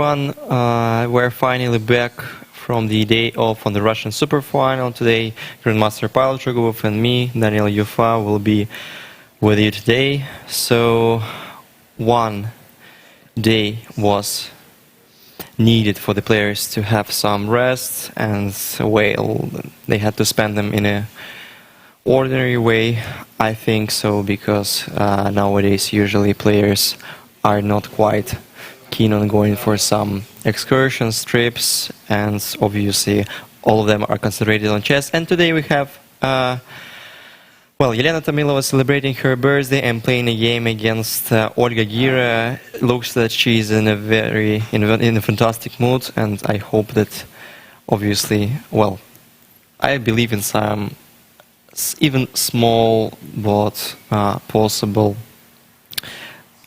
everyone. We're finally back from the day off on the Russian Superfinal. Today, Grandmaster Pavel Tregubov and me, Daniil Yuffa, will be with you today. So, one day was needed for the players to have some rest, and well, they had to spend them in a ordinary way, I think so, because nowadays usually players are not quite keen on going for some excursions, trips, and obviously all of them are concentrated on chess. And today we have, well, Yelena Tomilova celebrating her birthday and playing a game against Olga Gira. Looks that she's in a in a fantastic mood, and I hope that, obviously, well, I believe in some even small but possible.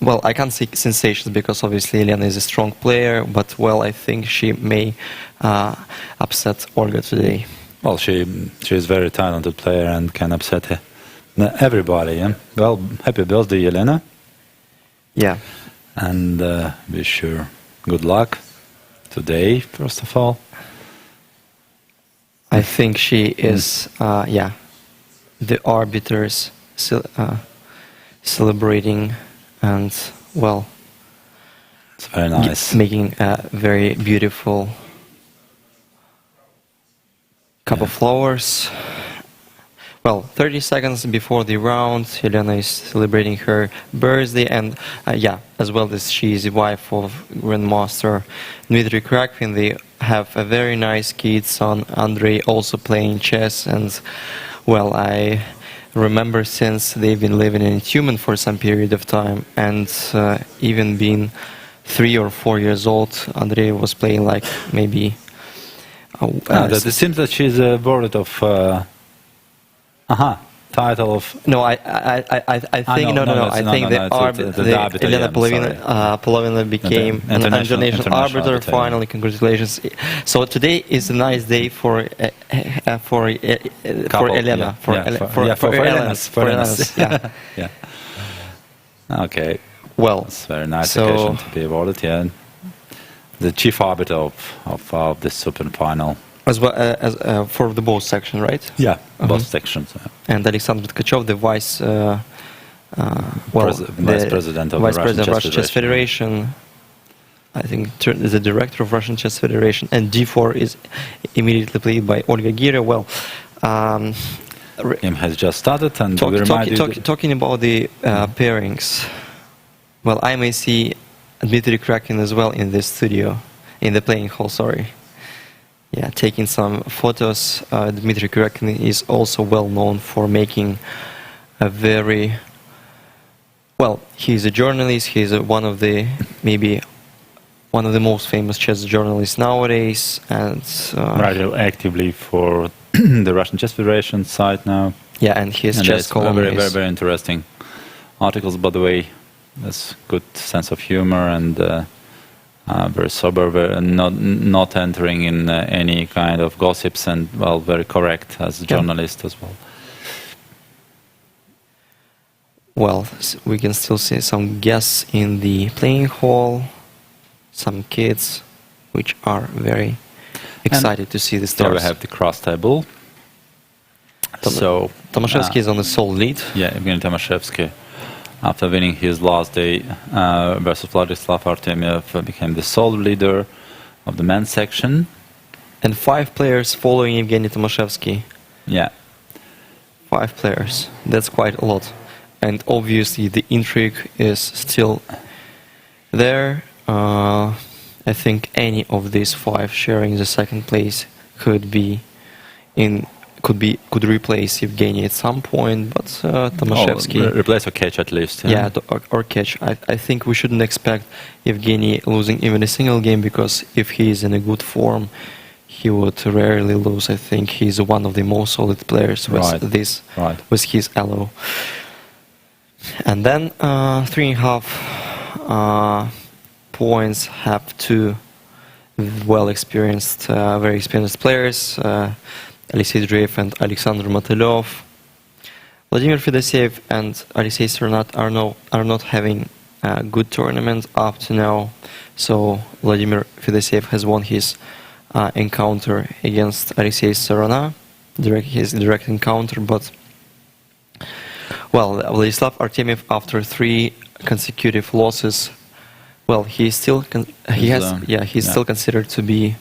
Well, I can't say sensations because obviously Elena is a strong player, but well, I think she may upset Olga today. Well, she is a very talented player and can upset everybody. Yeah? Well, happy birthday, Elena. Yeah. And wish her good luck today, first of all. I think she is, yeah, the arbiters celebrating. And, well, it's very nice. Making a very beautiful cup of flowers. Well, 30 seconds before the round, Helena is celebrating her birthday, and yeah, as well as she is the wife of Grandmaster Dmitry Krakvin. They have a very nice kid, son Andrei, also playing chess, and, well, I remember since they've been living in Tumen for some period of time, and even being 3 or 4 years old, Andrei was playing like maybe. It seems that she's awarded of title of. No, I think I think Elena Polovina became an international arbiter. Finally, congratulations! So today is a nice day for Elena, for Elena's. Yeah. Yeah. Okay. Well, it's a very nice occasion to be awarded. Yeah, the chief arbiter of this Superfinal. As well as for the both section, right? Yeah, both sections. And Alexander Tkachov, the vice president of the Russian Chess Federation. I think the director of Russian Chess Federation, and D4 is immediately played by Olga Gira. Well, game has just started, and talking about the pairings. Well, I may see Dmitry Krakvin as well in this studio, in the playing hall. Sorry. Yeah, taking some photos. Dmitry Krakvin is also well known for making a very well. He's a journalist. He's one of the most famous chess journalists nowadays, and writing actively for the Russian Chess Federation site now. Yeah, and his chess column is very interesting articles. By the way, there's good sense of humor and. Very sober, not entering in any kind of gossips, and well, very correct as a journalist as well. Well, we can still see some guests in the playing hall, some kids, which are very excited to see the stars. Here we have the cross table. So Tomaszewski is on the sole lead. Yeah, Evgeny Tomaszewski, after winning his last day versus Vladislav Artemiev, became the sole leader of the men's section. And 5 players following Evgeny Tomaszewski. Yeah. 5 players. That's quite a lot. And obviously the intrigue is still there. I think any of these 5 sharing the second place could replace Evgeny at some point, but Tomaszewski... replace or catch at least. Yeah, or catch. I think we shouldn't expect Evgeny losing even a single game, because if he is in a good form, he would rarely lose. I think he's one of the most solid players with with his elo. And then 3.5 points have 2 very experienced players. Alexei Dreyev and Alexander Motylev. Vladimir Fedoseev and Alexei Sternat are not having good tournament up to now. So Vladimir Fedoseev has won his encounter against Alexei Sarana, his direct encounter, but well, Vladislav Artemiev, after 3 consecutive losses, well, he's still still considered to be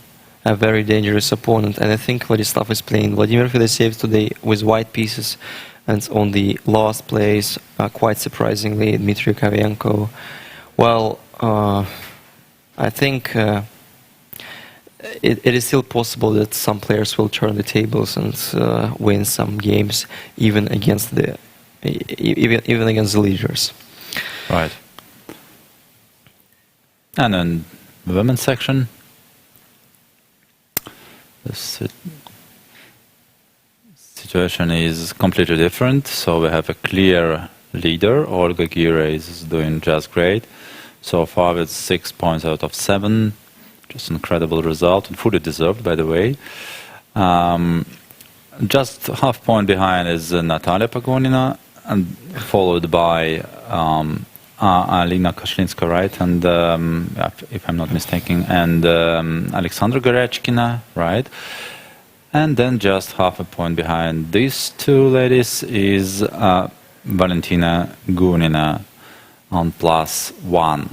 a very dangerous opponent, and I think Vladislav is playing Vladimir Fedoseev today with white pieces, and on the last place, quite surprisingly, Dmitry Kovalenko. Well, I think it is still possible that some players will turn the tables and win some games, even against the leaders. Right. And then the women's section. The situation is completely different. So we have a clear leader. Olga Gira is doing just great. So far with 6 points out of 7. Just an incredible result, and fully deserved, by the way. Just half point behind is Natalia Pagonina, and followed by Alina Kashlinska, right? And if I'm not mistaken, and Alexandra Gorechkina, right? And then just half a point behind these 2 ladies is Valentina Gunina on +1.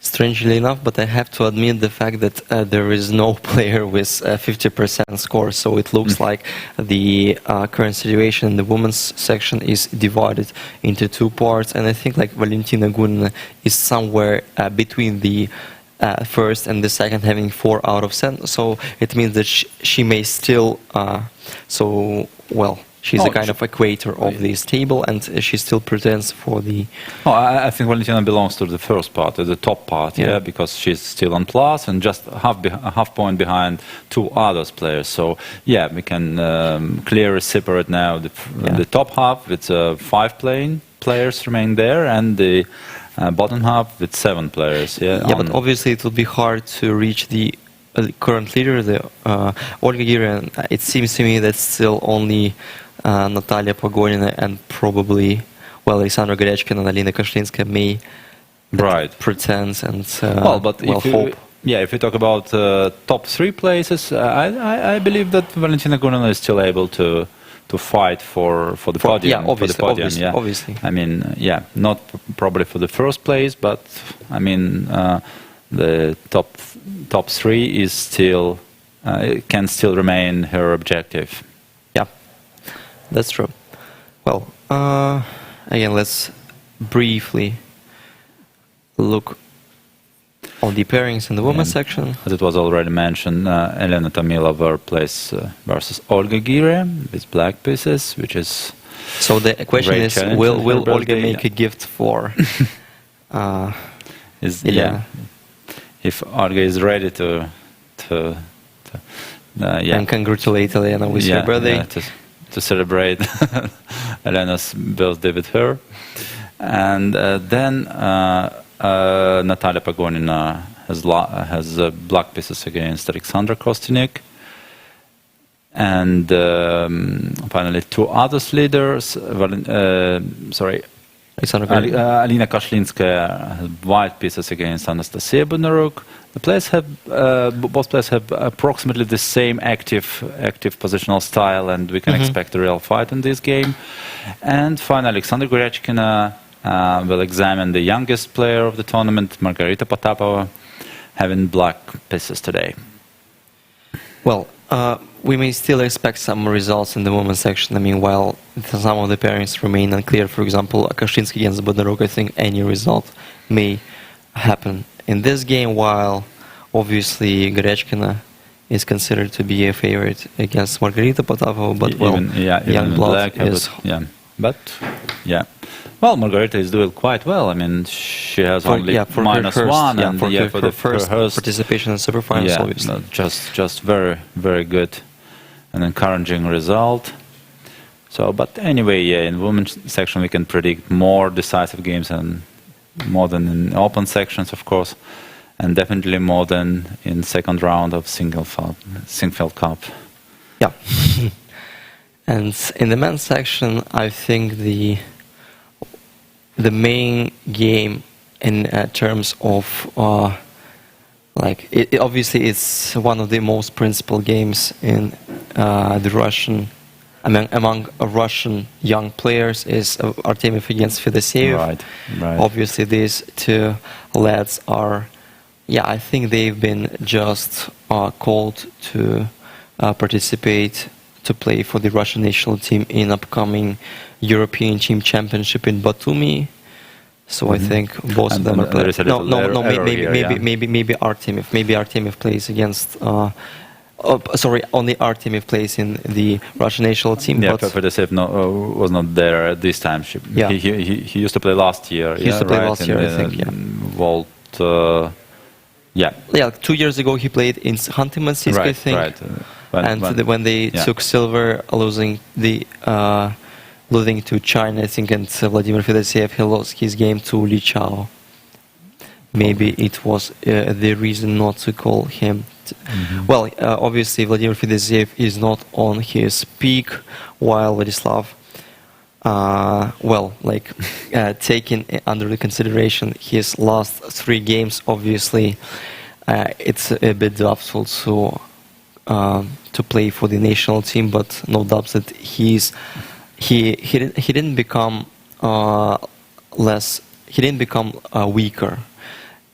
Strangely enough, but I have to admit the fact that there is no player with 50% score, so it looks like the current situation in the women's section is divided into 2 parts, and I think like Valentina Gunina is somewhere between the first and the second, having 4 out of 7, so it means that she may still, she's a kind of equator of this table, and she still pretends for the... I think Valentina belongs to the first part, to the top part, because she's still on plus and just half point behind 2 others players. So, yeah, we can clearly separate now the top half with 5 players remain there, and the bottom half with 7 players. But obviously it will be hard to reach the current leader, the Olga Gira, and it seems to me that still only Natalia Pagonina and probably, Alexandra Gorechkina and Alina Kashlinska may pretend and hope. If we talk about top 3 places, I believe that Valentina Gunina is still able to fight for the podium. Obviously. I mean, not probably for the first place, but I mean, the top 3 is still can still remain her objective. Yeah, that's true. Well, again, let's briefly look on the pairings in the women's section. As it was already mentioned, Elena Tomilova plays versus Olga Gira with black pieces, which is... So the question is, will Olga make a gift for Elena? If Olga is ready to and congratulate Elena with her birthday. To celebrate Elena's birthday with her. And then Natalia Pagonina has black pieces against Alexandra Kostynik. And finally 2 other leaders, Alina Kashlinska has white pieces against Anastasia Bondaruk. The players both players have approximately the same active positional style, and we can expect a real fight in this game. And finally, Alexandra Gorechkina will examine the youngest player of the tournament, Margarita Potapova, having black pieces today. Well, we may still expect some results in the women's section. I mean, while some of the pairings remain unclear, for example, Kashlinska against Bondaruk, I think any result may happen in this game, while obviously Gorechkina is considered to be a favorite against Margarita Potapova, but young blood is... Well, Margarita is doing quite well. I mean, she has only -1, and for the first participation in Superfinals, obviously. Just very, very good and encouraging result. So, but anyway, in women's section we can predict more decisive games and more than in open sections, of course, and definitely more than in second round of Singfeld Cup. Yeah. And in the men's section, I think the main game in terms of like obviously it's one of the most principal games in the Russian among Russian young players is Artemiev against Fedoseev. Right. Obviously, these two lads are, I think they've been just called to participate to play for the Russian national team in upcoming European Team Championship in Batumi. So I think both of them are playing. Maybe Artemiev. Maybe Artemiev plays against. Only Artemiev plays in the Russian national team. Yeah, but Fedoseev was not there at this time. He used to play last year. He used to play last year, I think. Vault. 2 years ago he played in Khanty-Mansiysk, I think. Right. When they took silver, losing to China, I think, and Vladimir Fedoseev, he lost his game to Li Chao. Maybe it was the reason not to call him. Well, obviously Vladimir Fedoseev is not on his peak, while Vladislav, taking under the consideration his last 3 games, obviously it's a bit doubtful to play for the national team, but no doubt that he didn't become weaker.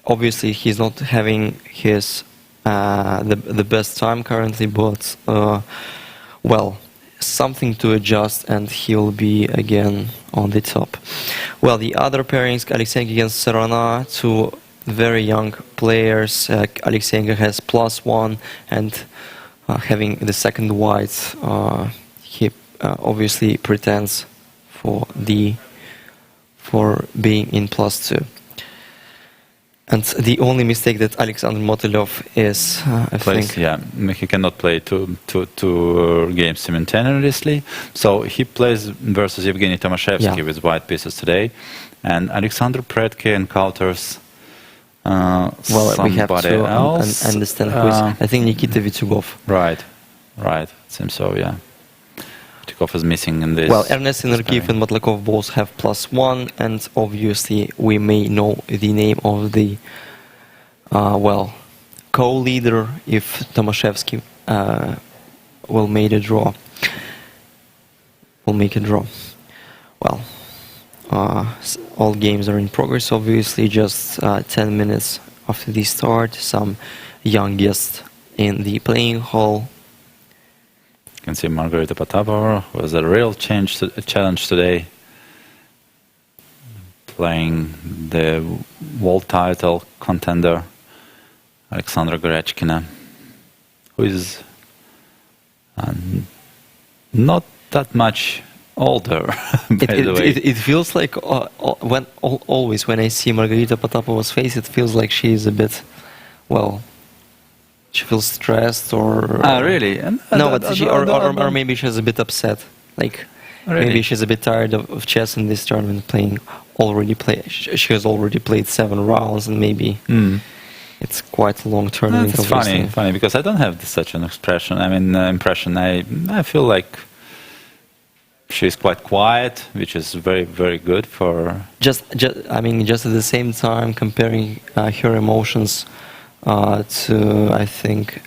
Obviously, he's not having his the best time currently, but something to adjust, and he'll be again on the top. Well, the other pairings, Alexeyenko against Serona, 2 very young players. Alexeyenko has +1, and having the second white, he obviously pretends for being in +2. And the only mistake that Alexander Motylev is, I think... Yeah, he cannot play two games simultaneously. So he plays versus Evgeny Tomashevsky with white pieces today. And Alexander Predke encounters somebody we have to else. Understand who is... I think Nikita Vitugov. Right. It seems so, yeah. Vitugov is missing in this. Well, Ernest Energiev and Matlakov both have +1, and obviously we may know the name of the co-leader if Tomashevsky will make a draw. Well, all games are in progress, obviously. Just 10 minutes after the start, some young guests in the playing hall. You can see Margarita Potapova was a real challenge today, playing the world title contender Alexandra Gorechkina, who is not that much older. It feels like always when I see Margarita Potapova's face, it feels like she is a bit, she feels stressed or... really? Or maybe she's a bit upset. Like, really? Maybe she's a bit tired of chess in this tournament, she has already played 7 rounds, and maybe it's quite a long tournament. It's funny, because I don't have such an impression. I feel like she's quite quiet, which is very, very good for... Just at the same time, comparing her emotions to, I think,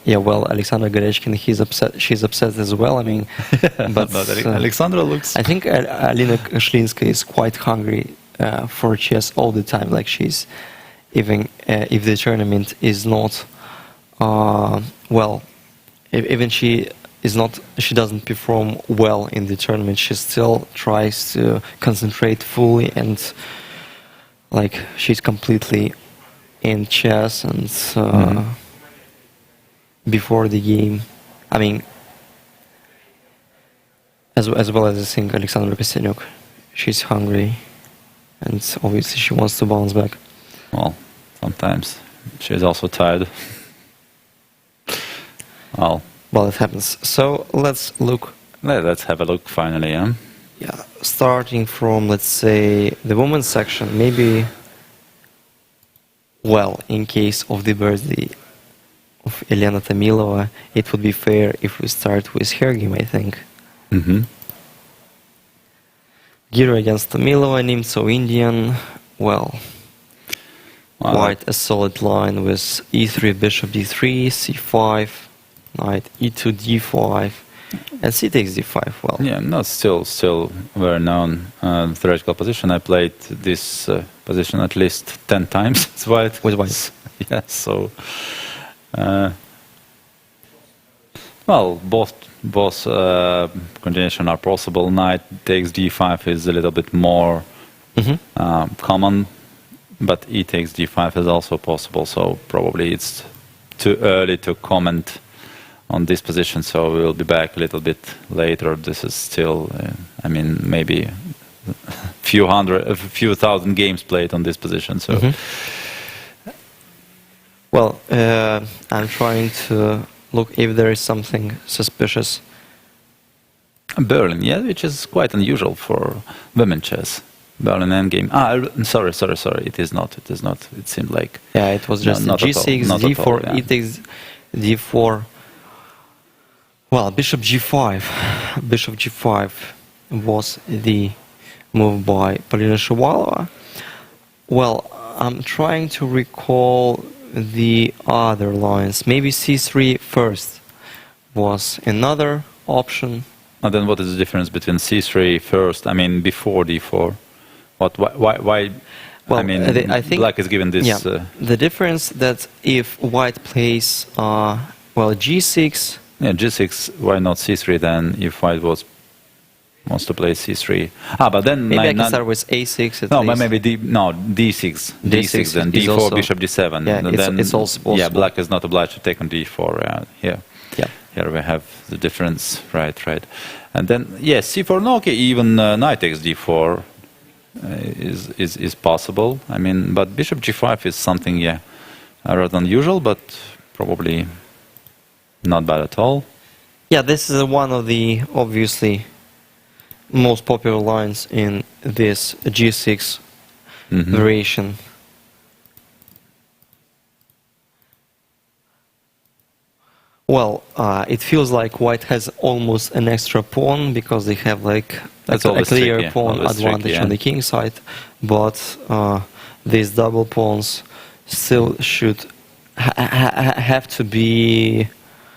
Alexandra Gorechkina, she's upset as well. But Alexandra looks... I think Alina Koshlinska is quite hungry for chess all the time. Like, she's, even if the tournament is not, even she doesn't perform well in the tournament, she still tries to concentrate fully, and she's completely in chess, and before the game, as well as I think Alexandra Kostyanyuk, she's hungry, and obviously she wants to bounce back. Well, sometimes she's also tired. Well, it happens. So let's have a look finally, yeah? Yeah, starting from, let's say, the women's section, maybe... in case of the birthday of Elena Tamilova, it would be fair if we start with her game, I think. Gira against Tamilova, Nimzo Indian, well, quite a solid line with e3, bishop d3, c5, knight e2, d5, and c takes d5. Well, yeah, no, still very known theoretical position. I played this position at least 10 times. It's white. with white. Yeah, so well, both continuation are possible. Knight takes d5 is a little bit more common, but e takes d5 is also possible. So probably it's too early to comment on this position. So we'll be back a little bit later. This is still, I mean, maybe a few thousand games played on this position. So. Well, I'm trying to look if there is something suspicious. Berlin, yeah, which is quite unusual for women chess. Berlin endgame. Sorry. It is not. It seemed like. Yeah, it was just g6, d4, yeah. e takes d4. Well, bishop g5. Bishop g5 was the move by Polina Shuvalova. Well, I'm trying to recall the other lines. Maybe c3 first was another option. And then what is the difference between c3 first? I mean, before d4. Why? Well, I mean, I think black is given this. Yeah, the difference that if white plays well g6. Yeah, g6. Why not c3 then? If white wants to play c3. But then maybe I can start with a6. No, but maybe d6. D6 then d4, also, bishop d7. Yeah, then, it's also possible. Yeah, black is not obliged to take on d4. Here. Yeah. Here we have the difference. Right. And then c4. No, okay. Even knight takes d4 is possible. I mean, but bishop g5 is something rather unusual, but probably not bad at all. Yeah, this is one of the obviously most popular lines in this g6 variation. Well, it feels like white has almost an extra pawn because they have like a clear pawn advantage on the king side, but these double pawns still should have to be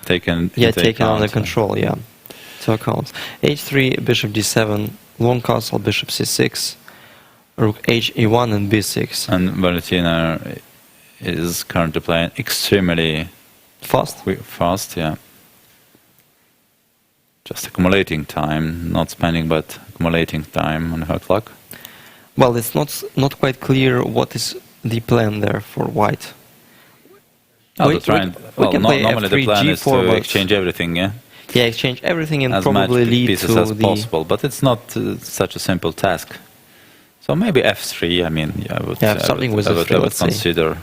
taken under control. Yeah, to account. h3, bishop d7, long castle, bishop c6, rook h1 and b6. And Valentina is currently playing extremely fast, yeah. Just accumulating time, not spending, but accumulating time on her clock. Well, it's not quite clear what is the plan there for white. Normally the plan is to exchange everything, yeah? Yeah, exchange everything and as probably much lead pieces to as possible, but it's not such a simple task. So maybe f3, I mean, I would consider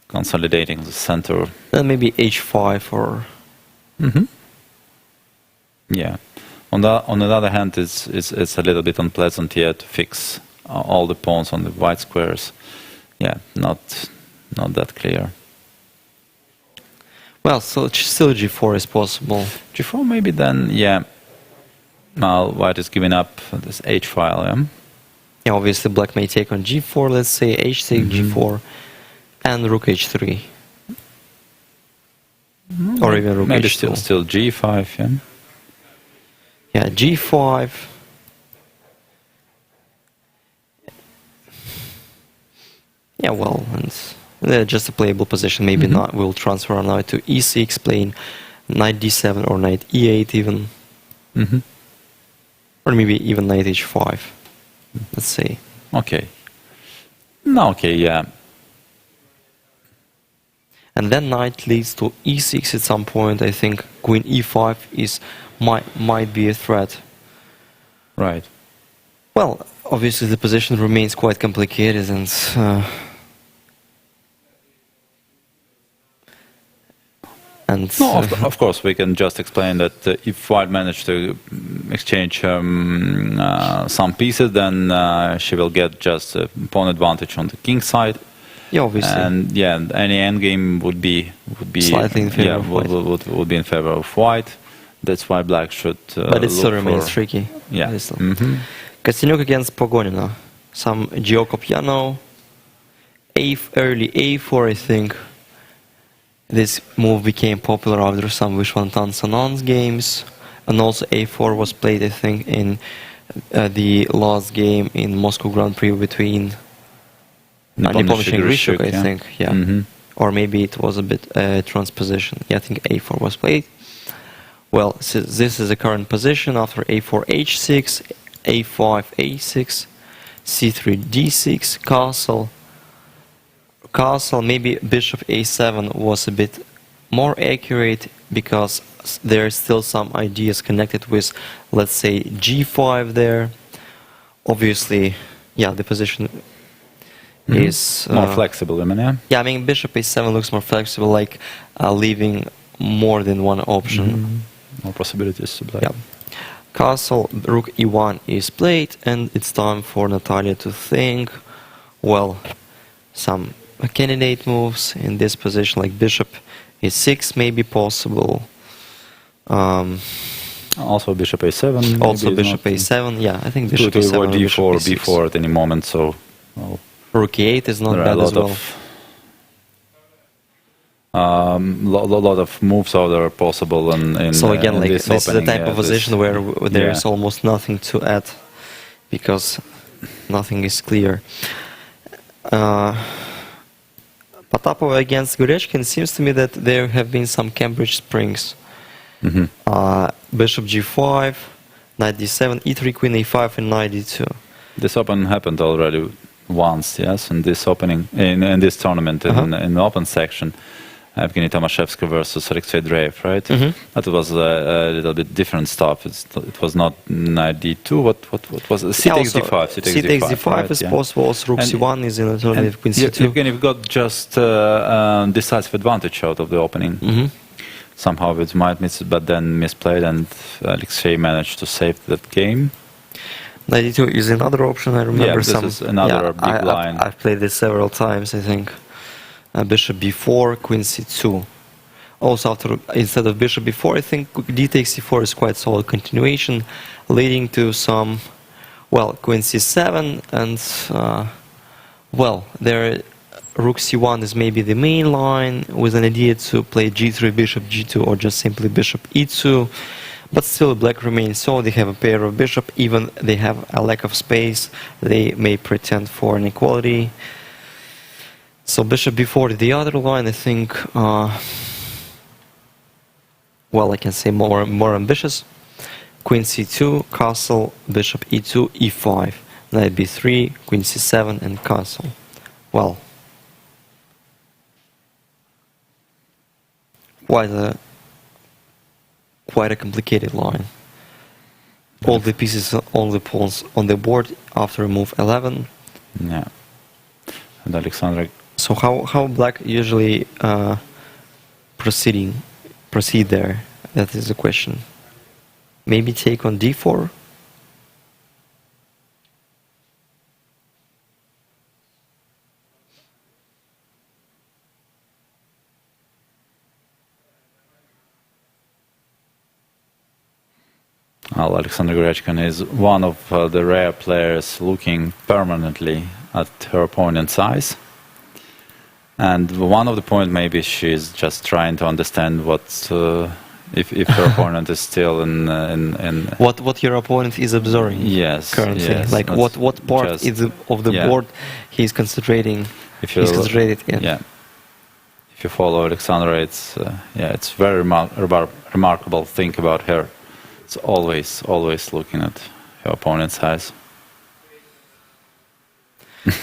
consolidating the center. Then maybe h5 or... Yeah. On the other hand, it's a little bit unpleasant here to fix all the pawns on the white squares. Yeah, not that clear. Well, so still g4 is possible. G4 maybe then, yeah. Now white is giving up this h file, yeah? Yeah, obviously black may take on g4, let's say h6, g4, and rook h3. Or even rook maybe h2. Still g5, yeah? Yeah, g5. Yeah, well, and just a playable position. Maybe not. We'll transfer our knight to e6, playing knight d7 or knight e8 even. Or maybe even knight h5. Let's see. Okay. No, okay, yeah. And then knight leads to e6 at some point. I think queen e5 might be a threat. Right. Well, obviously the position remains quite complicated and... of course, we can just explain that if white managed to exchange some pieces, then she will get just a pawn advantage on the king side. Yeah, obviously. And yeah, any endgame would be slightly in favor of white. Would be in favor of white. That's why black should. But it still remains tricky. Yeah. Kostyaniuk against Pogonina. some Gioco Piano, early a4, I think. This move became popular after some Vishwantan Sanan's games, and also a4 was played, I think, in the last game in Moscow Grand Prix between Nepomniachtchi and Grishuk, I think, yeah. Mm-hmm. Or maybe it was a bit transposition. Yeah, I think a4 was played. Well, so this is the current position after a4, h6, a5, a6, c3, d6, castle, maybe bishop a7 was a bit more accurate because there are still some ideas connected with, let's say, g5 there. Obviously, yeah, the position is more flexible, I mean, yeah. Yeah, I mean, bishop a7 looks more flexible, like leaving more than one option. More possibilities to play. Yeah. Castle, rook e1 is played, and it's time for Natalia to think. Well, some candidate moves in this position, like bishop e6 may be possible. Also bishop a7. Also bishop a7, yeah, I think bishop to a7 avoid or bishop d4, a6. b4 at any moment, so... Well, rook e8 is not there are bad a as lot well. lot of moves out there are possible in So again, in like this this is the opening, type of position where there is yeah. almost nothing to add because nothing is clear. Potapova against Gurechkin, seems to me that there have been some Cambridge springs. Bishop g5, knight d7, e3, queen a5, and knight d2. This open happened already once, yes, in this opening, in this tournament, in the open section. Evgeny Tomashevsky versus Alexei Dreyev, right? That was a little bit different stuff. It was not knight d2. What was it? C takes d5. C takes d5 right, is possible. Also, rook c1 is in alternative. Queen c2. Evgeny got just decisive advantage out of the opening. Somehow it might miss, but then misplayed, and Alexei managed to save that game. Knight d2 is another option. I remember this is another big line. I've played this several times, I think. Bishop b4, queen c2. Also, instead of bishop b4, I think d takes c4 is quite solid continuation, leading to some, well, queen c7, and well, there rook c1 is maybe the main line with an idea to play g3, bishop g2, or just simply bishop e2. But still, black remains so. They have a pair of bishop, even they have a lack of space. They may pretend for an equality. So bishop b4 is the other line, I think, well, I can say more ambitious. Queen c2, castle, bishop e2, e5, knight b3, queen c7, and castle. Well, quite a complicated line. All the pieces, all the pawns on the board after move 11. Yeah. And Alexander. So how black usually proceed there? That is the question. Maybe take on d4? Well, Alexander Gurechkin is one of the rare players looking permanently at her opponent's eyes. And one of the points, maybe she's just trying to understand what if her opponent is still in what your opponent is observing. Yes, currently, yes, like what part is of the board he's concentrating. If you, he's concentrated in. Yeah. If you follow Alexandra, it's it's very remarkable. Think about her. It's always looking at her opponent's eyes.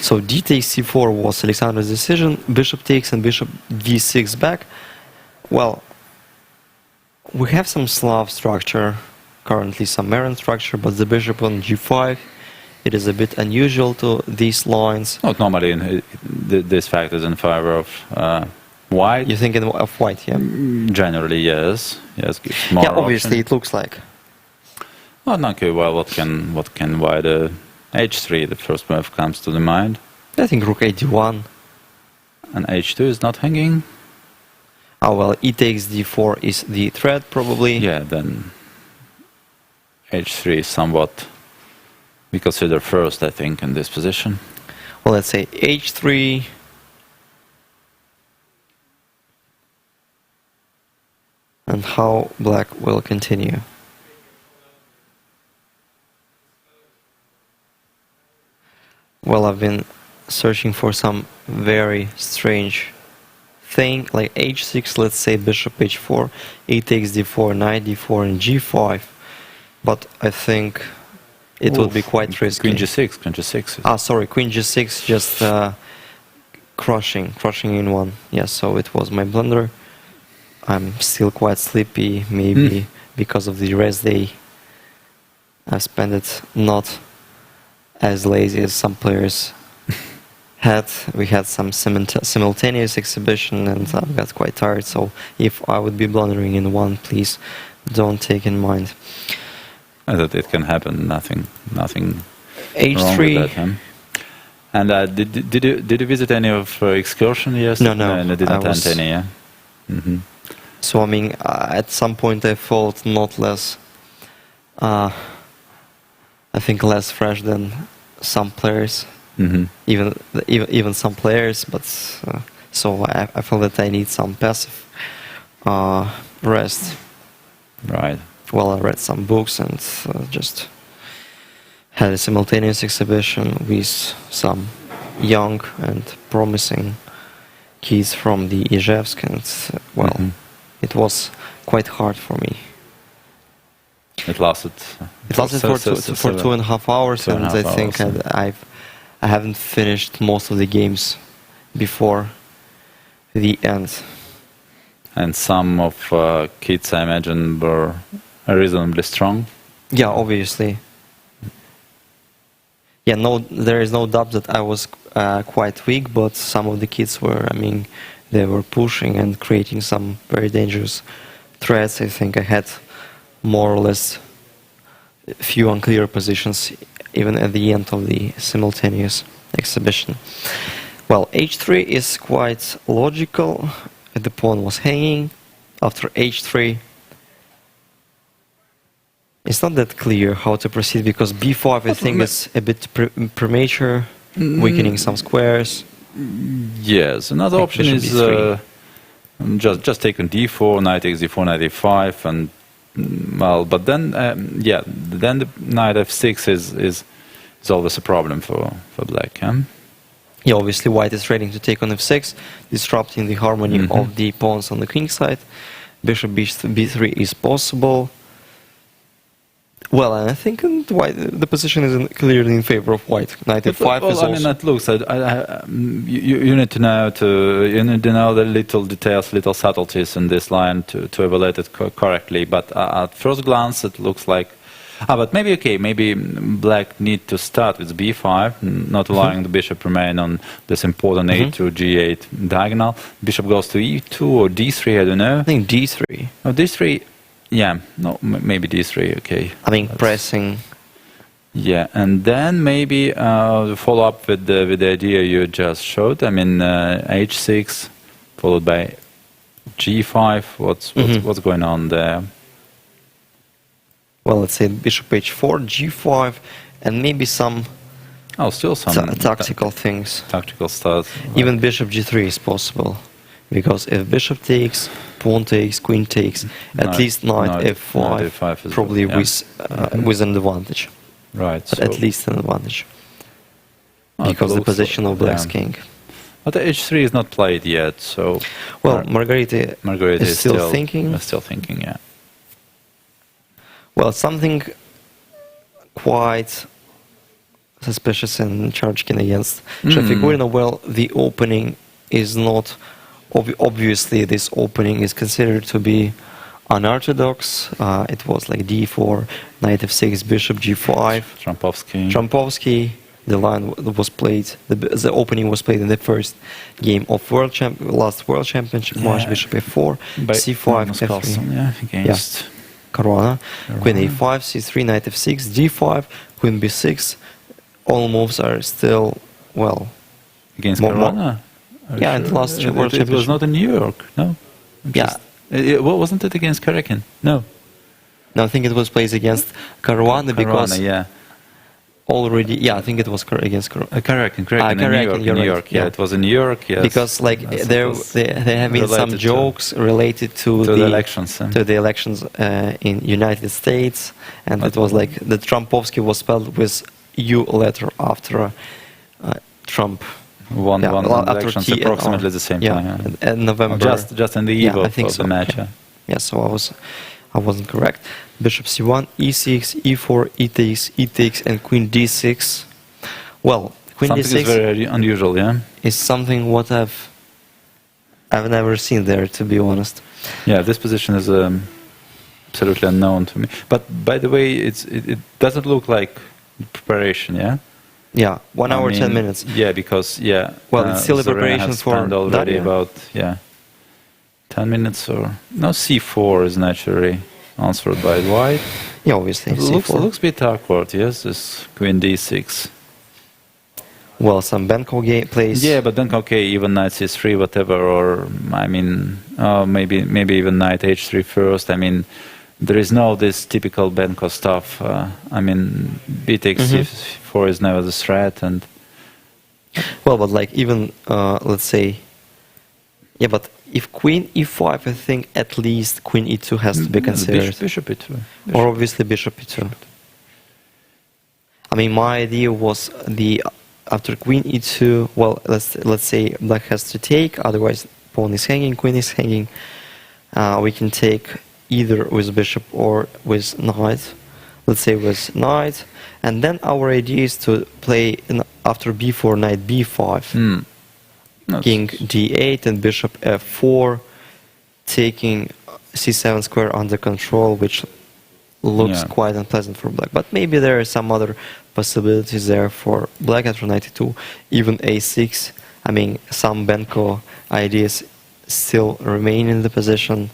So d takes c4 was Alexander's decision. Bishop takes and bishop d6 back. Well, we have some Slav structure, currently some Marin structure, but the bishop on g5, it is a bit unusual to these lines. Not normally, this fact is in favor of white. You think of white, yeah? Generally, yes. Yes, more yeah, obviously option. it looks like. Well, okay, well, what can white h3, the first move comes to the mind. I think rook a1. And h2 is not hanging. Oh well, e takes d4 is the threat probably. Yeah, then h3 is somewhat we consider first, I think, in this position. Well, let's say h3. And how black will continue. Well, I've been searching for some very strange thing, like h6, let's say bishop h4, e takes d4, knight d4, and g5. But I think it would be quite risky. Queen g6, queen g6. Ah, sorry, queen g6, just crushing in one. Yes, so it was my blunder. I'm still quite sleepy, maybe because of the rest day. I spent it not as lazy as some players had. We had some simultaneous exhibition and I got quite tired, so if I would be blundering in one, please don't take in mind. That it can happen, nothing h3. wrong with that, huh? And did you visit any of excursion yesterday? No, I didn't attend any, yeah? So, I mean, at some point I felt not less, I think less fresh than some players, even some players, but so I felt that I need some passive rest. Right. Well, I read some books and just had a simultaneous exhibition with some young and promising kids from the Izhevsk, and well, it was quite hard for me. It lasted. It lasted for 2.5 hours, and I think I haven't finished most of the games before the end. And some of kids, I imagine, were reasonably strong. Yeah, obviously. Yeah, no, there is no doubt that I was quite weak, but some of the kids were, I mean, they were pushing and creating some very dangerous threats. I think I had more or less few unclear positions even at the end of the simultaneous exhibition. Well, h3 is quite logical. The pawn was hanging. After h3, it's not that clear how to proceed because b5 I think is a bit premature, weakening some squares. Yes, another option is just take on d4, knight takes d4, knight d5, and well, but then then the knight f6 is always a problem for black. Huh? Yeah, obviously white is ready to take on f6, disrupting the harmony of the pawns on the king side. Bishop b3 is possible. Well, and I think white, the position is clearly in favor of white. Knight f5 is also. I mean, that looks. You need to know the little details, little subtleties in this line to evaluate it correctly. But at first glance, it looks like. But maybe black need to start with b5, not allowing the bishop remain on this important a to g8 diagonal. Bishop goes to e2 or d3. I don't know. I think d3. Oh, d3. Yeah, no, maybe d3, okay. I mean, pressing. Yeah, and then maybe follow up with the idea you just showed. I mean, h6 followed by g5. What's going on there? Well, let's say bishop h4, g5, and maybe some. Oh, still some tactical things. Tactical stuff. Even bishop g3 is possible. Because if bishop takes, pawn takes, queen takes, at least knight f5 probably with an advantage. Right. But at least an advantage. Because the position of black's king. But the h3 is not played yet, so... Well, Margarita is still thinking. Still thinking, yeah. Well, something quite suspicious in Charchkin against Shafigurina. Well, the opening is not... Obviously, this opening is considered to be unorthodox. It was like d4, knight f6, bishop g5. Trumpovsky. The line was played. The opening was played in the first game of last World Championship match. Bishop f4, c5, f3. Against Caruana. Queen a5, c3, knight f6, d5, queen b6. All moves are still against Caruana. Yeah, in the last World Championship. It was not in New York, no? Wasn't it against Karakin? No. No, I think it was played against Caruana because... yeah. already. Yeah, I think it was against Croatia. Correct, in you're New right, York. Yeah, yeah. it was in New York. Yes, Because like they have been some related jokes related to the elections. to the elections in United States, and it was like the Trumpovsky was spelled with U letter after Trump. One after elections T and R. approximately the same time. Yeah. And November. Just in the eve I think of so. the match. Yeah. Yeah, so I wasn't correct. Bishop c1, e6, e4, e takes, and queen d6. Well, queen Something d6 is very unusual, yeah. is something what I've never seen there, to be honest. Yeah, this position is absolutely unknown to me. But by the way, it doesn't look like preparation, yeah. Yeah, 1 hour, 10 minutes. Yeah, because well, it's still a Zorina preparation has for spent already Daniil. about 10 minutes or no. C4 is naturally answered by white. Yeah, obviously. It looks a bit awkward. Yes, this queen d6. Well, some Benko plays. Yeah, but then okay, even knight c3, whatever, or I mean, maybe even knight h3 first. I mean, there is no this typical Benko stuff. I mean, b takes c4 is never the threat, and well, but like even let's say, yeah, but if queen e5, I think at least queen e2 has to be considered, bishop e2, or obviously bishop e2. I mean, my idea was after queen e2. Well, let's say black has to take, otherwise pawn is hanging, queen is hanging. We can take either with bishop or with knight. Let's say with knight, and then our idea is to play after b4, knight b5, king d8, and bishop f4, taking c7 square under control, which looks quite unpleasant for black. But maybe there are some other possibilities there for black after knight e2, even a6. I mean, some Benko ideas still remain in the position.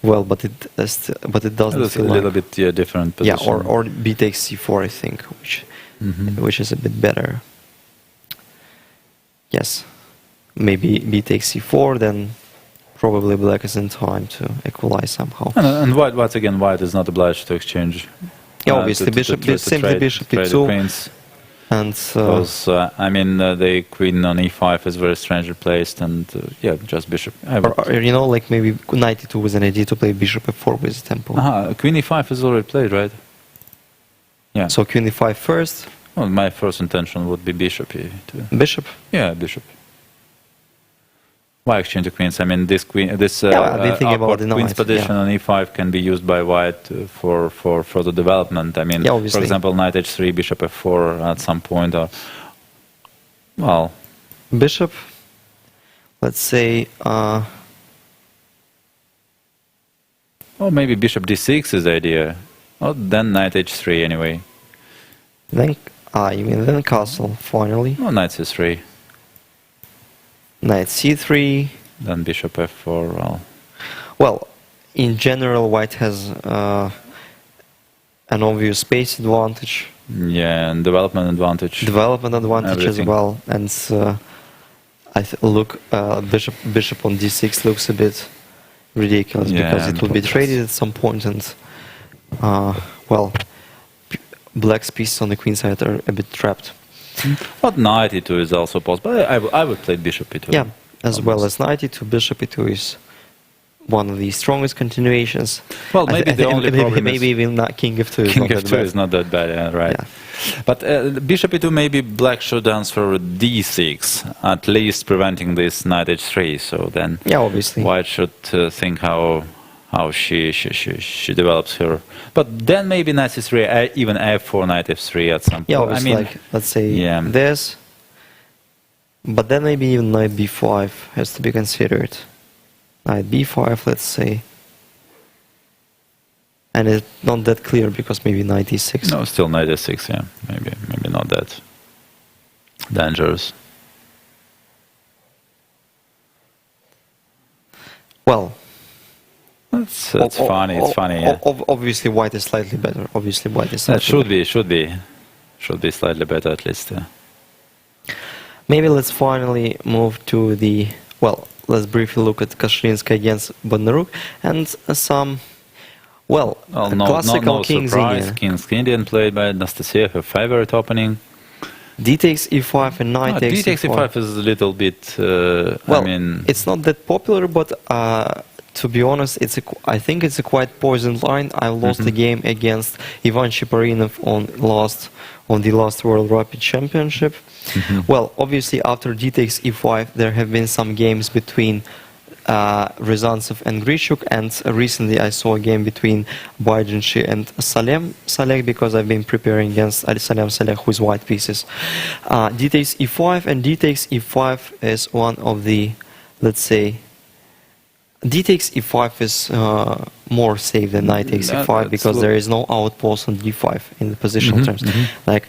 Well, but it doesn't feel a little bit different position. Yeah, or b takes c4, I think, which is a bit better. Yes, maybe b takes c4, then probably black is in time to equalize somehow. And white, once again, white is not obliged to exchange. Yeah, obviously, simply bishop e2. And because I mean, the queen on e5 is very strangely placed, and just bishop. Or you know, like maybe knight e2 with an idea to play bishop f4 with tempo. Queen e5 is already played, right? Yeah. So queen e5 first. Well, my first intention would be bishop e2. Bishop. Yeah, bishop. Why exchange the queens? I mean, this queen, this I've been thinking about the queen's position on e5 can be used by white for further development. I mean, for example, knight h3, bishop f4 at some point, or well, bishop. Let's say, or maybe bishop d6 is the idea. Or then knight h3 anyway. Then you mean then castle finally? Or knight c3. Knight c3. Then bishop f4. Well, in general, white has an obvious space advantage. Yeah, and development advantage. Development advantage as well. And look, bishop on d6 looks a bit ridiculous because it will be traded at some point, and well, black's pieces on the queen side are a bit trapped. But knight e2 is also possible. I would play bishop e2. Yeah, as well as knight e2, bishop e2 is one of the strongest continuations. Well, maybe the only problem maybe even not king f2 is king not that f2 bad. is not that bad, yeah, right. Yeah. But bishop e2, maybe black should answer d6, at least preventing this knight h3. So then obviously white should think how she develops her. But then maybe knight c3, even f4, knight f3 at some point. Yeah, obviously, I mean, like, let's say this. But then maybe even knight b5 has to be considered. Knight b5, let's say. And it's not that clear because maybe knight e6. No, still knight e6, yeah. Maybe not that dangerous. Well, that's funny. It's funny. Yeah. Obviously, white is slightly better. Obviously, white is slightly should be slightly better at least. Yeah. Maybe let's finally move to the. Well, let's briefly look at Kashlinska against Bodnaruk and some Well, Well, a no classical King's surprise. Indian. King's Indian played by Anastasia, her favorite opening. D takes e5 and knight takes D takes e4. e5 is a little bit. Well, I mean, it's not that popular, but to be honest, I think it's a quite poisoned line. I lost the game against Ivan Shaparinov on the last World Rapid Championship. Well, obviously after D takes e5, there have been some games between Ryazantsev and Grishuk, and recently I saw a game between Baijanshi and Saleh, because I've been preparing against Saleh, who is white pieces. D takes e5, and D takes e5 is one of the, let's say, D takes e5 is more safe than knight takes e5, because there is no outpost on d5 in the positional terms. Like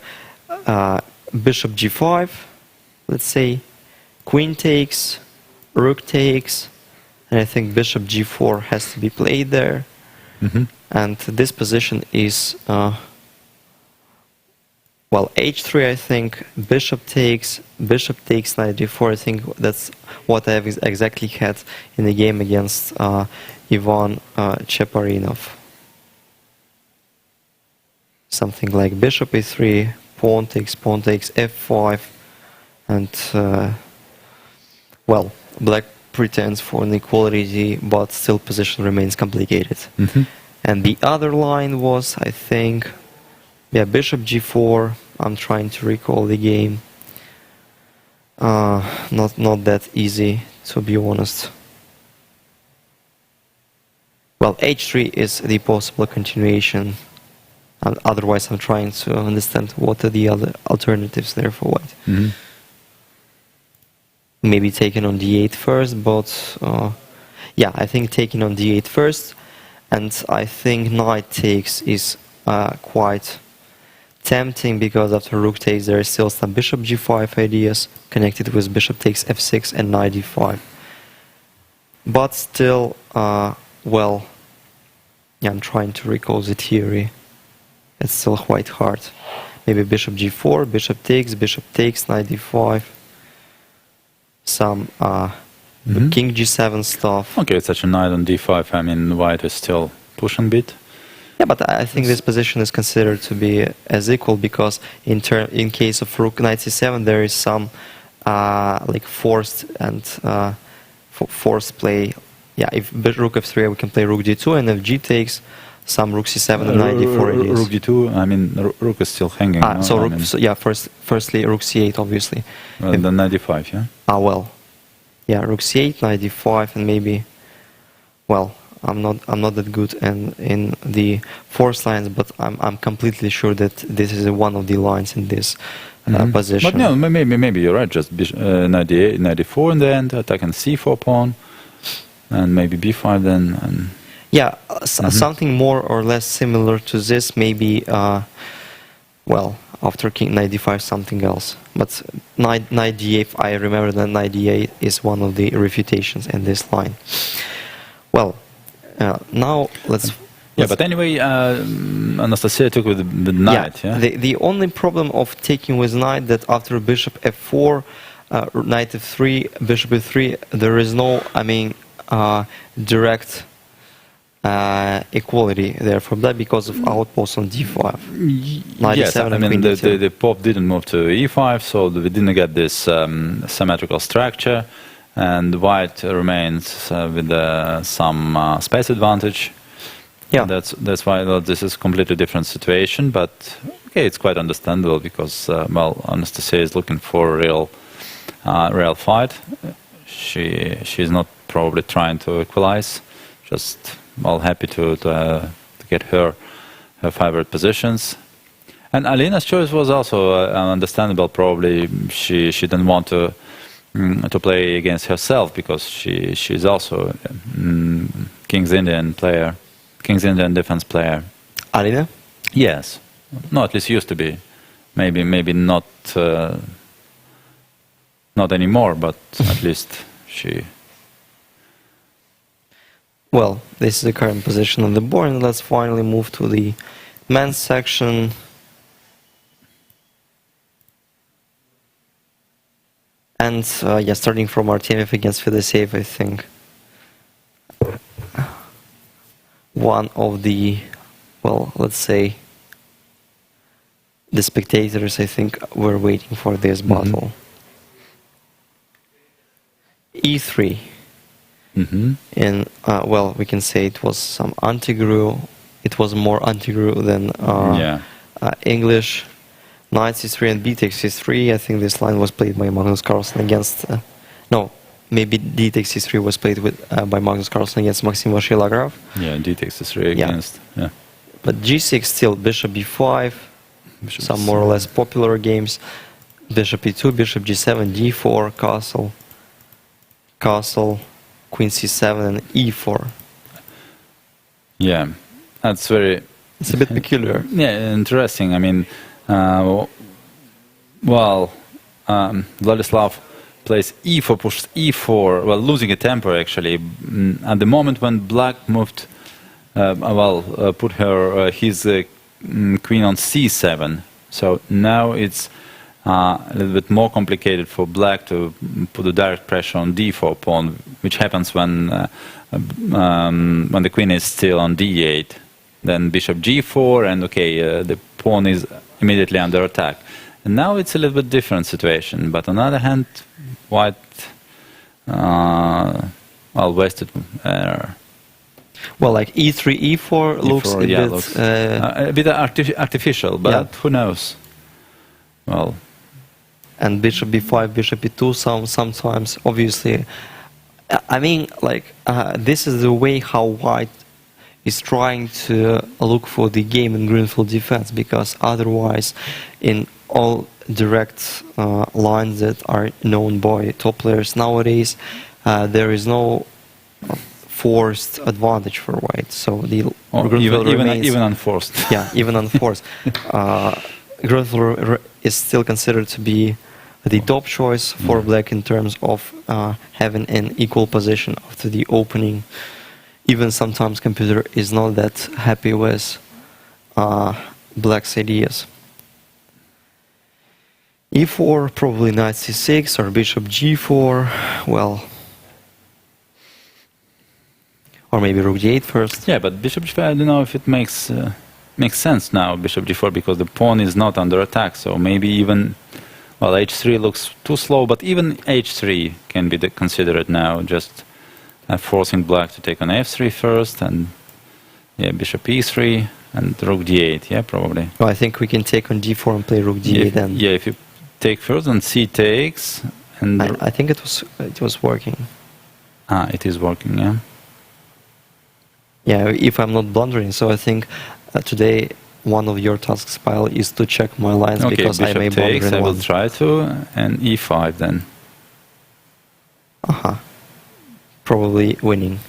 bishop g5, let's say, queen takes, rook takes, and I think bishop g4 has to be played there. And this position is, well, h3, I think, bishop takes knight d4. I think that's what I've exactly had in the game against Ivan Shaparinov. Something like bishop e3, pawn takes f5, and, well, black pretends for an equality, but still position remains complicated. And the other line was, I think, yeah, bishop g4. I'm trying to recall the game. Not that easy, to be honest. Well, h3 is the possible continuation. And otherwise, I'm trying to understand what are the other alternatives there for white. Maybe taking on d8 first, but yeah, I think taking on d8 first, and I think knight takes is quite tempting, because after rook takes there is still some bishop g5 ideas connected with bishop takes f6 and knight d5. But still, well, yeah, I'm trying to recall the theory. It's still quite hard. Maybe bishop g4, bishop takes, knight d5. Some king g7 stuff. okay, such a knight on d5. I mean, white is still pushing bit. Yeah, but I think this position is considered to be as equal, because in case of rook knight c7, there is some like forced play. Yeah, if rook f3, we can play rook d2, and if g takes, some rook c7 and knight d4 ideas. Rook d2. I mean, rook is still hanging. No? So rook, I mean, so yeah, firstly rook c8, obviously. well, then knight d5, yeah. Well, yeah, rook c8, knight d5, and maybe, well, I'm not that good in the forced lines, but I'm completely sure that this is one of the lines in this position. But no, maybe you're right. Just knight d8, knight d4 in the end, attacking c4 pawn, and maybe b5 then. And yeah, something more or less similar to this. Maybe, well, after king knight d5, something else. But knight d8, I remember that knight d8 is one of the refutations in this line. Well, now let's. Yeah, but anyway, Anastasia took with the knight. Yeah. The only problem of taking with knight, that after bishop f4, knight f3, bishop e3, there is no, I mean, direct equality there for black, because of outpost on d5. Yes, I mean the pop didn't move to e5, so we didn't get this symmetrical structure, and white remains with some space advantage. Yeah, that's why this is a completely different situation. But okay, it's quite understandable, because well, Anastasia is looking for a real fight. She's not probably trying to equalize, just well, happy to get her favorite positions. And Alina's choice was also understandable. Probably she didn't want to play against herself, because she's also King's Indian player, King's Indian defense player. Alina? Yes, no, at least used to be. Maybe not anymore, but at least she. Well, this is the current position on the board, and let's finally move to the men's section. And yeah, starting from Artemiev against Fedoseev, I think one of the, well, let's say, the spectators, I think, were waiting for this battle. E3. And, well, we can say it was some anti-Gru. It was more anti-Gru than English. Knight C3 and B takes C3. I think this line was played by Magnus Carlsen against... no, maybe D takes C3 was played with by Magnus Carlsen against Maxim Vachilagrov. Yeah, D takes C3 against... Yeah. But G6 still, Bishop B5, some more or less popular games. Bishop E2, Bishop G7, D4, Castle, Castle, Queen C7 and E4. Yeah, that's very... It's a bit peculiar. Yeah, interesting. I mean, Vladislav plays E4, pushes E4, well, losing a tempo actually. At the moment when Black moved, put his queen on C7. So now it's a little bit more complicated for Black to put a direct pressure on D4 pawn, which happens when the queen is still on D8. Then Bishop G4, and the pawn is immediately under attack. And now it's a little bit different situation. But on the other hand, White wasted. Well, like E3, E4 looks a bit artificial, but who knows? Well, and Bishop B5, Bishop E2. Sometimes, obviously, I mean, like this is the way how White is trying to look for the game in Greenfield defense, because otherwise, in all direct lines that are known by top players nowadays, there is no forced advantage for White. So the even unforced. Yeah, even unforced. Greenfield is still considered to be the top choice for Black in terms of having an equal position after the opening. Even sometimes computer is not that happy with Black's ideas. E4, probably Knight C6 or Bishop G4. Well, or maybe Rook D8 first. Yeah, but Bishop G4, I don't know if it makes sense now, Bishop G4, because the pawn is not under attack. So maybe even, well, H3 looks too slow, but even H3 can be considered now, just forcing Black to take on F3 first, and Bishop E3 and Rook D8. Yeah, probably. Well, I think we can take on D4 and play Rook D8 then. Yeah, if you take first and C takes, and I think it was working. It is working. Yeah. Yeah, if I'm not blundering, so I think today one of your tasks, Pavel, is to check my lines, because I may blunder in one. I will try to, and E5 then. Probably winning.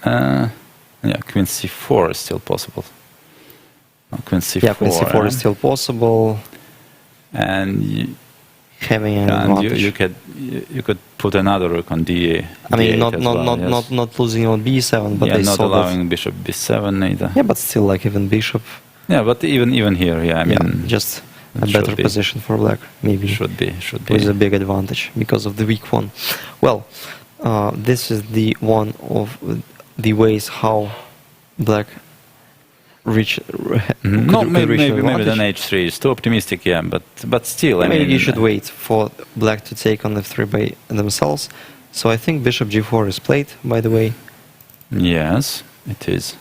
Queen C4 is still possible. Queen C4. Yeah, Queen C4 is still possible. And having an advantage. You could put another rook on D8. I mean, not losing on B7, but not allowing Bishop B7 either. Yeah, but still, like even Bishop. Yeah, but even here, I mean, just a better position for Black, maybe. Should be. With a big advantage because of the weak one. Well, this is the one of the ways how Black maybe then H3 is too optimistic, but still, I mean, you should wait for Black to take on F3 by themselves. So I think Bishop G4 is played, by the way. Yes, it is.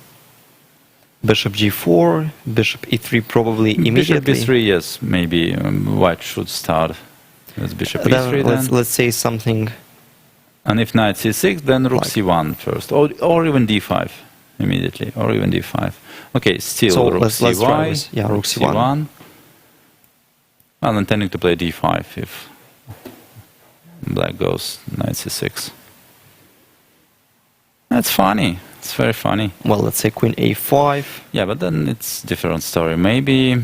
Bishop G4, Bishop E3 probably immediately. Bishop E3, yes, maybe White should start with Bishop E3 then. Let's say something. And if Knight C6, then Rook C1 first, or even D5 immediately, or even D5. Okay, still so Rook let's try with, Rook C1. I'm intending to play D5 if Black goes Knight C6. That's funny. It's very funny. Well, let's say Queen A5. Yeah, but then it's a different story. Maybe,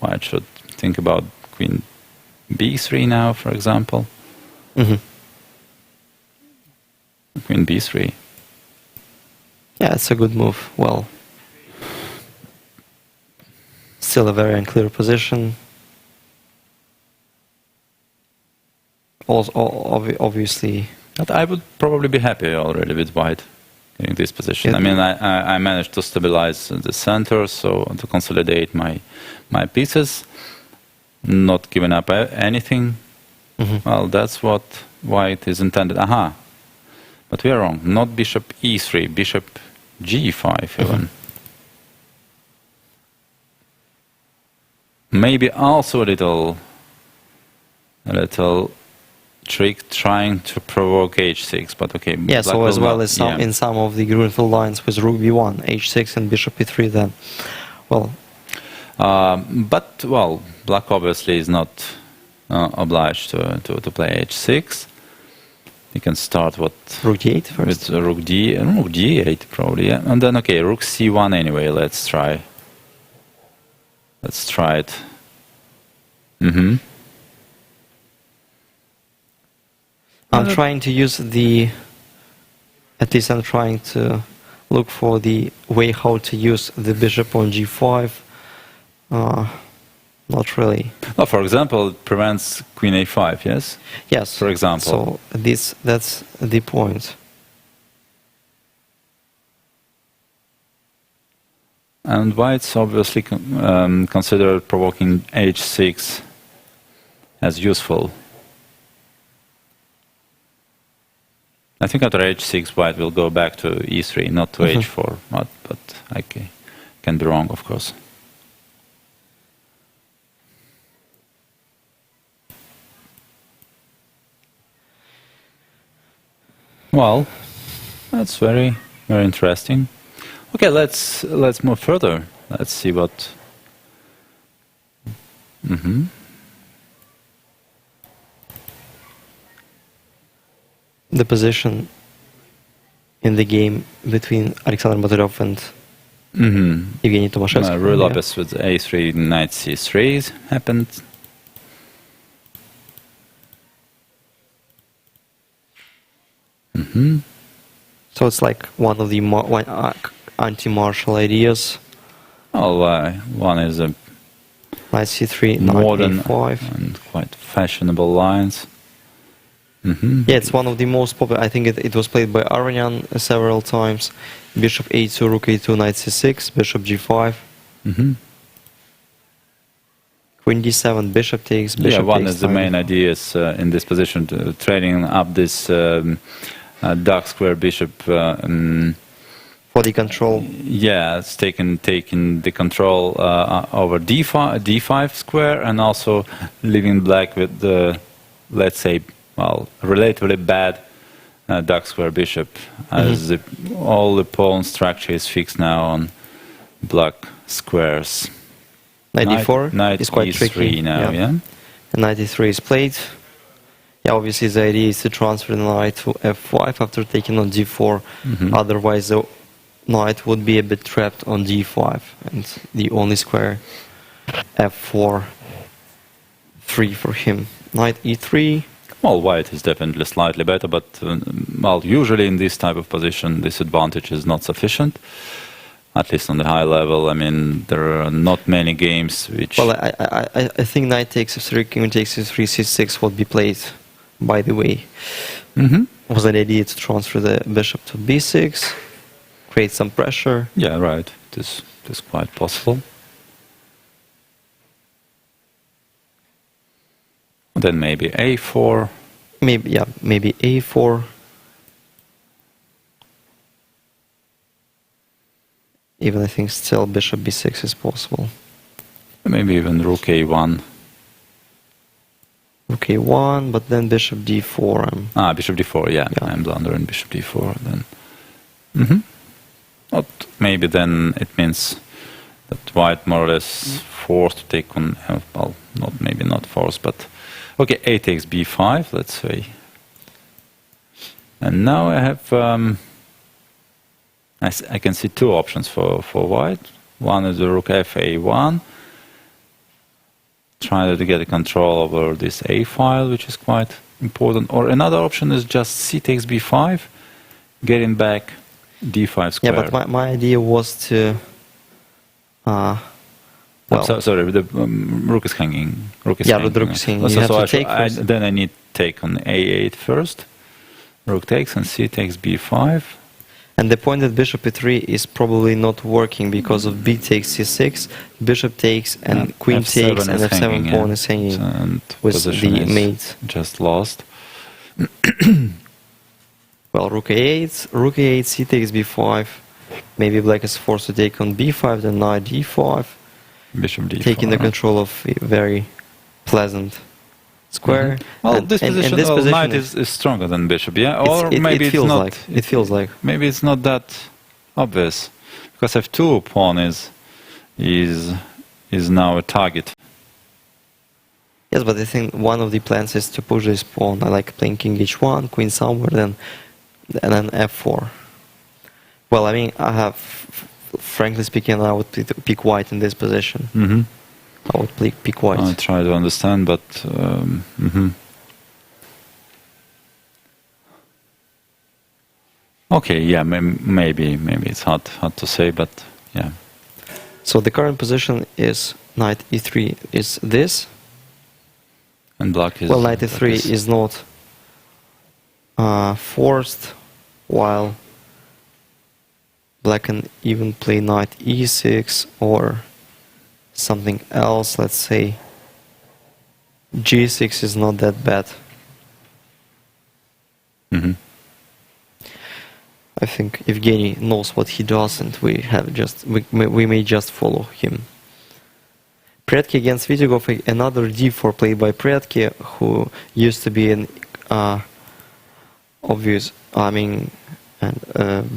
White should think about Queen B3 now, for example. Queen B3. Yeah, it's a good move. Well, still a very unclear position. Also, obviously. But I would probably be happy already with White. in this position. I mean, I managed to stabilize the center, so to consolidate my pieces, not giving up anything. Well, that's what white is intended. Aha. But we are wrong. Not bishop e3, bishop g5 even. Maybe also a little trick trying to provoke h6, but okay. Yeah, so as well as in some of the Grunfeld lines with rook b1, h6 and bishop e3 then. Well. But, well, black obviously is not obliged to play h6. You can start rook d8 first. With rook d8 probably, yeah. And then, okay, rook c1 anyway, let's try. Let's try it. I'm trying to use at least I'm trying to look for the way how to use the bishop on g5. Not really. Oh, for example, it prevents queen a5, yes? Yes. For example. So that's the point. And white's obviously considered provoking h6 as useful. I think after h6, white will go back to e3, not to h4, but I can be wrong, of course. Well, that's very, very interesting. Okay, let's move further. Let's see what. The position in the game between Alexander Baturov and Evgeny Tomashevsky. Rui Lopez with a3, knight c3 happened. So it's like one of the anti-martial ideas. Oh, one is a knight c3, modern knight a5, and quite fashionable lines. Yeah, it's one of the most popular. I think it was played by Aronian several times. Bishop a2, rook a2, knight c6, bishop g5. Queen d7, bishop takes, bishop one takes. of the main ideas in this position, trading up this dark square bishop. For the control. Yeah, it's taking the control over d5 square, and also leaving black with the, let's say, well, relatively bad dark square bishop, as all the pawn structure is fixed now on black squares. Knight d4 is quite e3 tricky now, yeah. And knight d3 is played. Yeah, obviously the idea is to transfer the knight to f5 after taking on d4. Otherwise, the knight would be a bit trapped on d5, and the only square f4, 3 for him. Knight e3. Well, white is definitely slightly better, but well, usually in this type of position, this advantage is not sufficient. At least on the high level. I mean, there are not many games which. Well, I think knight takes f3, king takes f3, c6 would be played. By the way, was an idea to transfer the bishop to b6, create some pressure. Yeah, right. This is quite possible. Then maybe a4. Maybe a4. Even I think still bishop b6 is possible. Maybe even rook a1. Rook a1, but then bishop d4. Bishop d4, yeah. I'm blundering bishop d4 then. Not maybe then it means that white more or less forced to take on, well, not forced, but okay, a takes b5, let's say. And now I have, I can see two options for white. One is the rook fa1, trying to get a control over this a file, which is quite important. Or another option is just c takes b5, getting back d5 square. Yeah, but my idea was to... sorry, the rook is hanging. Rook is hanging. The rook is hanging. Then I need to take on a8 first. Rook takes and c takes b5. And the point that bishop e3 is probably not working because of b takes c6, bishop takes, and queen F7 takes, and is f7 hanging, pawn yeah. is hanging And with position the is mate. just lost. Well, rook a8, rook a8, c takes b5. Maybe black is forced to take on b5, then knight d5, Bishop d4. taking the control of a very pleasant square. Well, And- this and position, this well, position knight is stronger than bishop, yeah? Or it maybe it's feels not. like it feels like. Maybe it's not that obvious, because f2 pawn is now a target. Yes, but I think one of the plans is to push this pawn. I like playing king h1, queen somewhere, and then f4. Well, I mean, frankly speaking, I would pick white in this position. Mm-hmm. I would pick white. I try to understand, but okay, yeah, maybe it's hard to say, but yeah. So the current position is knight e3 is this. And black is Well, knight e3 is not forced, while black can even play knight e6 or something else. Let's say g6 is not that bad. Mm-hmm. I think Evgeny knows what he does, and we may just follow him. Predke against Vitigov, another d4 played by Predke, who used to be an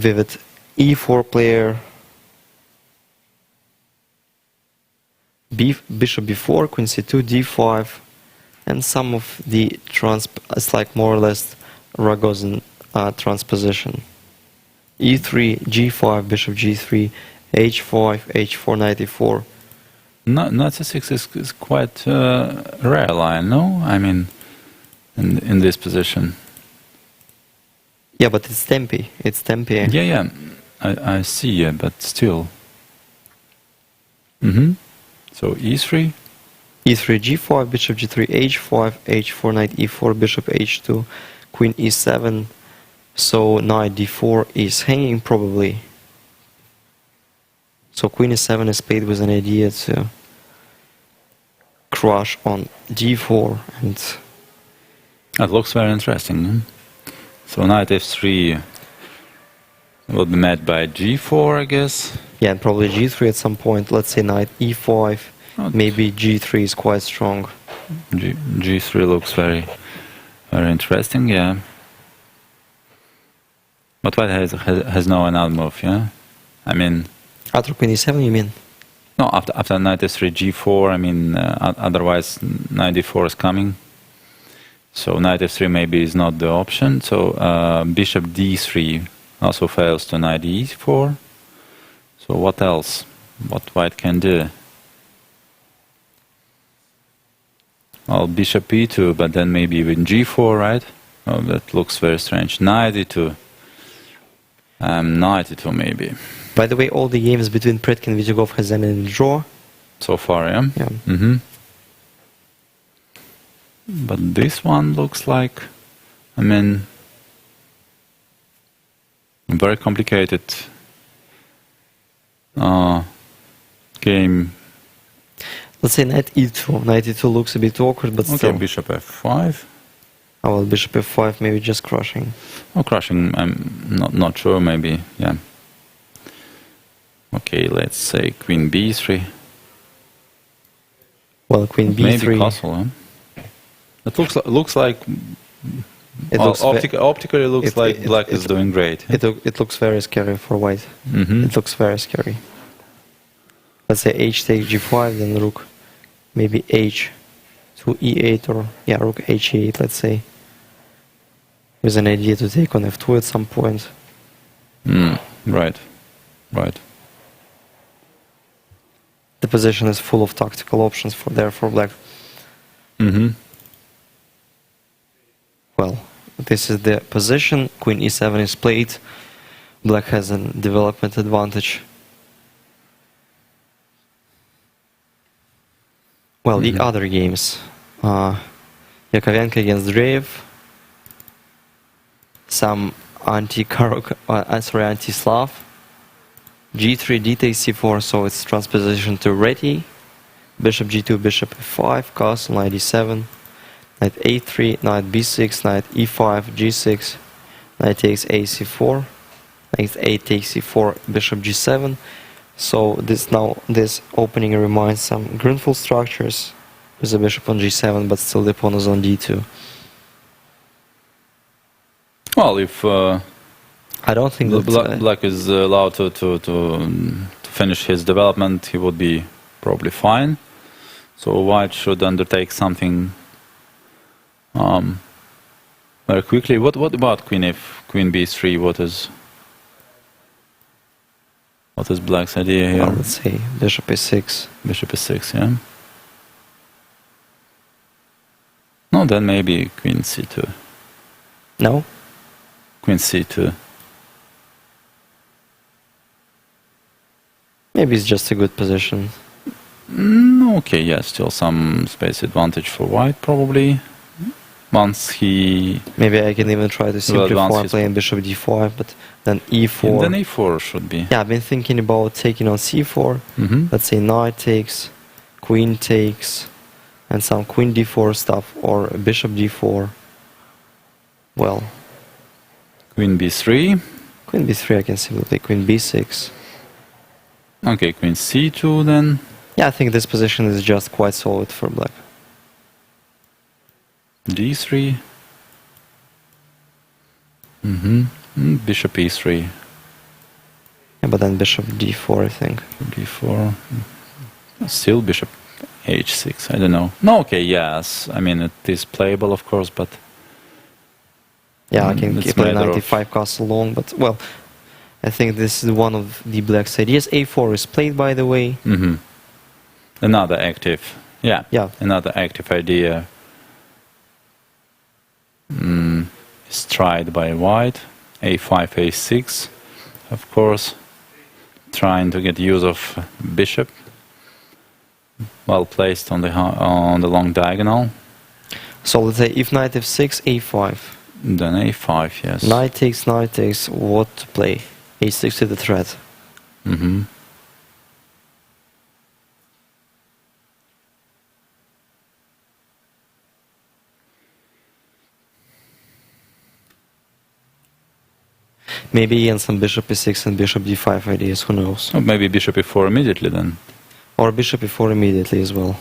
vivid e4 player. Bishop b4, queen c2, d5, and some of the it's like more or less Rogozin transposition. e3, g5, bishop g3, h5, h4, knight e4. Knight c6 is quite a rare line, no? I mean, in this position. Yeah, but it's tempi. It's tempi. Yeah, I see, yeah, but still. Mm-hmm. So e3? e3, g5, bishop g3, h5, h4, knight e4, bishop h2, queen e7. So knight d4 is hanging probably. So queen e7 is played with an idea to crush on d4, and That looks very interesting. So knight f3 will be met by g4, I guess. yeah, and probably g3 at some point. Let's say knight e5. Maybe g3 is quite strong. G3 looks very interesting, yeah. But white has no another move, yeah? I mean... After queen e7, you mean? No, after knight f3, g4, I mean, otherwise knight d4 is coming. So knight f3 maybe is not the option. So bishop d3 also fails to knight e4. So what else? What white can do? Well, bishop e2, but then maybe even g4, right? Oh, that looks very strange. Knight e2. Knight e2 maybe. By the way, all the games between Predke and Vitigov has ended in draw. So far, yeah? Yeah. Mm-hmm. But this one looks like, I mean, very complicated game. Let's say knight e2. Knight e2 looks a bit awkward, but Okay, still. bishop f5. Oh, well, bishop f5, maybe just crushing. Oh, crushing, I'm not sure, maybe, yeah. Okay, let's say queen b3. Well, queen b3. Maybe castle, huh? It looks like... optically looks like black is doing great. It looks very scary for white. Mm-hmm. It looks very scary. Let's say h takes g5, then rook, maybe h to e8, or yeah, rook h8, let's say, with an idea to take on f2 at some point. Right. The position is full of tactical options for black. Mm-hmm. Well, this is the position. Queen e7 is played. Black has a development advantage. Well, the other games. Yakovenko against Dreyev. Some anti-Slav. G3, d takes c4, so it's transposition to ready. Bishop g2, bishop f5, castle, knight d7, knight a3, knight b6, knight e5, g6, knight takes a c4, knight a takes c4, bishop g7. So this opening reminds some Grunfeld structures with the bishop on g7, but still the pawn is on d2. Well, if I don't think that Black is allowed to finish his development, he would be probably fine. So White should undertake something very quickly. What about Queen b3? What is Black's idea here? Well, let's say bishop a6. Bishop a6, yeah. No, then maybe Queen c2. No? Queen c2. Maybe it's just a good position. Okay, yeah, still some space advantage for White, probably. Once he... Maybe I can even try to simplify playing bishop d5, but then e4. And then e4 should be. Yeah, I've been thinking about taking on c4. Let's say knight takes, queen takes, and some queen d4 stuff, or bishop d4. Well... Queen b3. Queen b3, I can simply play queen b6. Okay, queen c2 then. Yeah, I think this position is just quite solid for Black. d3. Bishop e3. Yeah, but then bishop d4, I think. d4. Still bishop h6, I don't know. No, okay, yes. I mean, it is playable, of course, but... Yeah, I can keep a 95 castle long, but, well, I think this is one of the Black's ideas. a4 is played, by the way. Another active, yeah, another active idea is tried by White. a5, a6, of course, trying to get use of bishop, well placed on the long diagonal. So let's say if knight f6, a5. Then a5, yes. Knight takes, what to play? a6 to the threat. Maybe and some bishop e6 and bishop d5 ideas, who knows? Or maybe bishop e4 immediately then. Or bishop e4 immediately as well.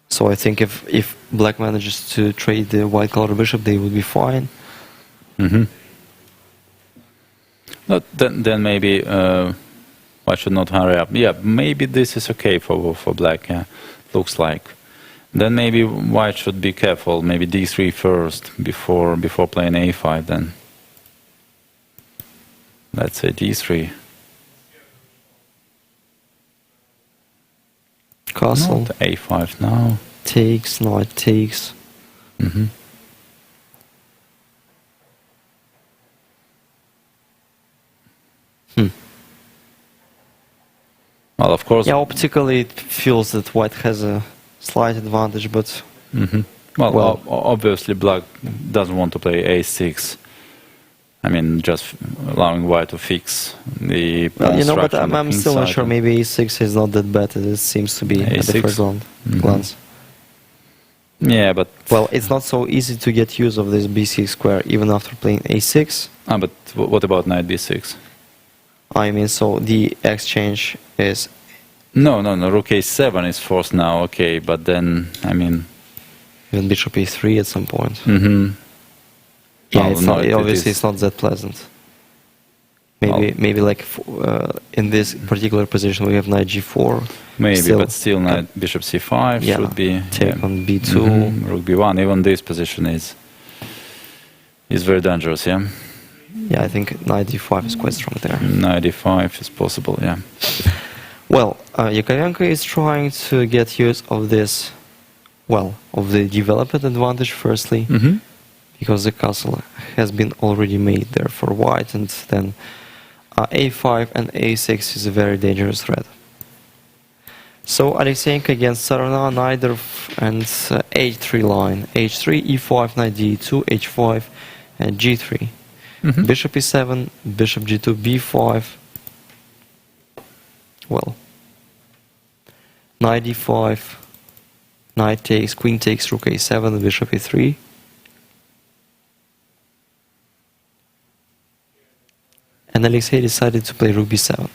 So I think if Black manages to trade the white color bishop, they will be fine. But then maybe White should not hurry up. Yeah, maybe this is okay for Black. Yeah, looks like. Then maybe White should be careful. Maybe d3 first before playing a5. Then let's say d3. Castle. Not a5 now. Takes, knight takes. Well, of course. Yeah, optically it feels that White has a slight advantage, but... Well, obviously Black doesn't want to play a6. I mean, just allowing White to fix the pawn structure. But I'm still not sure. Maybe a6 is not that bad as it seems to be at the first glance. Yeah, but... Well, it's not so easy to get use of this b6 square even after playing a6. But what about knight b6? I mean, so the exchange is... No, rook a7 is forced now, okay, but then, I mean... Even bishop e3 at some point. Yeah, well, obviously it's not that pleasant. Maybe like in this particular position we have knight g4. Maybe, but still knight bishop c5 should be... Take on b2. Rook b1, even this position is very dangerous, yeah? Yeah, I think knight d5 is quite strong there. Knight d5 is possible, yeah. Well, Yakovenko is trying to get use of this, well, of the development advantage firstly, because the castle has been already made there for White, and then a5 and a6 is a very dangerous threat. So Alexeyenko against Sarana, neither and h3 line. h3, e5, knight d2, h5, and g3. Bishop e7, bishop g2, b5. Well, knight d5, knight takes, queen takes, rook a7, bishop e3. And Alexey decided to play rook b7.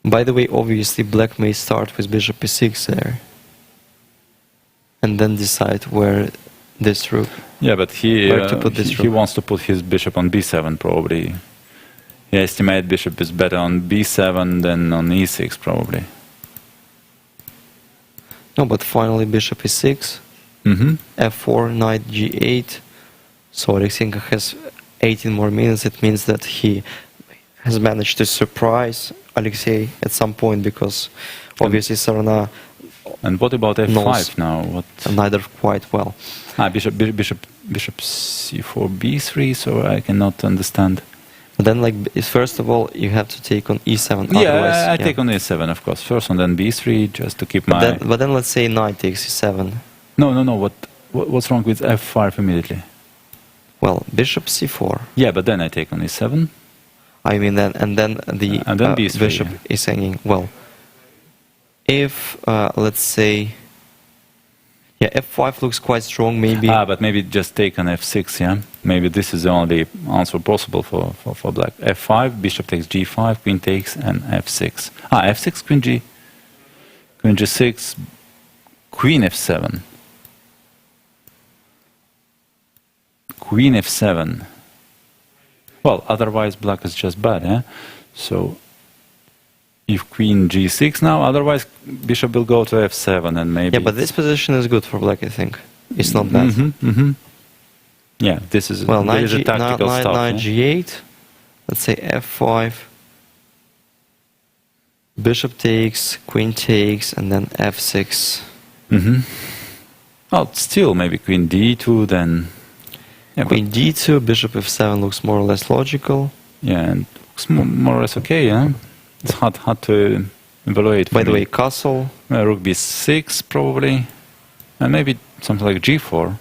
By the way, obviously black may start with bishop e6 there. And then decide where this rook... Yeah, but he rook. wants to put his bishop on b7 probably. He estimates bishop is better on b7 than on e6 probably. No, but finally bishop e6, f4, knight g8. So Alexeyenko has 18 more minutes. It means that he has managed to surprise Alexey at some point, because obviously Sarana. And what about f5 now? What? Neither quite well. Bishop c4 b3. So I cannot understand. But then, like, first of all, you have to take on e7. Yeah, I take on e7, of course. First, and then b3, just to keep my. But then, let's say knight takes e7. No. What's wrong with f5 immediately? Well, bishop c4. Yeah, but then I take on e7. I mean, and then the b3, bishop is hanging. Well, if let's say, yeah, f5 looks quite strong. Maybe. But maybe just take on f6. Yeah, maybe this is the only answer possible for black. f5, bishop takes g5, queen takes, and f6. F6, queen g6, queen f7. Queen f7. Well, otherwise black is just bad, yeah? So, if queen g6 now, otherwise bishop will go to f7 and maybe... Yeah, but this position is good for black, I think. It's not bad. Yeah, this is, well, there is a tactical stuff. Knight g8, let's say f5, bishop takes, queen takes, and then f6. Oh, still maybe queen d2, then... Yeah, queen d2, bishop f7 looks more or less logical. Yeah, and looks more or less okay, yeah? It's hard to evaluate. By the way, castle. Rook b6 probably. And maybe something like g4.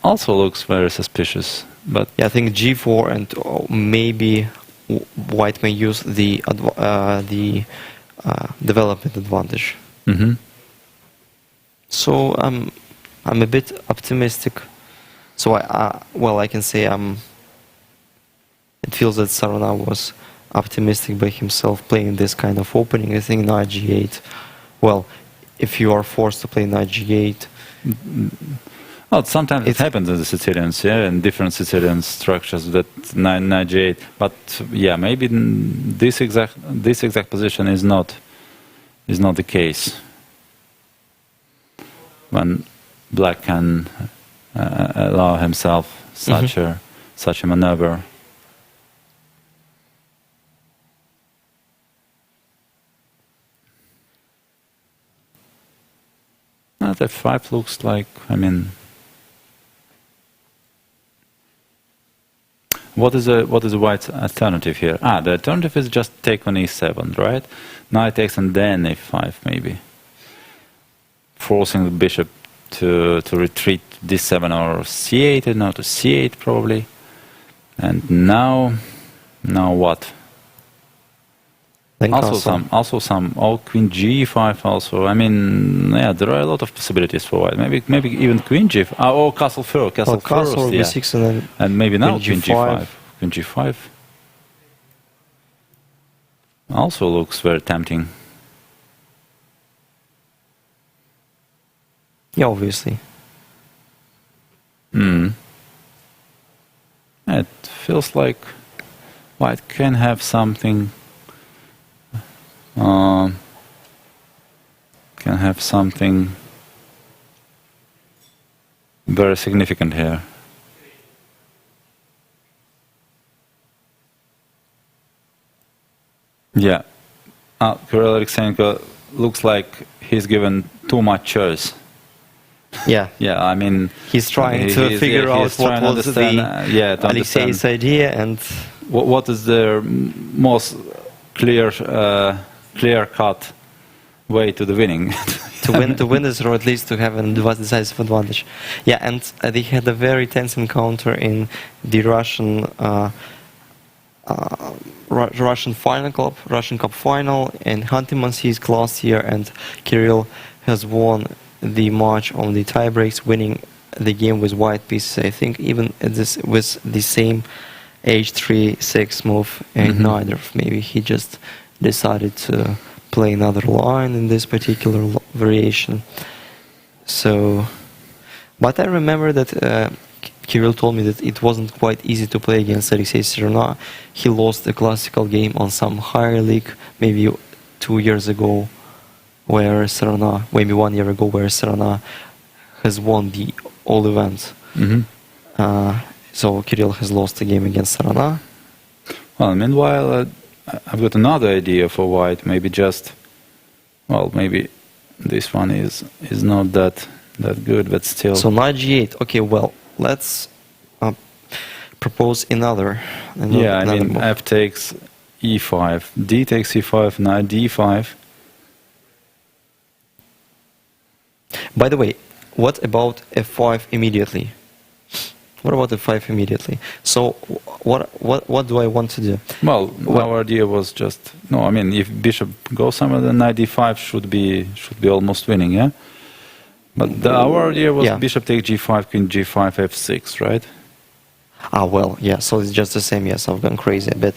Also looks very suspicious, but... Yeah, I think g4 and maybe white may use the development advantage. So I'm a bit optimistic. So I can say it feels that Sarana was optimistic by himself playing this kind of opening. I think knight g8. Well, if you are forced to play knight g8. Well, sometimes it happens in the Sicilians, yeah, in different Sicilian structures that knight g8. But yeah, maybe this exact position is not the case. When black can allow himself such a maneuver. Knight f5 looks like, I mean, what is a white's alternative here? The alternative is just take on e7, right? Knight takes and then a5 maybe, forcing the bishop to retreat d7 or c8, and now to c8 probably. And now what? Then also some queen g5 also. I mean, yeah, there are a lot of possibilities for white. Maybe even queen g5 or castle first. Castle or yeah. b6 and maybe now queen g5. Queen g5 also looks very tempting. Yeah, obviously. It feels like white can have something. Very significant here. Yeah, Kirill Alexeyenko looks like he's given too much choice. Yeah. Yeah, I mean... He's trying to figure out what was the Alexei's idea, and what is the most clear cut way to the winning? to win this, or at least to have a decisive advantage. Yeah, and they had a very tense encounter in the Russian Russian Cup final in Huntington last year, and Kirill has won the match on the tie breaks, winning the game with white pieces. I think even this with the same h3-6 move, and neither. Maybe he just decided to play another line in this particular variation. So, but I remember that Kirill told me that it wasn't quite easy to play against Alexei Serena. He lost a classical game on some higher league maybe 2 years ago, where Serena, maybe 1 year ago, where Serena has won the all events. So Kirill has lost a game against Serena. Well, meanwhile, I've got another idea for white. Maybe just, well, maybe this one is not that good, but still. So knight g8. Okay, well, let's propose another. Yeah, I mean, move. f takes e5, d takes e5, knight d5. By the way, what about f5 immediately? What about f5 immediately? So what do I want to do? Well, our idea was just no. I mean, if bishop goes somewhere, then knight d5 should be almost winning, yeah. But our idea was bishop takes g5, queen g5, f6, right? Well, yeah. So it's just the same. Yes, I've gone crazy a bit.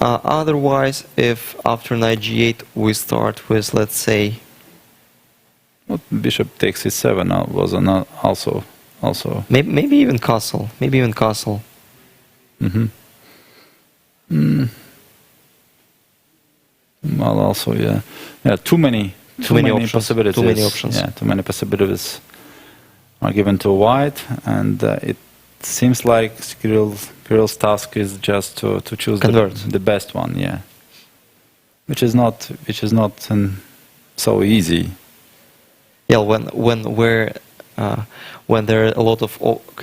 Otherwise, if after knight g8 we start with, let's say, well, bishop takes e7 was also. Maybe even castle. Well, also, yeah. Too many options. possibilities. Too many options. Yeah, too many possibilities are given to white, and it seems like Kirill's task is just to choose the best one. Yeah, which is not so easy. Yeah, when there are a lot of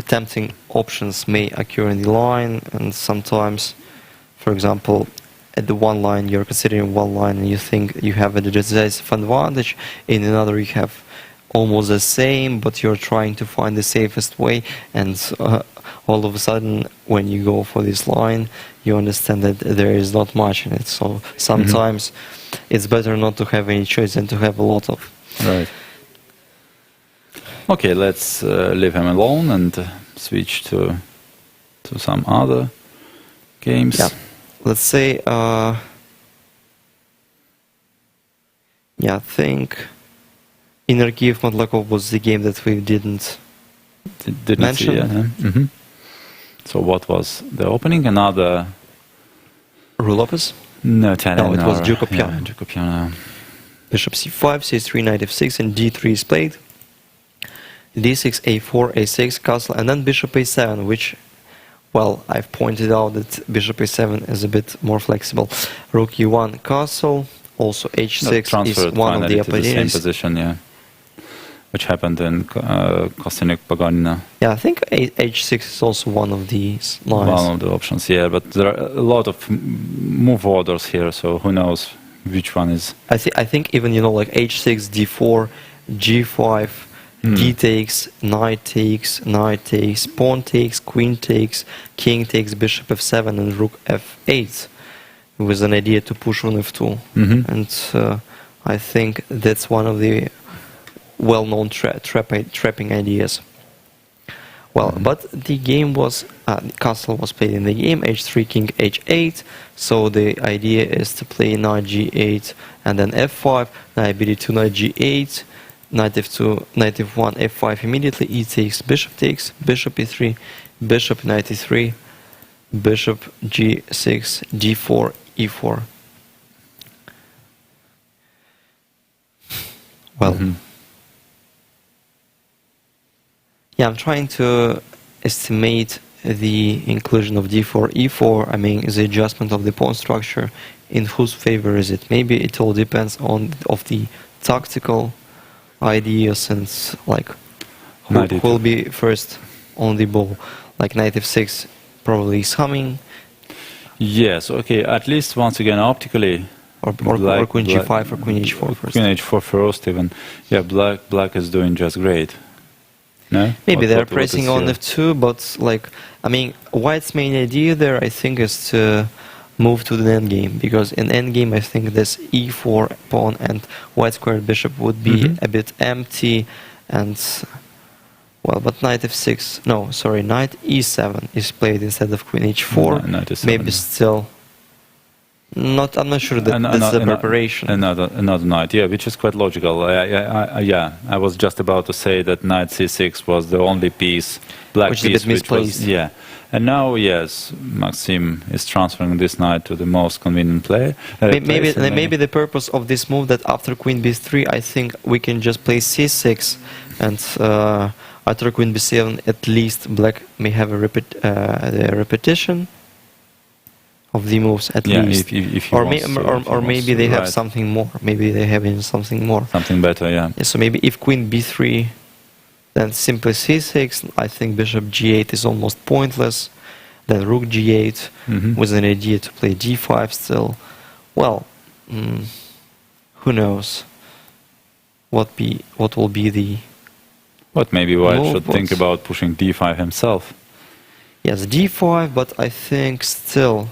tempting options may occur in the line, and sometimes, for example, at the one line you're considering one line and you think you have a decisive advantage, in another you have almost the same, but you're trying to find the safest way, and all of a sudden when you go for this line you understand that there is not much in it. So sometimes it's better not to have any choice than to have a lot of. Right. Okay, let's leave him alone and switch to some other games. Yeah, let's say, I think Inner Kiev Matlakov was the game that we didn't mention. See, yeah. So what was the opening? Another Rulopes? No, it was Duke of Piano. Duke of Piano. Bishop c5, c3, knight f6, and d3 is played. d6, a4, a6, castle, and then bishop a7, which, well, I've pointed out that bishop a7 is a bit more flexible. Rook e1, castle, also h6 is one of the upper the same position, yeah, which happened in Kostyuk-Paganina. Yeah, I think h6 is also one of these lines. One of the options, yeah, but there are a lot of move orders here, so who knows which one is. I think even, like h6, d4, g5, d takes, knight takes, pawn takes, queen takes, king takes, bishop f7, and rook f8, with an idea to push on f2. And I think that's one of the well-known trapping ideas. Well, but the game was, castle was played in the game, h3, king, h8, so the idea is to play knight g8 and then f5, knight bd2, knight g8, knight f2, knight f1, f5 immediately, e takes, bishop e3, bishop knight e3, bishop g6, d4, e4. Well, yeah, I'm trying to estimate the inclusion of d4, e4, I mean the adjustment of the pawn structure, in whose favor is it? Maybe it all depends on the tactical ideas and like who will be first on the ball. Like knight f6 probably is humming. Yes, okay, at least once again optically. Or queen g5 or queen h4 first. Queen h4 first even. Yeah, black is doing just great. No? Maybe they're pressing on f2, but like, I mean, white's main idea there, I think, is to move to the endgame, because in endgame I think this e4 pawn and white squared bishop would be a bit empty, and well, but knight f6, no, sorry, knight e7 is played instead of queen h4. Knight e7. Maybe still not. I'm not sure that that's the preparation. Another knight, yeah, which is quite logical. Yeah, I was just about to say that knight c6 was the only piece, black which piece, is a bit misplaced. Yeah. And now, yes, Maxim is transferring this knight to the most convenient play. Maybe the purpose of this move, that after queen b3, I think we can just play c6, and after queen b7, at least black may have a repetition of the moves, at least. If or maybe they have something more. Maybe they have something more. Something better, yeah. So maybe if queen b3, then simply c6, I think bishop g8 is almost pointless. Then rook g8 with an idea to play d5 still. Well, who knows what will be the... But maybe white should think about pushing d5 himself. Yes, d5, but I think still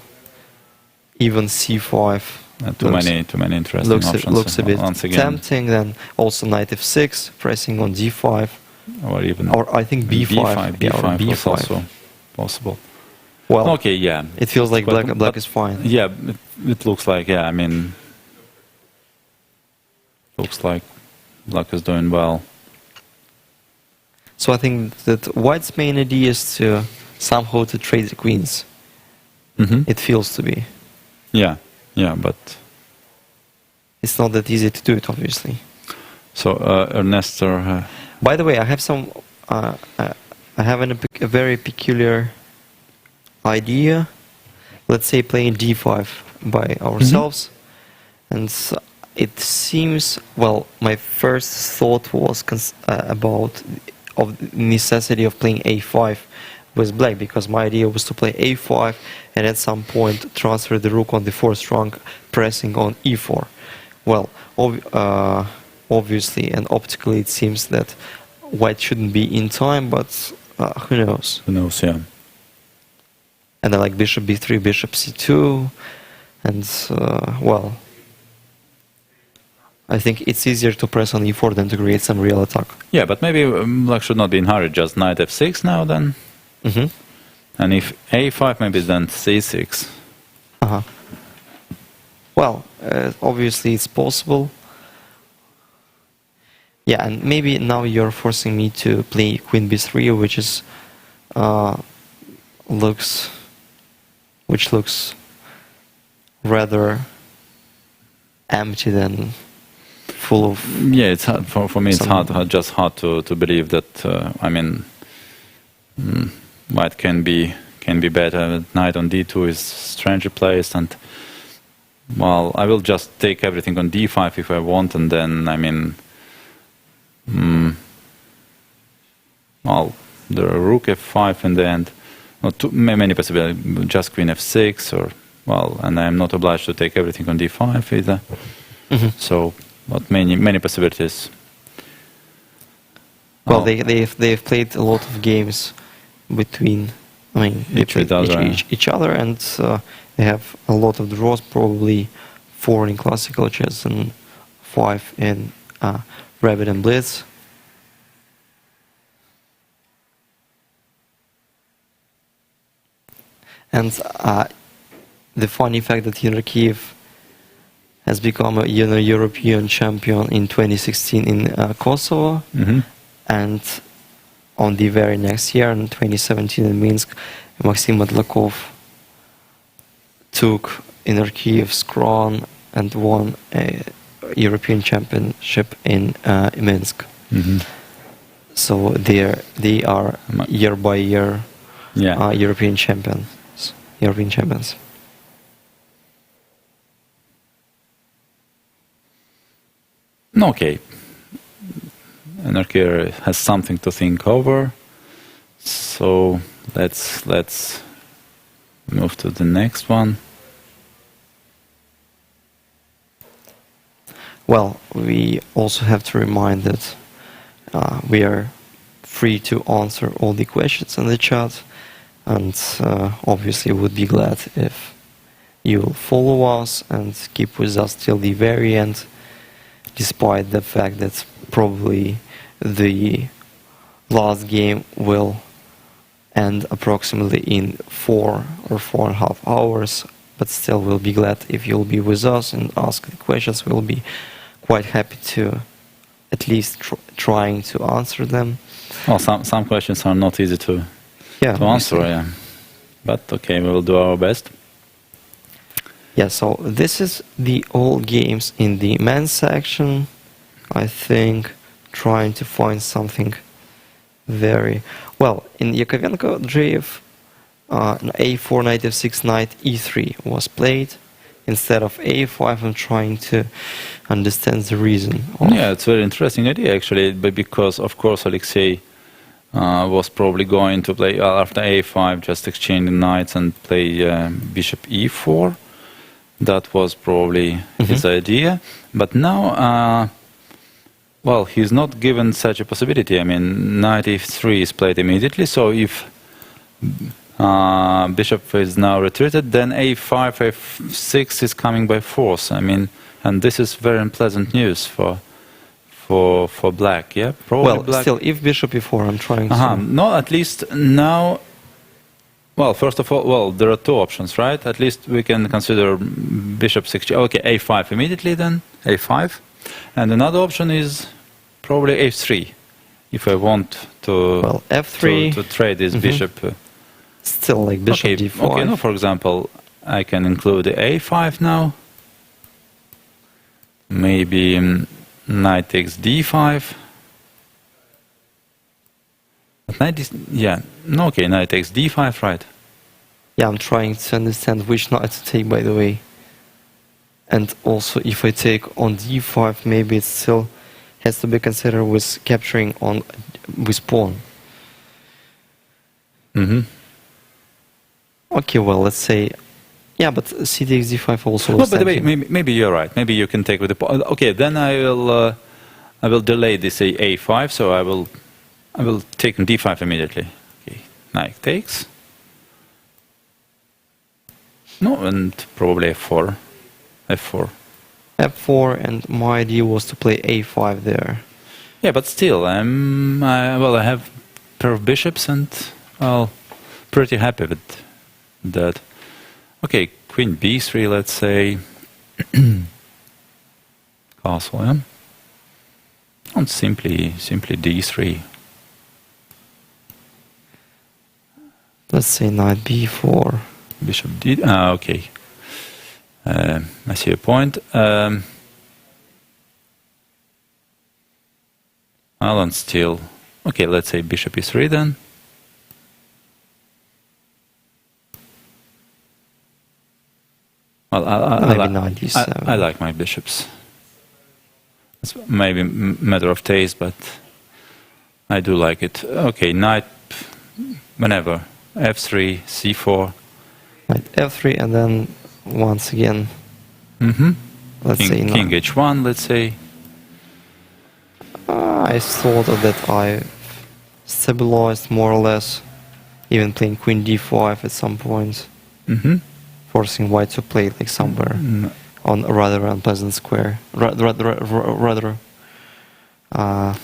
even c5. Too many interesting options. Looks a bit tempting. Then also knight f6, pressing on d5. Or I think b5. b5 is also possible. Well, okay, yeah. It feels like black is fine. Yeah, it looks like, yeah, I mean, looks like black is doing well. So I think that white's main idea is to somehow to trade the queens. It feels to be. Yeah, but it's not that easy to do it, obviously. So Ernesto. By the way, I have some. I have a very peculiar idea. Let's say playing d5 by ourselves, and it seems, well, my first thought was about of necessity of playing a5 with black, because my idea was to play a5 and at some point transfer the rook on the fourth rank, pressing on e4. Well, obviously and optically it seems that white shouldn't be in time, but who knows? Who knows, yeah. And then like bishop b3, bishop c2, and well, I think it's easier to press on e4 than to create some real attack. Yeah, but maybe black should not be in hurry, just knight f6 now then. And if a5, maybe then c6. Well, obviously it's possible. Yeah, and maybe now you're forcing me to play queen b3, which is looks rather empty than full of. Yeah, it's hard for me. It's just hard to believe that. I mean, white can be better. Knight on d2 is strangely placed, and well, I will just take everything on d5 if I want, and then I mean, well, the rook f5 in the end. Not too many possibilities. Just queen f6, or well, and I am not obliged to take everything on d5 either. So, but many possibilities. Well, they've played a lot of games between, I mean, each other, and they have a lot of draws, probably 4 in classical chess and 5 in Rabbit and Blitz. And the funny fact that Kiev has become a European champion in 2016 in Kosovo, and on the very next year, in 2017 in Minsk, Maxim Matlakov took Kyiev's crown and won a European championship in Minsk. So they are year by year European champions. Okay. Anarchy has something to think over. So let's move to the next one. Well, we also have to remind that we are free to answer all the questions in the chat, and obviously would be glad if you will follow us and keep with us till the very end, despite the fact that probably the last game will end approximately in 4 or 4.5 hours, but still we'll be glad if you'll be with us and ask the questions. We'll be quite happy to at least trying to answer them. Well, some questions are not easy to answer, yeah. But okay, we will do our best. Yeah, so this is the all games in the men's section. I think trying to find something very well in Yakovenko Dreyev. A4 knight f6 knight e3 was played instead of a5. I'm trying to understand the reason. Yeah, it's a very interesting idea actually, but because of course Alexei was probably going to play after a5, just exchange the knights and play bishop e4. That was probably his idea. But now, well, he's not given such a possibility. I mean, knight e3 is played immediately, so if bishop is now retreated, then a5, f6 is coming by force. I mean, and this is very unpleasant news for black, yeah? Probably well, black. Still, if bishop e4, I'm trying to... No, at least now... Well, first of all, well, there are two options, right? At least we can consider bishop 6. Okay, a5 immediately then, a5. And another option is probably a3, if I want to... Well, f3... To trade this bishop... Still like bishop d4. Okay, no, for example, I can include the a5 now. Maybe knight takes d5. But knight is, yeah, no, okay, knight takes d5, right? Yeah, I'm trying to understand which knight to take, by the way. And also, if I take on d5, maybe it still has to be considered with capturing on with pawn. Okay, well, let's say, yeah, but c takes d5 also. No, by the way, maybe you're right. Maybe you can take with the pawn. Okay, then I will delay this a5, so I will take d5 immediately. Okay, knight takes. No, and probably f4. f4. f4, and my idea was to play a5 there. Yeah, but still, I have a pair of bishops, and well, pretty happy with that. Okay, queen b3, let's say. Castle, yeah. And simply d3. Let's say knight b4. Bishop d. Okay. I see your point. Well, and still. Okay, let's say bishop e3 then. Well, I like my bishops. It's maybe a matter of taste, but I do like it. Okay, knight, whenever. f3, c4. Knight f3, and then once again, let's say king h1, let's say. I thought that I stabilized more or less, even playing queen d5 at some point, forcing white to play like somewhere on a rather unpleasant square. Rather.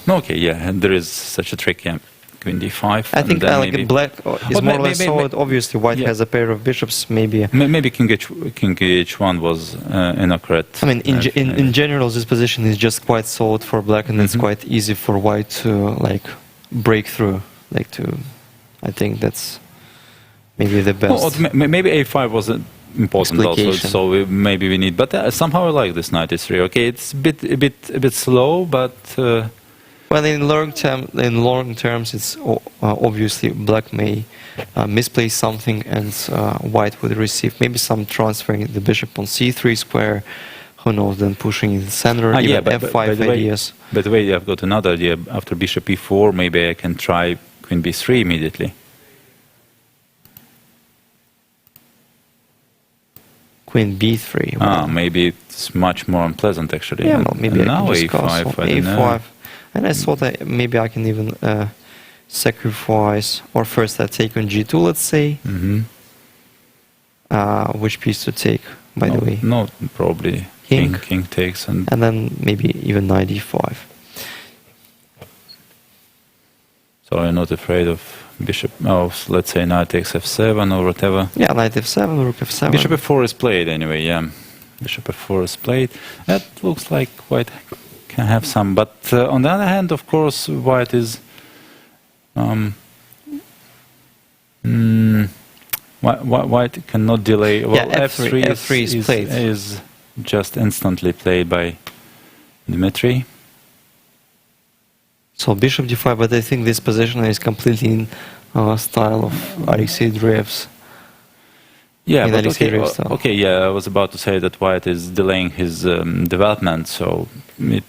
Okay, yeah, and there is such a trick, yeah. Queen d5. I think black is more or less solid. Obviously, white has a pair of bishops. Maybe king h1 was inaccurate. I mean, in general, this position is just quite solid for black, and it's quite easy for white to like break through. I think that's maybe the best. Well, maybe a5 was important also, so maybe we need. But somehow I like this knight e3. Okay, it's a bit slow, but. Well, in long terms, it's obviously black may misplace something, and white would receive maybe some transferring the bishop on c3 square. Who knows? Then pushing in the center, even f5 ideas. By the way, I've got another idea. After bishop e4, maybe I can try queen b3 immediately. queen b3. Well, Maybe it's much more unpleasant actually. yeah, well, maybe And I now can just a5, castle I don't know. a5. And I thought maybe I can even sacrifice, or first I take on g2, let's say. Mm-hmm. Which piece to take, by the way? No, probably King. king takes, and And then maybe even knight d5. so you're not afraid of bishop, let's say knight takes f7 or whatever. Yeah, knight f7, rook f7. Bishop f4 is played anyway, yeah. Bishop f4 is played. That looks like white can have some, but on the other hand, of course, white is white cannot delay. Well, Yeah, f3 is played. Is just instantly played by Dmitry. So bishop d5, but I think this position is completely in style of Alexei Drev's. Yeah, in but Alexei Drev's style. okay, yeah, I was about to say that white is delaying his development, so it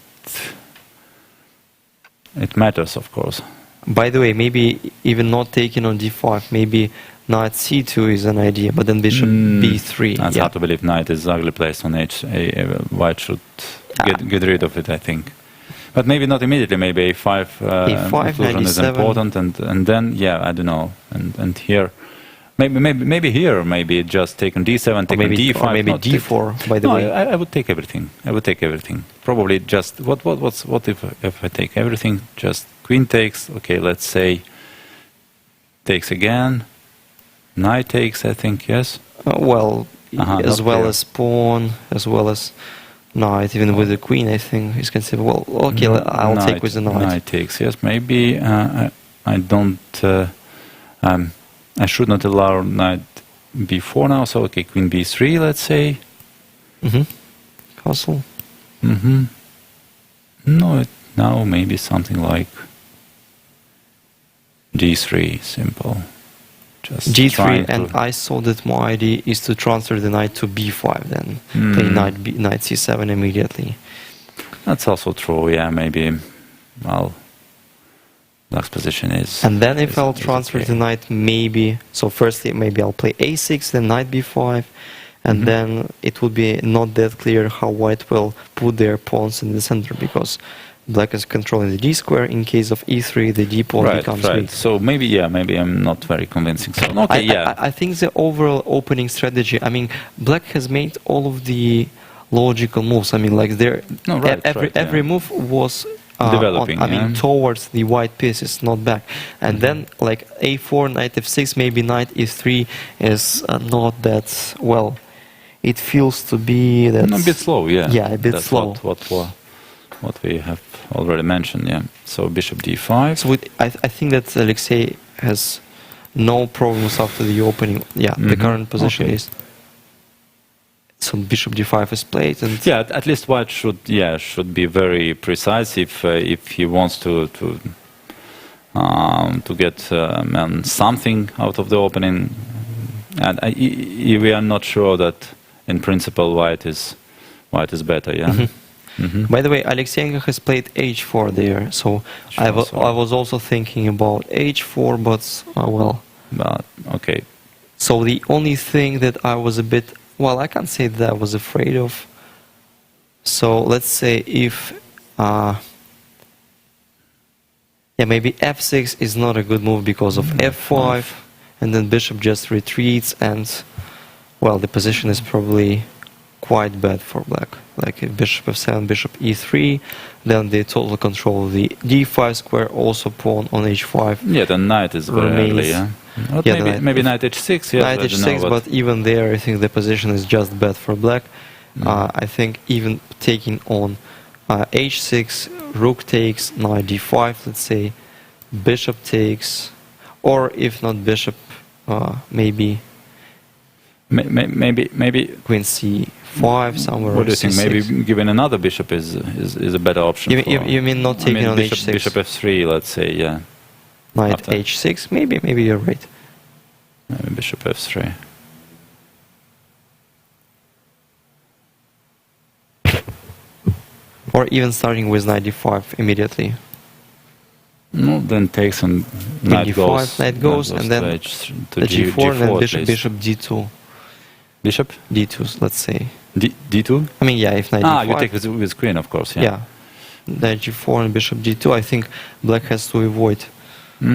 matters, of course. By the way, maybe even not taking on d5, maybe knight c2 is an idea, but then bishop b3. That's yeah. hard to believe knight is ugly placed on white should get rid of it, I think. But maybe not immediately, maybe a5 A5, inclusion is 97. important, and then, yeah, I don't know, and here, maybe here, maybe just take on d7, take on d5. Or maybe not d4, by the no, way. I would take everything. I would take everything. Probably just, what if I take everything? Just queen takes, okay, let's say, takes again, knight takes, I think, yes. As well as pawn, as well as knight, even with the queen, I think is considered. Well, okay, I'll take with the knight. Knight takes, yes. Maybe I don't. I should not allow knight b4 now. So okay, queen b3, let's say. Castle. No, now maybe something like g3, simple. Just g3, and I saw that my idea is to transfer the knight to b5, then play knight c7 immediately. That's also true, yeah, maybe, well, black's position is... And then if I'll transfer the knight, maybe, so firstly, maybe I'll play a6, then knight b5, and then it would be not that clear how white will put their pawns in the center, because black is controlling the d square. In case of e3, the d pawn becomes weak. So maybe, yeah, maybe I'm not very convincing. So okay, yeah. I think the overall opening strategy. I mean, black has made all of the logical moves. I mean, like every move was developing. Towards the white pieces, not back. And then like a4, knight f6, maybe knight e3 is not that well. It feels to be that a bit slow, yeah. Yeah, a bit That's slow. What we have already mentioned, yeah. So bishop d5. So I think that Alexei has no problems after the opening. Yeah, the current position is. So bishop d5 is played, and yeah, at least white should be very precise if he wants to get something out of the opening. And we are not sure that in principle white is better, yeah. By the way, Alexeyenko has played h4 there, so I was also thinking about h4, but well. But okay. So the only thing that I was a bit, well, I can't say that I was afraid of. So let's say if, maybe f6 is not a good move because of f5, and then bishop just retreats, and well, the position is probably quite bad for black. Like if bishop f7, bishop e3, then they total control the d5 square, also pawn on h5. Yeah, the knight is very ugly, yeah. Maybe knight h6, yeah. Knight h6, but even there, I think the position is just bad for black. I think even taking on h6, rook takes, knight d5, let's say, bishop takes, or if not bishop, maybe queen c5 somewhere. What do you think? c6. Maybe giving another bishop is a better option. You mean not taking on bishop, h6? Bishop f3, let's say, yeah. Knight After. h6, maybe you're right. Maybe bishop f3. Or even starting with knight d5 immediately. No, then takes on Knight d5, knight goes, and then to the g4, and then at bishop least. d2. Bishop? D2, let's say. D2? I mean, yeah, if knight D5. You take with queen, of course, yeah. Yeah. Knight G4 and bishop D2, I think black has to avoid.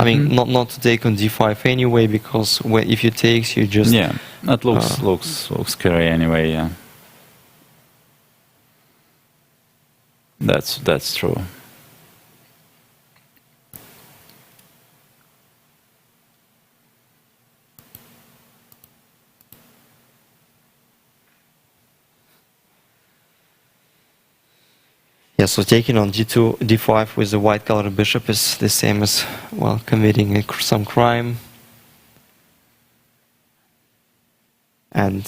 I mean, not to take on D5 anyway, because if you takes, you just... Yeah, that looks scary anyway, yeah. That's true. Yeah, so taking on D2, D5 with the white colored bishop is the same as, well, committing some crime. And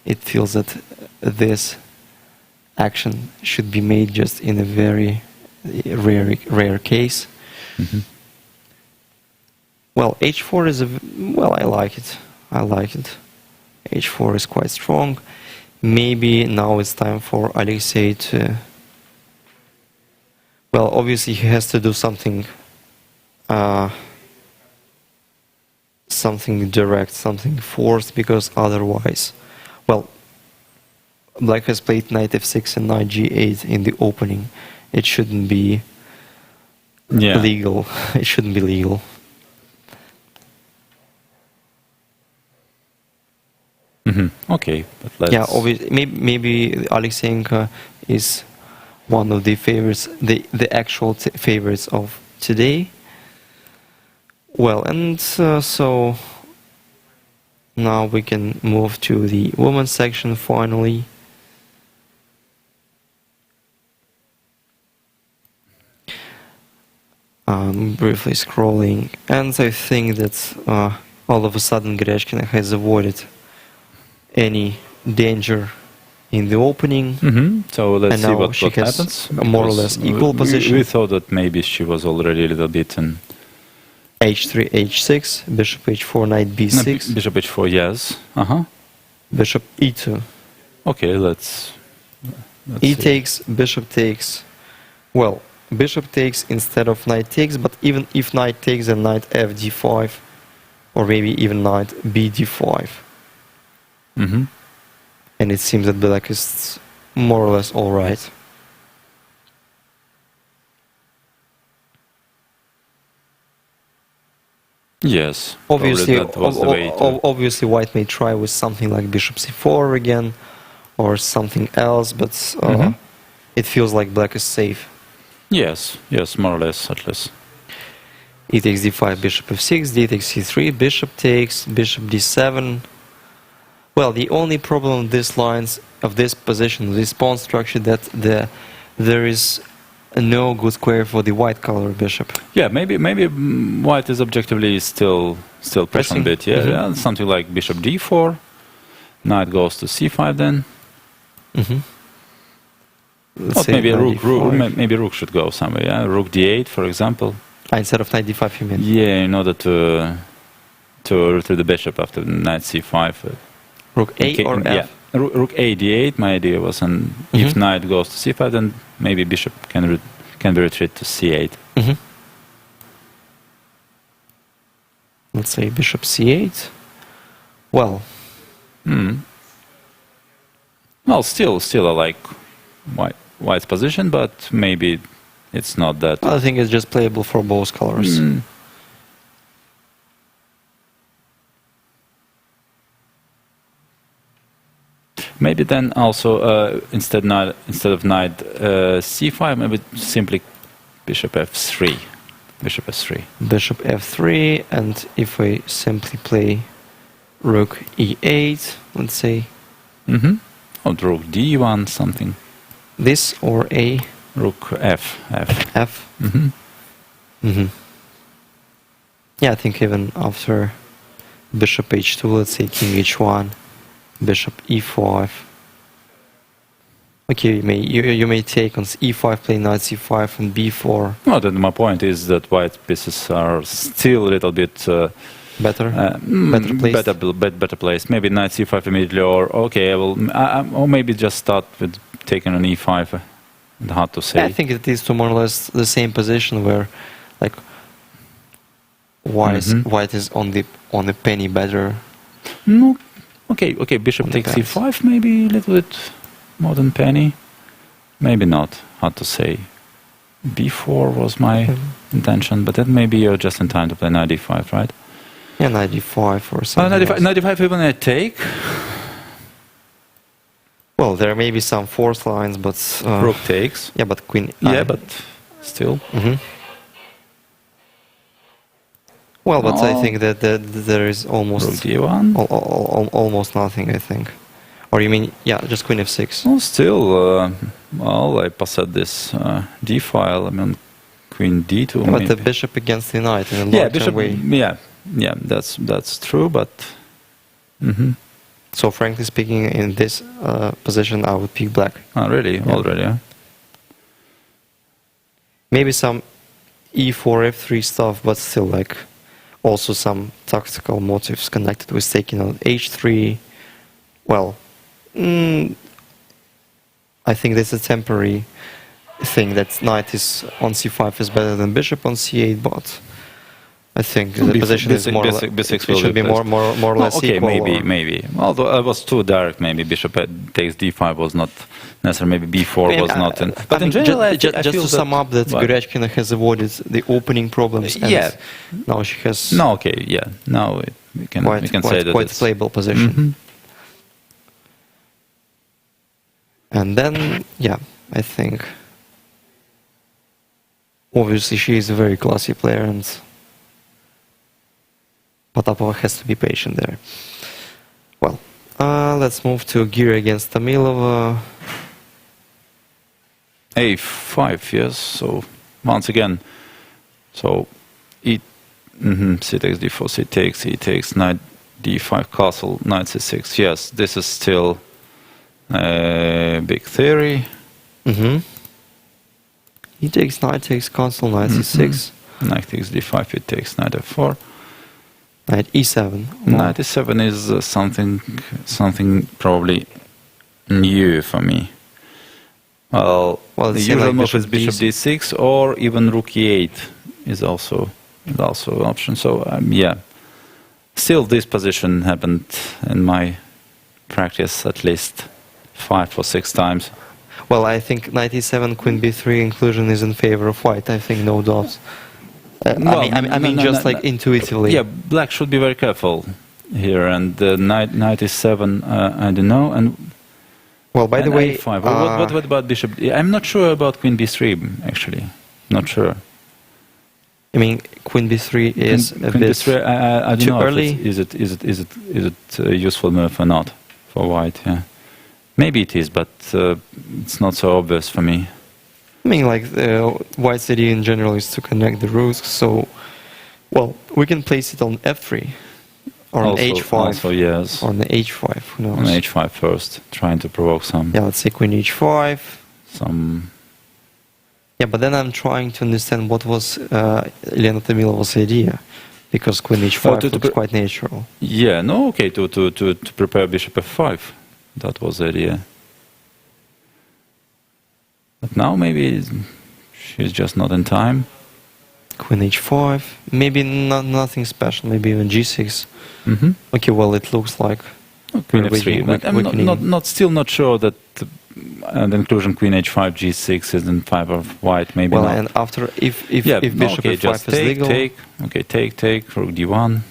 it feels that this action should be made just in a very rare case. Well, H4 is I like it. I like it. H4 is quite strong. Maybe now it's time for Alexei to... Well, obviously he has to do something something direct, something forced, because otherwise, well, black has played knight f6 and knight g8 in the opening. It shouldn't be legal. It shouldn't be legal. Okay, but let's... Yeah, obviously, maybe Alexeyenko is one of the favorites, the actual favorites of today. Well, and so now we can move to the women's section finally. Briefly scrolling, and I think that all of a sudden Greshkina has avoided any danger in the opening. So let's see what has happens. A more or less equal position. We thought that maybe she was already a little bit in... H3, H6, bishop H4, knight B6. No, bishop H4, yes. Bishop E2. Okay, let's E see. takes, bishop takes. Well, bishop takes instead of knight takes, but even if knight takes, then knight F D5, or maybe even knight B D5. And it seems that black is more or less all right. Yes. Obviously, that was the way to... obviously, white may try with something like bishop C4 again, or something else, but it feels like black is safe. Yes, more or less, at least. E takes D5, bishop F6, D takes C3, bishop takes, bishop D7. Well, the only problem with these lines of this position, this pawn structure, that there is no good square for the white color bishop. Yeah, maybe white is objectively still pressing a bit. Yeah, something like bishop D4, knight goes to C5 then. Let's maybe rook should go somewhere. Yeah, rook D8, for example. Instead of knight D5, you mean? Yeah, in order to retrieve the bishop after knight C5. Rook A or F? Yeah, rook A D8. My idea was, and if knight goes to C5, then maybe bishop can be retreated to C8. Let's say bishop C8. Well. Well, still I like white's position, but maybe it's not that. I think it's just playable for both colors. Maybe then also instead of knight C5, maybe simply bishop F3. Bishop F3. Bishop F3, and if we simply play rook E8, let's say. Or rook D1, something. This or A? Rook F. F? Yeah, I think even after bishop H2, let's say king H1, bishop E5. Okay, you may take on E5, play knight C5 and B4. No, then my point is that white pieces are still a little bit better placed. Maybe knight C5 immediately, or okay, or maybe just start with taking on E5. Hard to say. Yeah, I think it is to more or less the same position where, like, white is on the penny better. No, Okay, bishop On takes depends. c5, maybe a little bit more than penny. Maybe not, hard to say. b4 was my intention, but then maybe you're just in time to play knight d5, right? Yeah, knight d5 or something else. Knight d5 even a take. Well, there may be some force lines, but... Rook takes. Yeah, but queen... Yeah, but still. Well, but I No. think that there is almost... Rook d1. Almost nothing, I think. Or you mean, yeah, just queen f6. Well, still, well, I possess this d file. I mean, queen d2. Yeah, but maybe. the bishop against the knight in a Yeah, long-term bishop. way. Yeah, that's true. But So frankly speaking, in this position, I would pick black. really, Yeah. already. Yeah. Maybe some e4, f3 stuff, but still like also some tactical motives connected with taking on h3. Well, I think that's a temporary thing that knight is on c5 is better than bishop on c8, but I think the position is more. It should be more or less okay, equal. maybe. Although I was too direct, maybe bishop takes d5 was not necessary. Maybe b4 was not. But in general, I just feel to sum up, that Goryachkina has avoided the opening problems. And yeah. Now she has. No, okay, yeah. Now we can say that quite it's playable position. And then, yeah, I think obviously she is a very classy player, and Potapova has to be patient there. Well, let's move to Giri against Tamilova. a5, yes. So once again, so c takes d4, c takes knight d5 castle, knight c6. Yes, this is still a big theory. He takes knight, takes castle, knight c6. Knight takes d5, it takes knight f4. Knight e7. Knight e7 is something probably new for me. Well, the usual move is bishop d6, or even rook e8 is also an option. So yeah, still this position happened in my practice at least 5 or 6 times. Well, I think knight e7, queen b3 inclusion is in favor of white. I think no doubt. I mean, just like intuitively. Yeah, black should be very careful here, and knight e7. I don't know. And well, by the way, a5. What about bishop? I'm not sure about queen b3 actually. Not sure. I mean, queen b3 is a queen bit b3, I don't too know early. Is it a useful move or not for white? Yeah, maybe it is, but it's not so obvious for me. I mean, like, white's idea in general is to connect the rooks, so, well, we can place it on f3, or on h5. Also, yes. Or on the h5, who knows? On h5 first, trying to provoke some... Yeah, let's say queen h5. Some... Yeah, but then I'm trying to understand what was Elena Tamilova's idea, because queen h5 looks quite natural. Yeah, no, okay, to prepare bishop f5. That was the idea. But now maybe she's just not in time. Queen h5, maybe nothing special, maybe even g6. Okay, well, it looks like queen f3. But I'm still not sure that the inclusion queen h5, g6 is in favor of white. Maybe well, not. And after if bishop f5 is legal, take rook d1.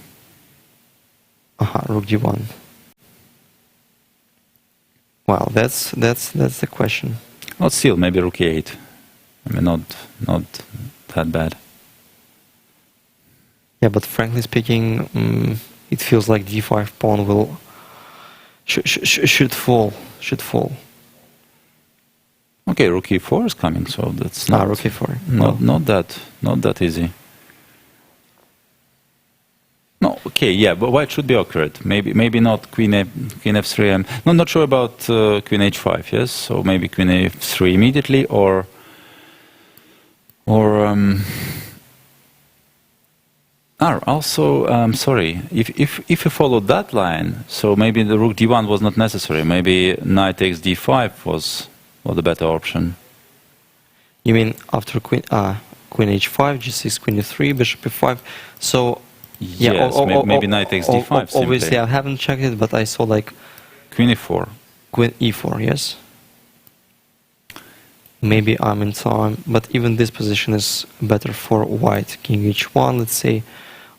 Rook d1. Well, that's the question. Well, still, maybe rook e8. I mean, not that bad. Yeah, but frankly speaking, it feels like d5 pawn should fall. Okay, rook e4 is coming, so that's not rook e4. Not that easy. No, okay, yeah, but white should be accurate. Maybe not queen f3. I'm not sure about queen h5. Yes, so maybe queen f3 immediately, or also sorry. If you follow that line, so maybe the rook d1 was not necessary. Maybe knight takes d5 was the better option. You mean after queen h5, g6, queen e3, bishop e5. So Yes, maybe knight takes d5 simply. Obviously, I haven't checked it, but I saw like Queen e4. Queen e4, yes. Maybe I'm in time, but even this position is better for white. King h1, let's say.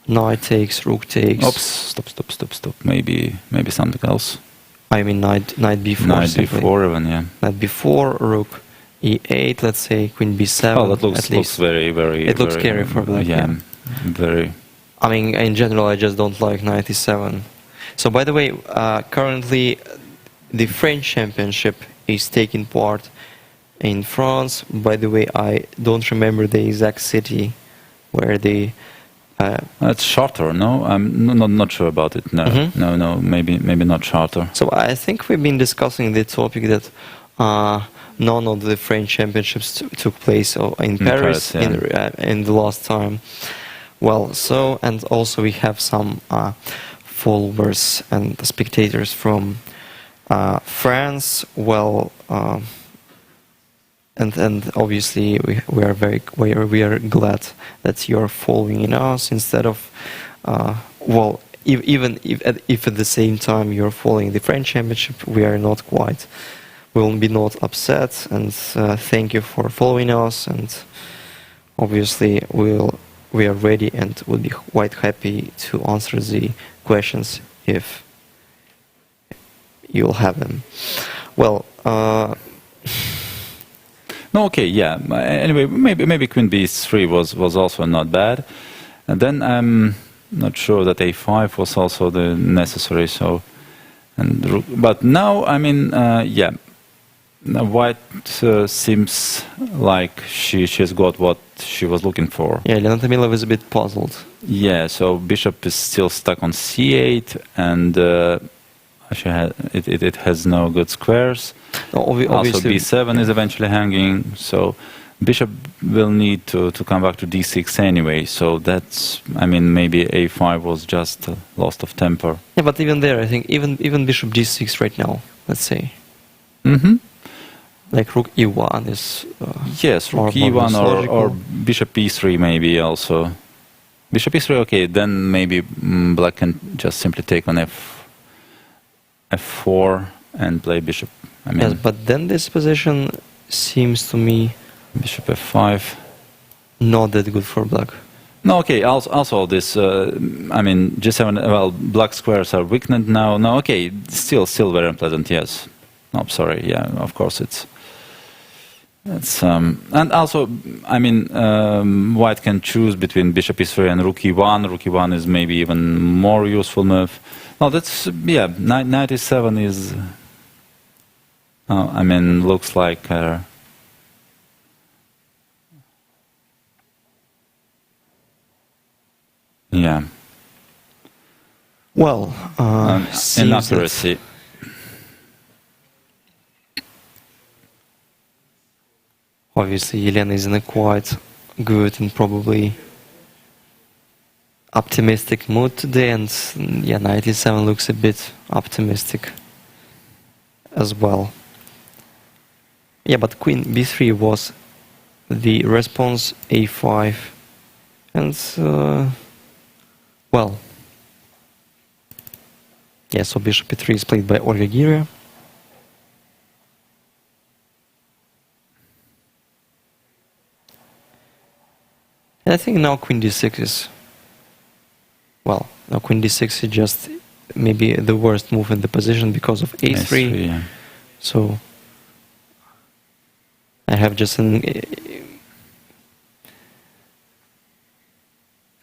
Knight takes, rook takes. Oops, stop. Maybe something else. I mean knight b4. Knight simply. b4 even, yeah. Knight b4, rook e8, let's say, queen b7. Oh, that looks very... It looks scary for black. Yeah, very... I mean, in general, I just don't like knight e7. So, by the way, currently the French championship is taking part in France. By the way, I don't remember the exact city where they... It's Charter, no? I'm not sure about it. No, no, maybe not Charter. So I think we've been discussing the topic that none of the French championships took place in Paris yeah. in the last time. Well, so, and also we have some followers and spectators from France. Well, and obviously we are glad that you are following in us instead of well, even if at the same time you're following the French championship, we will be not upset, and thank you for following us, and obviously we are ready and will be quite happy to answer the questions if you'll have them. Well. No, okay, yeah. Anyway, maybe Queen b3 was also not bad, and then I'm not sure that a5 was also the necessary. So, but now I mean, yeah, now White seems like she's got what she was looking for. Yeah, Elena Tamilova is a bit puzzled. Yeah, so bishop is still stuck on c8, and it has no good squares. No, also b7 is eventually hanging, so bishop will need to come back to d6 anyway, so that's, I mean, maybe a5 was just a loss of temper. Yeah, but even there, I think, even bishop d6 right now, let's say. Like rook e1 is... yes, rook e1 or bishop e3 maybe also. Bishop e3, okay, then maybe black can just simply take on f4 and play bishop. I mean, yes, but then this position seems to me... Bishop f5. Not that good for black. No, okay, also this, I mean, g7, well, black squares are weakened now. No, okay, still very unpleasant, yes. No, sorry, yeah, of course it's and also, I mean, white can choose between bishop e3 and rook e1. Rook e1 is maybe even more useful move. No, that's, yeah, knight e7 is, I mean, looks like yeah. Well, inaccuracy. Obviously, Yelena is in a quite good and probably optimistic mood today, and yeah, knight e7 looks a bit optimistic as well. Yeah, but queen b3 was the response, a5, and well, yeah, so bishop e3 is played by Olga Giria. And I think now queen d6 is, well, now queen d6 is just maybe the worst move in the position because of a3. Yeah. So I have just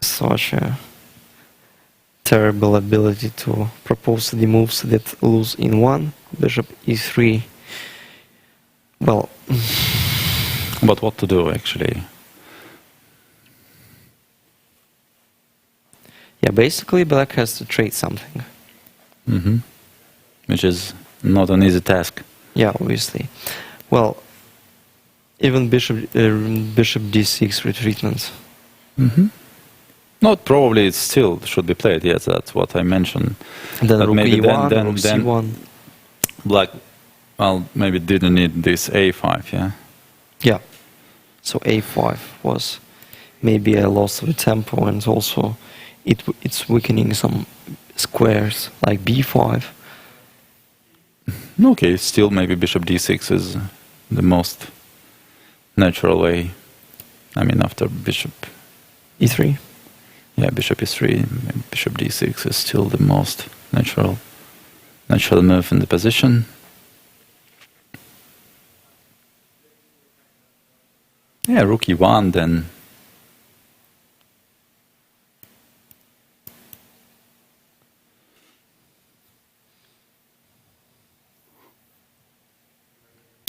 such a terrible ability to propose the moves that lose in one. Bishop e3. Well, but what to do actually? Yeah, basically black has to trade something. Which is not an easy task. Yeah, obviously. Well, even bishop d6 retreatment. Not probably it still should be played, yes, that's what I mentioned. And then but rook maybe e1, then rook c1. Black, well, maybe didn't need this a5, yeah? Yeah. So a5 was maybe a loss of tempo, and also it's weakening some squares like b5. Okay, still maybe bishop d6 is the most natural way. I mean, after bishop e3. Yeah, bishop e3, bishop d6 is still the most natural move in the position. Yeah, rook e1 then.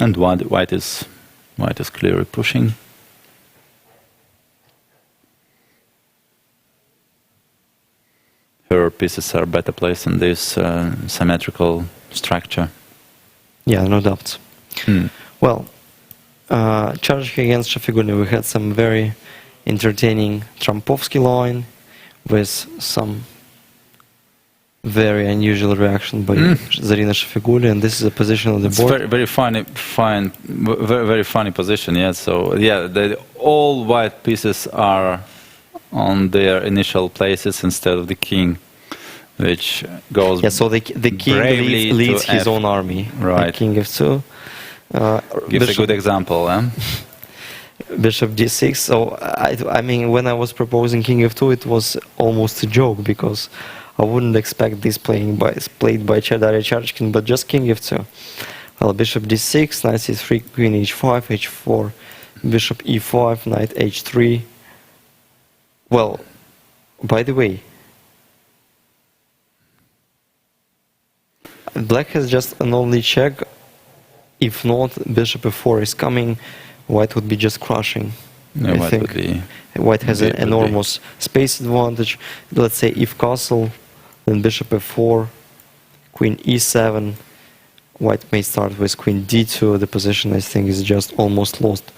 And white is clearly pushing. Her pieces are better placed in this symmetrical structure. Yeah, no doubt. Well, charging against Shafigullin, we had some very entertaining Trumpovsky line with some very unusual reaction by Zarina Shafigullin, and this is a position on the board. It's very funny position. Yeah. So yeah, all white pieces are on their initial places instead of the king, which goes. Yeah. So the king leads his own army. Right. Like king f2. Gives a good example. Bishop d6. So I mean, when I was proposing king f2, it was almost a joke because I wouldn't expect this played by Darya Charchkin, but just king f2. Well, bishop d6, knight c3, queen h5, h4, bishop e5, knight h3. Well, by the way, black has just an only check. If not, bishop f4 is coming. White would be just crushing. No, I think white has an enormous space advantage. Let's say if castle, then bishop f4, queen e7. White may start with queen d2. The position, I think, is just almost lost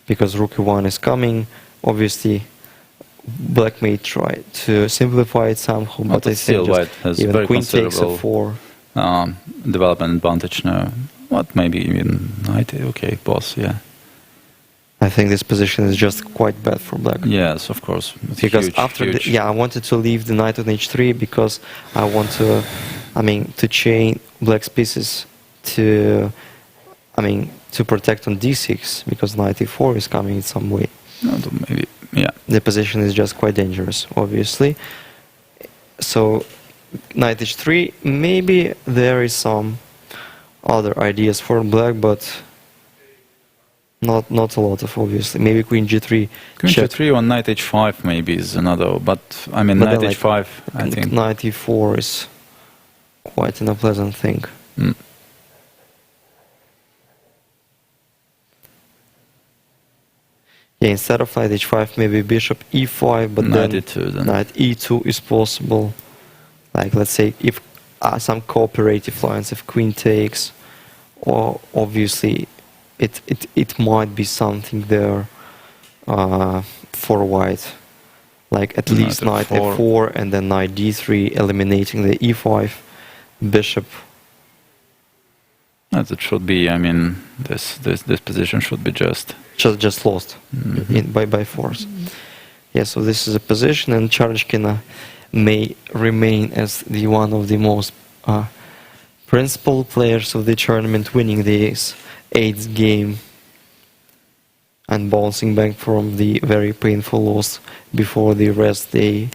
because rook e1 is coming. Obviously, black may try to simplify it somehow, but I think white has even very queen takes considerable f4. Development advantage now. What, maybe even knight? Okay, boss, yeah. I think this position is just quite bad for black. Yes, of course. It's because huge, after huge. I wanted to leave the knight on h3 because I want to, to chain black's pieces to, to protect on d6 because knight e4 is coming in some way. No, maybe, yeah. The position is just quite dangerous, obviously. So, knight h3, maybe there is some other ideas for black, but not a lot of, obviously. Maybe queen g3. Queen g3 or knight h5 maybe is another, but knight h5, I think. Knight e4 is quite an unpleasant thing. Yeah, instead of knight h5, maybe bishop e5, but knight then e2, knight e2 is possible. Like, let's say, if some cooperative lines, if queen takes, or obviously it might be something there for white. Like at least knight f4 and then knight d3, eliminating the e5 bishop. As it should be. This position should be just lost by force. Yeah, so this is a position, and Charchkin may remain as the one of the most principal players of the tournament, winning the eighth game and bouncing back from the very painful loss before the rest day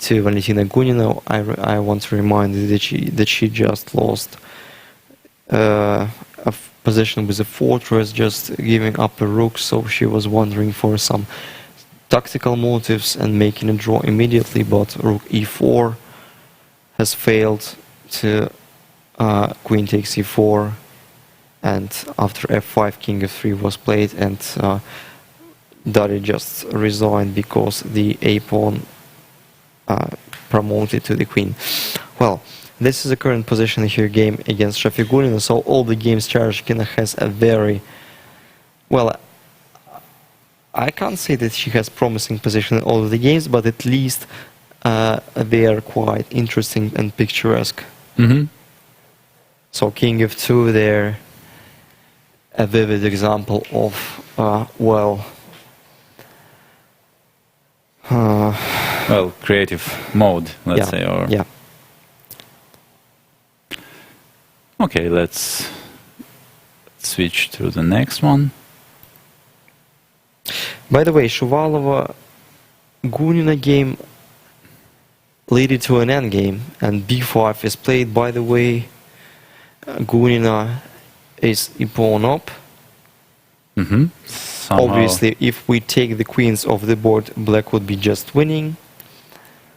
to Valentina Gunina. I want to remind you that she just lost a position with a fortress, just giving up a rook, so she was wondering for some tactical motives and making a draw immediately, but rook e4 has failed to queen takes e4, and after f5 king f3 was played, and Darya just resigned because the a pawn promoted to the queen. Well, this is the current position in her game against Shafigullin. So all the games Charchkin has a very, well, I can't say that she has promising position in all of the games, but at least they are quite interesting and picturesque. So king f2 there, a vivid example of, well, creative mode, let's say. Or yeah. Okay, let's switch to the next one. By the way, Shuvalova Gunina game leading to an endgame, and b5 is played. By the way, Gunina is a pawn up. Obviously, if we take the queens off the board, black would be just winning.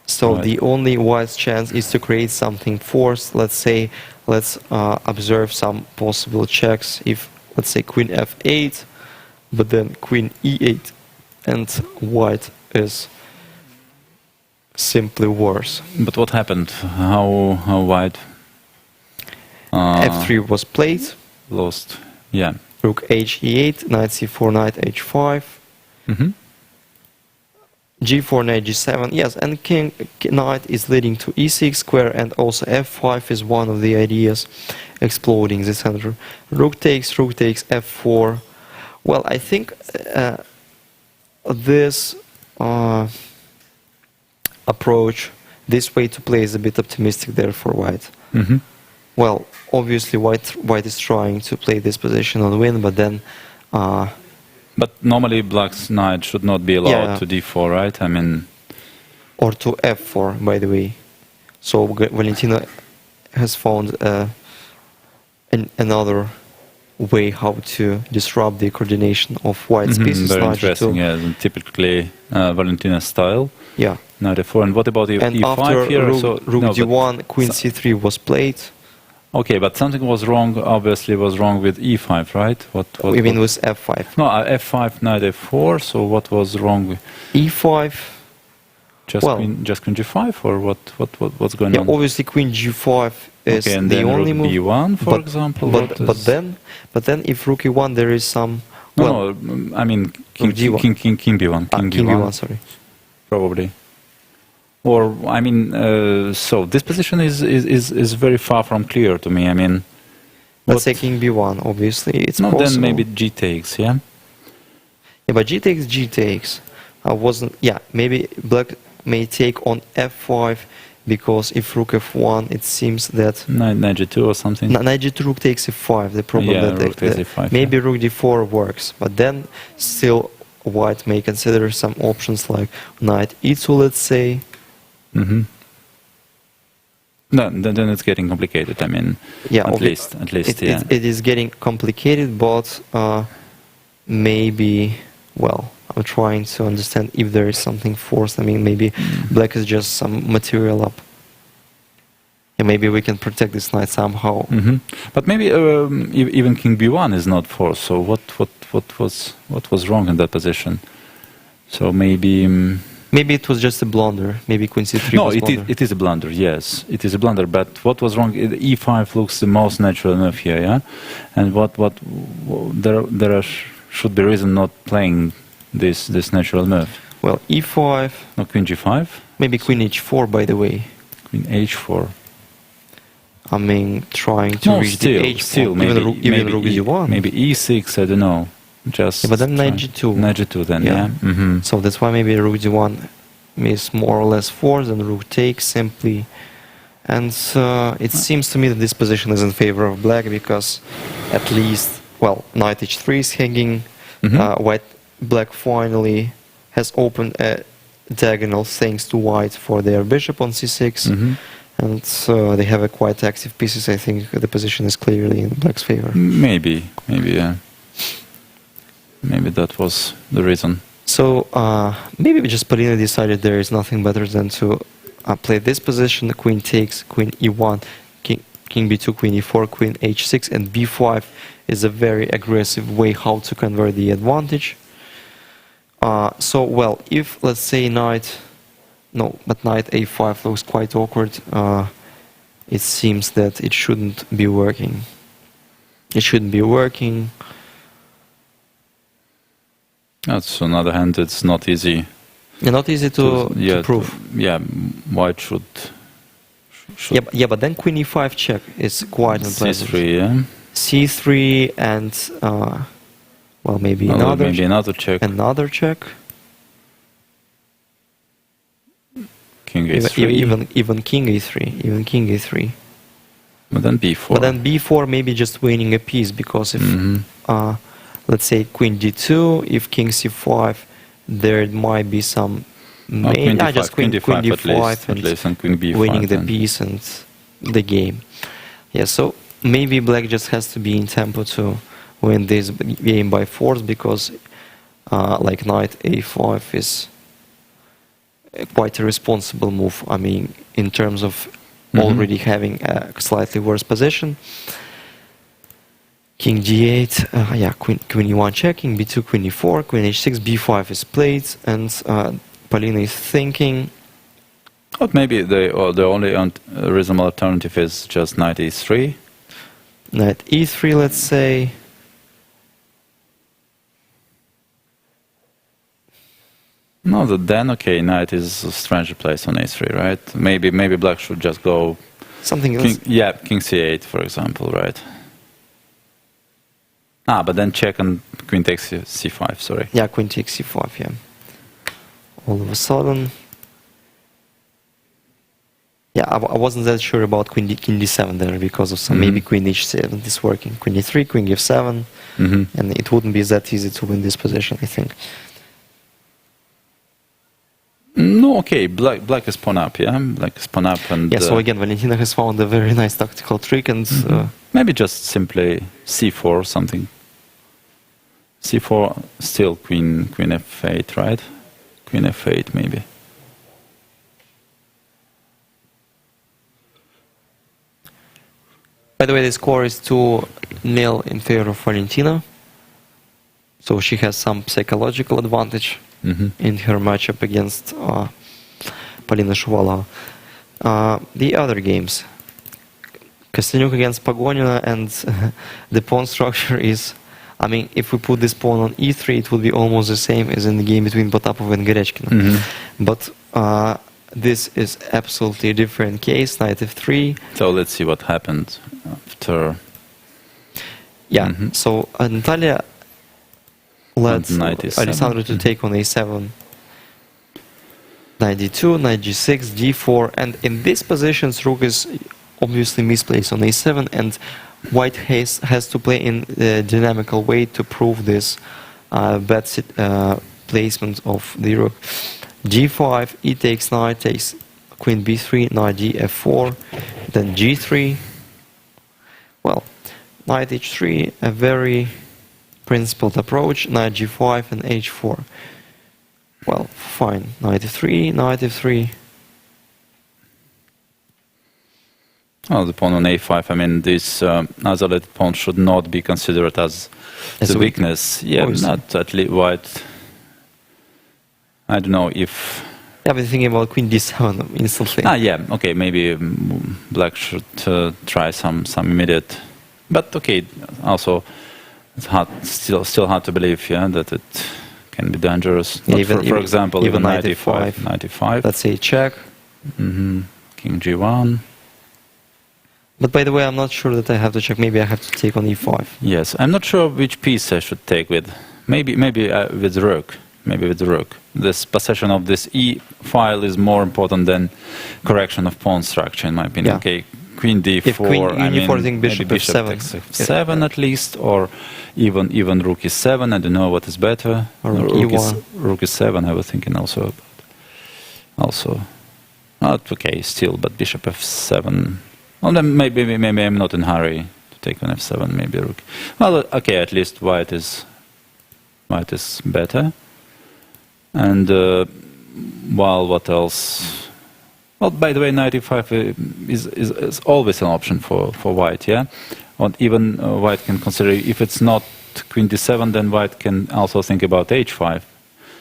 So Right. the only wise chance is to create something forced. Let's say, let's observe some possible checks. If, let's say, queen f8, but then queen e8, and white is simply worse. But what happened? How white f3 was played. lost? Yeah. Rook h e8, knight c4, knight h5. G4, knight G7, yes, and knight is leading to E6 square, and also F5 is one of the ideas, exploding the center. Rook takes F4. Well, I think this approach, this way to play is a bit optimistic there for white. Well, obviously white is trying to play this position on win, but then but normally black's knight should not be allowed Yeah. to d4, right? I mean, or to f4, by the way. So Valentina has found another way how to disrupt the coordination of white's pieces. very knight interesting. g2. Yeah, and typically Valentina's style. Yeah. Knight f4. And what about And e5 after here? rook No, but- d1, queen c3 was played. Okay, but something was wrong. Obviously, was wrong with e5, right? What We mean with f5. No, f5, knight f4. So what was wrong with e5. just Well- queen g5, or what's going Yeah, on? obviously queen g5 is Okay, and the then only rook move. b1, for example. what But is- then if rook e1 there is some. no, I mean king d1. king b1, king King b1, b1, sorry. probably. Or I mean, so this position is very far from clear to me. I mean, Let's say king b1. Obviously, it's no, possible. then maybe g takes, yeah. Yeah, but g takes. I wasn't. Yeah, maybe black may take on f5 because if rook f1, it seems that Knight g2 or something. knight g2 rook takes e5. The problem Yeah, that rook takes e5, maybe rook d4 works, but then still white may consider some options like knight e2, let's say. No, then it's getting complicated. I mean, Yeah, at least, yeah. it is getting complicated, but maybe, well, I'm trying to understand if there is something forced. I mean, maybe black is just some material up. And maybe we can protect this knight somehow. But maybe even king b1 is not forced. So what was wrong in that position? So maybe. Maybe it was just a blunder. Maybe queen c3 No, was blunder. it is a blunder. Yes, it is a blunder. But what was wrong? E5 looks the most natural move here, yeah. And there should be reason not playing this natural move. Well, e5. No, queen g5. Maybe queen h4, by the way. Queen h4. I mean, trying to reach the h4. Still, maybe even rook d1. Maybe e6. I don't know. Just. Yeah, but then knight g2. Knight g2 then, yeah. So that's why maybe rook d1 is more or less forced, and rook takes simply. And it seems to me that this position is in favor of black because at least, well, knight h3 is hanging. Black finally has opened a diagonal thanks to white for their bishop on c6. And they have a quite active pieces. I think the position is clearly in black's favor. Maybe, yeah. Maybe that was the reason. So maybe just Polina decided there is nothing better than to play this position. The queen takes, queen e1, king b2, queen e4, queen h6, and b5 is a very aggressive way how to convert the advantage. So, well, if, let's say, knight a5 looks quite awkward, it seems that it shouldn't be working. It shouldn't be working. That's on the other hand, it's not easy. Yeah, not easy to prove. White should. Yeah, but then queen e5 check is quite unpleasant. c3, yeah. c3 and well, maybe another check. Another check. king a3. Even king a3. Even king a3. But then b4. But then b4 maybe just winning a piece, because if let's say queen d2, if king c5, there might be some queen d5, just queen d5 at least, and queen b5 winning the piece and the game. Yeah, so maybe black just has to be in tempo to win this game by force, because like knight a5 is quite a responsible move. I mean, in terms of already having a slightly worse position. King d8, yeah, queen e1 checking, b2, queen e4, queen h6, b5 is played, and Polina is thinking. But maybe the only reasonable alternative is just knight e3. Knight e3, let's say. No, then okay, knight is a stranger placed on a3, right? Maybe black should just go something else. King c8, for example, right? But then check and queen takes c5, sorry. Yeah, queen takes c5, yeah. All of a sudden. Yeah, I wasn't that sure about queen d7 there, because of some maybe queen h7 is working. Queen d3, queen f7, and it wouldn't be that easy to win this position, I think. No, okay, black is pawn up, yeah? Black is pawn up, and... Yeah, so again, Valentina has found a very nice tactical trick, and... maybe just simply c4 something. c4, still queen f8, right? Queen f8, maybe. By the way, the score is 2-0 in favor of Valentina. So she has some psychological advantage in her matchup against Polina Shuvalova. The other games. Kostyaniuk against Pagonina, and the pawn structure is... I mean, if we put this pawn on e3, it would be almost the same as in the game between Potapov and Gerechkina. But this is absolutely a different case, knight f3. So let's see what happened after... Yeah, so Natalia led Alessandro to take on a7, knight d2, knight g6, d4, and in these positions rook is obviously misplaced on a7, and white has to play in a dynamical way to prove this bad placement of the rook. g5, e takes knight, takes queen b3, knight d f4, then g3. Well, knight h3, a very principled approach, knight g5 and h4. Well, fine, knight f3, knight f3. Oh, the pawn on a5, I mean, this isolated pawn should not be considered as a weakness. Yeah, not at least white. I don't know if... Yeah, but thinking about queen d7 instantly. Yeah, okay, maybe black should try some immediate... But okay, also, it's hard, still hard to believe, yeah, that it can be dangerous. Yeah, for example, even knight e5. Knight e5. Let's say check. King g1. But by the way, I'm not sure that I have to check. Maybe I have to take on e5. Yes, I'm not sure which piece I should take with. Maybe with the rook. Maybe with the rook. This possession of this e file is more important than correction of pawn structure, in my opinion. Yeah. Okay, queen d4. If queen e4, think bishop f7. Takes f7 at least, or even rook e7. I don't know what is better. Or rook e1. Rook e7. I was thinking also. Not okay still, but bishop f7. Well, then maybe I'm not in a hurry to take on f7. Maybe rook. Well, okay, at least white is better. And well, what else? Well, by the way, knight e5 is always an option for white, yeah? Or even white can consider, if it's not queen d7, then white can also think about h5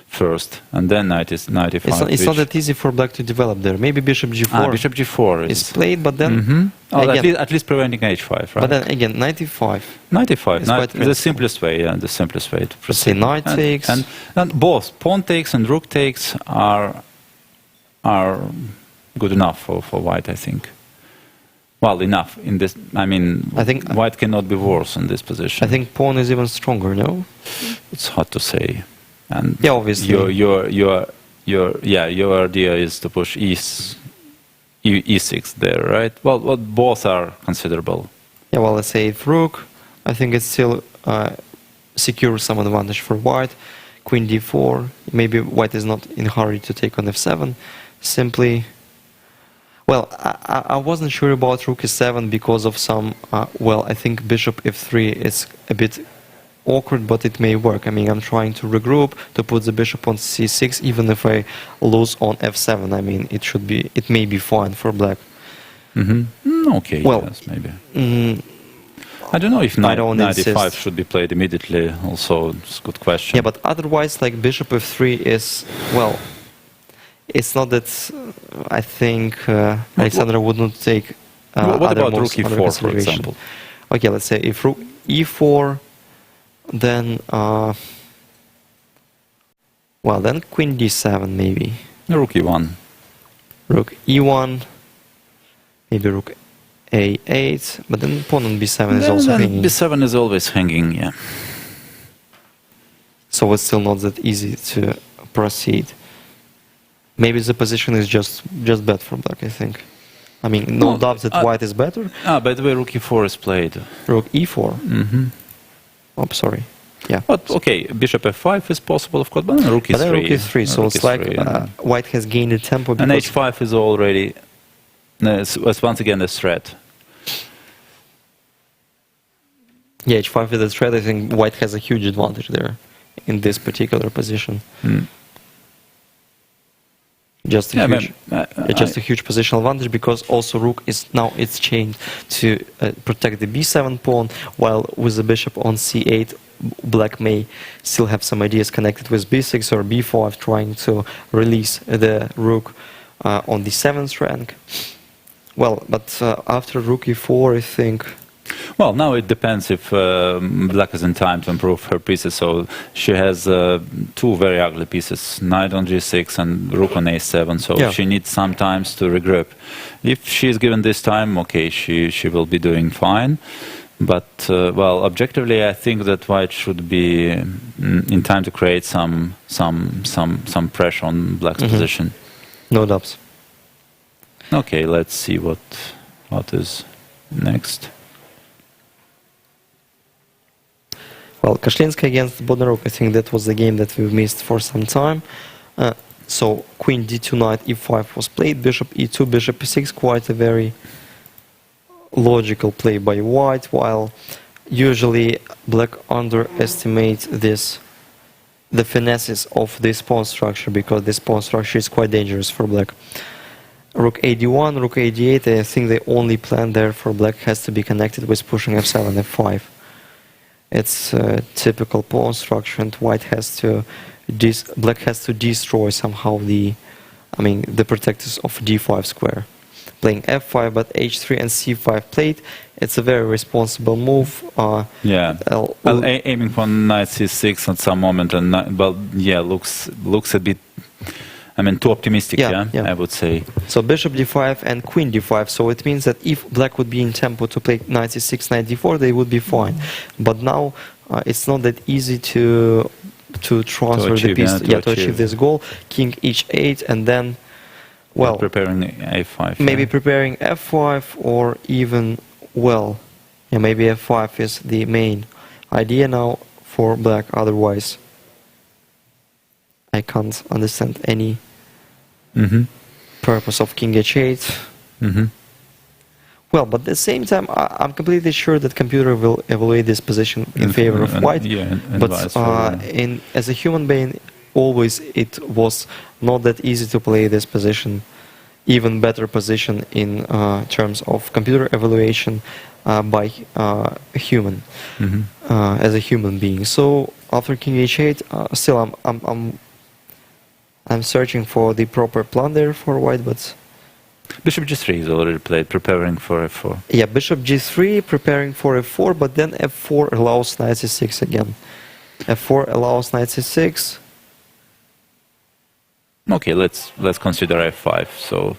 first, and then knight e5. It's not that easy for black to develop there. Maybe bishop g4. Bishop g4 is played, but then... at least preventing h5, right? But then again, knight e5. Knight e5, the simplest way, yeah, the simplest way to proceed. Say knight takes. And both pawn takes and rook takes are good enough for white, I think. Well, enough in this. I mean, I think white cannot be worse in this position. I think pawn is even stronger. No, it's hard to say. And yeah, obviously, your idea is to push e6 there, right? Well, both are considerable. Yeah, well, let's say if rook, I think it still secures some advantage for white. Queen d4, maybe white is not in a hurry to take on f7. Simply, well, I wasn't sure about rook e7 because of some, well, I think bishop f3 is a bit awkward, but it may work. I mean, I'm trying to regroup, to put the bishop on c6, even if I lose on f7. I mean, it may be fine for black. Okay, well, yes, maybe. I don't know if knight e5 should be played immediately. Also, it's a good question. Yeah, but otherwise, like bishop f3 is, well, it's not that I think Alexander would not take what other about rook moves under e4, for consideration. example? Okay, let's say if rook e4, then well, then queen d7 maybe. Rook e1. Rook e1, maybe rook a8, but then pawn on b7 is also hanging. b7 is always hanging, yeah. So it's still not that easy to proceed. Maybe the position is just bad for black, I think. I mean, no doubt that white is better. By the way, rook e4 is played. Rook e4? Oh, sorry. Yeah. But okay, bishop f5 is possible, of course, but then rook e3. But then rook e3, so it's like white has gained a tempo. And h5 is already, it's once again a threat. Yeah, h5 is a threat. I think white has a huge advantage there in this particular position. Just a huge positional advantage, because also rook is now it's chained to protect the b7 pawn, while with the bishop on c8, black may still have some ideas connected with b6 or b5, trying to release the rook on the 7th rank. Well, but after rook e4, I think. Well, now it depends if black is in time to improve her pieces. So she has two very ugly pieces, knight on g6 and rook on a7. So she needs some time to regroup. If she is given this time, okay, she will be doing fine. But well, objectively, I think that white should be in time to create some pressure on black's position. No doubts. Okay, let's see what is next. Well, Kashlinska against Bodnaruk, I think that was the game that we've missed for some time. So queen d2, knight e5 was played, bishop e2, bishop e6, quite a very logical play by white, while usually black underestimates the finesses of this pawn structure, because this pawn structure is quite dangerous for black. Rook ad1, rook ad8, I think the only plan there for black has to be connected with pushing f7, f5. It's a typical pawn structure, and white has to black has to destroy somehow the protectors of d5 square. Playing f5, but h3 and c5 played. It's a very responsible move. Aiming for knight c6 at some moment, and looks a bit. Too optimistic, I would say. So bishop d5 and queen d5, so it means that if black would be in tempo to play knight c6, knight d4, they would be fine. But now it's not that easy to transfer the piece, to achieve this goal. King h8, and then, well, preparing a5. Maybe preparing f5, or even, well, maybe f5 is the main idea now for black. Otherwise, I can't understand any purpose of king h8. Well, but at the same time, I'm completely sure that computer will evaluate this position in favor of white. But as a human being, always it was not that easy to play this position. Even better position in terms of computer evaluation by a human, as a human being. So after king h8, still I'm searching for the proper plan there for white, but bishop g3 is already played, preparing for f4. Yeah, bishop g3, preparing for f4, but then f4 allows knight c6 again. f4 allows knight c6. Okay, let's consider f5. So,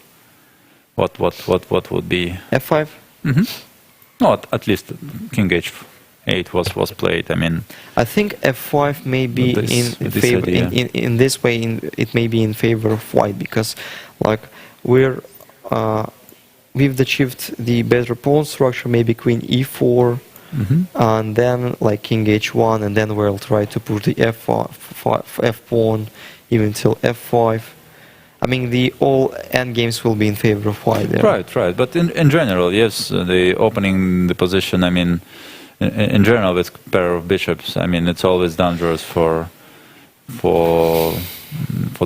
what would be f5? No, at least king h. 8 was played. I mean, I think f5 may be With this- in with this favor idea. in this way. It may be in favor of white because, like, we've achieved the better pawn structure. Maybe queen e4, and then like king h1, and then we'll try to push the f pawn even till f5. I mean, the all end games will be in favor of white there. right. But in general, yes, the opening the position. I mean, in general, with pair of bishops, I mean, it's always dangerous for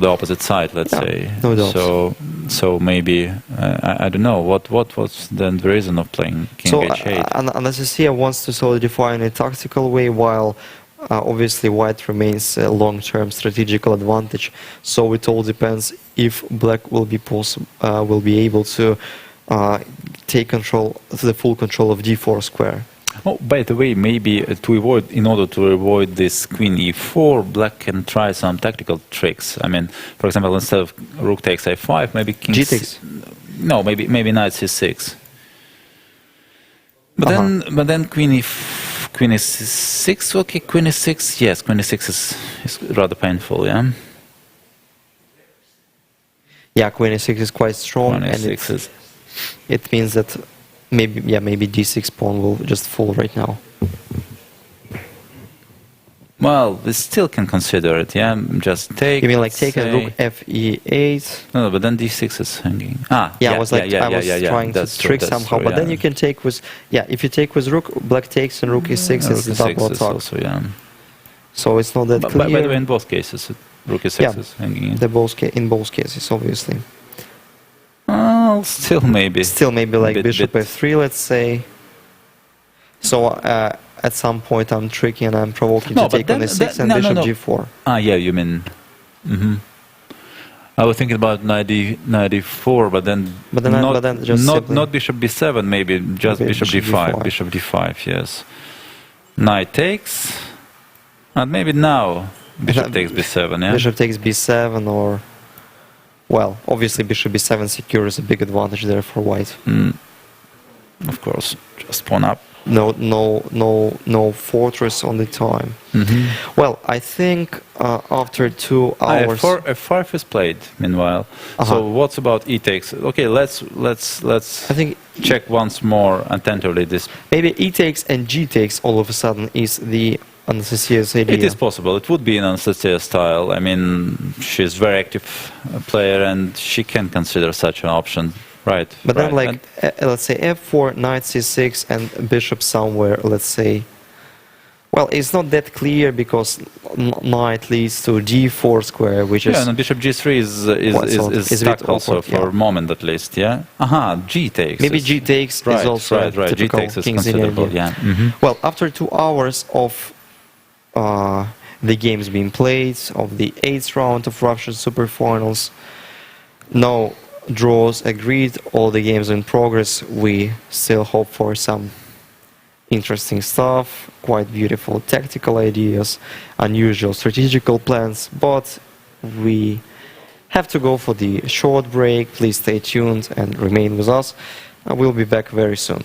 the opposite side. Let's Yeah, say. no doubt. So maybe I don't know what was then the reason of playing king So, h8. and as you see, wants to solidify in a tactical way, while obviously white remains a long-term strategical advantage. So it all depends if black will be able to take control, the full control of d4 square. Oh, by the way, maybe in order to avoid this queen e4, black can try some tactical tricks. I mean, for example, instead of rook takes a5, maybe king G takes. No, maybe knight c6. But then queen e6. Okay, queen e6. Yes, queen e6 is rather painful. Yeah. Yeah, queen e6 is quite strong, Queen and e6 it means that maybe d6 pawn will just fall right now. Well, we still can consider it. Yeah, just take. You mean like take a say- rook f8? No, but then d6 is hanging. Yeah, I was trying to That's trick true, that's somehow, true, but then yeah. you can take with if you take with rook, black takes and rook e6 Rook is e6 double is attack. also, yeah. So it's not that But clear. by the way, in both cases, rook e6 Yeah. is hanging in. In both cases, obviously. Well, still maybe. Still maybe like Bit- bishop bit- f3, let's say. So at some point I'm tricky and I'm provoking No, to but take on then- e6 and no, bishop no. g4. Ah, yeah, you mean. I was thinking about knight d4, but then just not simply- not bishop b7, maybe just Maybe bishop bishop d5. d5. Bishop d5, yes. Knight takes, and maybe now bishop takes b7. Yeah. Bishop takes b7 or... Well, obviously bishop b7 secures a big advantage there for white. Of course, just pawn up. No fortress on the time. Well, I think after 2 hours... f5 is played. Meanwhile, so what's about e takes? Okay, let's I think check once more attentively this. maybe e takes and g takes all of a sudden is the Anastasia's idea. It is possible. It would be in Anastasia style. I mean, she's very active player, and she can consider such an option, right? But then, right. like, let's say f4, knight c6, and bishop somewhere, let's say. Well, it's not that clear because knight leads to d4 square, which is... Yeah, and bishop g3 is a bit stuck also awkward, for a moment at least, yeah? G takes. Maybe is- g takes right, is also right. G typical takes is King's considerable, idea. yeah. Well, after 2 hours of the games being played, of the 8th round of Russian Superfinals, no draws agreed, all the games in progress, we still hope for some interesting stuff, quite beautiful tactical ideas, unusual strategical plans, but we have to go for the short break. Please stay tuned and remain with us. We'll be back very soon.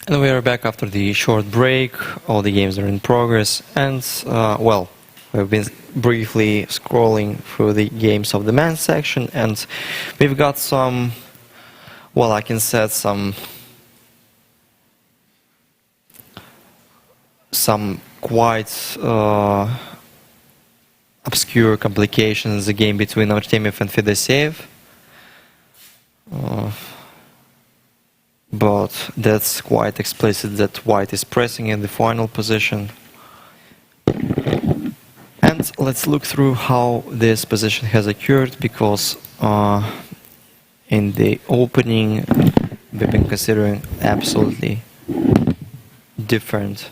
And we are back after the short break. All the games are in progress. And, well, we've been briefly scrolling through the games of the men's section. And we've got some, well, I can say some quite obscure complications. The game between Artemiev and Fedoseev. But that's quite explicit that white is pressing in the final position. And let's look through how this position has occurred, because in the opening we've been considering absolutely different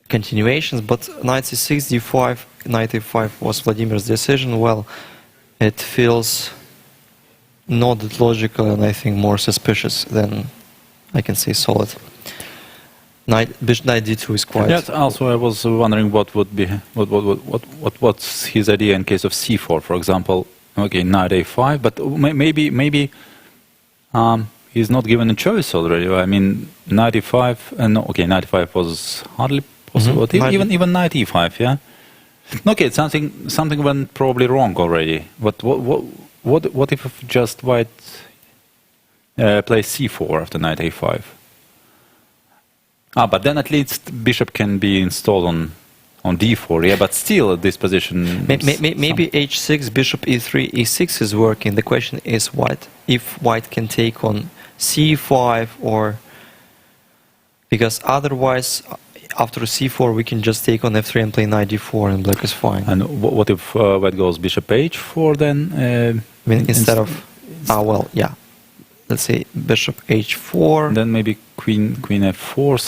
continuations, but knight c6, d5, knight e5 was Vladimir's decision. Well, it feels not that logical, and I think more suspicious than I can say solid. Knight d2 is quite. Yes. Also, I was wondering what would be what's his idea in case of c4, for example. Okay, knight a5, but maybe he's not given a choice already. I mean, knight e5. No, okay, knight e5 was hardly possible. Even knight e5, yeah. Okay, something went probably wrong already. But what if just white plays c4 after knight a5? But then at least bishop can be installed on d4. Yeah, but still at this position. Maybe h6, bishop e3, e6 is working. The question is if white can take on c5, or because otherwise after c4 we can just take on f3 and play knight d4 and black is fine. And what if white goes bishop h4 then? Instead of well, yeah, let's say bishop h4. Then maybe queen f4,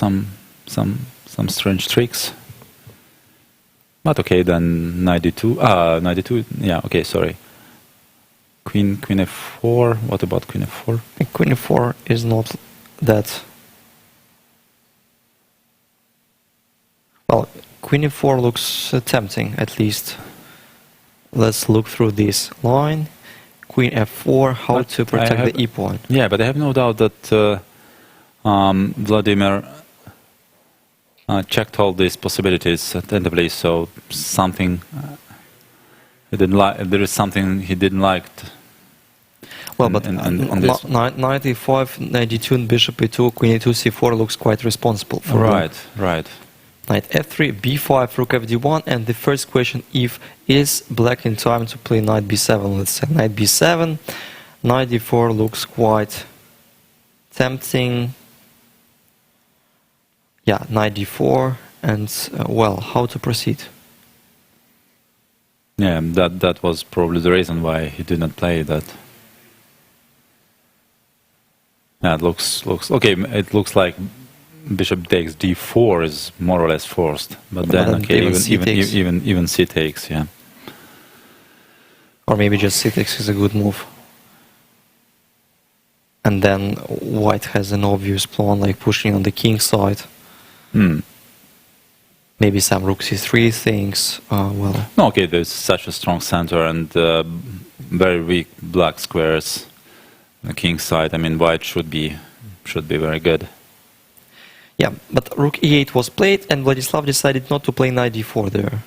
some strange tricks. But okay, then knight d2. Knight d2. Yeah. Okay. Sorry. Queen f4. What about queen f4? Queen f4 is not that. Well, queen e4 looks tempting, at least. Let's look through this line. Queen f4, how to protect the e point. Yeah, but I have no doubt that Vladimir checked all these possibilities attentively, so something he didn't like. There is something he didn't like. Well, but knight e5, knight d2, and bishop e2, queen e2, c4 looks quite responsible for right. Knight f3, b5, rook fd1, and the first question, if is black in time to play knight b7? Let's say knight b7, knight d4 looks quite tempting. Yeah, knight d4, and well, how to proceed? Yeah, that was probably the reason why he did not play that. Yeah, it looks okay. It looks like bishop takes d4 is more or less forced, but then okay, even c takes, yeah. Or maybe just c takes is a good move. And then white has an obvious pawn, like pushing on the king side. Maybe some rook c3 things. Well. No, okay. There's such a strong center and very weak black squares. On the king side. I mean, white should be very good. Yeah, but rook e8 was played, and Vladislav decided not to play knight d4 there.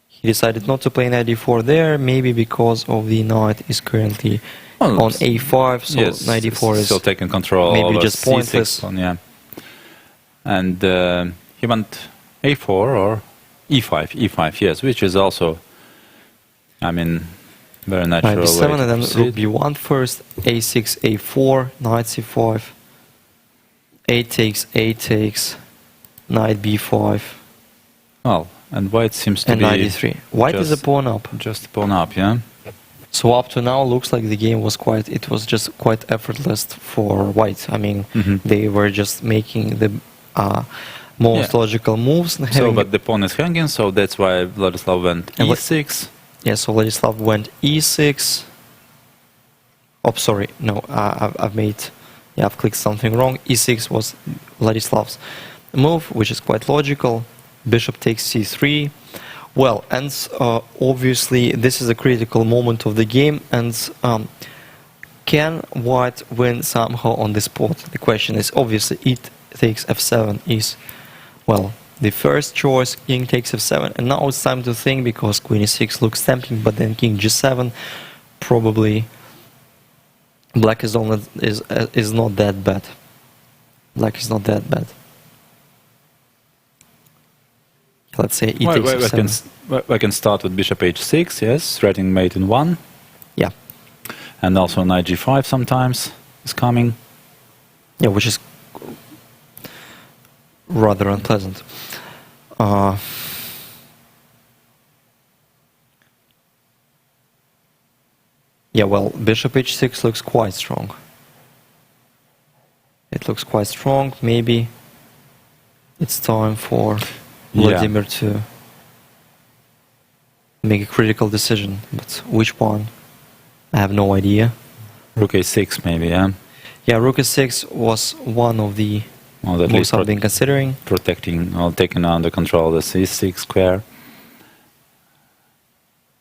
He decided not to play knight d4 there, maybe because of the knight is currently on a5, so yes, knight d4 is still taking control. Maybe just pointless. Yeah. And he went a4 or e5, yes, which is also, I mean, very natural. Knight b7 and then rook b1 first, a6, a4, knight c5. A takes, knight b5. Well, and white seems to and be... knight d3. White is a pawn up. Just a pawn up, yeah? So up to now, looks like the game was just quite effortless for white. I mean, they were just making the most logical moves. So, but the pawn is hanging, so that's why Vladislav went e6. Yeah, so Vladislav went e6. Oh, sorry, no, I've clicked something wrong. e6 was Vladislav's move, which is quite logical. Bishop takes c3. Well, and obviously this is a critical moment of the game, and Can white win somehow on this spot? The question is obviously it takes f7 is, well, the first choice. King takes f7, and now it's time to think because queen e6 looks tempting, but then king g7 probably black is not that bad. Black is not that bad. Let's say e takes f7. We can start with bishop h6, yes, threatening mate in 1. Yeah. And also knight g5 sometimes is coming. Yeah, which is rather unpleasant. Yeah, well, bishop h6 looks quite strong. It looks quite strong. Maybe it's time for Vladimir to make a critical decision. But which one? I have no idea. Rook a6 maybe, yeah? Yeah, rook a6 was one of the moves I've been considering. Protecting or taking under control the c6 square.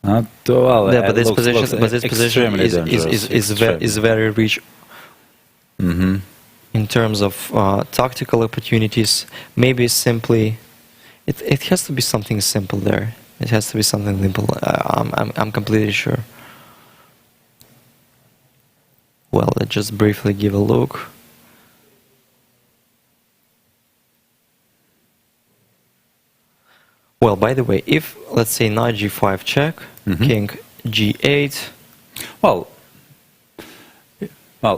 Not well. Yeah, but this position is very rich in terms of tactical opportunities. Maybe simply, it has to be something simple there. It has to be something simple. I'm completely sure. Well, let's just briefly give a look. Well, by the way, if, let's say, knight g5 check, king g8... Well,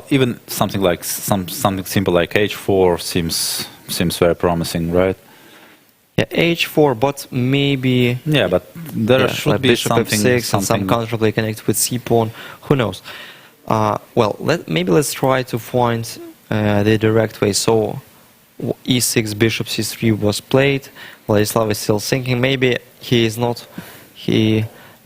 even something like something simple like h4 seems very promising, right? Yeah, h4, but maybe... Yeah, but there should like be bishop something... f6 and some counterplay connected with c-pawn. Who knows? Well, maybe let's try to find the direct way. So, e6, bishop c3 was played. Vladislav is still thinking. Maybe he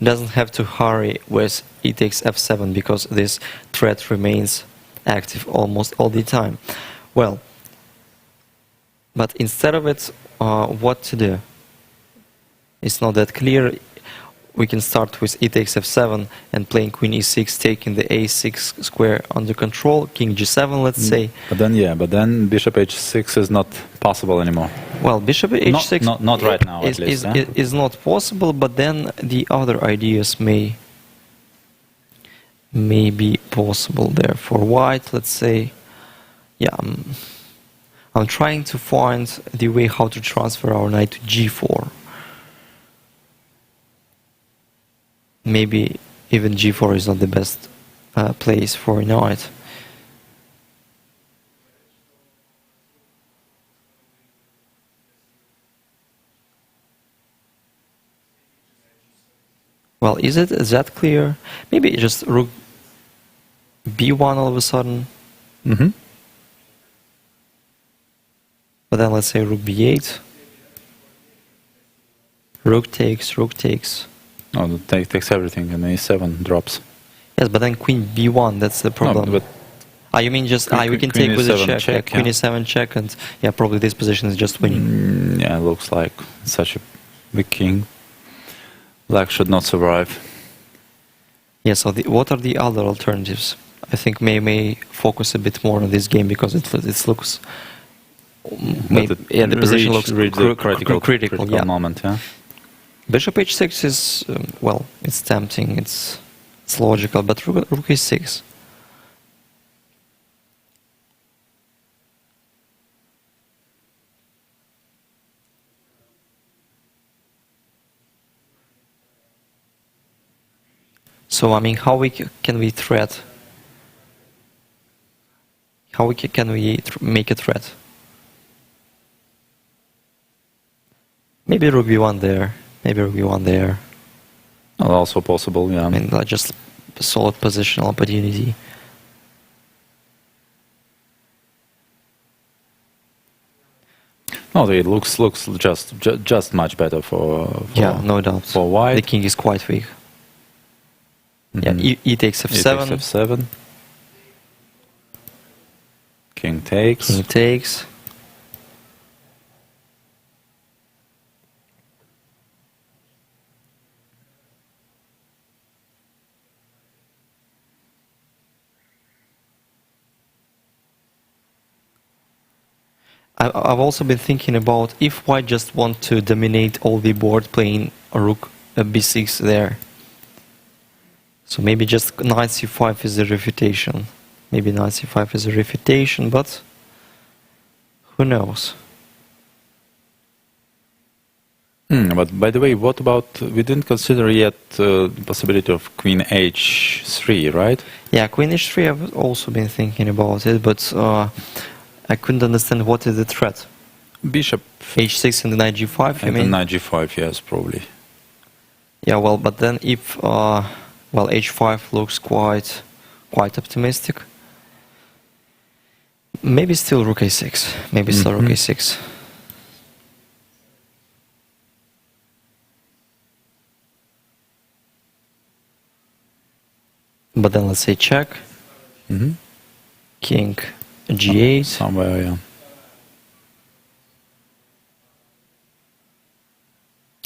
doesn't have to hurry with e takes f7 because this threat remains active almost all the time. Well, but instead of it, what to do? It's not that clear. We can start with e takes f7 and playing queen e6, taking the a6 square under control, king g7, let's say. But then bishop h6 is not possible anymore. Well, bishop h6 not right now, at least, is not possible, but then the other ideas may be possible there for white, let's say. Yeah, I'm trying to find the way how to transfer our knight to g4. Maybe even g4 is not the best place for a knight. Well, is that clear? Maybe just rook b1 all of a sudden. But then let's say rook b8. Rook takes. Oh, takes everything and a7 drops. Yes, but then queen b1, that's the problem. No, but you mean just we can take with a check, queen e7 check, and yeah, probably this position is just winning. Yeah, it looks like such a big king. Black should not survive. Yeah, so what are the other alternatives? I think may focus a bit more on this game because it looks... the position looks critical yeah. moment, yeah. Bishop h6 is, well, it's tempting, it's logical, but rook e6. So, I mean, how can we threat? How can we make a threat? Maybe rook b1 there. Maybe rook b1 there. Also possible, yeah. I mean, just a solid positional opportunity. No, it looks just much better for yeah, no doubt. For white. The king is quite weak. Yeah, e takes f7. E takes f7. King takes. King takes. I've also been thinking about if white just want to dominate all the board playing a rook b6 there. So maybe just knight c5 is a refutation. Maybe knight c5 is a refutation, but who knows? But by the way, what about, we didn't consider yet the possibility of queen h3, right? Yeah, queen h3, I've also been thinking about it, but I couldn't understand what is the threat. Bishop h6 and knight g5, you and mean? knight g5, yes, probably. Yeah, well, but then if, well, h5 looks quite optimistic. Maybe still rook a6. Maybe still rook a6. But then let's say check. King g8. Somewhere, yeah.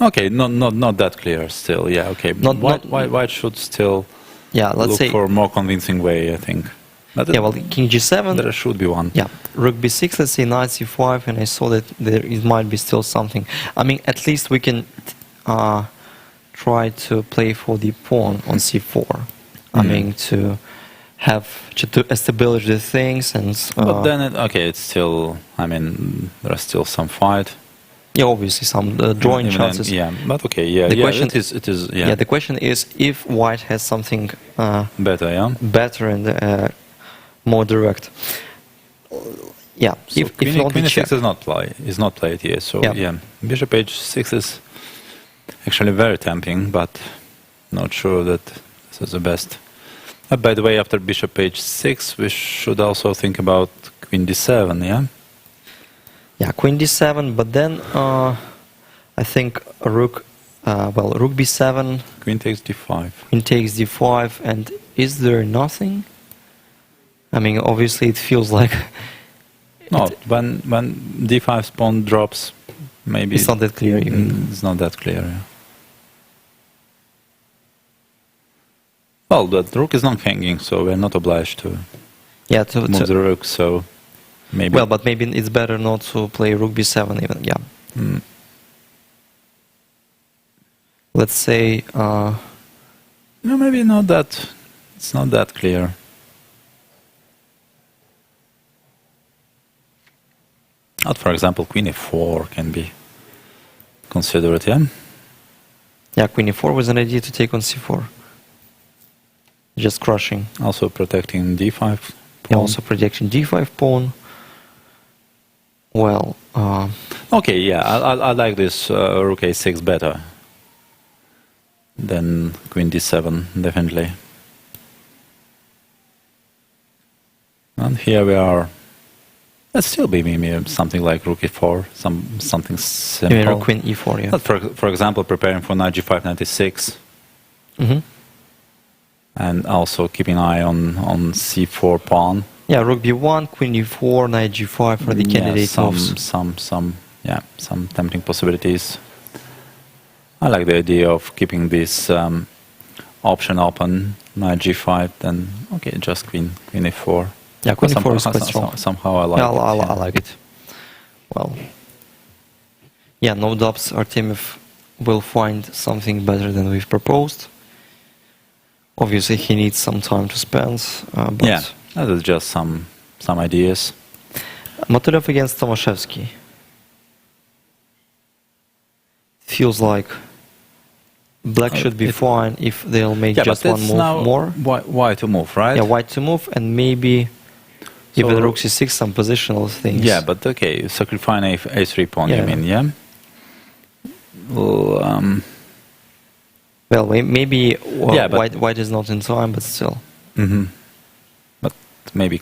Okay, not that clear still. Yeah, okay. White should still let's look say for a more convincing way, I think. But yeah, well, king g7. There should be one. Yeah, rook b6. Let's say knight c5, and I saw that it might be still something. I mean, at least we can try to play for the pawn on c4. I mean, to establish the things and. But then, it's still. I mean, there are still some fight. Yeah, obviously some drawing chances. Yeah, but okay, yeah. The question it is. Yeah. Yeah, the question is if white has something better, yeah. Better and more direct. Yeah, So if queen not, e6 is not played here. So yeah, bishop h6 is actually very tempting, but not sure that this is the best. By the way, after bishop h6, we should also think about queen d7, yeah? Yeah, queen d7, but then I think a rook, rook b7. Queen takes d5. Queen takes d5, and is there nothing? I mean, obviously it feels like... No, when d5 pawn drops, maybe... It's not that clear even. It's not that clear, yeah. Well, the rook is not hanging, so we're not obliged to move the rook, so maybe... Well, but maybe it's better not to play rook b7 even, yeah. Let's say... no, maybe not that... It's not that clear. Not, for example, queen e4 can be considered, yeah? Yeah, queen e4 was an idea to take on c4. Just crushing. Also protecting d5 pawn. Yeah, also protecting d5 pawn. Well... okay, yeah, I like this rook a6 better than queen d7, definitely. And here we are. Let's still be maybe something like rook e4, something simple. You mean rook queen e4, yeah. But for example, preparing for knight g5, knight e6. And also keeping an eye on c4 pawn. Yeah, rook b1, queen e4, knight g5 for the candidate moves. Some tempting possibilities. I like the idea of keeping this option open, knight g5, then okay, just queen e4. Yeah, queen e4 is quite strong. Somehow I like it. I like it. Well, yeah, no doubts Artemiev will find something better than we've proposed. Obviously, he needs some time to spend. But yeah, that is just some ideas. Motylev against Tomaszewski. Feels like black should be fine if they'll make just one move more. White to move, right? Yeah, white to move, and maybe even rook c6, some positional things. Yeah, but okay, sacrificing a3 pawn, you mean, yeah? Well, maybe white is not in time, but still. But maybe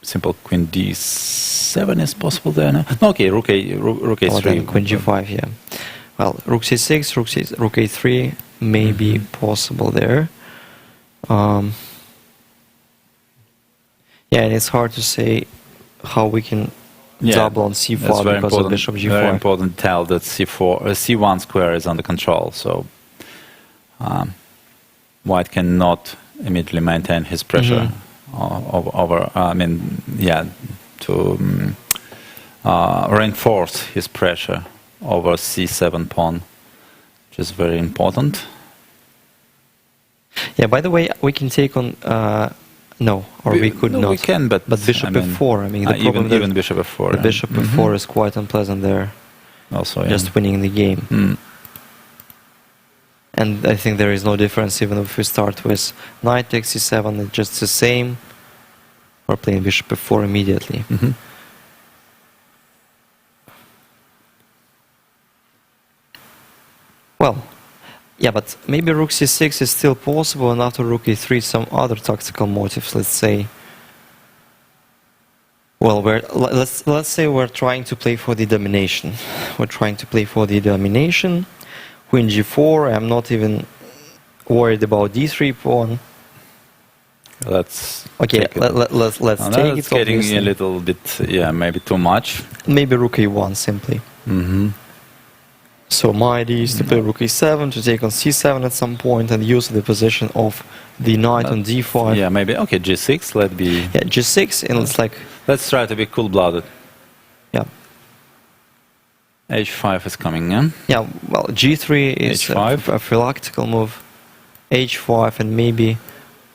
simple queen d7 is possible there, no? Okay, rook a3. Then queen g5, yeah. Well, rook c6, rook a3 may be possible there. Yeah, and it's hard to say how we can double on c4 because of bishop g4. Very important to tell that c1 square is under control, so white cannot immediately maintain his pressure over. reinforce his pressure over c7 pawn, which is very important. Yeah, by the way, we can take on... no, or we could no, not. we can, but bishop f4, I mean, the problem even bishop f4. the bishop f4 is quite unpleasant there. Also, yeah. Just winning the game. Mm. And I think there is no difference even if we start with knight takes c7, it's just the same. Or playing bishop f4 immediately. Mm-hmm. Well, yeah, but maybe rook c6 is still possible, and after rook e3 some other tactical motives, let's say. Well, let's say we're trying to play for the domination. We're trying to play for the domination. Queen g4, I'm not even worried about d3 pawn. Let's okay. Let's take it's it. Getting Obviously. a little bit, yeah, maybe too much. Maybe rook a1 simply. Mm-hmm. So my idea is to play rook e7 to take on c7 at some point and use the position of the knight on d5. Yeah, maybe. Okay, g6. Let's be. Yeah, g6, and it's like. Let's try to be cool-blooded. Yeah. h5 is coming in. Yeah. Well, g3 is h5. a phylactical move. h5, and maybe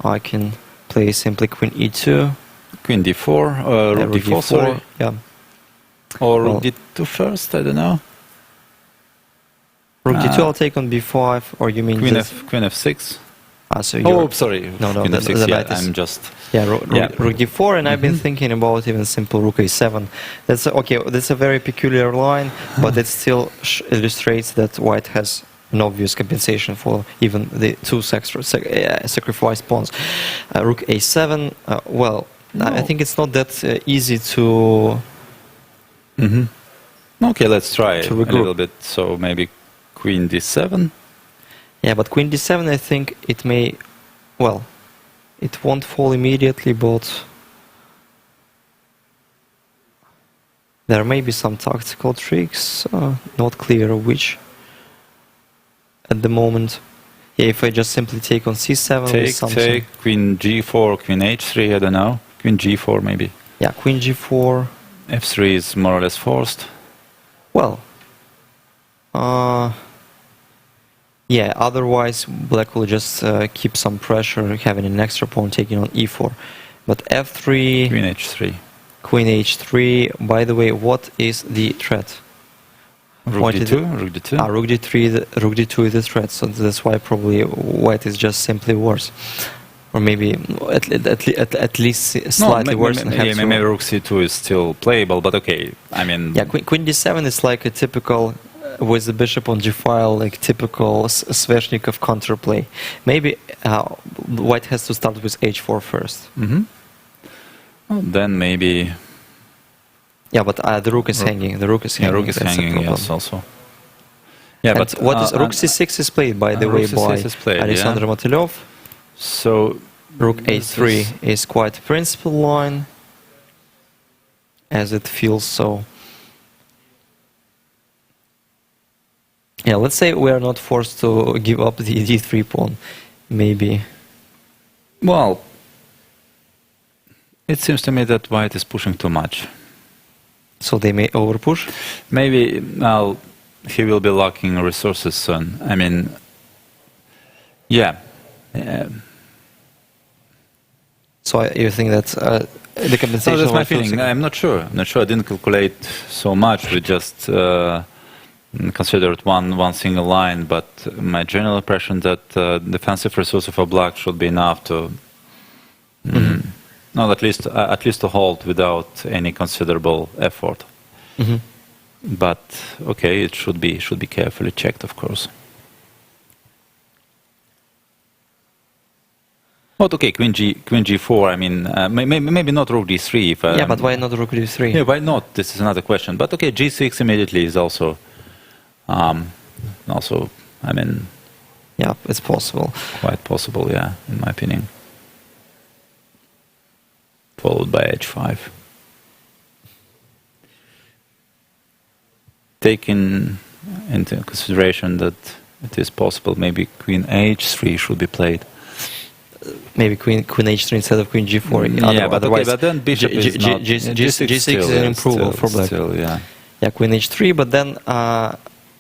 I can play simply queen e2. Queen d4. Rook d4. Sorry. Yeah. Or rook d2 first. I don't know. Rook d2, I'll take on b5, or you mean queen f6? So sorry. No, queen f6, yeah, I'm just... Yeah, rook d4, and I've been thinking about even simple rook a7. That's okay. That's a very peculiar line, but it still illustrates that white has an obvious compensation for even the two sacrificed pawns. Rook a7. Well, no. I think it's not that easy to. Okay, let's try a regroup. little bit. So maybe queen d7. Yeah, but queen d7, I think it may. Well, it won't fall immediately, but there may be some tactical tricks. Not clear which at the moment. Yeah, if I just simply take on c7 with something. Take queen g4, queen h3. I don't know. Queen g4 maybe. Yeah, queen g4. f3 is more or less forced. Well, yeah, otherwise black will just keep some pressure, having an extra pawn taking on e4. But f3... Queen h3. Queen h3. By the way, what is the threat? Rook d2? Rook d2? Rook d2 is the threat, so that's why probably white is just simply worse. Or maybe at least slightly worse than maybe rook c2 is still playable, but okay, I mean... Yeah, queen d7 is like a typical... with the bishop on g-file, like typical Sveshnikov counterplay. Maybe white has to start with h4 first. Well, then maybe... Yeah, but the rook is hanging. The rook is hanging. Yeah, rook is hanging, yes, also. Yeah, and but what is rook c6 is played, by the way, by Alexander Motylev. So rook a3 is quite a principal line, as it feels so. Yeah, let's say we are not forced to give up the d3 pawn, maybe. Well, it seems to me that white is pushing too much. So they may overpush? Maybe he will be lacking resources soon. I mean, yeah. So you think that the compensation... No, that's my feeling. I'm not sure. I didn't calculate so much. We just... considered one single line, but my general impression that defensive resources for black should be enough to, not at least to hold without any considerable effort. But okay, it should be carefully checked, of course. But okay, queen g4. I mean, maybe not rook d3. Yeah, but why not rook d3? Yeah, why not? This is another question. But okay, g6 immediately is also. I mean... Yeah, it's possible. Quite possible, yeah, in my opinion. Followed by h5. Taking into consideration that it is possible, maybe queen h3 should be played. maybe queen h3 instead of queen g4. Yeah, but otherwise, okay, but then bishop is not... g6 is an improvement for black. Still, yeah. Yeah, queen h3, but then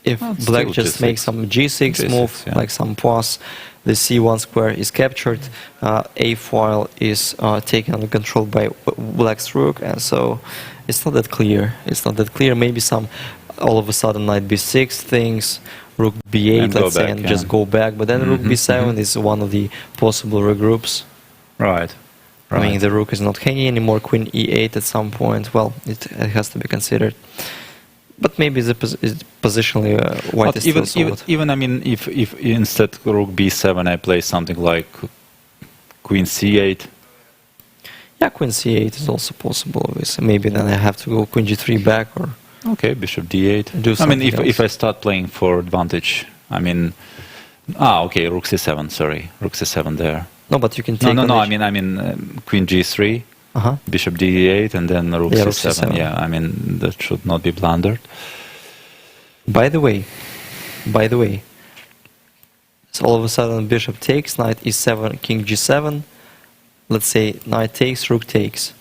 if Well, black still just G6. makes some g6 move, yeah. like some pass, the c1 square is captured, a file is taken under control by black's rook, and so it's not that clear. It's not that clear. Maybe some all of a sudden knight b6 things, rook b8, And let's go say, back, and yeah. just go back. But then rook b7 is one of the possible regroups. Right. I mean, the rook is not hanging anymore. Queen e8 at some point. Well, it has to be considered. But maybe the positionally white is still solid. Even I mean, if instead rook b7 I play something like queen c8. Yeah, queen c8 is also possible. Obviously, maybe then I have to go queen g3 back or. Okay, bishop d8. Do I mean, something if I start playing for advantage, I mean, okay, rook c7. Sorry, rook c7 there. No, but you can take. No. I mean, queen g3, bishop d8, and then rook c7. Yeah, I mean that should not be blundered. By the way, so all of a sudden bishop takes, knight e7, king g7. Let's say knight takes, rook takes.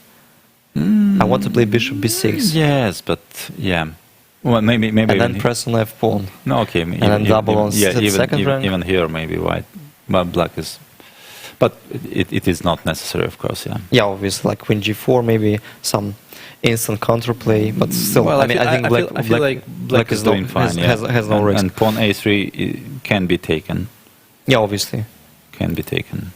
I want to play bishop b6. Yes, but yeah. Well, maybe. And then press on f pawn. No, okay. And then double on second rank. Even here, maybe white, but black is. But it is not necessary, of course. Yeah. Yeah, obviously, like queen g4, maybe some instant counterplay, but still. Well, I think I feel like black is doing fine. Has no risk. And pawn a3 can be taken. Yeah, obviously. Can be taken.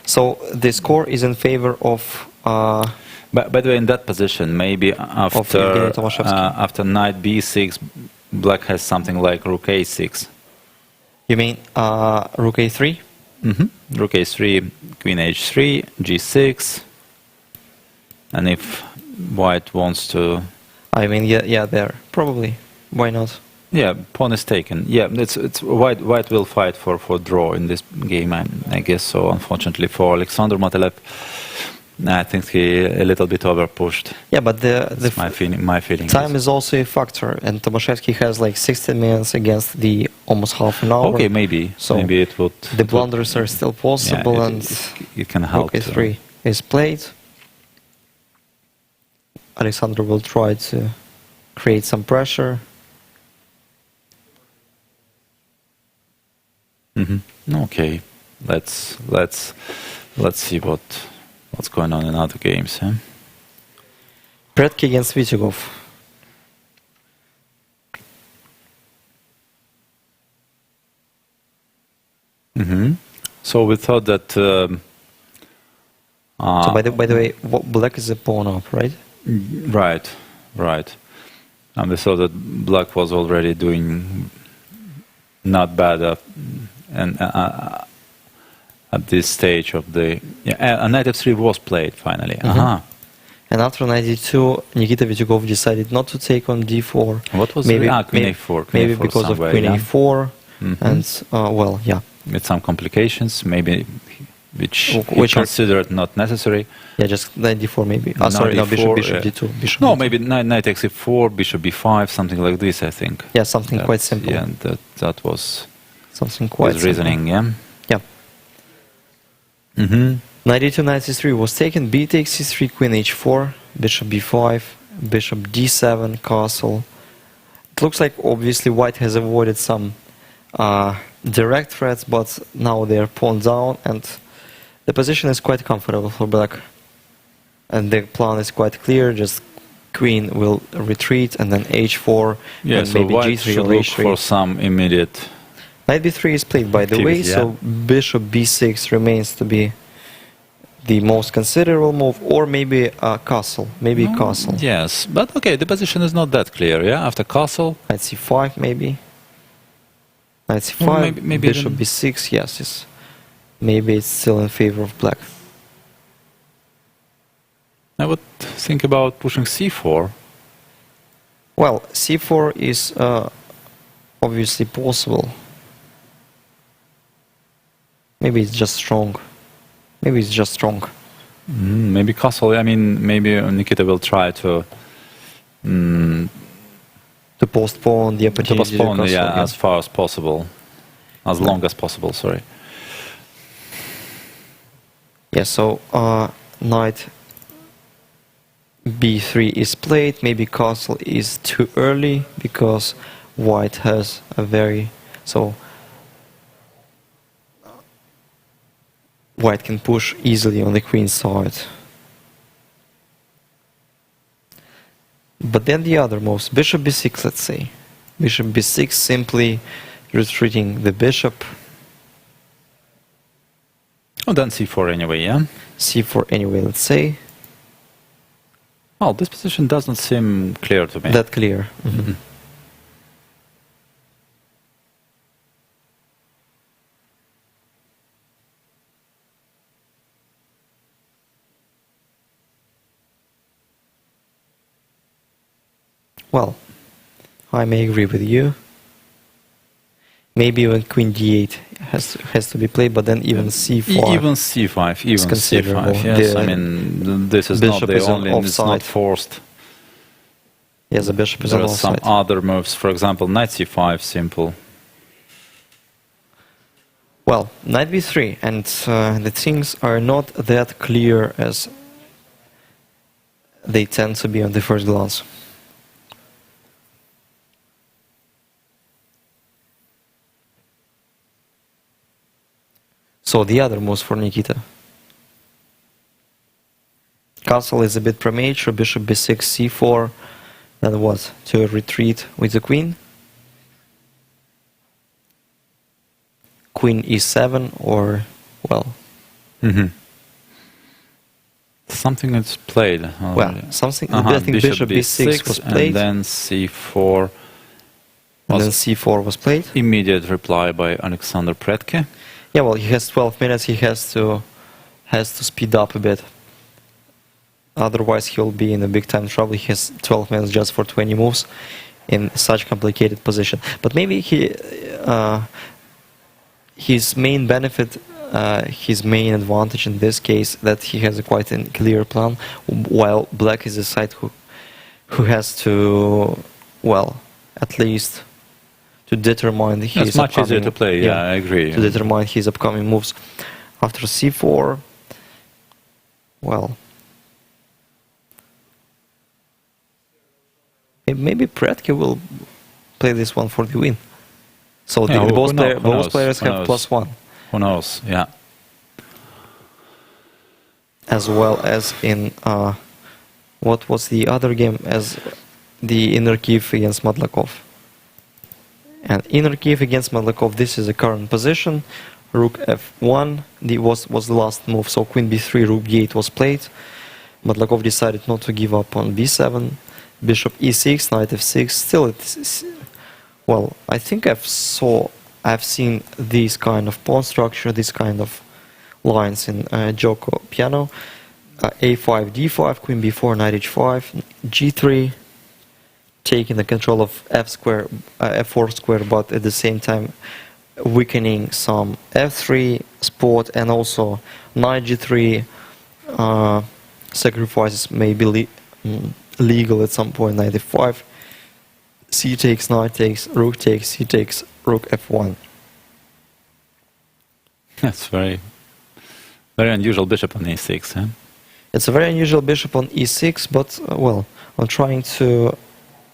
So the score is in favor of. By the way, in that position, maybe after knight b6, black has something like rook a6. You mean rook a3? Mm-hmm. Rook a3, queen h3, g6, and if white wants to. I mean, yeah, there probably. Why not? Yeah, pawn is taken. Yeah, it's white will fight for draw in this game, I guess so. Unfortunately for Alexander Matelev, I think he a little bit overpushed. Yeah, but That's my feeling. Time is also a factor, and Tomaszewski has like 16 minutes against the almost half an hour. Okay, maybe. So maybe it would. The blunders are still possible, yeah, and it can help. Rook a3 is played. Alexander will try to create some pressure. Okay, let's see what's going on in other games. Huh? Predke against Vitigov. So we thought that. So by the way, black is a pawn up, right? Right. And we saw that black was already doing not bad at this stage of the knight f3 was played finally. And after knight d2, Nikita Vitigov decided not to take on d4. What was maybe queen a4? Maybe because of queen a4, and well, yeah. With some complications, maybe which considered not necessary. Yeah, just knight d4 maybe. Sorry, no, bishop d2. Bishop no, d2. maybe knight x4, bishop b5, something like this, I think. Yeah, something quite simple. Yeah, that was something quite his reasoning, simple. Yeah. Knight d2, knight c3 was taken, b takes c3, queen h4, bishop b5, bishop d7, castle. It looks like obviously white has avoided some direct threats, but now they are pawned down, and the position is quite comfortable for black. And the plan is quite clear, just queen will retreat, and then h4, yeah, and so maybe white g3 should or look h3. for some immediate... Knight b3 is played, by the way, so bishop b6 remains to be the most considerable move, or maybe a castle. Maybe castle. Yes, but okay, the position is not that clear, yeah? After castle... Knight c5, maybe. Knight c5, well, maybe bishop b6, yes. Maybe it's still in favor of black. I would think about pushing c4. Well, c4 is obviously possible. Maybe it's just strong. Maybe castle. I mean, maybe Nikita will try to to postpone the To opportunity postpone, cross yeah, again. as far as possible. As long as possible, sorry. Yeah, so knight b3 is played. Maybe castle is too early because white has a very... So white can push easily on the queen side. But then the other moves, bishop b6, let's say. Bishop b6, simply retreating the bishop. Oh, then c4 anyway, yeah? c4 anyway, let's say. Well, this position doesn't seem clear to me. That clear. Mm-hmm. Well, I may agree with you. Maybe even queen d8 has to be played, but then even c4. Even c5, even considerable. c5. Yes, The I mean, this is not bishop the is on only, it's not offside. forced. Yes, the bishop is There on are some offside. other moves, for example, knight c5, simple. Well, knight b3, and the things are not that clear as they tend to be on the first glance. So the other moves for Nikita. Castle is a bit premature, bishop b6, c4, then what? To retreat with the queen? Queen e7 or, well... Something that's played. Well, something, I think bishop b6 was played. And then c4 And then c4 was played. Immediate reply by Alexander Predke. Yeah, well, he has 12 minutes, he has to speed up a bit. Otherwise, he'll be in a big time trouble. He has 12 minutes just for 20 moves in such complicated position. But maybe his main benefit, his main advantage in this case, that he has a quite a clear plan, while black is the side who has to, well, at least to determine his It's much easier to play, yeah, I agree. To determine his upcoming moves. After c4, well, maybe Predke will play this one for the win. So Yeah, both players have +1. Who knows, yeah. As well as in, what was the other game, as the inner Kiev against Madlakov. And inner Kiev against Madlakov, this is the current position. Rook f1 was the last move, so queen b3, rook d8 was played. Madlakov decided not to give up on b7. Bishop e6, knight f6. Still, it's, well, I think I've seen this kind of pawn structure, this kind of lines in Joko piano. a5, d5, queen b4, knight h5, g3, taking the control of f4 square, but at the same time weakening some f3 spot, and also knight g3 sacrifices may be legal at some point. Knight f5, c takes, knight takes, c takes, rook f1. That's very unusual bishop on e6, huh? It's a very unusual bishop on e6, but well, I'm trying to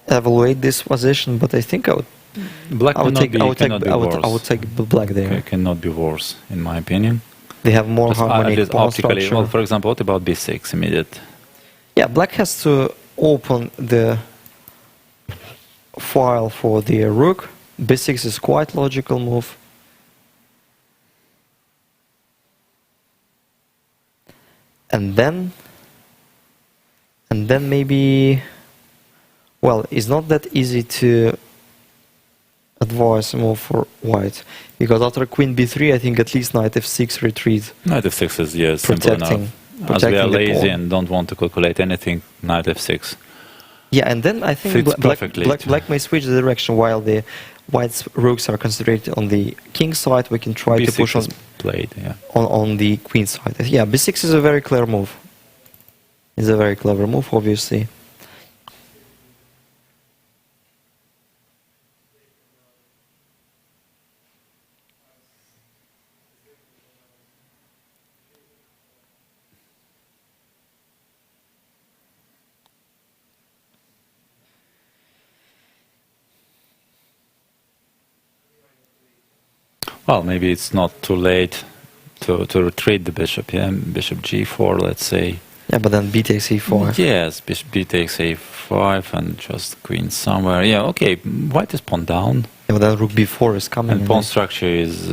evaluate this position, but I think I would take black there. It cannot be worse, in my opinion. They have more harmonic pawn structure. Well, for example, what about b6 immediate? Yeah, black has to open the file for the rook. b6 is quite logical move. And then maybe, well, it's not that easy to advise a move for white, because after queen b3, I think at least knight f6 retreat. Knight f6 is, yes, simple enough. As we are lazy and don't want to calculate anything, knight f6. Yeah, and then I think black may switch the direction. While the white's rooks are concentrated on the king side, we can try to push on played, yeah. on the queen side. Yeah, b6 is a very clever move. It's a very clever move, obviously. Well, maybe it's not too late to retreat the bishop. Yeah, bishop g4, let's say. Yeah, but then b takes e4. Yes, bishop b takes a5 and just queen somewhere. Yeah, okay. White is pawn down. Yeah, but then rook b4 is coming. And pawn structure is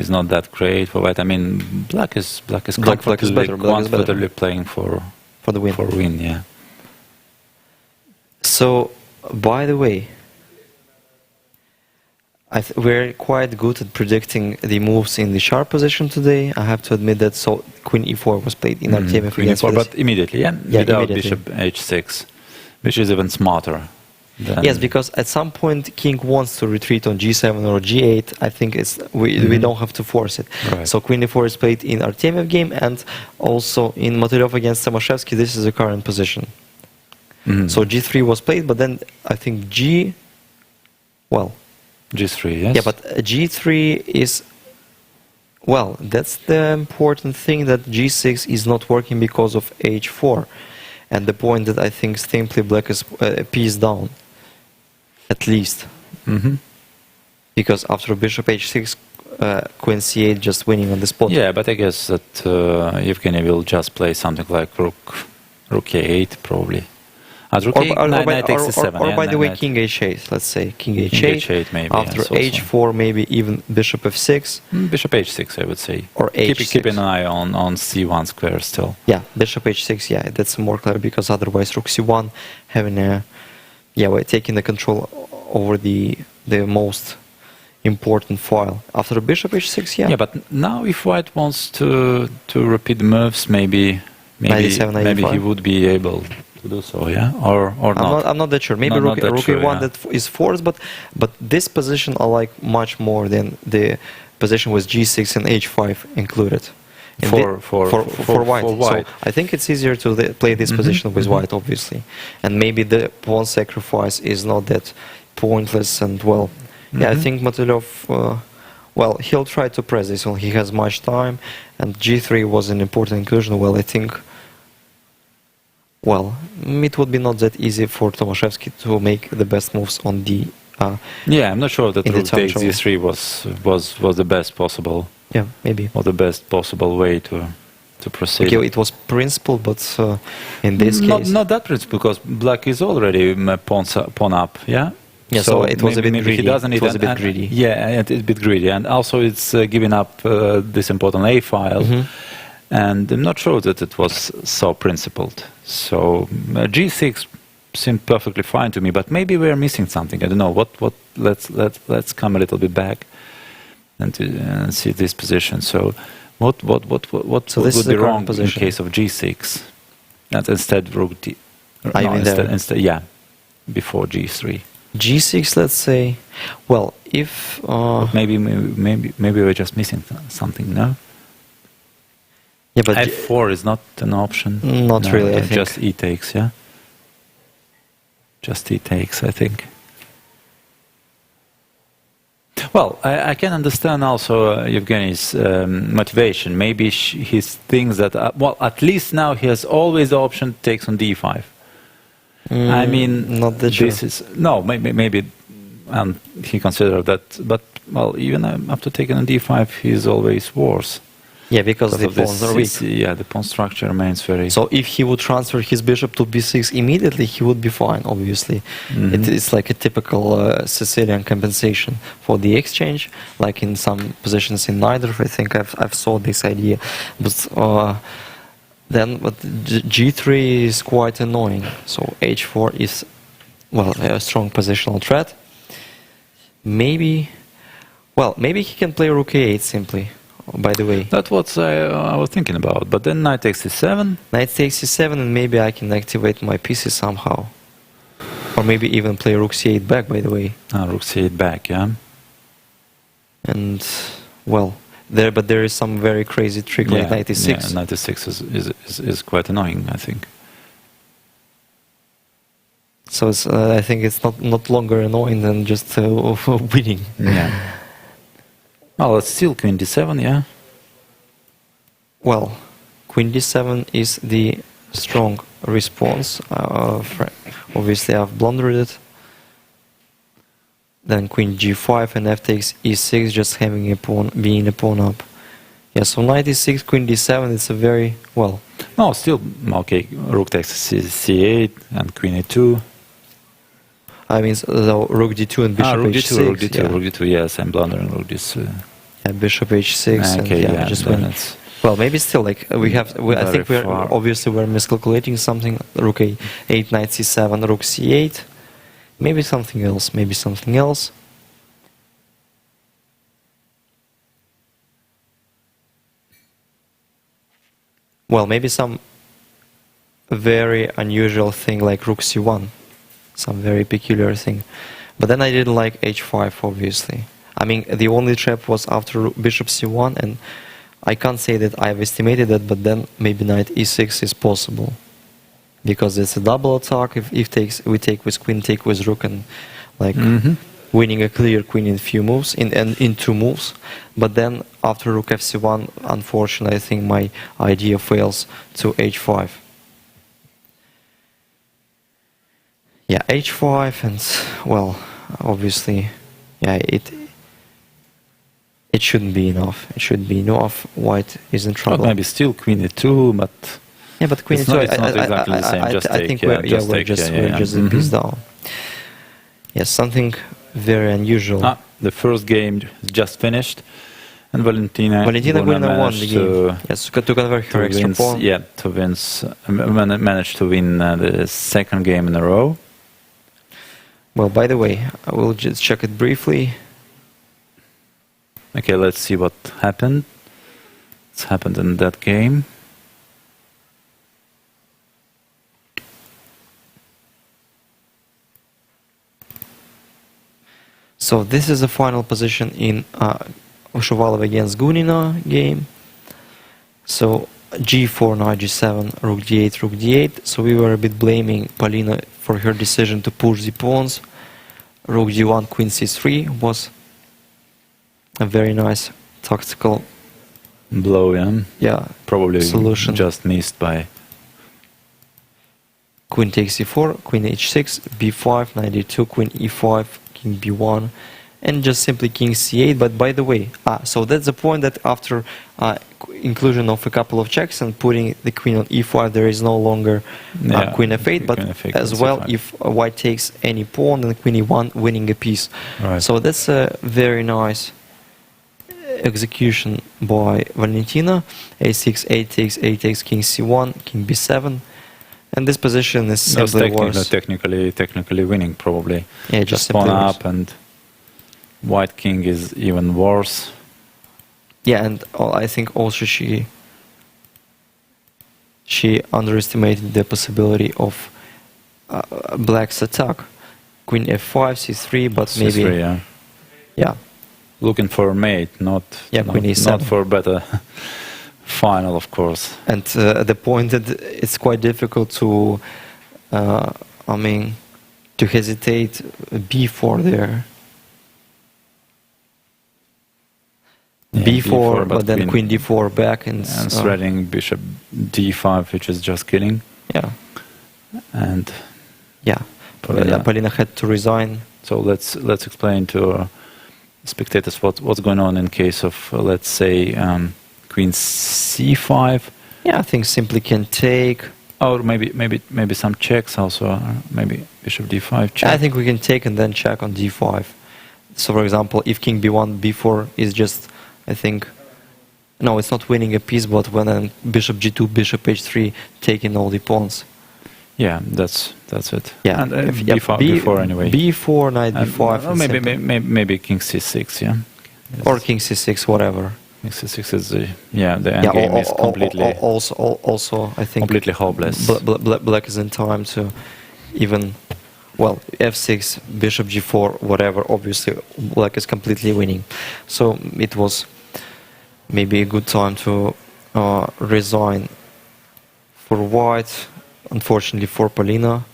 not that great for white. I mean, black is comfortably playing for the win. For win, yeah. So, by the way, we're quite good at predicting the moves in the sharp position today. I have to admit that. So queen e4 was played in Artemiev against e4, but immediately, yeah, without immediately. Bishop h6, which is even smarter. Yes, because at some point king wants to retreat on g7 or g8. I think we don't have to force it. Right. So queen e4 is played in Artemiev game and also in Motylev against Tomaszewski. This is the current position. So g3 was played, but then I think g3, yes. Yeah, but g3 is, that's the important thing, that g6 is not working because of h4. And the point that I think simply black is a piece down, at least. Because after bishop h6, queen c8 just winning on the spot. Yeah, but I guess that Evgeny will just play something like rook a8 probably. Or by the way, king h8, let's say. King h8, maybe. After h4, maybe even bishop f6. Bishop h6, I would say. Or h6. Keeping an eye on c1 square still. Yeah, bishop h6, yeah, that's more clear, because otherwise rook c1 having we're taking the control over the most important file. After bishop h6, Yeah, but now if white wants to repeat the moves, maybe he would be able to do so, yeah, or not. I'm not that sure. Maybe rook a1 that is forced, but this position I like much more than the position with g6 and h5 included. For white. So I think it's easier to play this position with white, obviously, and maybe the pawn sacrifice is not that pointless. And I think Motylev, he'll try to press this one. He has much time, and g3 was an important inclusion. I think. It would be not that easy for Tomaszewski to make the best moves on the. I'm not sure that rook takes d3 was the best possible. Yeah, maybe. Or the best possible way to proceed. Okay, it was principle, but in this case, not that principle, because black is already pawn up. Yeah. Yeah, so it was a bit greedy. It was a bit greedy. Yeah, it's a bit greedy, and also it's giving up this important a file. And I'm not sure that it was so principled. So g6 seemed perfectly fine to me, but maybe we're missing something. I don't know. What? Let's come a little bit back and see this position. So what would be wrong in case of g6? And instead rook d. Instead, before g3. G6, let's say. If maybe we're just missing something. No. Yeah, but f4 is not an option. Not really, I think. Just e takes, yeah? Just e takes, I think. I can understand also Evgeny's motivation. Maybe he thinks that, at least now he has always the option takes on d5. I mean, not that sure. Maybe he considered that, but, even after taking on d5, he's always worse. Yeah, because the pawns are weak. The pawn structure remains very... So if he would transfer his bishop to b6 immediately, he would be fine, obviously. It's like a typical Sicilian compensation for the exchange, like in some positions in neither. I think I've saw this idea. But g3 is quite annoying. So h4 is, a strong positional threat. Maybe he can play rook a8 simply. By the way, that's what I was thinking about. But then knight takes c7. Knight takes c7, and maybe I can activate my pieces somehow, or maybe even play rook c8 back. By the way, rook c8 back, yeah. And there is some very crazy trick like knight e6. Yeah, knight e6 is quite annoying, I think. So I think it's not longer annoying than just winning. Yeah. It's still queen d7, yeah? Queen d7 is the strong response. Obviously, I've blundered it. Then queen g5 and f takes e6, just having a pawn, being a pawn up. Yeah, so knight e6, queen d7, it's a very, well... No, still, okay, rook takes c8 and queen a2. I mean, so rook d2 and bishop rook h6. d2, rook d2, yeah. rook d2, yes, I'm blundering rook d2. Yeah, bishop h6, Okay, and yeah, just then winning. it's Well, maybe still, like, I think we're, far. obviously we're miscalculating something. Rook a8, knight c7, rook c8. Maybe something else, maybe something else. Well, maybe some very unusual thing like rook c1. Some very peculiar thing. But then I didn't like h5, obviously. I mean, the only trap was after bishop c1, and I can't say that I've estimated that, but then maybe knight e6 is possible. Because it's a double attack. If we take with queen, take with rook, and like winning a clear queen in few moves, in 2 moves. But then after rook fc1, unfortunately, I think my idea fails to h5. Yeah, h5, and well, obviously, yeah, it shouldn't be enough. It should be enough. White is in trouble. Well, maybe still queen a2, but yeah, but queen it's a2. it's not exactly the same. Just I take, think yeah, we're just a piece down. Yes, something very unusual. The first game just finished, and Valentina Gurina won the game. Yes, to convert her extra pawn. Yeah, managed to win the second game in a row. Well, by the way, I will just check it briefly. Okay, let's see what happened. What's happened in that game? So this is the final position in Shuvalov against Gurina game. So g4, knight g7, rook d8, rook d8. So we were a bit blaming Polina for her decision to push the pawns. Rook d1, queen c3 was a very nice tactical blow, yeah. Probably solution. Just missed by queen takes e4, queen h6, b5, knight d2, queen e5, king b1, and just simply king c8. But by the way, so that's the point that after inclusion of a couple of checks and putting the queen on e5, there is no longer queen f8, but f8, as well f5. If white takes any pawn, then queen e1, winning a piece. Right. So that's a very nice execution by Valentina. a6, a takes king c1, king b7. And this position is simply worse. Technically winning, probably. Yeah, just pawn worse. up, and white king is even worse. Yeah, and I think also she underestimated the possibility of black's attack. Queen f5, c3, but maybe C3, yeah. Looking for a mate, not queen e7. Not for a better final, of course. And the point that it's quite difficult to, to hesitate b4 there. Yeah, b4, but then queen d4 back and threading bishop d5, which is just killing. Yeah. And yeah, Polina had to resign. So let's explain to our spectators what's going on in case of let's say queen c5. Yeah, I think simply can take. Or maybe some checks also. Maybe bishop d5 check. I think we can take and then check on d5. So for example, if king b1, b4 is just, I think, no, it's not winning a piece, but when bishop g2, bishop h3 taking all the pawns. Yeah, that's it. Yeah, and b4 anyway. b4, knight b5. Maybe king c6, yeah. Or king c6, whatever. King c6 is the end game is completely. Also, I think completely hopeless. Black is in time to even, well, f6, bishop g4, whatever. Obviously, black is completely winning. So it was maybe a good time to resign for white. Unfortunately for Polina,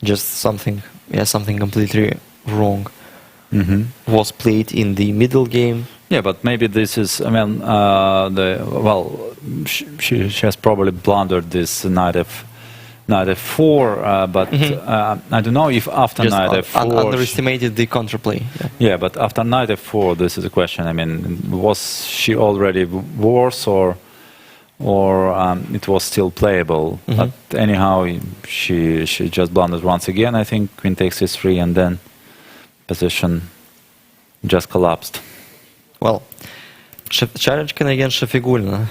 just something completely wrong was played in the middle game. Yeah, but maybe this is, she has probably blundered this knight knight f4, but I don't know if after Just knight f4... underestimated the counterplay. Yeah, but after knight f4, this is the question. I mean, was she already worse, or it was still playable? But anyhow, she just blundered once again. I think queen takes e3, and then position just collapsed. Well, Charechkin against Shafigulina.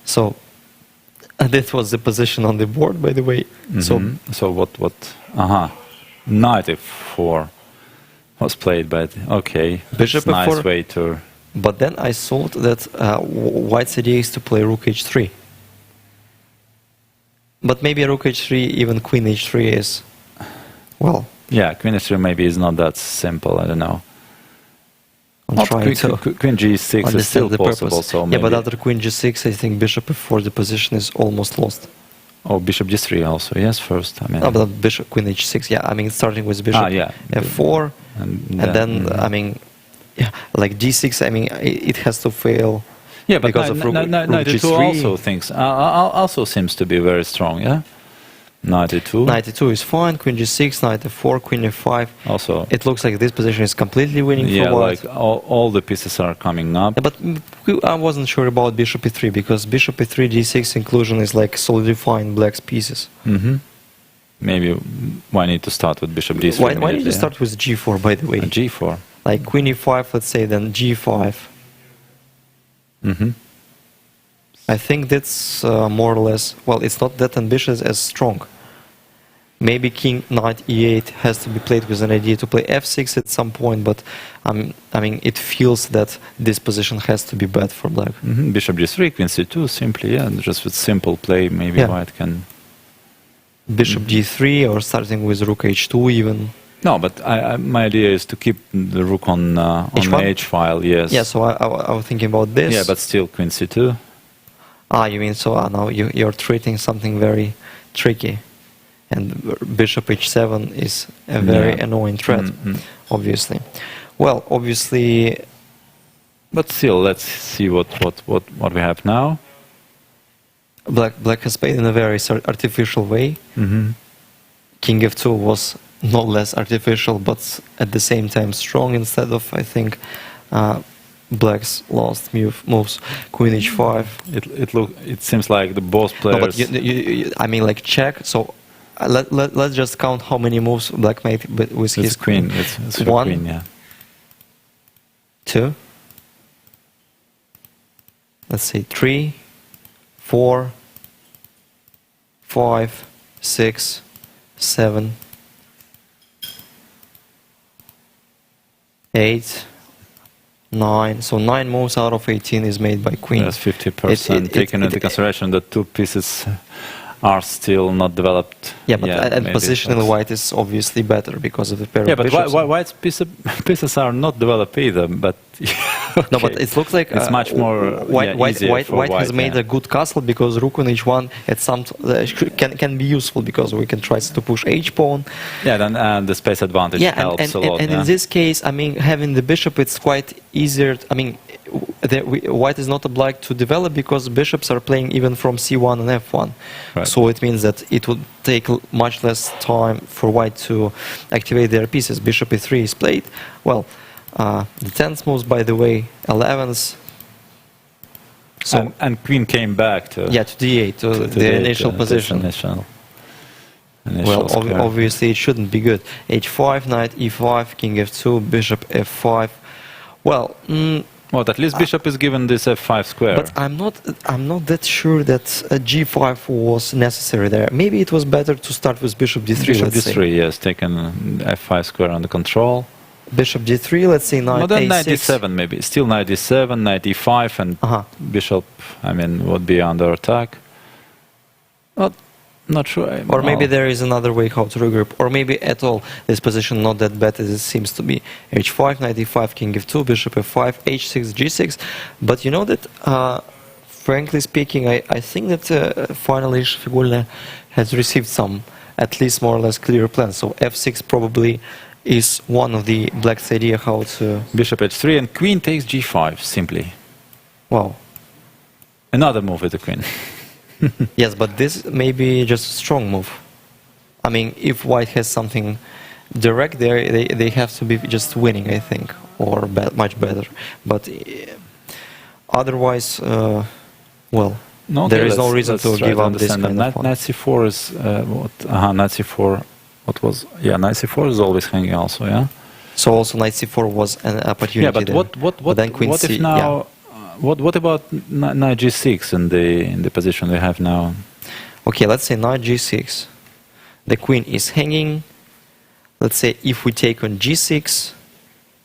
So that was the position on the board, by the way. So what? Knight f4 was played, but okay. Bishop nice f4. way to... But then I thought that White's idea is to play rook h3. But maybe rook h3, even queen h3 is, well... Yeah, queen h3 maybe is not that simple, I don't know. I'm trying to queen g6 is still possible, so maybe... Yeah, but after queen g6, I think bishop f4, the position is almost lost. Oh, bishop g3 also, yes, first. I mean... No, but bishop, queen h6, yeah, I mean, starting with bishop f4, and then, I mean, yeah, like d6, I mean, it has to fail. Yeah, but because of rook g3 also seems to be very strong, yeah? Knight e2. Knight e2 is fine, queen g6, knight f4, queen f5. Also, it looks like this position is completely winning for white. Like all the pieces are coming up. Yeah, but I wasn't sure about bishop e3, because bishop e3, d6 inclusion is like solidifying black's pieces. Maybe why need to start with bishop d3? Why did you start with g4, by the way? G4. Like queen e5, let's say, then g5. I think that's more or less, well, it's not that ambitious as strong. Maybe king knight e8 has to be played with an idea to play f6 at some point, but I mean, it feels that this position has to be bad for black. Bishop g3, queen c2, simply, yeah, just with simple play, maybe white can... Bishop g3, or starting with rook h2 even. No, but my idea is to keep the rook on h file, yes. Yeah, so I was thinking about this. Yeah, but still queen c2. Ah, you mean, so now you're treating something very tricky. And bishop h7 is a very annoying threat, obviously. Well, obviously... But still, let's see what we have now. Black has played in a very artificial way. King f2 was no less artificial, but at the same time strong instead of, I think, black's last moves. Queen h5. It seems like the both players... No, but I mean, like check. So let's just count how many moves black made with his queen. It's one, queen, yeah. 2. Let's say 3, 4, 5, 6, 7, 8, 9. So 9 moves out of 18 is made by queen. That's 50%, taking into consideration that two pieces are still not developed. Yeah, but and positionally white is obviously better because of the pair of bishops. Yeah, but white's pieces are not developed either, but... Okay. No, but it looks like it's much more white has made a good castle, because rook on h1 at some can be useful, because we can try to push h-pawn. Yeah, then the space advantage helps a lot. And in this case, I mean, having the bishop, it's quite easier. I mean, white is not obliged to develop, because bishops are playing even from c1 and f1. Right. So it means that it would take much less time for white to activate their pieces. Bishop e3 is played. Well, the 10th moves, by the way, 11th. So and queen came back to d8, to the initial position. Well, obviously it shouldn't be good. h5, knight e5, king f2, bishop f5. Well, well, at least bishop is given this f5 square. But I'm not that sure that g5 was necessary there. Maybe it was better to start with bishop d3. Bishop d3, yes, taken f5 square under control. Bishop d3, let's say knight a6. Knight d7 maybe. Still knight d7, knight d5, and bishop, I mean, would be under attack. Not sure. Or maybe there is another way how to regroup. Or maybe at all this position not that bad as it seems to be. h5, knight e5, king f2, bishop f5, h6, g6. But you know that, frankly speaking, I think that finally Shafigulina has received some, at least more or less clear plans. So f6 probably is one of the black's idea how to... Bishop h3 and queen takes g5, simply. Wow. Another move with the queen. Yes, but this may be just a strong move. I mean, if white has something direct there, they have to be just winning, I think, or much better. But otherwise, well, No, there okay, is no let's- reason let's to try give to up this understand kind them. of pawn. Knight c4 is what? Knight c4. What was? Yeah, knight c4 is always hanging also. Yeah. So also knight c4 was an opportunity. Yeah, but there. what then queen what c, if now? What about knight g6 in the position we have now? Okay, let's say knight g6. The queen is hanging. Let's say if we take on g6,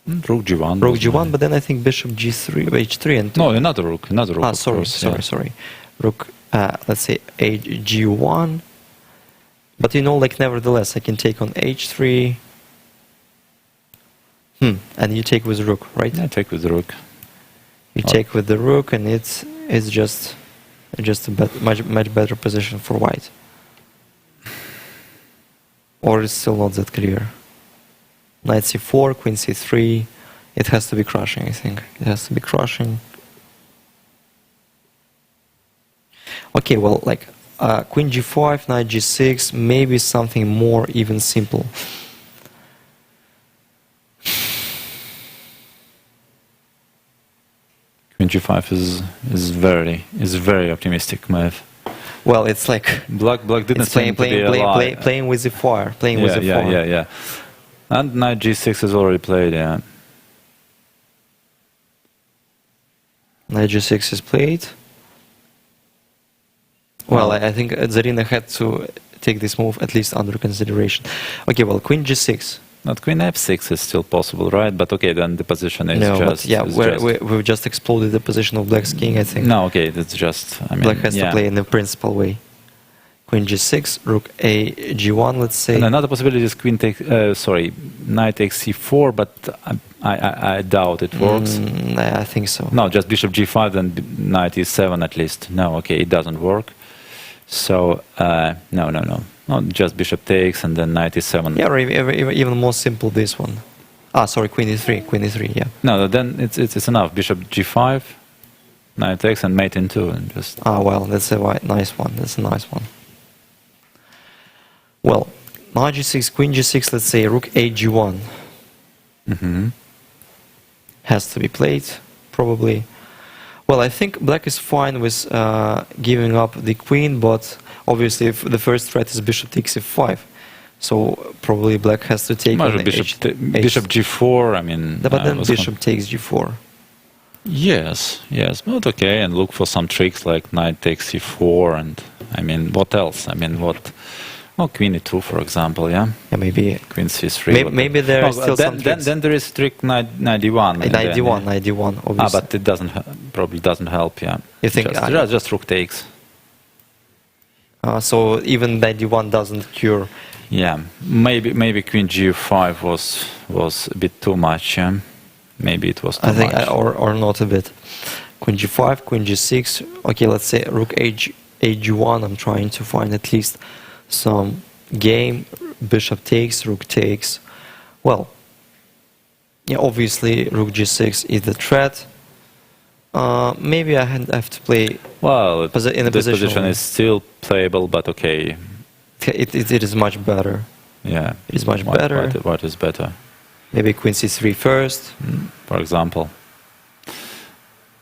Rook g1. rook g1, but then I think bishop g3, h3, and No, another rook. ah, Of sorry, course, yeah. sorry. Rook, let's say g1. But you know, like nevertheless, I can take on h3. And you take with rook, right? Yeah, take with the rook. You take with the rook, and it's just a much better position for white. Or it's still not that clear. Knight c4, queen c3. It has to be crushing, I think. It has to be crushing. Okay, well, like queen g5, knight g6, maybe something more even simple. Queen g5 is very optimistic move. Well, it's like Black didn't it's seem to be alive. playing with the fire, playing with the fire. Yeah. And knight g6 is already played. Yeah. Knight g6 is played. Well, I think Zarina had to take this move at least under consideration. Okay, well, queen g6. Not queen f6 is still possible, right? But okay, then the position is No, just... but yeah, is we've just exploded the position of black's king, I think. No, okay, that's just... I mean, Black has yeah. to play in the principal way. Queen g6, rook a g1, let's say. And another possibility is queen takes... knight takes c4, but I doubt it works. I think so. No, just bishop g5, then knight e7 at least. No, okay, it doesn't work. So, no. No, just bishop takes and then knight e7. Yeah, or even more simple this one. Ah, sorry, queen e3, yeah. No, then it's enough. Bishop g5, knight takes and mate in 2 and just... Ah, well, that's a nice one. That's a nice one. Well, knight g6, queen g6, let's say rook a g1. Has to be played, probably. Well, I think black is fine with giving up the queen, but obviously if the first threat is bishop takes f5. So probably black has to take on bishop g4, I mean... But then bishop takes g4. Yes, but okay, and look for some tricks like knight takes c4, and I mean, what else? I mean, what... Well, queen e2, for example, yeah? Yeah, maybe... Queen c3. Maybe there are still some tricks. Then there is trick knight d1. Knight d1, obviously. But it probably doesn't help, yeah. You think... Just rook takes. So even knight d1 doesn't cure... Yeah, maybe queen g5 was a bit too much, yeah? Maybe it was too much. I think, or not a bit. Queen g5, queen g6. Okay, let's say rook a g1. I'm trying to find at least some game. Bishop takes, rook takes. Well, yeah, obviously rook g6 is the threat. Maybe I have to play. Well, in a this position way. is still playable, but okay. It is much better. Yeah, it is much better. What is better? Maybe queen c3 first. For example,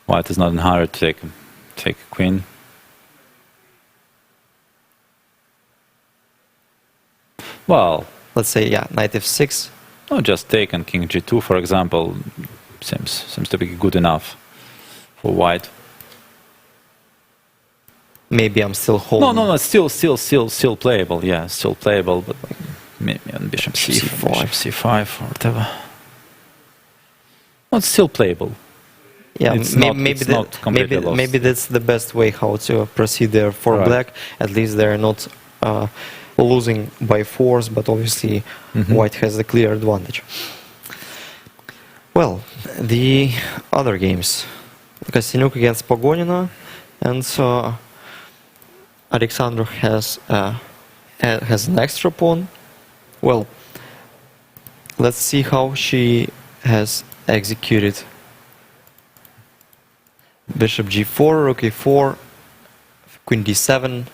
white is not in hurry to take a queen. Well, let's say knight f6. No, just take and king g2, for example, seems to be good enough for white. Maybe I'm still holding. No, still playable. Yeah, still playable, but maybe on bishop c5 or whatever. No, it's still playable. Yeah, maybe maybe that's the best way how to proceed there for black. At least they're not losing by force, but obviously white has the clear advantage. Well, the other games, Kostyaniuk against Pogonina, and Alexandru has an extra pawn. Well, let's see how she has executed. Bishop g4, rook a4, queen d7,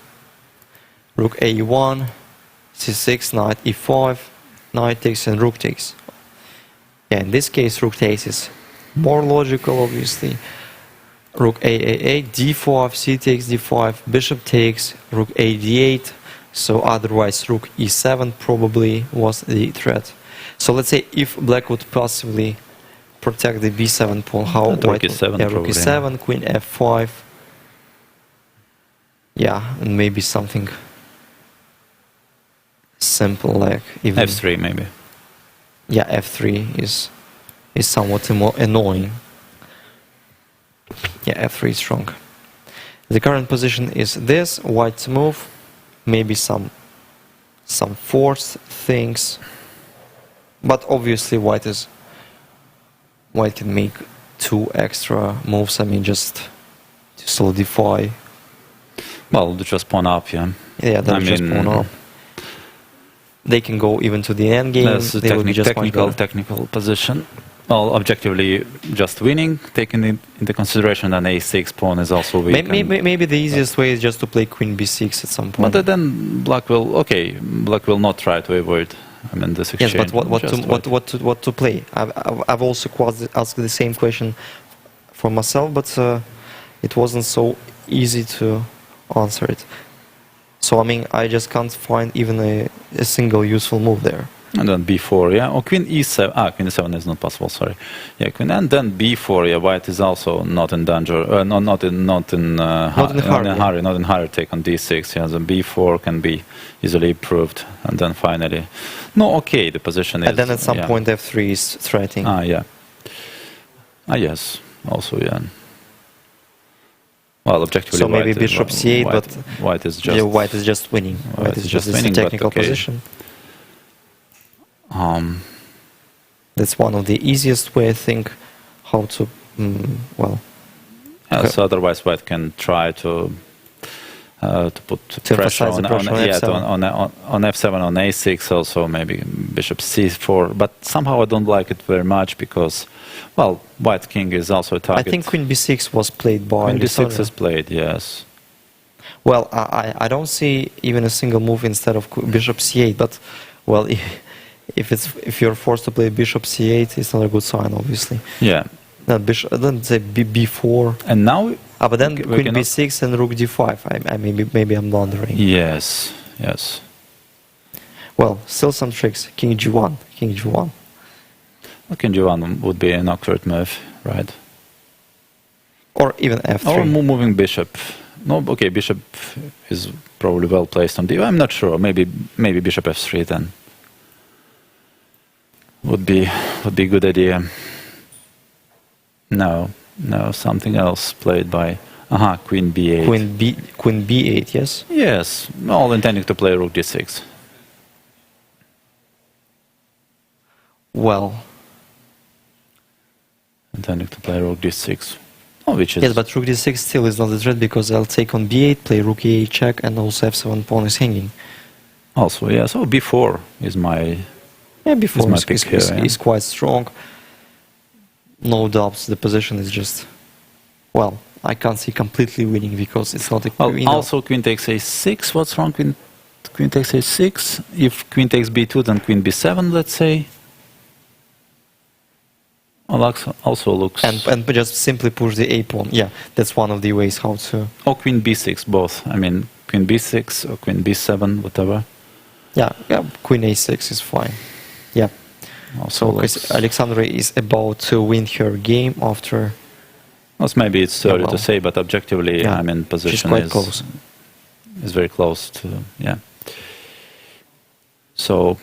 rook a1, c6, knight e5, knight takes and rook takes. Yeah, in this case, rook takes is more logical, obviously. Rook a8, d4, c takes d5, bishop takes, rook a d8. So otherwise, rook e7 probably was the threat. So let's say if black would possibly protect the b7 pawn, how rook white e7 yeah, rook probably, e7, queen f5. Yeah, and maybe something simple like even f3 maybe. yeah, f3 is somewhat annoying. Yeah, f3 is strong. The current position is this: white to move, maybe some forced things, but obviously white can make 2 extra moves. I mean, just to solidify. Well, just pawn up, yeah. Yeah, they'll just pawn up. They can go even to the end game. That's a They will be just technical position. Well, objectively, just winning, taking into consideration that a6 pawn is also weak. Maybe the easiest way is just to play queen b6 at some point. But then black will not try to avoid. I mean, this exchange. Yes, but what to play? I've also asked the same question for myself, but it wasn't so easy to answer it. So I mean, I just can't find even a single useful move there. And then b4, yeah. Or queen e7. Queen e7 is not possible. Sorry. Yeah, queen and then b4. Yeah, white is also not in danger. Not in hurry. Take on d6. Yeah, the b4 can be easily proved. And then finally, no. Okay, the position is. And then at some point f3 is threatening. Yeah. Yes. Also, yeah. Well, objectively, so maybe bishop c8, but white is just white is just winning. White is just winning. Technical position. That's one of the easiest way, I think, how to So otherwise, white can try to put pressure on f7, on a6, also maybe bishop c4. But somehow I don't like it very much because, well, white king is also a target. I think queen b6 was played by Queen b6 is played, yes. Well, I don't see even a single move instead of bishop c8, but, well, if you're forced to play bishop c8, it's not a good sign, obviously. Yeah. Then say b4. And now, but then queen b6 and rook d5. Maybe I'm blundering. Yes. Well, still some tricks. King g1. Well, king g1 would be an awkward move, right? Or even f3. Or moving bishop. No, okay, bishop is probably well placed on d. I'm not sure. Maybe bishop f3 then. Would be a good idea. No, something else played by queen b8. Queen b8, yes. Yes, all intending to play rook d6. Well, intending to play rook d6. Which is yes, but rook d6 still is not a threat because I'll take on b8, play rook e8 check, and also f7 pawn is hanging. Also, yeah. So b4 is my. Yeah, b4 is quite strong. No doubts, the position is just, well, I can't see completely winning because it's not a queen. Also, queen takes a6. What's wrong? Queen takes a6. If queen takes b2, then queen b7, let's say. Also looks. And just simply push the a pawn. Yeah, that's one of the ways how to. Or queen b6, both. I mean, queen b6 or queen b7, whatever. Yeah, queen a6 is fine. Yeah. So Alexandra is about to win her game after. Well, maybe it's too early to say, but objectively, I mean, position is very close to, yeah. So,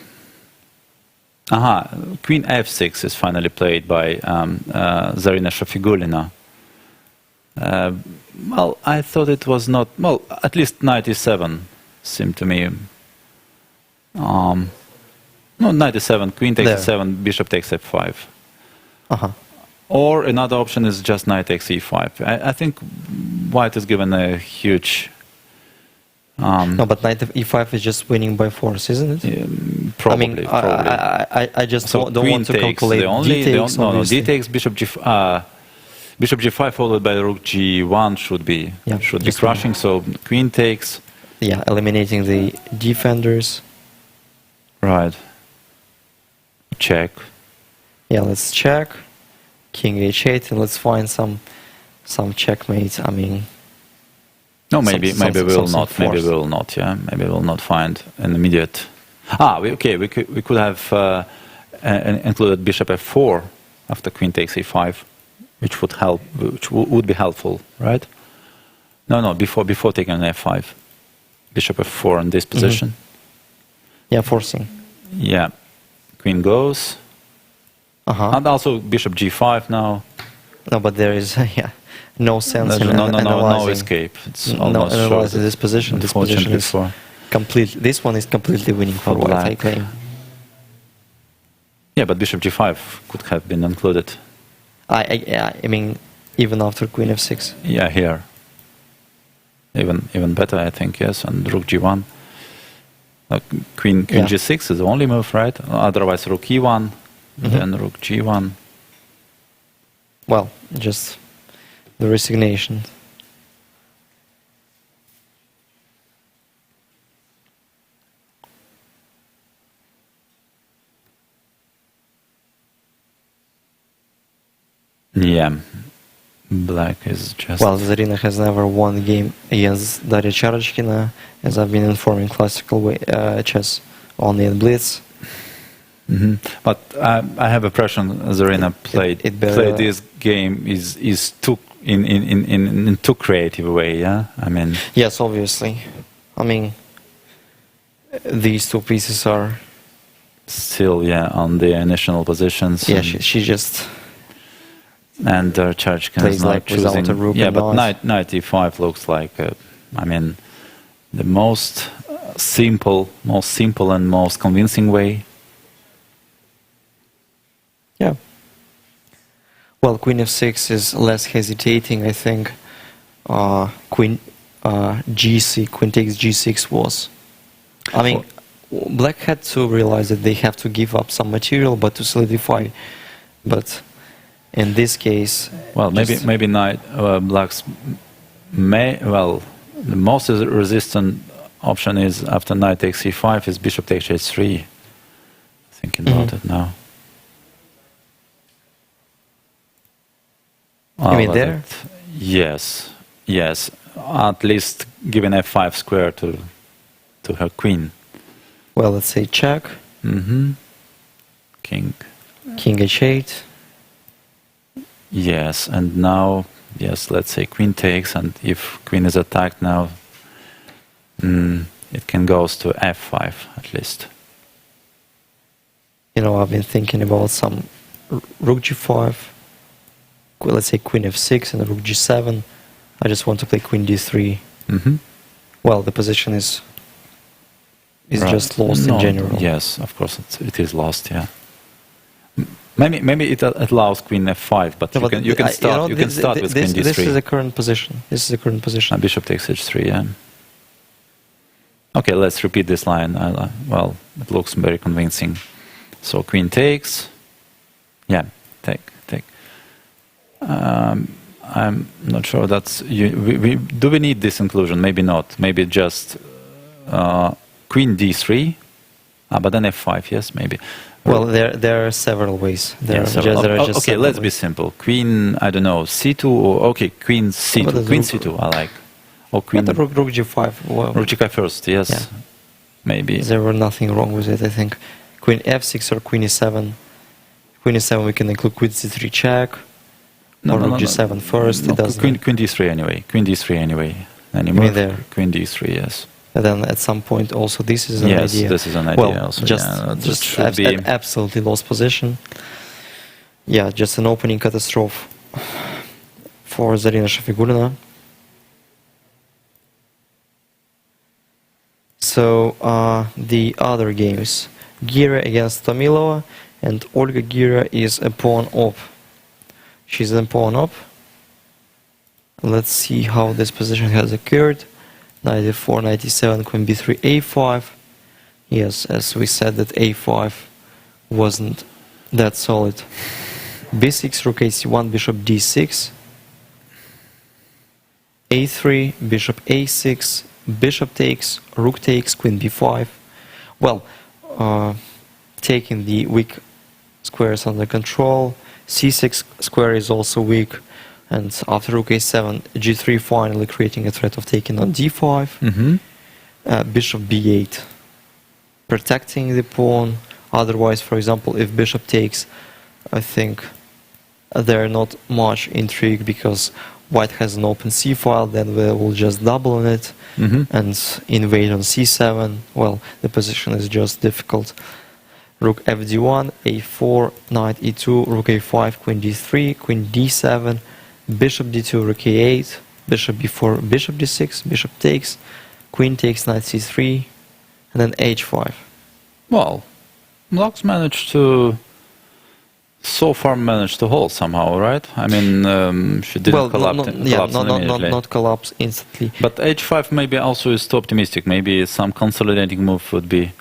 queen f6 is finally played by Zarina Shafigulina. Well, I thought it was not, well, at least knight e7 seemed to me. No, knight e7, queen takes e7, bishop takes f5. Or another option is just knight takes e5. I think white is given a huge. No, but knight e5 is just winning by force, isn't it? Probably. I just don't want to calculate d takes. No, d takes, bishop g5. Bishop g5 followed by rook g1 should be just crushing. So queen takes. Yeah, eliminating the defenders. Right. Check. Yeah, let's check. King h8, and let's find some checkmate. I mean, no, maybe we will not. Maybe we will not. Yeah, maybe we will not find an immediate. We could have included bishop f4 after queen takes a5, which would help. Which would be helpful, right? No, before taking an f5, bishop f4 in this position. Yeah, forcing. Yeah, queen goes. And also bishop g5 now. No, but there is no sense in no analyzing. escape. It's almost analyzing this position. This position is before. complete. This one is completely winning for white, I claim. Yeah, but bishop g5 could have been included. I mean, even after queen f6. Yeah, here. Even better, I think. Yes, and rook g1. Queen g6 is the only move, right? Otherwise, rook e1, then rook g1. Well, just the resignation. Yeah, black is just... Well, Zarina has never won a game against Daria Charachkina, as I've been informing classical chess, only in Blitz. But I have a impression Zarina played this game is too in too creative a way. Yeah, I mean. Yes, obviously. I mean, these two pieces are still on the initial positions. Yeah, she just. And Charachkina is not choosing. But knight e5 looks like I mean the most simple and most convincing way. Yeah. Well, queen f6 is less hesitating, I think. Queen g6, queen takes g6 was. I mean, black had to realize that they have to give up some material, but to solidify. But in this case, well, maybe knight black's the most resistant option is after knight takes e5 is bishop takes h3. Thinking about it now. You mean there? Yes. At least giving f5 square to her queen. Well, let's say check. King h8. Yes, and now let's say queen takes, and if queen is attacked now, it can go to f5 at least. You know, I've been thinking about some rook g5. Let's say queen f6 and rook g7. I just want to play queen d3. Well, the position is just lost in general. Yes, of course it is lost. Yeah. Maybe it allows queen f5, but you can start with queen d3. This is the current position. And bishop takes h3. Yeah. Okay, let's repeat this line. Well, it looks very convincing. So queen takes. Yeah, take. I'm not sure that's do we need this inclusion? Maybe not. Maybe just queen d3, but then f5. Yes, maybe. Well, there are several ways. Okay, let's be simple. Queen, I don't know, c2 or queen c2. Queen c2, I like. Or queen. Rook g5. Well, rook g5 first. Yes. Yeah. Maybe. There were nothing wrong with it. I think queen f6 or queen e7. Queen e7 we can include queen c3 check. Rook g7 first. No, queen d3 anyway. Queen d3 anyway. Anymore. Queen d3. Yes. And then at some point also this is an idea. Yes, this is an idea also. Just an absolutely lost position. Yeah, just an opening catastrophe for Zarina Shafigulina. So the other games, Gira against Tomilova, and Olga Gira is a pawn up. She's a pawn up. Let's see how this position has occurred. Knight e4, knight e7, queen b3, a5. Yes, as we said that a5 wasn't that solid. b6, rook ac1, bishop d6. a3, bishop a6, bishop takes, rook takes, queen b5. Well, taking the weak squares under control. c6 square is also weak, and after rook a7, g3 finally creating a threat of taking on d5. Bishop b8, protecting the pawn. Otherwise, for example, if bishop takes, I think there not much intrigue because white has an open c file, then we will just double on it and invade on c7. Well, the position is just difficult. Rook fd1, a4, knight e2, rook a5, queen d3, queen d7, bishop d2, rook a8, bishop b4, bishop d6, bishop takes, queen takes, knight c3, and then h5. Well, Black's so far managed to hold somehow, right? I mean, she didn't collapse immediately. Not collapse instantly. But h5 maybe also is too optimistic. Maybe some consolidating move would be...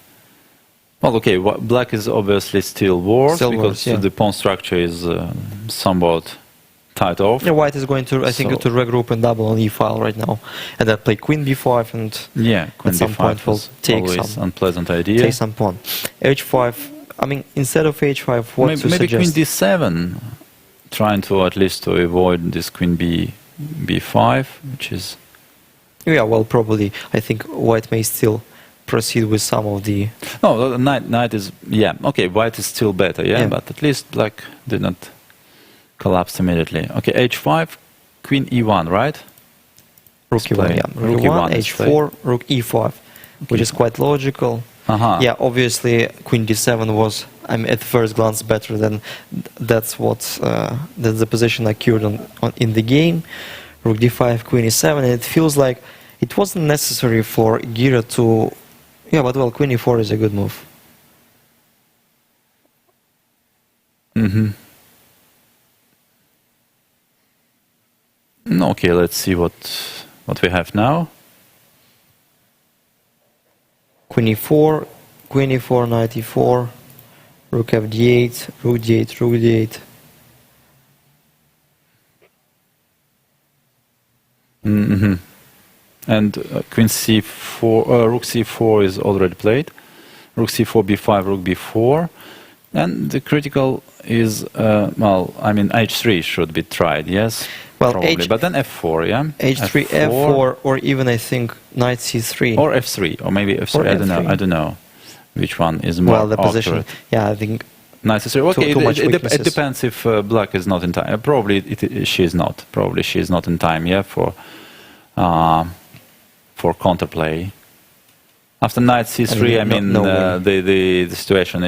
Well, okay, black is obviously still worse because the pawn structure is somewhat tied off. Yeah, white is going to, I think, to regroup and double on e file right now, and then play queen b5, and queen at some b5 point will take some unpleasant idea. Take some pawn. h5. I mean, instead of h5, what to maybe suggest? Queen d7, trying to at least to avoid this queen b5, which is... Yeah, well, probably. I think white may still proceed with some of the... No, knight is... Yeah, okay, white is still better, but at least black did not collapse immediately. Okay, h5, queen e1, right? Rook e1, yeah. Rook e1, h4, rook e5, which is quite logical. Yeah, obviously queen d7 was, at first glance, better than that's the position occurred in the game. Rook d5, queen e7, and it feels like it wasn't necessary for Gira to... Yeah, but well, queen e4 is a good move. Okay, let's see what we have now. Queen e4, knight e4, rook fd8, rook d8, rook d8. And queen c4, rook c4 is already played. Rook c4, b5, rook b4. And the critical is, h3 should be tried, yes? Well, probably. But then f4, yeah? h3, f4, or even, I think, knight c3. Or f3, or maybe f3, I don't know which one is more the accurate. position, I think... Knight c3, okay, too much it depends if black is not in time. Probably she is not. Probably she is not in time, for counterplay. After knight c3, the situation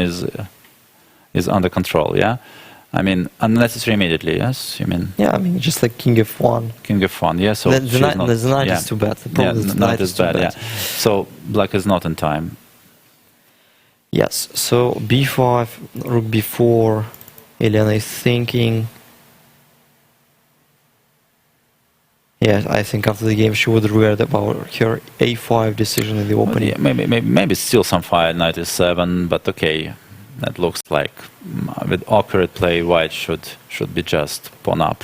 is under control, yeah? Unnecessary immediately, yes? You mean? Yeah, just like king f1. King f1, yeah. So the knight is too bad. The knight is bad, yeah. So black is not in time. Yes, so b5, rook b4, Elena is thinking. Yeah, I think after the game she would regret about her a5 decision in the opening. Maybe still some fire, knight e7, but okay. That looks like with accurate play, white should be just pawn up.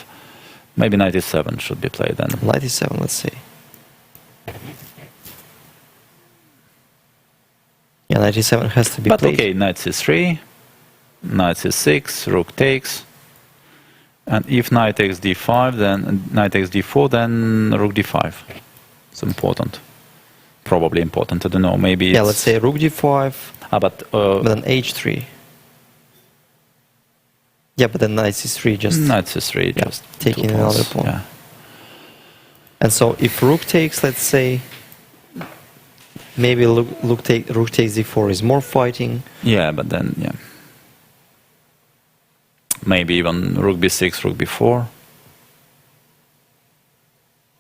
Maybe knight e7 should be played then. Knight e7, let's see. Yeah, knight e7 has to be played. But okay, knight c3, knight c6, rook takes. And if knight takes d5, then knight takes d4, then rook d5. It's important. Probably important, I don't know, maybe yeah, let's say rook d5, but then h3. Yeah, but then knight c3 just... Knight c3, just taking another pawn. Yeah. And so if rook takes, let's say, maybe rook takes d4 is more fighting. Yeah, but then, yeah. Maybe even rook b6, rook b4.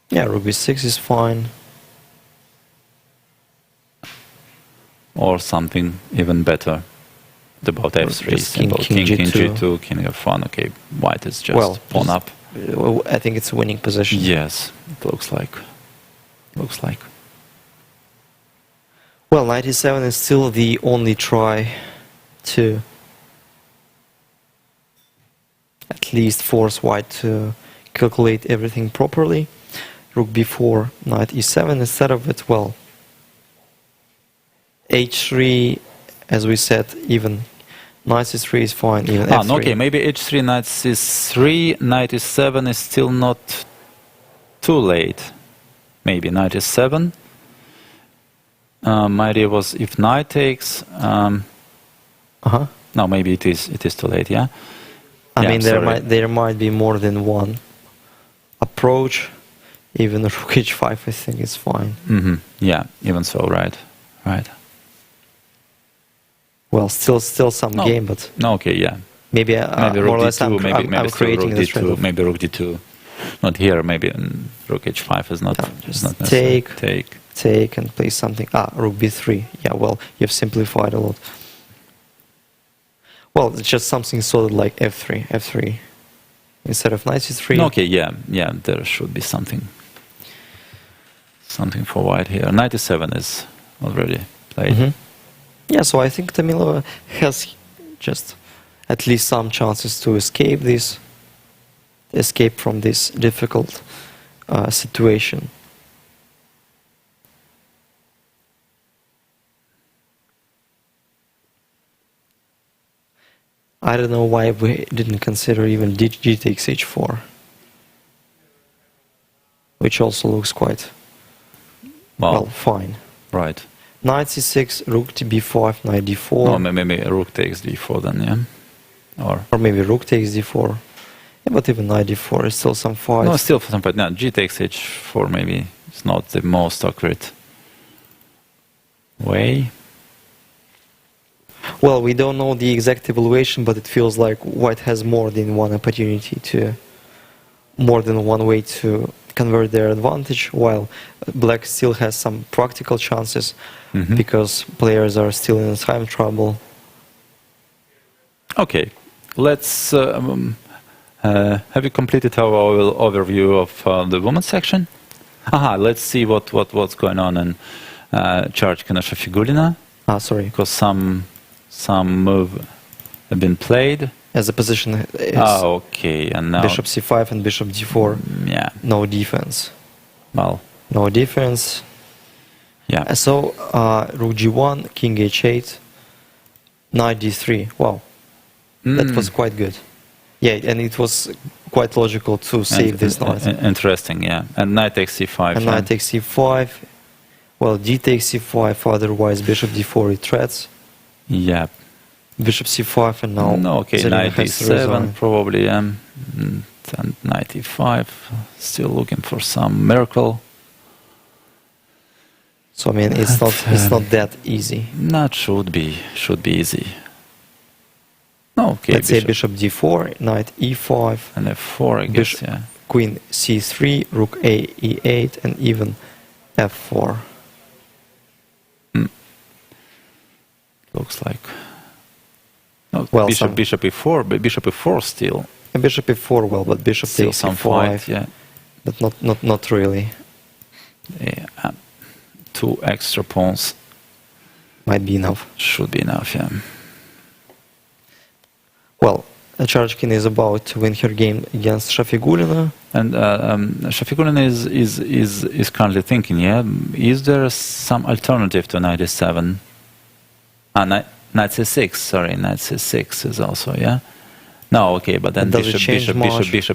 Yeah, rook b6 is fine. Or something even better about f3, about king g2, king f1. Okay, white is just pawn up. I think it's a winning position. Yes, it looks like. Well, knight e7 is still the only try to at least force white to calculate everything properly. rook b4, knight e7. Instead of it, well, h3, as we said, even knight c3 is fine, even f3. Okay, maybe h3, knight c3, knight e7 is still not too late. Maybe knight e7. My idea was if knight takes. No, maybe it is too late. Yeah. I mean, there might be more than one approach. Even rook h5, I think, is fine. Yeah, even so, right. Well, still some game, but okay, yeah. maybe maybe more or rook less d2, I'm creating rook this d2, trade-off. maybe rook d2. Not here, maybe rook h5 is not. Just not necessary. take and play something. Rook b3. Yeah, well, you've simplified a lot. Well, it's just something solid like f3 instead of knight c3. Okay, yeah, there should be something for white here. Knight e7 is already played. Yeah, so I think Tamilova has just at least some chances to escape from this difficult situation. I don't know why we didn't consider even g takes h4, which also looks quite well fine. Right. Knight c6, rook to b5, knight d4. Oh, maybe rook takes d4 then, yeah. Or maybe rook takes d4. Yeah, but even knight d4 is still some fight. No, still for some fight. No, g takes h4 maybe it's not the most accurate way. Well, we don't know the exact evaluation, but it feels like white has more than one way to convert their advantage, while black still has some practical chances because players are still in time trouble. Okay, let's have you completed our overview of the women's section? Let's see what's going on in Charchkina Shafigulina. Sorry. Because some move have been played. As the position is okay, and now bishop c5 and bishop d4. Yeah. No defense. Well. No defense. Yeah. So rook g1, king h8, knight d3. Wow. That was quite good. Yeah, and it was quite logical to save this knight. Interesting, yeah. And knight takes c5. And knight takes c5. Well, d takes c5, otherwise bishop d4 retreats. Yeah. Bishop c5 and now... No, okay, knight e7 probably, yeah. And knight e5, still looking for some miracle. So I mean, it's not that easy. Not should be easy. No, okay. Let's say bishop d4, knight e5, and f4, I guess, yeah. Queen c3, rook a e8, and even f4. Looks like. No, well, bishop e4, but bishop e4 still. And bishop e4, well, but bishop still takes some e5, fight, yeah. But not really. Yeah, 2 extra pawns might be enough. Should be enough, yeah. Well, Charchkina is about to win her game against Shafigulina. And Shafigulina is currently thinking, yeah, is there some alternative to knight e7? Knight c6, sorry, knight c6 is also, yeah? No, okay, but then bishop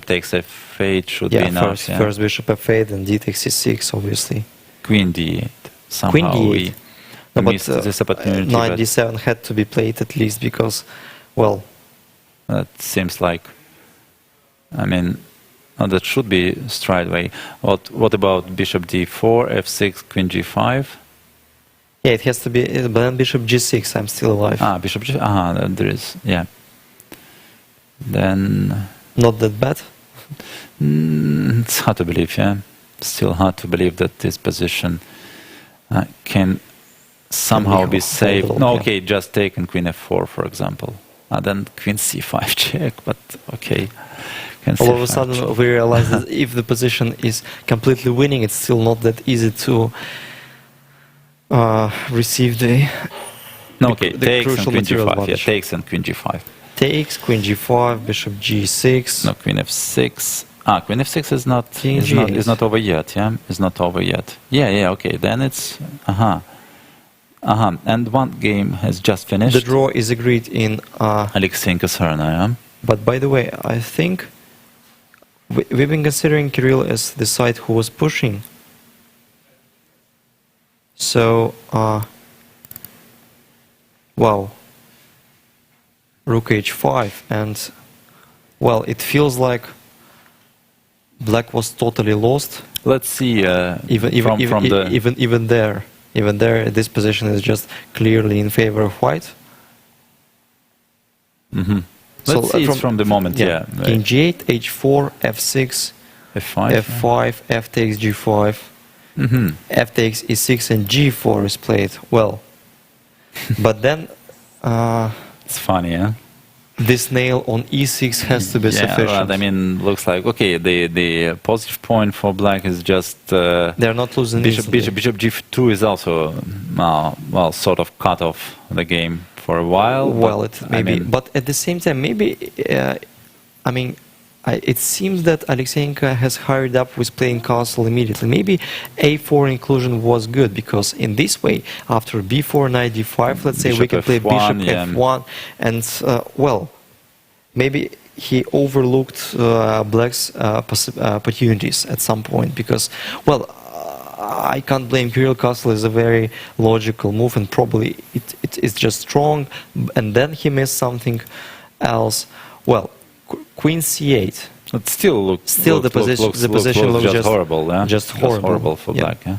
takes f8 should be enough. First bishop f8 and d takes c6, obviously. Queen d8. Somehow Queen d8. we missed this opportunity. Knight d7 had to be played at least because, well... That seems like, I mean, that should be straight away. What about bishop d4, f6, queen g5? Yeah, it has to be, but then bishop g6, I'm still alive. Bishop g, there is, yeah. Then... Not that bad? It's hard to believe, yeah. Still hard to believe that this position can somehow be saved. No, okay, just taken queen f4, for example. Then queen c5 check, but okay. All of a sudden we realize that if the position is completely winning, it's still not that easy to receive the takes crucial and queen material g5. Yeah, takes and queen g5. Takes, queen g5, bishop g6. No, queen f6. Queen f6 is not King is not over yet. Yeah, is not over yet. Yeah. Okay, then it's And one game has just finished. The draw is agreed in. Alexeyenko's Serena. Yeah. But by the way, I think we've been considering Kirill as the side who was pushing. So, wow. Rook h5, and well, it feels like black was totally lost. Let's see. Even there, this position is just clearly in favor of white. Mm-hmm. Let's see from the moment. Yeah. King g8, h4, f6, f5, f5, f takes g5, f takes e6, and g4 is played. Well, but then. It's funny, huh? This nail on e6 has to be sufficient. Right. I mean, looks like okay. The positive point for black is just they're not losing. Bishop g2 is also sort of cut off the game for a while. Well, it maybe, but at the same time, maybe it seems that Alexeyenko has hurried up with playing castle immediately. Maybe a4 inclusion was good, because in this way, after b4, knight d5, let's say we can play bishop f1, and well, maybe he overlooked black's opportunities at some point, because, well, I can't blame Kirill. Castle is a very logical move, and probably it's just strong, and then he missed something else. Well, Queen c8. It still the position looks just horrible. Yeah? Just horrible for black. Yeah?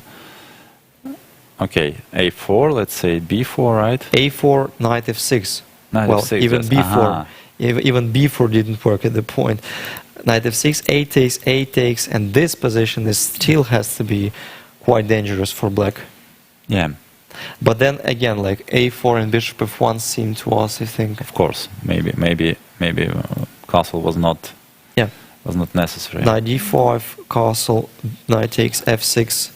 Okay, a4. Let's say b4, right? A4, knight f6. Knight f6. Even b4. Even b4 didn't work at the point. Knight f6, a takes, and this position still has to be quite dangerous for black. Yeah. But then again, like a4 and bishop f1 seem to us, I think. Of course, maybe castle was not necessary. Knight d5, castle, knight takes f6,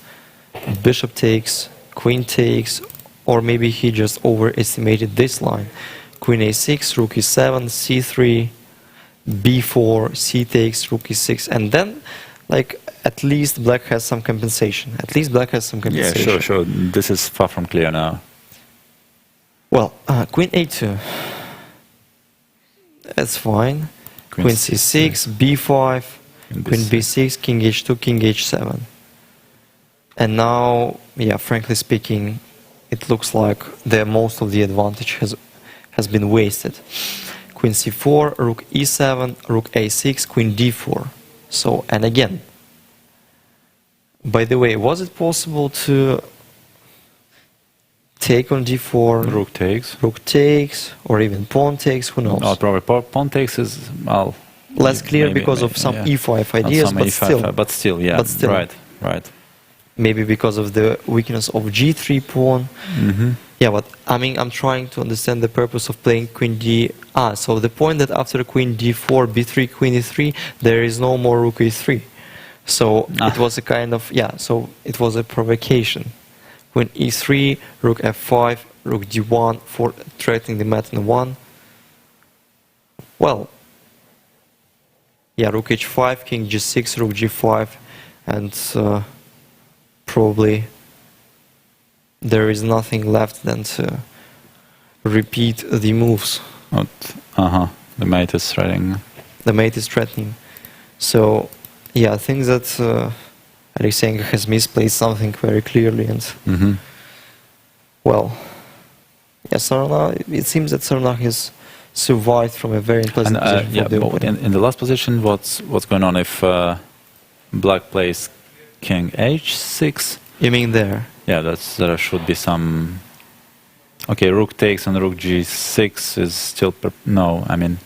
bishop takes, queen takes, or maybe he just overestimated this line. Queen a6, rook e7, c3, b4, c takes, rook e6, and then, like, at least black has some compensation. Yeah, sure. This is far from clear now. Well, queen a2. That's fine. Queen c6, b5, queen b6, king h2, king h7. And now, yeah, frankly speaking, it looks like most of the advantage has been wasted. Queen c4, rook e7, rook a6, queen d4. So, and again, by the way, was it possible to take on d4? Rook takes, or even pawn takes, who knows? No, probably pawn takes is, well, less clear because of some e5 ideas, but still, yeah. Right. Maybe because of the weakness of g3 pawn. Yeah, but I mean, I'm trying to understand the purpose of playing queen d. So the point that after queen d4, b3, queen e3, there is no more rook e3. So it was a kind of, so it was a provocation. Queen e3, rook f5, rook d1, for threatening the mat in 1. Well, yeah, rook h5, king g6, rook g5, and probably there is nothing left than to repeat the moves. The mate is threatening. So, yeah, I think that Alexeyenko has misplayed something very clearly, and well, yeah, Serena. It seems that Serena has survived from a very unpleasant position for the opponent. In the last position, what's going on if black plays king h6? You mean there? Yeah, there should be some. Okay, rook takes and rook g6 is still no. I mean,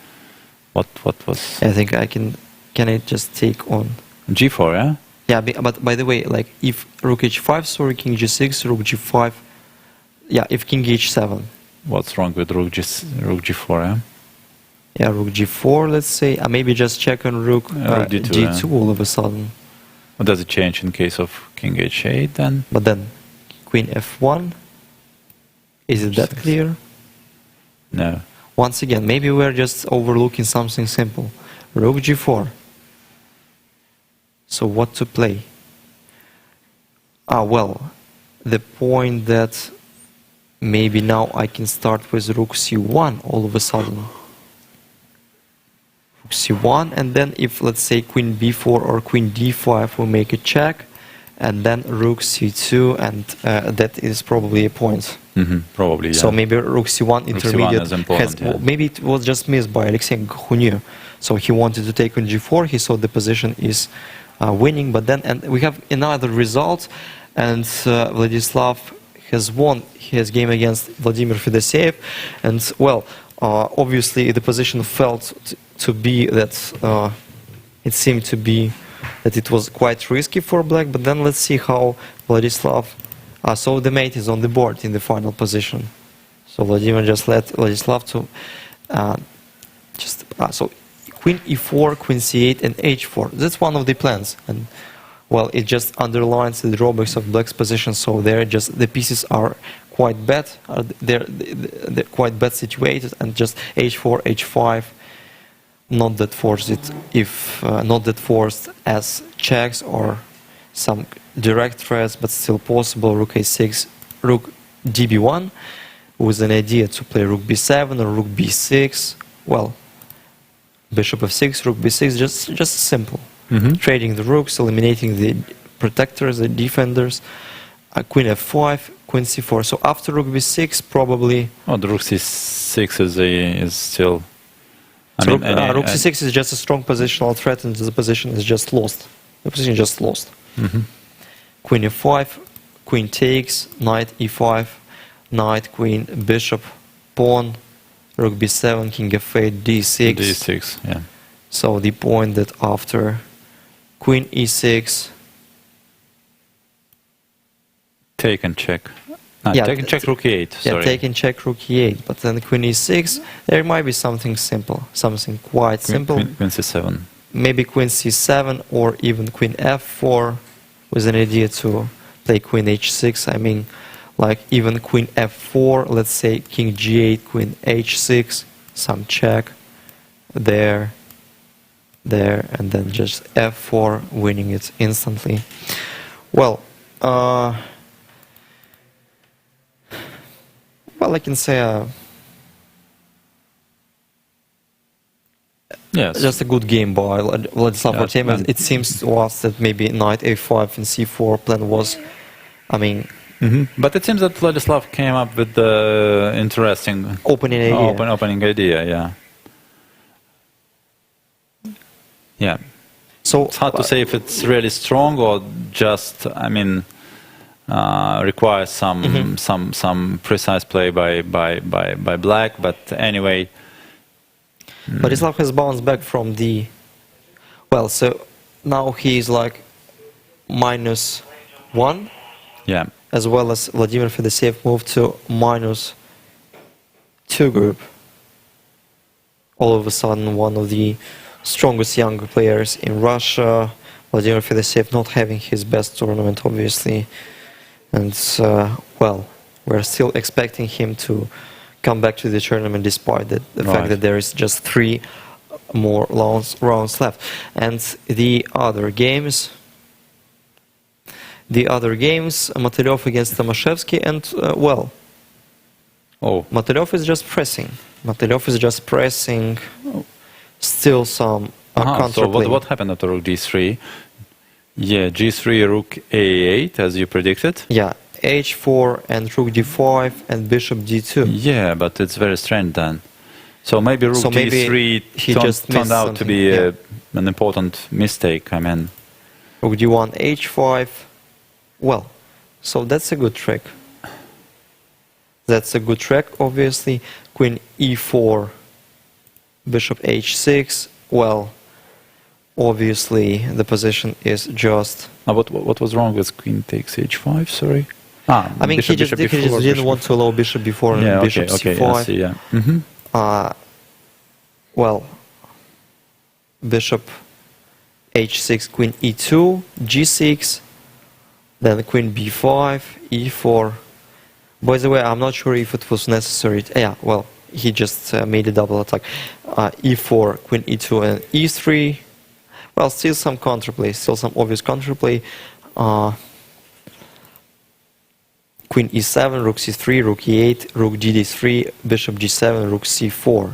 what was? I think I can. Can I just take on g4? Yeah. Yeah, but by the way, like if rook h5, sorry, king g6, rook g5. Yeah, if king h7. What's wrong with rook g4? Yeah. Yeah, rook g4. Let's say maybe just check on rook d2 all of a sudden. What does it change in case of king h8 then? But then, queen f1. Is it that clear? No. Once again, maybe we're just overlooking something simple. Rook g4. So what to play? Well, the point that maybe now I can start with rook c1 all of a sudden. Rook c1, and then if, let's say, queen b4 or queen d5 will make a check, and then rook c2, and that is probably a point. Probably, yeah. So maybe rook c1 intermediate is important, has, yeah. maybe it was just missed by Alexei, who knew. So he wanted to take on g4, he saw the position is winning, but then, and we have another result, and Vladislav has won his game against Vladimir Fedoseev, and well, obviously the position felt to be that it seemed to be that it was quite risky for black, but then let's see how Vladislav, so the mate is on the board in the final position. So Vladimir just let Vladislav to, so queen e4, queen c8 and h4. That's one of the plans, and well, it just underlines the drawbacks of black's position. So there, just the pieces are quite bad. They're quite bad situated, and just h4, h5, not that forced. If not that forced as checks or some direct threats, but still possible. Rook a6, rook db1, with an idea to play rook b7 or rook b6. Well, bishop f6, rook b6, just simple. Trading the rooks, eliminating the protectors, the defenders. Queen f5, queen c4. So after rook b6, probably. Oh, the rook c6 is still. Rook c6 is just a strong positional threat, and the position is just lost. The position is just lost. Queen f5, queen takes, knight e5, knight, queen, bishop, pawn, rook b7, king f8, d6. d6, yeah. So the point that after queen e6, take and check. Take and check rook e8. Yeah, sorry. take and check rook e8. But then queen e6, there might be something simple, something quite simple. Queen c7. Maybe queen c7 or even queen f4, with an idea to play queen h6. I mean, like even queen f4. Let's say king g8, queen h6, some check there, and then just f4, winning it instantly. Well, I can say yes. just a good game by Vladislav Artemiev. It seems to us that maybe knight a5 and c4 plan was, I mean... But it seems that Vladislav came up with the interesting opening idea. Opening idea, yeah. Yeah. So it's hard to say if it's really strong or just, I mean, requires some precise play by black. But anyway, Vladislav has bounced back from the, well, so now he's like -1. Yeah. As well as Vladimir Fedoseev moved to -2 group. All of a sudden, one of the strongest young players in Russia, Vladimir Fedoseev not having his best tournament, obviously. And, well, we're still expecting him to come back to the tournament despite the fact that there is just 3 more rounds left. And the other games, Motylev against Tomaszewski, and, well, Motylev is just pressing. Still some counterplay. So what happened after rook d3? Yeah, g3, rook a8, as you predicted. Yeah, h4 and rook d5 and bishop d2. Yeah, but it's very strange then. So maybe rook d3 turned out to be an important mistake. I mean, rook d1, h5. Well, so that's a good trick. Obviously. Queen e4, bishop h6. Well, obviously the position is just... What was wrong with queen takes h5, sorry? I mean, he just didn't want to allow bishop before and bishop c5. I see, yeah. Well, bishop h6, queen e2, g6, then queen b5, e4. By the way, I'm not sure if it was necessary. Yeah, well, he just made a double attack. E4, queen e2, and e3. Well, still some counterplay, still some obvious counterplay. Queen e7, rook c3, rook e8, rook gd3, bishop g7, rook c4.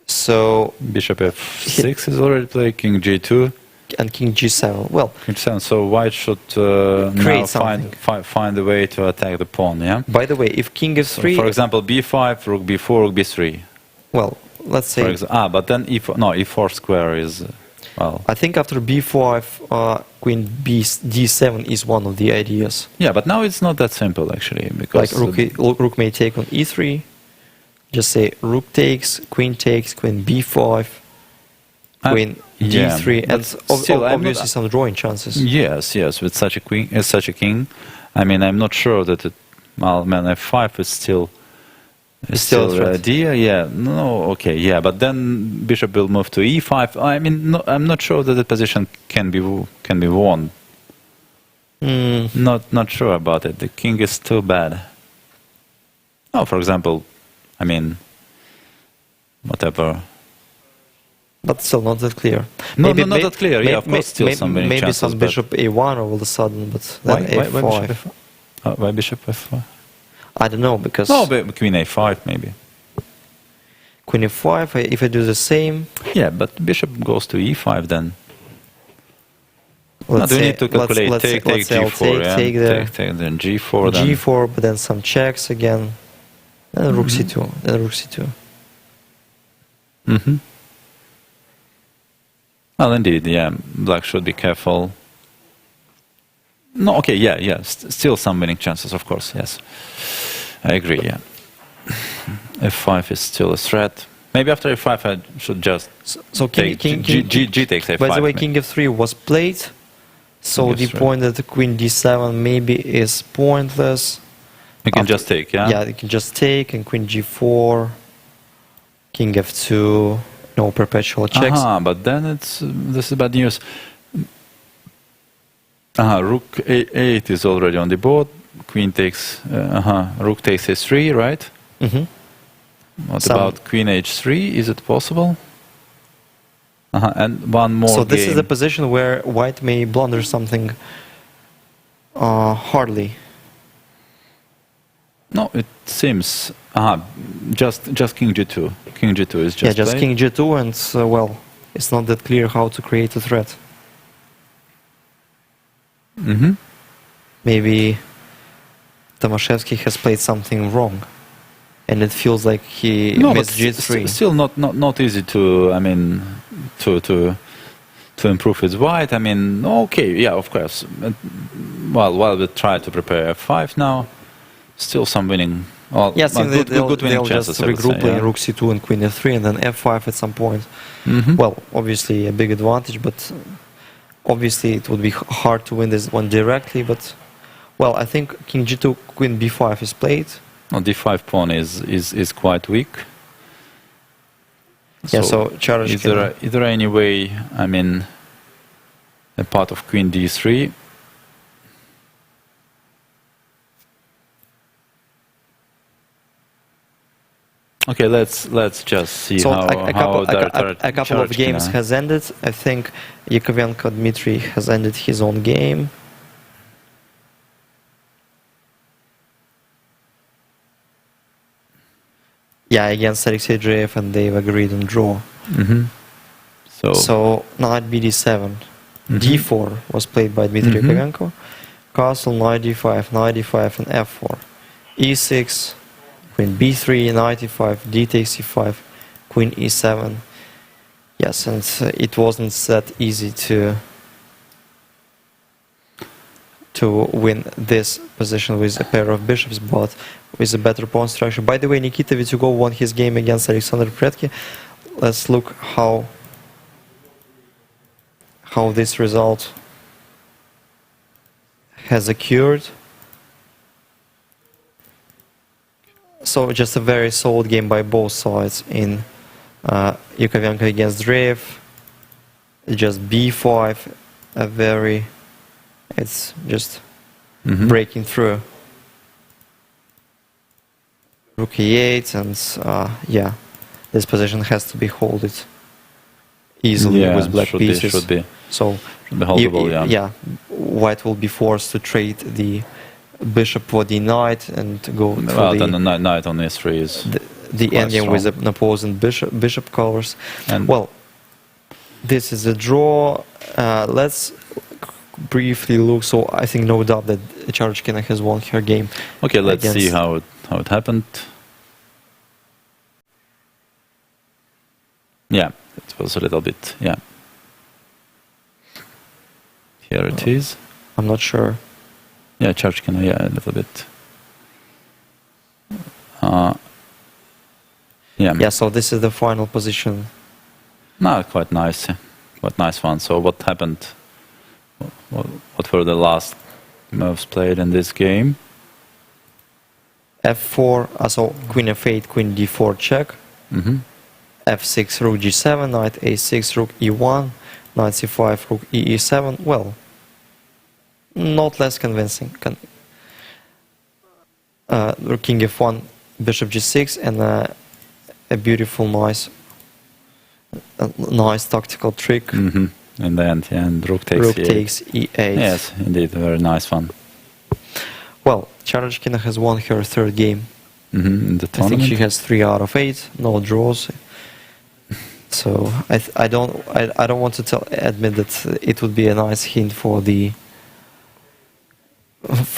So Bishop f6 is already played, king g2. And king g7. Well, King g7, so white should now something. find a way to attack the pawn, yeah? by the way, if king f3, So, for example, b5, rook b4, rook b3. well, let's say, But then e4 square is, well... I think after b5, queen d7 is one of the ideas. Yeah, but now it's not that simple, actually, because... Like rook may take on e3, just say rook takes, queen b5, queen d3, and still, obviously some drawing chances. Yes, with such a king. I mean, I'm not sure that man f5 is still a threat. idea. Yeah, no, okay, yeah, but then bishop will move to e5. I mean, no, I'm not sure that the position can be won. Not sure about it. The king is too bad. Oh, for example, I mean, whatever. But still not that clear. Not that clear. Yeah, of course, still some winning maybe chances. Some bishop a1 all of a sudden, but then f5. Why bishop f5? I don't know, because... No, but queen a5 maybe. Queen f5, if I do the same... Yeah, but bishop goes to e5 then. Let's we need to calculate. Take g4, yeah? Take there. Take then g4 then. G4, but then some checks again. Then rook c2. Then rook c2. Mm-hmm. Well, indeed, yeah. Black should be careful. No, okay, yeah. Still some winning chances, of course, yes. I agree, yeah. f5 is still a threat. Maybe after f5 I should just take g takes a5. By the way, king f3 was played, so the point that queen d7 maybe is pointless. You can just take, yeah? Yeah, you can just take, and queen g4, king f2, no perpetual checks. But then this is bad news. Rook a8 is already on the board. Queen takes, rook takes a3, right? What about queen h3? Is it possible? And one more So this game. is a position where white may blunder something hardly. No, it seems just king g2. King g2 is just just played. king g2, and well, it's not that clear how to create a threat. Maybe Tomaszewski has played something wrong, and it feels like he missed g3. Still not easy to, I mean, to improve his white. I mean, okay, yeah, of course. While we try to prepare f5 now, still some winning. Well, yes, good winning chances. Just regroup playing rook c2 and queen f3, and then f5 at some point. Well, obviously a big advantage, but obviously it would be hard to win this one directly. But well, I think king g2, queen b5 is played. No, d5 pawn is quite weak. Yeah, so Charge is there any way, I mean, a part of queen d3? Okay, let's just see so how a couple of games has ended. I think Yakovenko Dmitry has ended his own game. Yeah, against Alexei Dreyev, and they've agreed on draw. So knight bd7, d4 was played by Dmitry Yakovenko. Castle, knight d5, and f4. e6, queen b3, knight e5, d takes e5, queen e7. Yes, and it wasn't that easy to win this position with a pair of bishops, but with a better pawn structure. By the way, Nikita Vitugov won his game against Alexander Predke. Let's look how this result has occurred. So just a very solid game by both sides in Yakovenko against Dreyev. Just b5, it's just breaking through. Rook e8, and yeah, this position has to be holded easily Yeah, with black should pieces. Should be So holdable, yeah. white will be forced to trade the bishop for the knight and go through Well, then the knight on S3 is the quite endgame with strong. an opposing bishop colors. And Well, this is a draw. Let's briefly look. So I think no doubt that Charachkina has won her game. okay, let's see against- how it happened. Yeah, it was a little bit, yeah. Here it is. I'm not sure. Yeah, Charachkina, yeah, a little bit. Yeah. Yeah, so this is the final position. No, quite nice. Quite nice one. So what happened? What were the last moves played in this game? F4, so queen f8, queen d4 check. Mm-hmm. F6, rook g7, knight a6, rook e1, knight c5, rook e7. Well, not less convincing. Rook king f1, bishop g6, and a beautiful, nice tactical trick. Mm-hmm. In the end, yeah, and rook takes Rook e8. takes e8. Yes, indeed, a very nice one. Well, Charachkina has won her third game. Mm-hmm. In the I think tournament. she has 3 out of 8, no draws. So I don't want to admit that it would be a nice hint for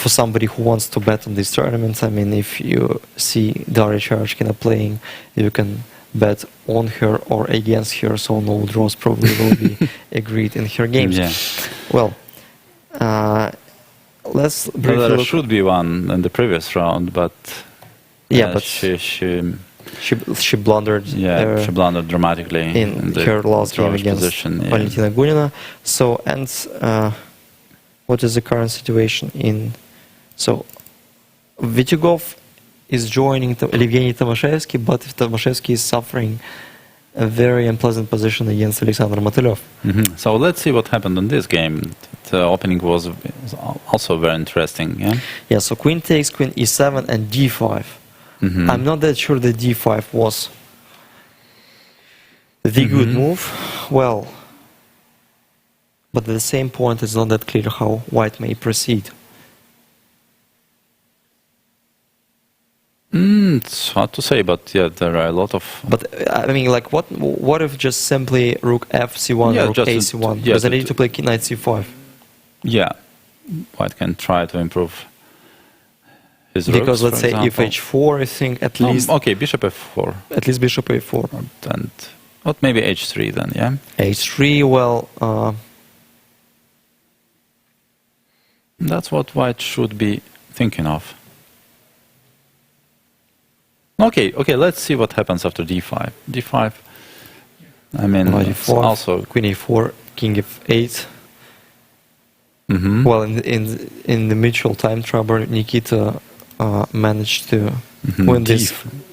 somebody who wants to bet on this tournament. I mean, if you see Daria Charachkina playing, you can bet on her or against her, so no draws probably will be agreed in her games. Yeah. Well, let's briefly Well, there look. should be one in the previous round, but Yeah, but she blundered. she blundered dramatically in the her last game drawing against position. Yeah. Valentina Gunina. So, and what is the current situation in? So, Vityugov is joining Evgeny Tomashevsky, but Tomashevsky is suffering a very unpleasant position against Alexander Motylev. Mm-hmm. So let's see what happened in this game. The opening was also very interesting. Yeah. Yeah. So queen takes, queen e7, and d5. Mm-hmm. I'm not that sure that d5 was the good move. Well, but at the same point, it's not that clear how white may proceed. It's hard to say, but yeah, there are a lot of. But I mean, like, what if just simply rook f c1, Yeah, rook just a to- c1? yeah, Because I to- need to play knight c5. Yeah, white can try to improve his Because rooks, let's for say if example. h4, I think at least Okay, bishop f4, bishop a4. and what maybe h3 then, yeah. h3, well, That's what white should be thinking of. Okay, let's see what happens after d5. d5, I mean, knight it's e4, also. queen a4, king f8. Mhm. Well, in the mutual time trouble, Nikita managed to Mhm, win this.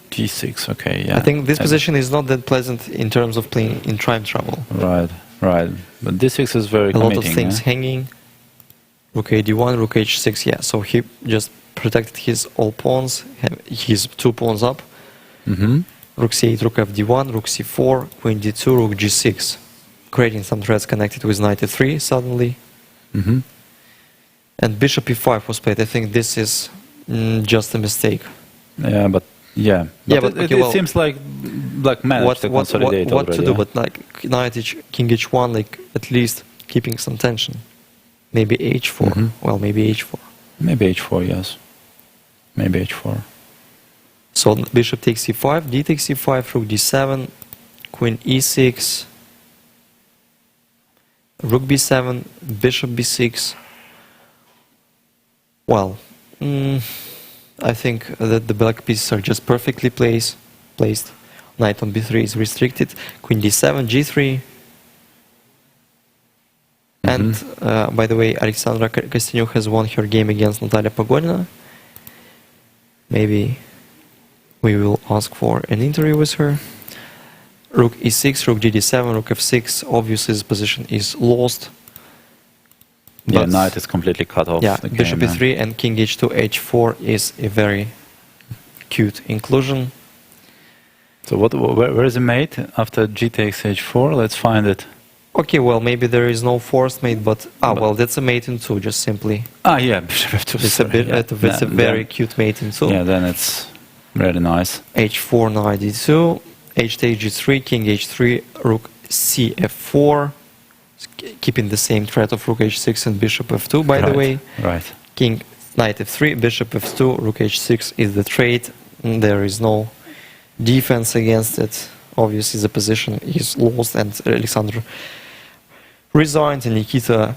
d6, okay, yeah. I think this And- position is not that pleasant in terms of playing in time trouble. Right. But d6 is very A lot of committing. things Yeah? hanging. Rook a d1, rook h6, yeah. So he just protected his all pawns, his 2 pawns up. Mm-hmm. Rook c8, rook f d1, rook c4, queen d2, rook g6. Creating some threats connected with knight e3 suddenly. Mm-hmm. And bishop e5 was played. I think this is just a mistake. Yeah, but Yeah, but it, okay, it well, seems like black managed to consolidate what already. to do? yeah? But like knight king h1, like at least keeping some tension. Maybe h4. Mhm. Well, maybe h4. Maybe h4, yes. Maybe h4. So bishop takes c5, d takes c5, rook d7, queen e6, rook b7, bishop b6. Well, I think that the black pieces are just perfectly placed. Knight on b3 is restricted. Queen d7, g3. And by the way, Alexandra Kostyanyuk has won her game against Natalia Pogonina. Maybe we will ask for an interview with her. Rook e6, rook d7, rook f6. Obviously, this position is lost. Yeah, But- knight is completely cut off. Yeah, the bishop game, e3 and king h2, h4 is a very cute inclusion. So where is the mate after g takes h4? Let's find it. Okay, well, maybe there is no forced mate, but well, that's a mate in 2, just simply. Yeah, bishop f2. It's a bit. It's a very cute mate in 2. Yeah, then it's really nice. h4, knight d2, h takes g3, king h3, rook c f4, keeping the same threat of rook h6 and bishop f2. By the way, right. King knight f3, bishop f2, rook h6 is the trade. There is no defense against it. Obviously, the position is lost, and Alexander resigned, and Nikita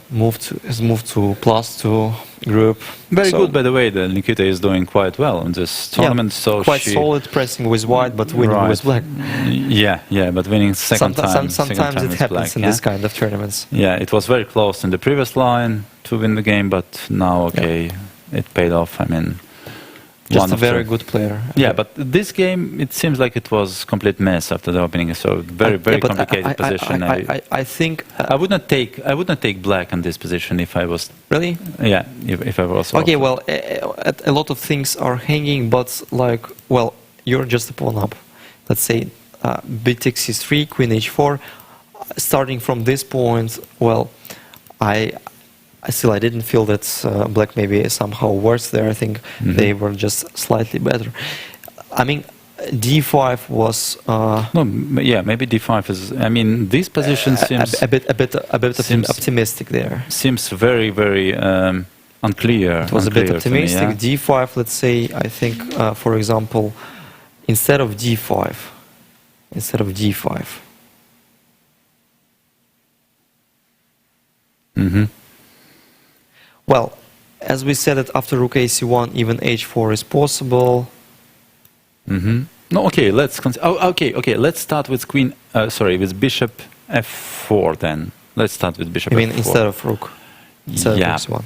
has moved to +2 group. Very good, by the way. The Nikita is doing quite well in this tournament. So quite solid, pressing with white, but winning with black. Yeah, but winning second time. Sometimes it happens in this kind of tournaments. Yeah, it was very close in the previous line to win the game, but now, it paid off. I mean, just a very good player. Yeah, but this game, it seems like it was complete mess after the opening. So very complicated position. I think I would not take black in this position if I was really. Yeah, if I was. Okay, well, a lot of things are hanging, but like, well, you're just a pawn up. Let's say b takes c3, queen h4. Starting from this point, well, I didn't feel that black maybe somehow worse there. I think they were just slightly better. I mean, d5 was maybe d5 is. I mean, this position seems a bit optimistic there. Seems very unclear. It was a bit optimistic. Me, yeah? d5. Let's say I think, for example, instead of d5. Well, as we said, that after rook ac1, even h4 is possible. No, okay. Let's start with queen. With bishop f4. Then let's start with bishop. I mean, f4. instead of rook. Instead of rook c1.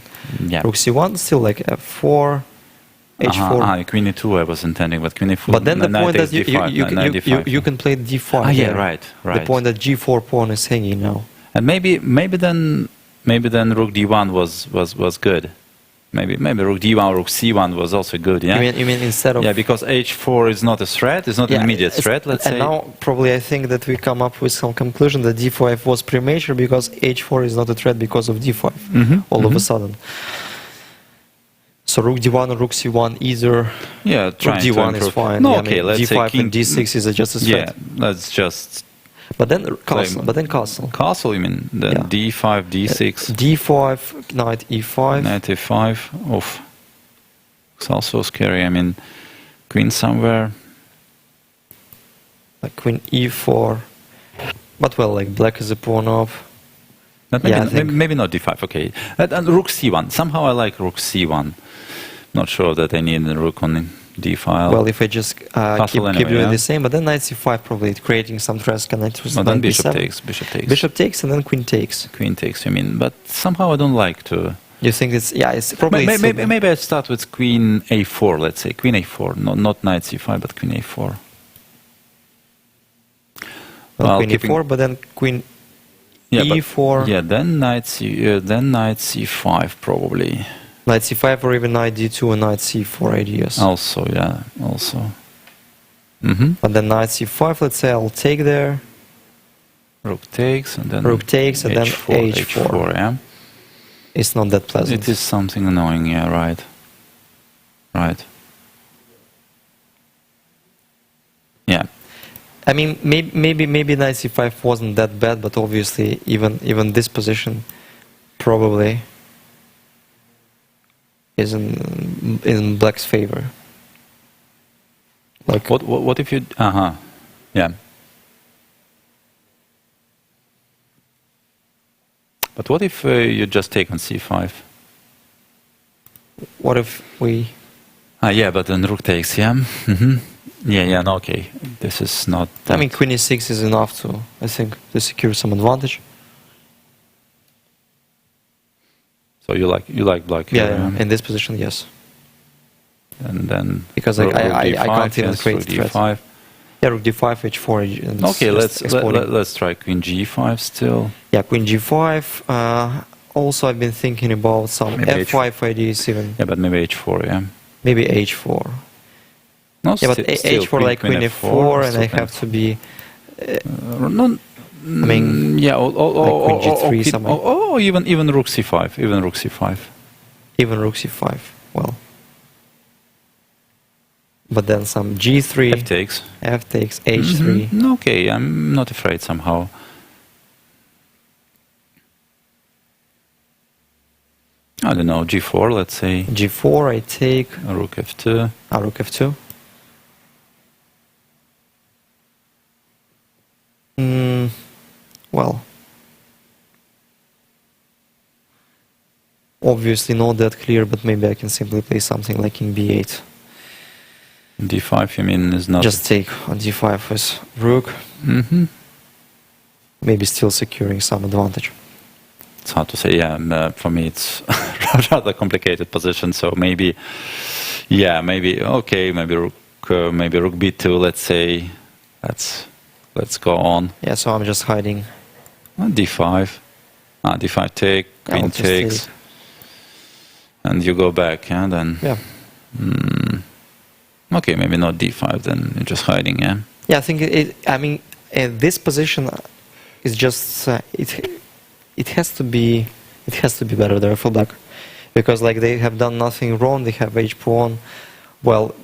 Yeah. Rook c1 still like f4, h4. Queen e2. I was intending, but queen e4. But then the point that you can play d5. Yeah, right. The point that g4 pawn is hanging now. And maybe then rook d1 was good. Maybe rook d1, rook c1 was also good. Yeah. You mean instead of because h4 is not a threat. It's not an immediate threat. Let's say. And now probably I think that we come up with some conclusion that d5 was premature because h4 is not a threat because of d5. All of a sudden. So rook d1 or rook c1 either. Yeah, rook d1 is fine. No, okay. Let's d5 say and d6 is just a threat. Yeah, let's just. But then castle. Castle, you mean? Then d5, d6. d5, knight e5. Knight e5. Oof. It's also scary. I mean, queen somewhere. Like queen e4. But well, like black is a pawn up. Maybe not d5. Okay. And rook c1. Somehow I like rook c1. Not sure that I need the rook on d file. Well, if I just keep doing the same, but then knight c5 probably creating some threats. Then bishop takes. Bishop takes and then queen takes. Queen takes, you mean? But somehow I don't like to. You think it's probably. Maybe I start with queen a4. Let's say queen a4, not knight c5, but queen a4. Well, queen e4, but then queen e4. Yeah, then knight c5 probably. Knight c5 or even knight d2 and knight c4 ideas. Also. But then knight c5, let's say I'll take there. Rook takes and then h4. Yeah. It's not that pleasant. It is something annoying, yeah, right. Yeah. I mean, maybe knight c5 wasn't that bad, but obviously even this position probably is in black's favor. Like what if you yeah. But what if you just take on c5? What if we? Yeah, but then rook takes. Yeah. No, okay. This is not. I mean, queen e6 is enough to, I think, to secure some advantage. So you like black? Yeah, in this position, yes. And then because I can't even create threats. Yeah, rook d5, h4. Okay, let's try queen g5 still. Yeah, queen g5. Also, I've been thinking about some maybe f5 ideas even. Yeah, but maybe h4. Yeah. Maybe h4. No, Yeah, but still h4 like queen f4, and I have to be. No, I mean, yeah, queen g3 somewhere. even rook c5, even rook c5. Even rook c5. Well, but then some g3. F takes. F takes h3. Okay, I'm not afraid somehow. I don't know, g4, let's say. G4, I take. Rook f2. Rook f2. Well, obviously not that clear, but maybe I can simply play something like king b8. d5, you mean, is not... Just take on d5 with rook. Maybe still securing some advantage. It's hard to say, yeah. For me, it's rather complicated position, so maybe, yeah, maybe, okay, maybe rook b2, let's say. Let's go on. Yeah, so I'm just hiding. d5. d5 take, queen takes. And you go back, yeah, then. Yeah. Okay, maybe not d5, then you're just hiding, yeah. Yeah, I think I mean, this position is just it has to be better there for black, because like they have done nothing wrong. They have h pawn. Well,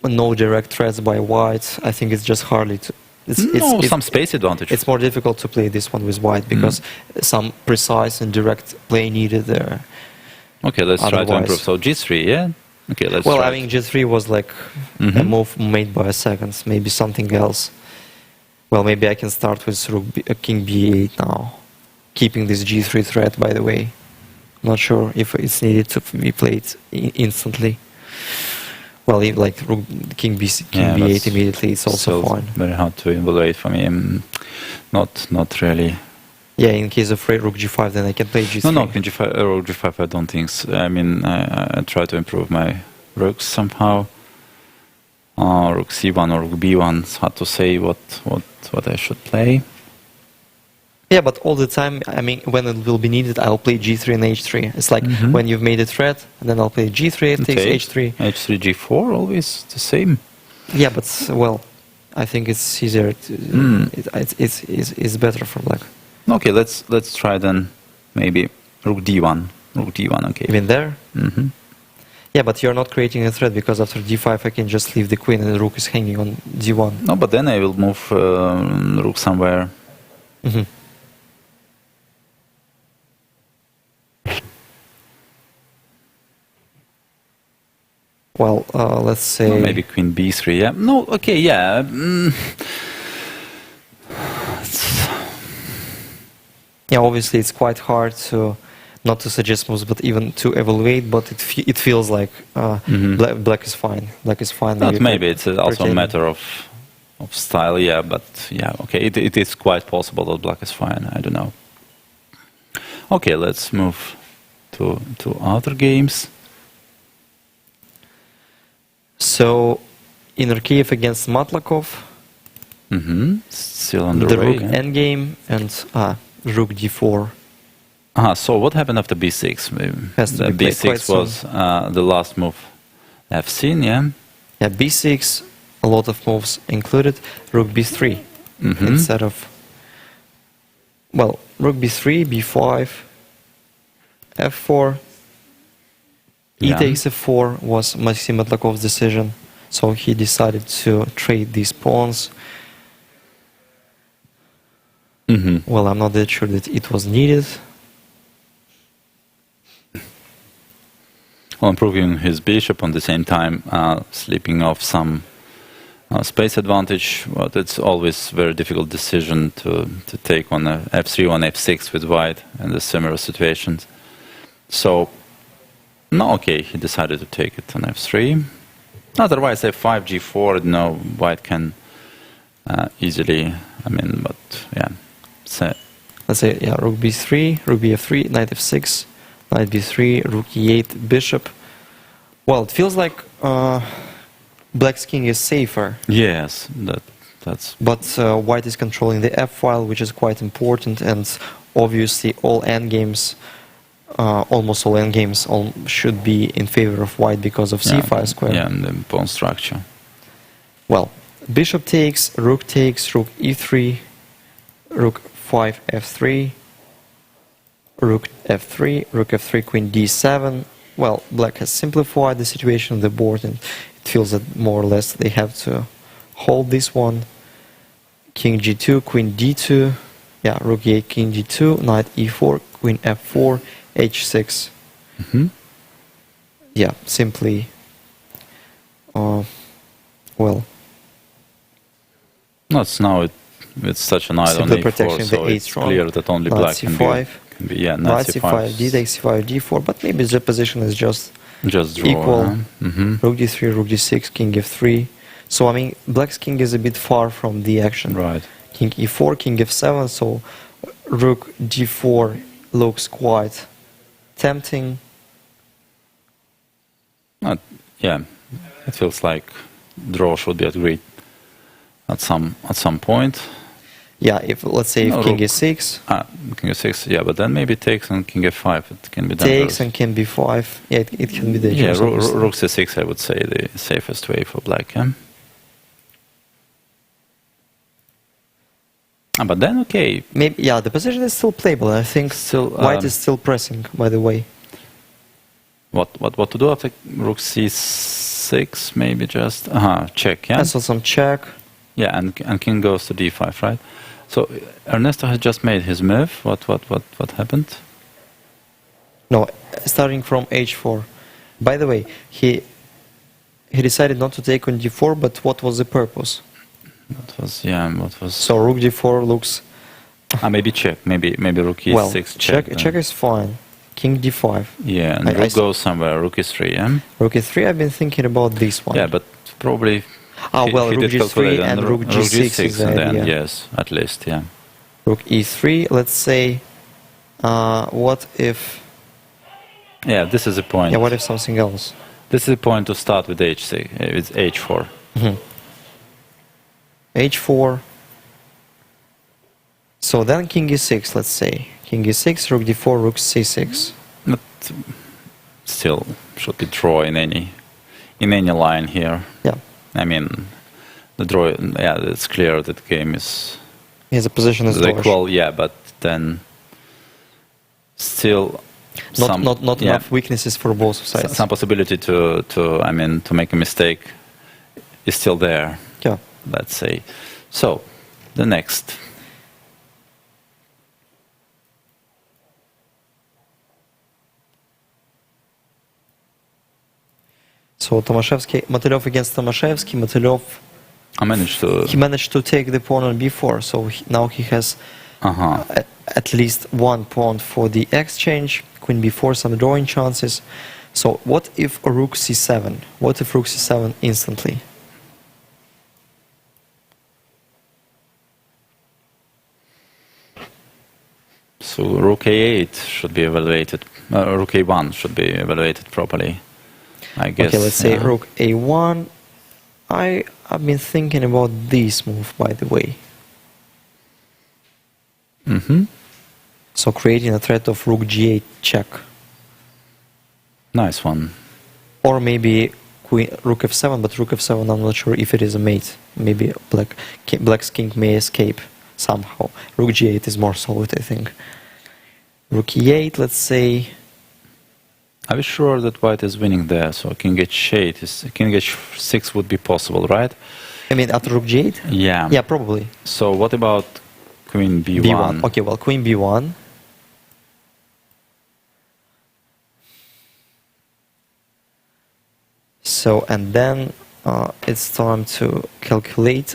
no direct threats by white. I think it's just hardly to. It's some space advantage. It's more difficult to play this one with white because some precise and direct play needed there. Okay, let's try to improve. So g3, yeah? Okay, let's Well, try I mean, g3 was like a move made by seconds. Maybe something else. Well, maybe I can start with king b8 now. Keeping this g3 threat, by the way. Not sure if it's needed to be played instantly. Well, if like king b8 immediately, it's also fine. Very hard to evaluate for me. Not really. Yeah, in case of rook g5, then I can play g3. No, king g5, rook g5, I don't think so. I mean, I try to improve my rooks somehow. Rook c1 or rook b1, it's hard to say what I should play. Yeah, but all the time, I mean, when it will be needed, I'll play g3 and h3. It's like when you've made a threat, and then I'll play g3, takes h3. h3, g4, always the same. Yeah, but, well, I think it's easier. It's better for black. Okay, let's try then maybe rook d1. Rook d1, okay. Even there? Yeah, but you're not creating a threat, because after d5 I can just leave the queen and the rook is hanging on d1. No, but then I will move rook somewhere. Well, let's say... Or maybe queen b3, yeah. No, okay, yeah. Yeah, obviously it's quite hard to, not to suggest moves, but even to evaluate, but it feels like black is fine. Black is fine. Maybe it's also a matter of style, yeah, but yeah, okay, it is quite possible that black is fine, I don't know. Okay, let's move to other games. So, Inner Kiev against Matlakov. Still underway. The rook endgame and rook d4. So what happened after b6? B6 was the last move I've seen, yeah? Yeah, b6, a lot of moves included. Rook b3 instead of... Well, rook b3, b5, f4... E takes f4 was Maxim Matlakov's decision, so he decided to trade these pawns. Well, I'm not that sure that it was needed. Well, improving his bishop on the same time, slipping off some space advantage. Well, it's always a very difficult decision to take on f3 on f6 with white in the similar situations. So, no, okay, he decided to take it on f3. Otherwise, f5, g4, no, white can easily, I mean, but yeah. Let's say, yeah, rook b3, rook bf3, knight f6, knight b3, rook e8, bishop. Well, it feels like black's king is safer. Yes, that's... But white is controlling the f-file, which is quite important, and obviously all endgames, almost all endgames should be in favor of white because of c5 square. Yeah, and the pawn structure. Well, bishop takes, rook e3, rook 5 f3, rook f3, queen d7. Well, black has simplified the situation on the board, and it feels that more or less they have to hold this one. King g2, queen d2, yeah, rook e8, king d2, knight e4, queen f4, h6. Yeah, simply, well, That's now it's such an knight on simply a4, protecting so the it's h-pawn. clear that only Knight black c5, can be yeah, knight knight c5, d takes c5, d4, but maybe the position is just draw. equal. Huh? Rook d3, rook d6, king f3. So I mean, black's king is a bit far from the action. Right. King e4, king f7, so rook d4 looks quite tempting. Yeah, it feels like draw should be agreed at some point. Yeah, if let's say if No, king rook. e6 King f6, yeah, but then maybe takes on king f5, it can be dangerous. takes and king b5, yeah, it can be dangerous. Yeah, obviously. rook c6, I would say the safest way for black. Yeah? But then, okay. Maybe, yeah, the position is still playable. I think Still, white is still pressing, by the way. What to do after rook c6? Maybe just check. Yeah. I saw some check. Yeah, and king goes to d5, right? So Ernesto has just made his move. What happened? No, starting from h4. By the way, he decided not to take on d4, but what was the purpose? What was? So rook d4 looks. Maybe check. Maybe rook e6 Well, check. check is fine. King d5. Yeah, and rook goes somewhere. Rook e3. Yeah. Rook e3. I've been thinking about this one. Yeah, but probably. Well, he rook did g3 calculate, and rook g6 is the and then, idea. yes, at least, yeah. Rook e3. Let's say, what if? Yeah, this is the point. Yeah, what if something else? This is the point to start with h6, with h4. h4. So then king e6, let's say. King e6, rook d4, rook c6. But still should be draw in any line here. Yeah. I mean, the draw. Yeah, it's clear that the game is. His position is equal. Yeah, but then still not enough weaknesses for both sides. Some possibility to make a mistake is still there. Yeah. Let's say. So the next. So Motylev against Tomaszewski. Motylev, he managed to take the pawn on b4, so now he has at least one pawn for the exchange. Queen b4, some drawing chances. So what if rook c7? What if rook c7 instantly? So rook a8 should be evaluated. Rook a1 should be evaluated properly, I guess. Okay, let's say rook a1. I've been thinking about this move, by the way. So creating a threat of rook g8 check. Nice one. Or maybe rook f7, but rook f7 I'm not sure if it is a mate. Maybe black's king may escape somehow. Rook g8 is more solid, I think. Rook e8, let's say. Are we sure that white is winning there? So king h8 king h6 would be possible, right? I mean after rook g8? Yeah. Yeah, probably. So what about queen b1? b1. Okay, well, queen b1. So, and then it's time to calculate,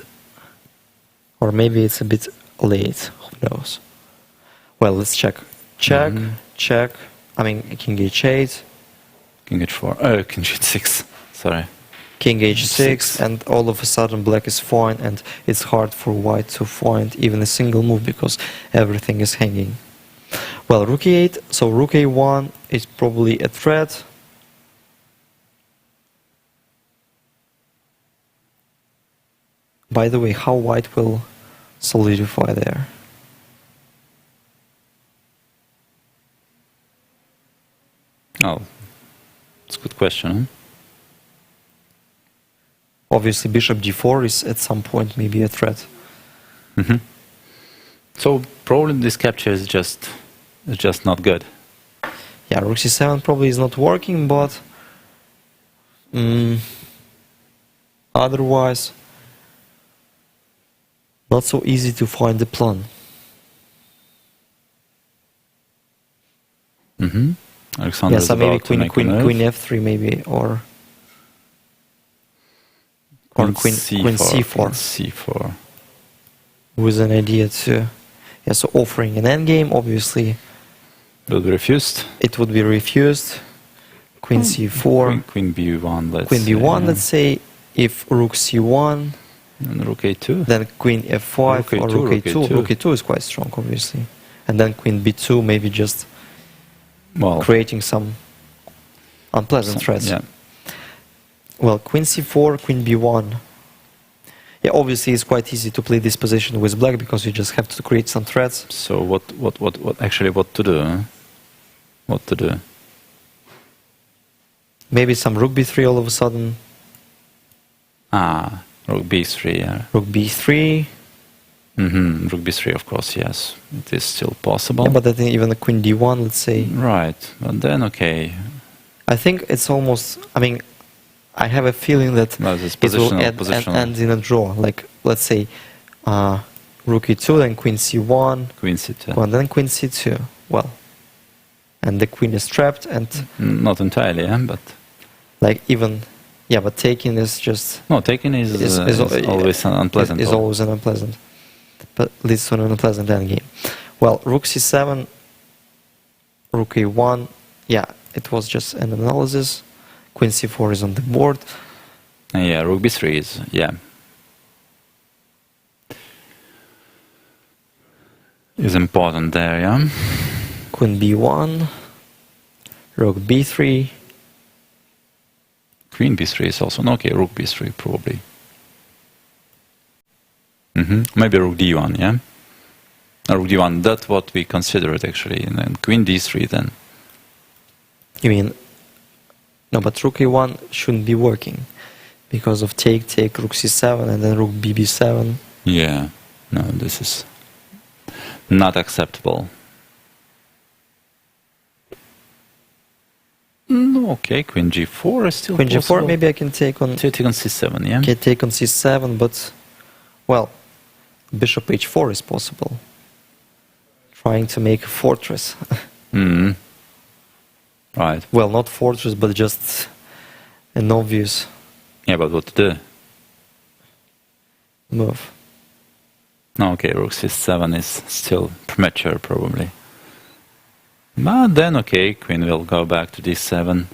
or maybe it's a bit late, who knows. Well, let's check. Check, check. I mean, king h8. King h4. King h6. Sorry. King h6, and all of a sudden black is fine, and it's hard for white to find even a single move because everything is hanging. Well, rook e8, so rook a1 is probably a threat. By the way, how white will solidify there? Oh, it's a good question. Huh? Obviously, bishop d4 is at some point maybe a threat. Mm-hmm. So probably this capture is just not good. Yeah, rook c7 probably is not working, but otherwise, not so easy to find the plan. Mm-hmm. Alexander Yeah, is so maybe about to make a queen move. f3 maybe, or queen c4. Queen c4. With an idea to, yeah, so offering an endgame, obviously. Will be refused. It would be refused. Queen c4. Queen b1, let's Queen say. b1, let's say. If rook c1. And rook a2. Then queen f5 Rook or a2, rook rook a2. a2. Rook a2 is quite strong, obviously. And then queen b2, maybe just creating some unpleasant threats. Yeah. Well, queen c4, queen b1. Yeah, obviously it's quite easy to play this position with black because you just have to create some threats. So what to do? Huh? What to do? Maybe some rook b3 all of a sudden. Rook b3, yeah. Rook b3. Mm-hmm. Rook b3, of course, yes. It is still possible. Yeah, but I think even a queen d1, let's say. Right, but then okay. I think it's almost, I mean, I have a feeling that it will end in a draw. Like, let's say, rook e2, then queen c1. Queen c2. Well, then queen c2. Well, and the queen is trapped and... Not entirely, yeah, but... Like, even... Yeah, but taking is just... No, taking is always unpleasant. Is always an unpleasant. But leads to an unpleasant endgame. Well, rook c7, rook a1. Yeah, it was just an analysis. Queen c4 is on the board. Yeah, rook b3 is, yeah. Is important there, yeah. Queen b1, rook b3. Queen b3 is also, no, okay, rook b3 probably. Maybe rook d1, yeah? Rook d1, that's what we considered actually, and then queen d3 then. You mean... No, but rook a1 shouldn't be working because of take, rook c7, and then rook bb7. Yeah, no, this is not acceptable. No, okay, queen g4 is still Queen possible. g4, maybe I can take on... Take on c7, yeah? Okay, take on c7, but... Well, bishop h4 is possible. Trying to make a fortress. Right. Well, not fortress, but just an obvious Yeah, but what to do? move. No, okay, rook c7 is still premature, probably. But then, okay, queen will go back to d7.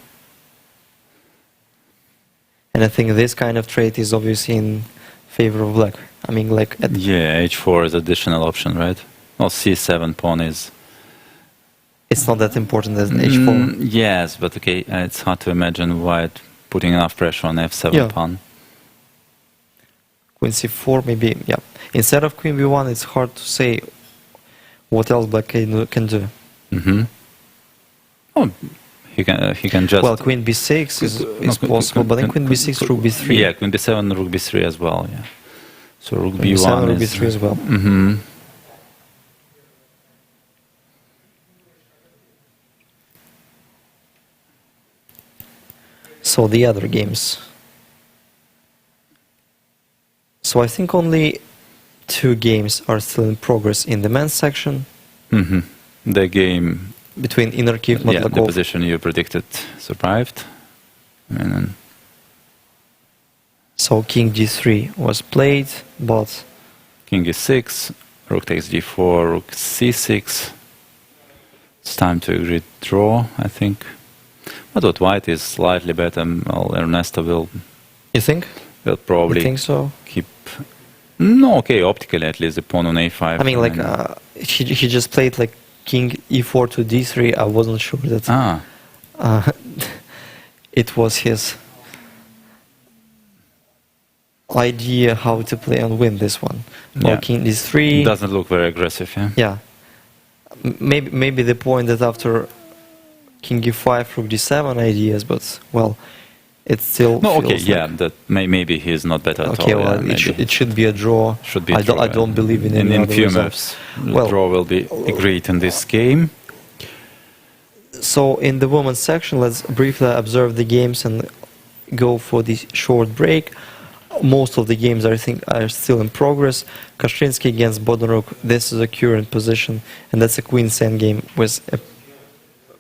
And I think this kind of trade is obviously in favor of black. I mean, like... Yeah, h4 is additional option, right? Well, c7 pawn is... It's not that important as h4. Yes, but okay, it's hard to imagine white putting enough pressure on f7 pawn. Queen c4, maybe, yeah. Instead of queen b1, it's hard to say what else black can do. Oh, he can just... Well, queen b6 is possible, but then queen b6, rook b3. Yeah, queen b7, rook b3 as well, yeah. So rook queen b1 b7, rook is... b3 as well. So the other games. So I think only 2 games are still in progress in the men's section. The game... Between Inarkiv, Matlakov. Yeah, the position you predicted survived. And then... So king d3 was played, but... King e6, rook takes d4, rook c6. It's time to agree draw, I think. But what white is slightly better, well, Ernesto will... You think? Will probably... You think so? Keep... No, okay, optically at least the pawn on a5. I mean, like, he just played like king e4 to d3. I wasn't sure that it was his idea how to play and win this one. Well, king d3 doesn't look very aggressive, yeah. Yeah, maybe the point that after king e5, rook d7 ideas, but well, it still No, feels okay, like, yeah, that maybe he's not better at okay, all. well, Yeah, it should be a draw. should be a draw. I don't believe in any in other few result. moves. Well, The draw will be agreed in this game. So in the women's section, let's briefly observe the games and go for the short break. Most of the games, I think, are still in progress. Kostrinsky against Bodenrook, this is a current position, and that's a queen's endgame with a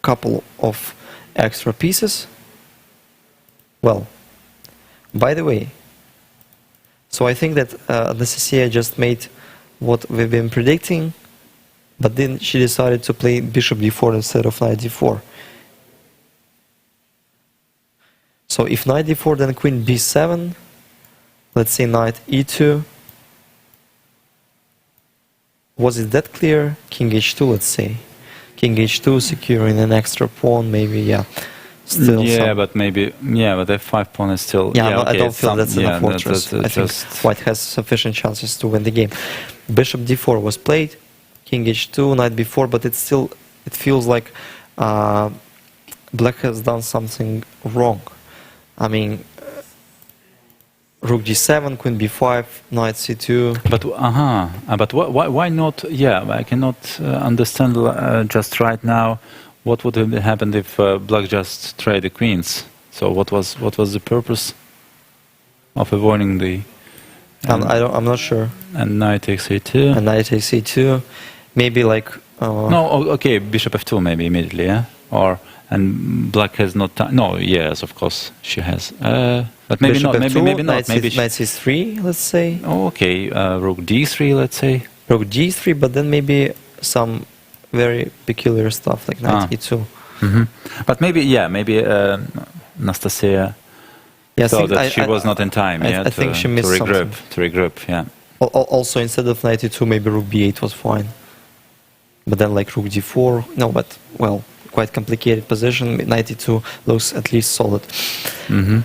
couple of extra pieces. Well, by the way, so I think that the CCA just made what we've been predicting, but then she decided to play bishop d4 instead of knight d4. So if knight d4, then queen b7, let's say knight e2. Was it that clear? King h2, let's say. King h2, securing an extra pawn, maybe, yeah. Still yeah, but maybe, yeah, but f5 pawn is still... Yeah, yeah, no, okay, I don't feel that's enough yeah, fortress. I think just... white has sufficient chances to win the game. Bishop d4 was played, king h2, knight b4, but it feels like black has done something wrong. I mean, rook g7, queen b5, knight c2. But why not? Yeah, I cannot understand just right now what would have happened if black just tried the queens. So what was the purpose of avoiding the? I'm not sure. And knight takes a2. And knight takes e2, maybe like. No, okay, bishop f2 maybe immediately, yeah, or. And black has not time. No, yes, of course she has. But maybe bishop not. f2, Maybe not. Maybe knight c3, let's say. Oh, okay, rook d3, let's say. Rook d3, but then maybe some very peculiar stuff like knight e2. Mm-hmm. But maybe, yeah, maybe Nastasia thought that she was not in time. I think she missed something. To regroup, yeah. Also, instead of knight e2, maybe rook b8 was fine. But then like rook d4, no, but well. Quite complicated position. Knight e2 looks at least solid. Mm-hmm.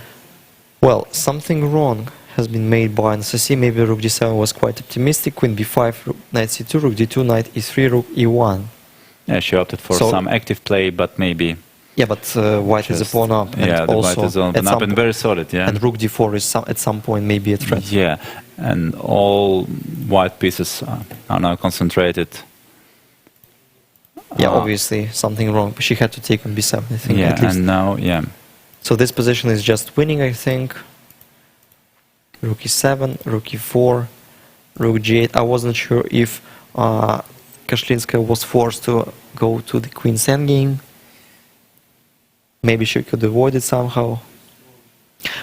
Well, something wrong has been made by Anastasia. Maybe rook d7 was quite optimistic. Queen b5, knight c2, rook d2, knight e3, rook e1. Yeah, she opted for some active play, but maybe. Yeah, but white is a pawn up. And yeah, the also white is on up and very solid. Yeah, and rook d4 is at some point maybe a threat. Yeah, and all white pieces are now concentrated. Yeah, obviously something wrong. She had to take on b7, I think. Yeah, at least. and now, yeah. So this position is just winning, I think. Rook e7, rook e4, rook g8. I wasn't sure if Koszlinska was forced to go to the queen's endgame. Maybe she could avoid it somehow.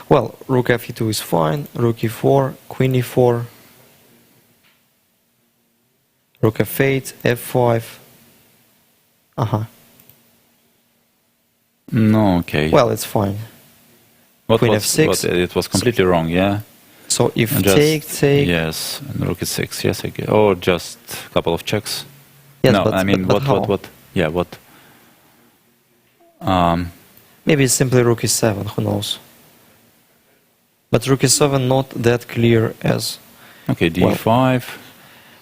Well, rook f e2 is fine. Rook e4, queen e4, rook f8, f5. No, okay. Well, it's fine. Queen f6. It was completely wrong, yeah. So if take. Yes, and rook e6, yes, I guess. Or just a couple of checks. Yes, no, but, I mean, but what? Yeah, what? Maybe it's simply rook e7, who knows. But rook e7 not that clear as... Okay, d5.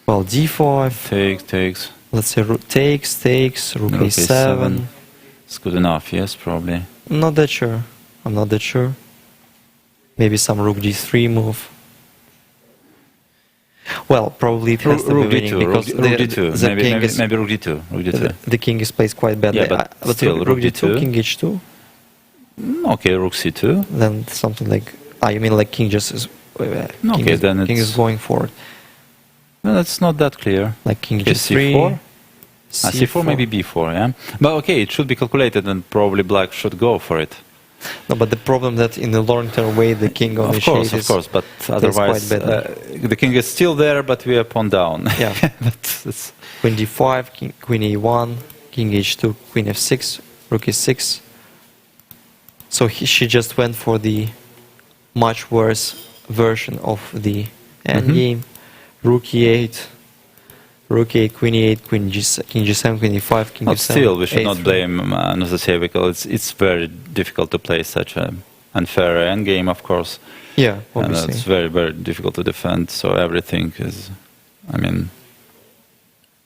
Well, d5. Takes. Let's say rook takes, rook a7. It's good enough, yes, probably. Not that sure. I'm not that sure. Maybe some rook d3 move. Well, probably it has to be winning because rook d2. Maybe rook d2. The king is placed quite badly. Yeah, but still, rook d2, king h2. Okay, rook c2. Then something like... you mean like king just is... King is going for it. No, that's not that clear. Like king g3. c4? C4, maybe b4, yeah? But okay, it should be calculated and probably black should go for it. No, but the problem that in the long-term way the king on of course, but otherwise the king is still there, but we are pawn down. Yeah. Queen d5, queen e1, king h2, queen f6, rook e6. So she just went for the much worse version of the endgame. Rook e8, rook e8, queen e8, king g7, queen e5, king but f7. Still, we should a3. not blame Anastasia because it's very difficult to play such an unfair endgame, of course. Yeah, obviously. And it's very, very difficult to defend, so everything is, I mean...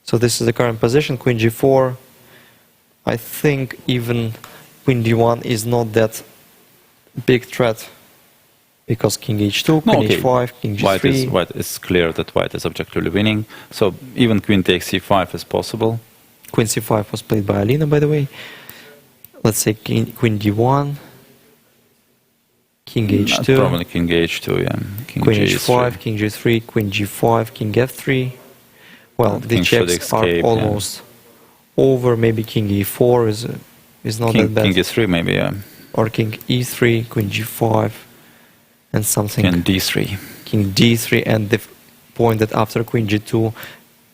So this is the current position, queen g4. I think even queen d1 is not that big threat because king h2, No, queen okay. h5, king g3. White is clear that white is objectively winning. So even queen takes c5 is possible. Queen c5 was played by Alina, by the way. Let's say queen d1, king h2, Probably king h2, yeah. King queen g3. h5, king g3, queen g5, king f3. Well, And the king should checks are escape, almost over. Maybe king e4 is not that bad. King e3 maybe, yeah. Or king e3, queen g5, and something. King d3. King d3, and the point that after queen g2,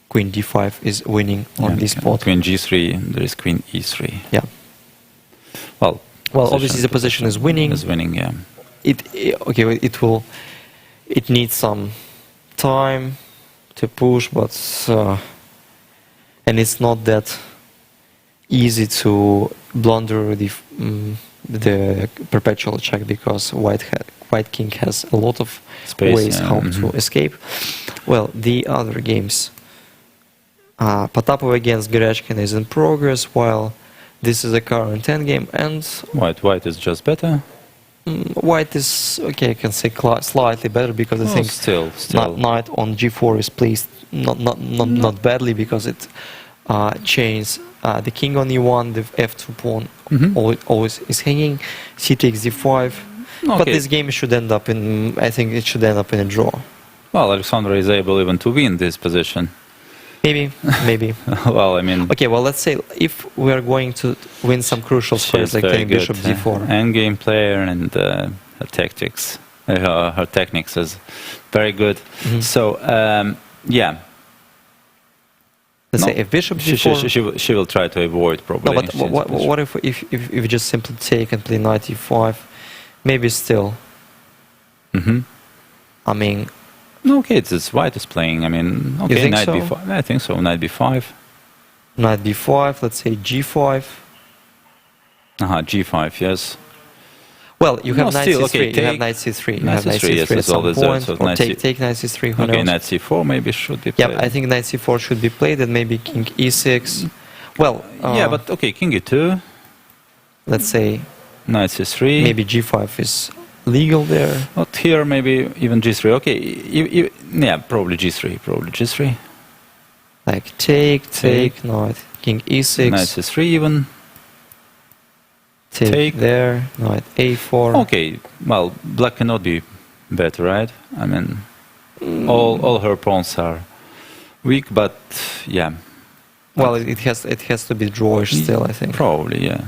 queen d5 is winning on this spot. Queen g3, there is queen e3. Yeah. Well, obviously the position is winning. Is winning, yeah. It needs some time to push, but and it's not that easy to blunder the perpetual check because white king has a lot of Space, ways how to escape. Well, the other games, Potapov against Gerechkin is in progress, while this is a current endgame, and White is just better. white is, okay, I can say slightly better because I think still. knight on g4 is placed not badly because it chains the king on e1, the f2 pawn always is hanging, c takes d5. But this game should end up in, I think it should end up in a draw. Well, Alexander is able even to win this position. Maybe. Well, I mean... Okay, well, let's say if we are going to win some crucial squares like playing bishop d4. Endgame player and her tactics. Her techniques is very good. So, yeah. Let's say if bishop d4... She will try to avoid probably. No, but what if you just simply take and play knight e5? Maybe still. I mean... No, okay, it's white is playing. I mean, okay, knight b5. I think so, knight b5. Knight b5, let's say g5. G5, yes. Well, you have knight c3. Okay, you have knight c3. Knight c3, yes, at some point. So or take knight c3. Who okay, knows? knight c4 maybe should be played. Yeah, I think knight c4 should be played, and maybe king e6. Well, yeah, but okay, king e2. Let's say knight c3. Maybe g5 is legal there. Not here, maybe even g3. Okay, yeah, probably g3. Like take, knight, king e6. Knight c3 even. Take there, knight a4. Okay, well, black cannot be better, right? I mean, all her pawns are weak, but yeah. Well, it has to be drawish still, I think. Probably, yeah.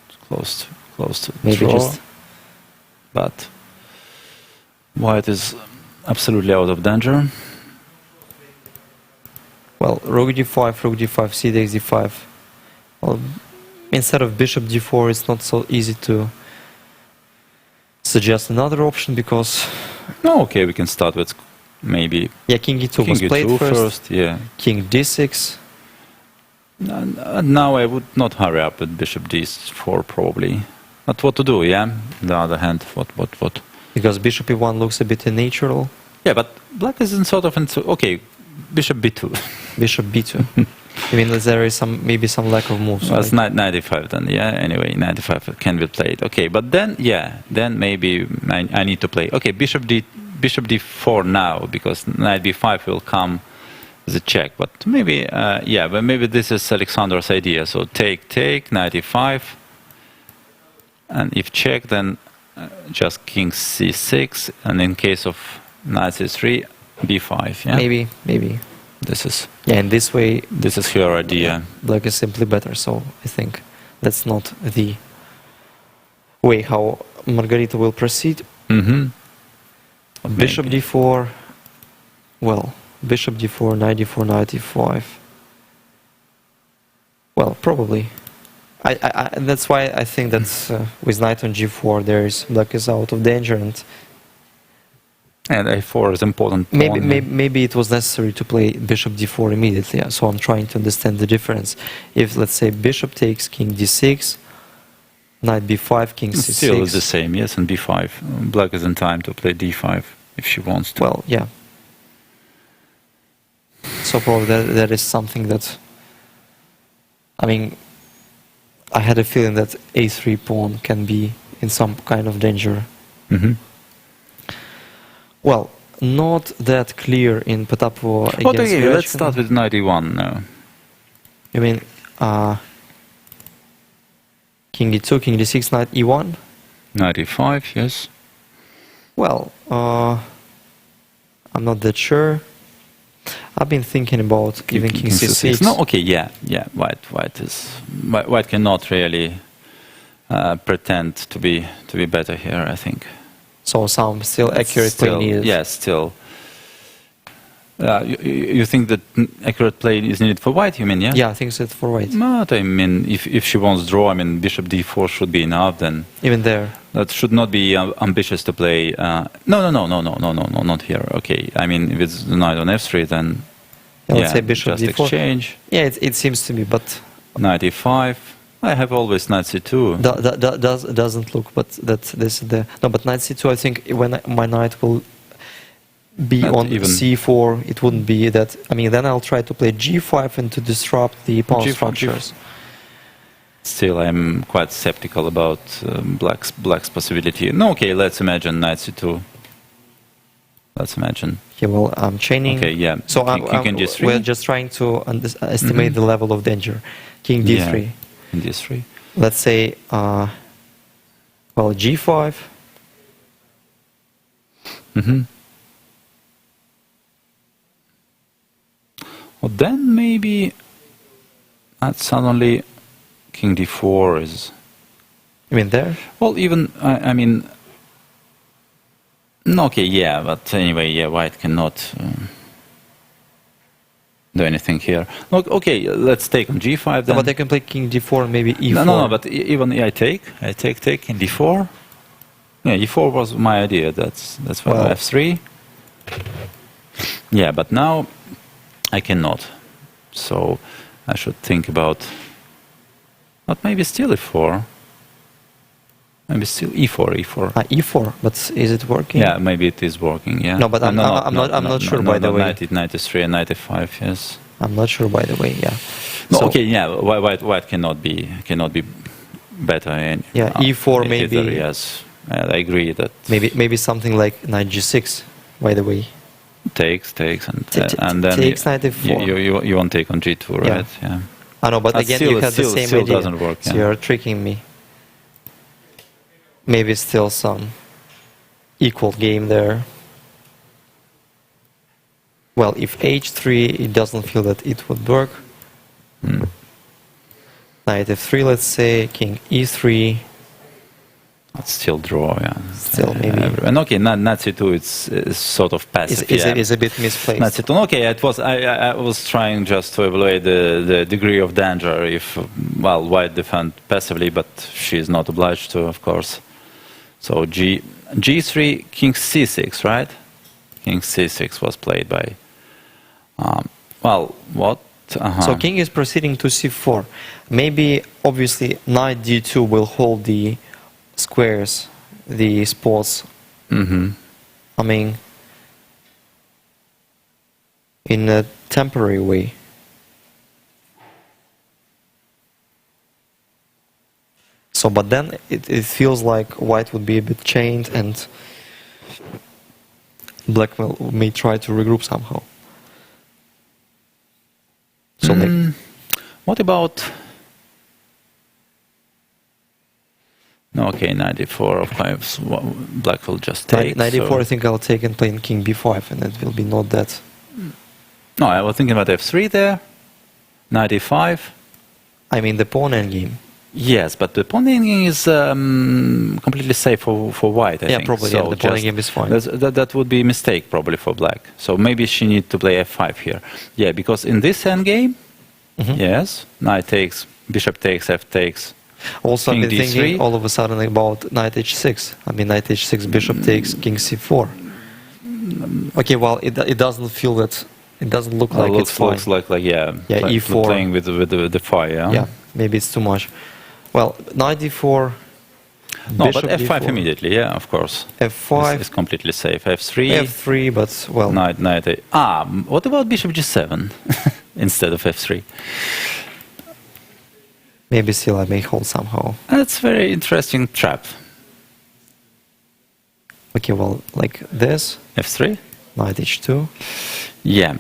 It's close to maybe draw. Just. But white is absolutely out of danger. Well, rook d5, c takes d5. Well, instead of bishop d4, it's not so easy to suggest another option because... No, okay, we can start with maybe... Yeah, king e2 was played first. Yeah. King d6. Now I would not hurry up with bishop d4 probably. But what to do, yeah? On the other hand, what? Because bishop e1 looks a bit unnatural. Yeah, but black is in sort of... Okay, bishop b2. Bishop b2. I mean, there is maybe some lack of moves. Well, it's 95 then, yeah? Anyway, 95 can be played. Okay, but then, yeah, then maybe I need to play. Okay, bishop d4 now, because knight b5 will come as a check. But maybe, yeah, but maybe this is Alexander's idea. So take, knight e5. And if check, then just king c6. And in case of knight c3, b5, yeah? Maybe. This is... Yeah, in this way... This is her idea. Black is simply better, so I think that's not the way how Margarita will proceed. Bishop d4... Well, bishop d4, knight d4, knight e5. Well, probably. That's why I think that with knight on g4, black is out of danger, and a4 is important. Maybe it was necessary to play bishop d4 immediately. Yeah. So I'm trying to understand the difference. If, let's say, bishop takes king d6, knight b5, king c6. Still is the same, yes, and b5. Black is in time to play d5 if she wants to. Well, yeah. So probably that is something that... I mean, I had a feeling that a3 pawn can be in some kind of danger. Hmm. Well, not that clear in Potapova against Okay, let's Gretchen. start with 91 now. You mean King E2, King D6, Knight E1? 95, yes. Well, I'm not that sure. I've been thinking about even King C6. No, okay, yeah. White cannot really pretend to be better here, I think. So some still accurate play Still, needed. yeah, still. You think that accurate play is needed for White, you mean, yeah? Yeah, I think it's for White. But I mean, if she wants draw, I mean, Bishop D4 should be enough, then Even there. that should not be ambitious to play. No, not here. Okay, I mean, if it's Knight on F3, then Let's say Bishop just D4. exchange. Yeah, it seems to be, but Knight E5. I have always Knight C2. doesn't look. But this is the no. But Knight C2, I think when my knight will be Not on even- C4, it wouldn't be that. I mean, then I'll try to play G5 and to disrupt the pawn G5, structures. Still, I'm quite skeptical about black's possibility. No, okay, let's imagine Knight C2. Let's imagine. Okay, well, I'm chaining. Okay, yeah. So King G3. we're just trying to estimate the level of danger. King D3. Yeah. King D3. Let's say, well, G5. Mm-hmm. Well, then maybe suddenly King D4 is... You mean there? Well, even, I mean... No, okay, yeah, but anyway, yeah, White cannot do anything here. Okay, let's take on G5 No, then. but I can play King D4 and maybe E4. No, but even I take in D4. Yeah, E4 was my idea. That's why Well. F3. Yeah, but now I cannot. So I should think about. But maybe still E4. Maybe still E4. E4, but is it working? Yeah, maybe it is working. Yeah. No, but I'm not sure, by the way. Knight 93 and 95. Yes. I'm not sure, by the way. Yeah. No, So- okay. Yeah. White cannot be better. Yeah, E4 either, maybe. Yes. I agree that Maybe something like Knight G6. By the way. takes and then Takes Knight F4. you won't take on G2, right? Yeah. I know, but But again, still- you have the still- same still idea. doesn't work, So yeah. you're tricking me. Maybe still some equal game there. Well, if H3, it doesn't feel that it would work. Knight F3, let's say, King E3. It's still draw, yeah. Still maybe. And okay, Knight C2 is sort of passive. Is a bit misplaced. Knight C2. Okay, it was. I was trying just to evaluate the degree of danger if White defend passively, but she is not obliged to, of course. So G3, King C6, right? King C6 was played by. What? So King is proceeding to C4. Maybe, obviously, Knight D2 will hold the squares, the spots. Mm-hmm. I mean, in a temporary way. So, but then it feels like White would be a bit chained and Black may try to regroup somehow. So, What about? No, okay, 94 of course. Black will just take. 94, so- I think I'll take and play in King B5, and it will be not that. No, I was thinking about F3 there. 95. I mean, the pawn endgame. Yes, but the pawn endgame is completely safe for White. I Yeah, think. probably. So Yeah, the pawn just- endgame is fine. That would be a mistake probably for Black. So maybe she needs to play F5 here. Yeah, because in this endgame, yes, Knight takes, Bishop takes, F takes. Also, King I've been D3. thinking all of a sudden about Knight H6. I mean, Knight H6, Bishop takes, King C4. Okay, well, it doesn't feel that. It doesn't look like it's fine. Looks like Yeah, E4. playing with the fire. Yeah. Yeah, maybe it's too much. Well, Knight D4. No, Bishop but F5 D4, immediately. Yeah, of course. F5, It's completely safe. F3. F3, but well, Knight. What about Bishop G7 instead of F3? maybe still I may hold somehow. That's very interesting trap. Okay, well, like this, f3. knight h2. Yeah.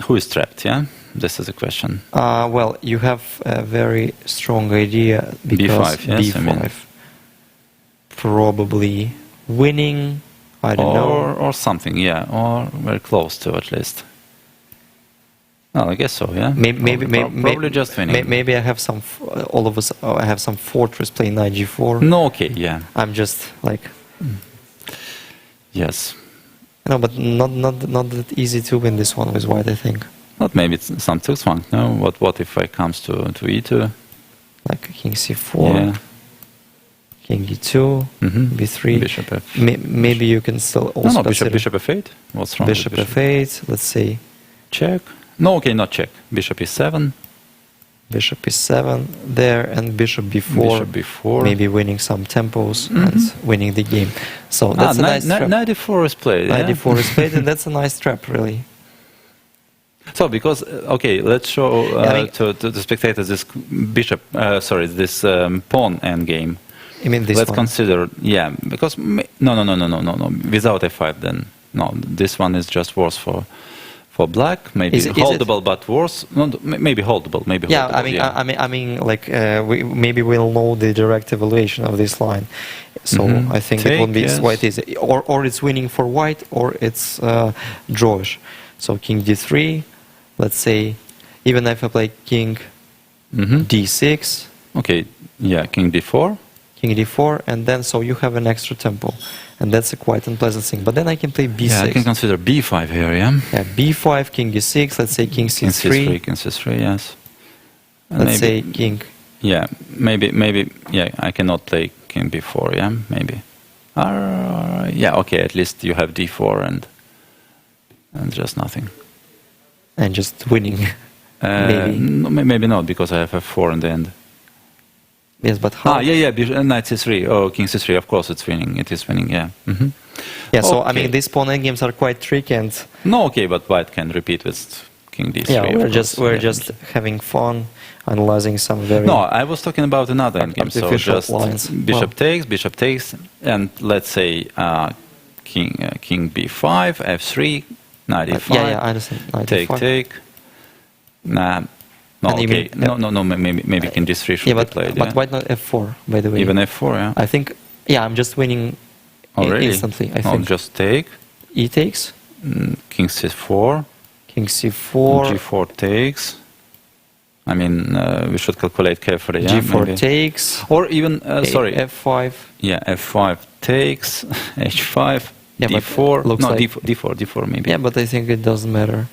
Who is trapped? Yeah. This is a question. Well, you have a very strong idea because b5. Yes. b5 probably winning. I don't know. Or something. Yeah. Or very close to at least. Well, I guess so. Yeah. Probably just winning. Maybe I have some. All of us. I have some fortress playing knight g4. No. Okay. Yeah. I'm just like. Yes. No, but not that easy to win this one with white, I think. Not maybe it's some Tilswang. No. What if I comes to e2? Like king c4. Yeah. King d2, b3. Bishop f. Maybe you can still also bishop f8. What's wrong? Bishop with f8. Let's say check. No, okay, not check. Bishop e7. Bishop e7 there, and bishop b4. Bishop b4. Maybe winning some tempos and winning the game. So that's a nice trap. Knight d4 is played. Knight d4 is played, and that's a nice trap, really. So because let's show to the spectators this bishop. This pawn endgame. You mean this Let's one? consider, because no. Without f5, then no. This one is just worse for black. Maybe holdable, but worse. No, maybe holdable. Maybe yeah. holdable, I mean, like maybe we'll know the direct evaluation of this line. So I think it won't be white easy, or it's winning for white, or it's drawish. So king d3. Let's say, even if I play king d6. Okay. Yeah. King d4. King d4, and then so you have an extra tempo, and that's a quite unpleasant thing. But then I can play b6. Yeah, I can consider b5 here, yeah? Yeah, b5, king d6, let's say king c3. King c3, yes. Let's say king... Yeah, maybe, I cannot play king b4, yeah, maybe. Yeah, okay, at least you have d4 and just nothing. And just winning, maybe. No, maybe not, because I have f4 in the end. Yes, but how? Knight c3. Oh, king c3. Of course, it's winning. It is winning. Yeah. Yeah. So I mean, these pawn endgames are quite tricky, and no. Okay, but white can repeat with king d3. Yeah, we're just having fun, analyzing some very. No, I was talking about another endgame. So just lines. bishop takes, and let's say king b5, f3, knight e5. Yeah, I understand. Knight take. Nah. No, okay. No, maybe king d3 should be played. But why not f4, by the way? Even f4, yeah. I think, I'm just winning instantly, I think. Just take. E takes. King c4. King c4. g4 takes. I mean, we should calculate carefully, yeah? G4 maybe. Takes. Or even, f5. Yeah, f5 takes, h5, d4. Looks like d4 maybe. Yeah, but I think it doesn't matter.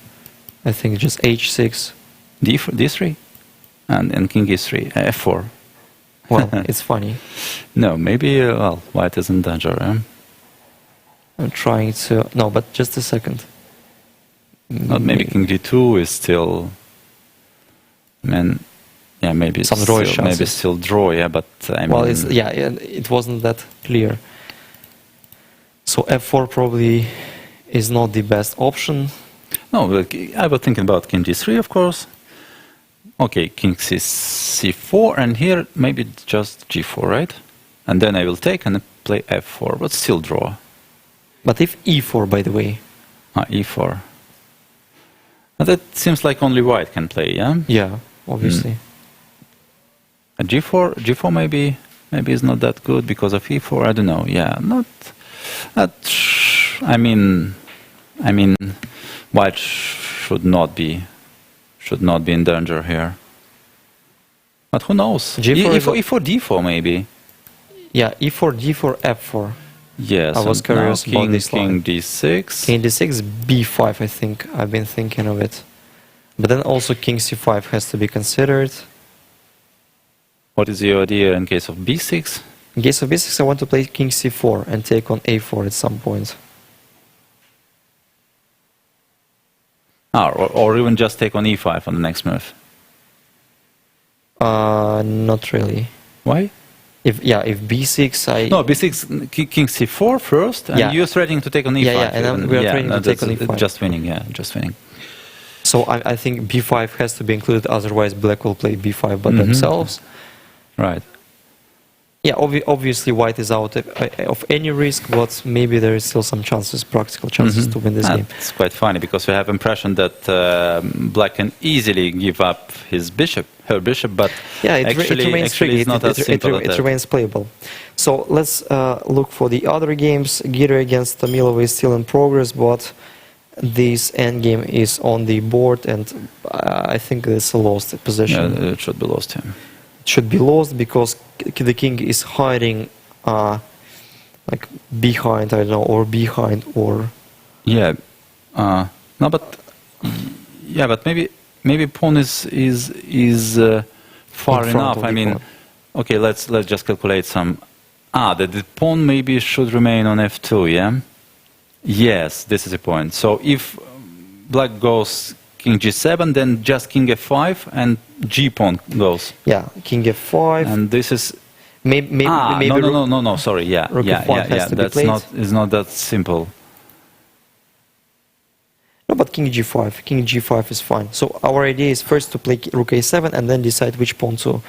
I think just h6. d3 and king e3, f4. Well, it's funny. No, maybe white is in danger. I'm trying to but just a second. Not maybe king d2 is still. Maybe some draw chances. Maybe still draw. Yeah, but I mean. Well, it wasn't that clear. So f4 probably is not the best option. No, I was thinking about king d3, of course. Okay, king c4, and here maybe just g4, right? And then I will take and play f4, but still draw. But if e4, by the way? E4. That seems like only white can play, yeah? Yeah, obviously. G4 maybe is not that good because of e4, I don't know. Yeah, not that. I mean, white should not be in danger here. But who knows? E4, d4 maybe. Yeah, e4, d4, f4. Yes. I was curious about this line. King d6. King d6, b5, I think. I've been thinking of it. But then also king c5 has to be considered. What is your idea in case of b6? In case of b6, I want to play king c4 and take on a4 at some point. Or even just take on e5 on the next move. Not really. Why? If b6, No, b6, king c4 first, and you're threatening to take on e5. Yeah, and we are threatening to take on e5. Just winning. So I think b5 has to be included, otherwise black will play b5 by themselves. Right. Yeah, obviously white is out of any risk, but maybe there is still some chances, practical chances to win this game. It's quite funny because we have impression that black can easily give up his bishop, her bishop, but yeah, it remains actually tricky. it's not as simple as It that. remains playable. So let's look for the other games. Gira against Tamilova is still in progress, but this endgame is on the board, and I think it's a lost position. Yeah, it should be lost here. It should be lost because the king is hiding, like behind, I don't know, or behind, or Yeah, no, but yeah, but maybe pawn is far In front enough. of I the mean, pawn. okay, let's just calculate some. The pawn maybe should remain on f2. Yeah. Yes, this is the point. So if black goes king g7, then just king f5 and g pawn goes. yeah, king f5. And this is Maybe no. Sorry, yeah, rook f1 has to be That's played. it's not that simple. No, but king g5. King g5 is fine. So our idea is first to play rook a7 and then decide which pawn to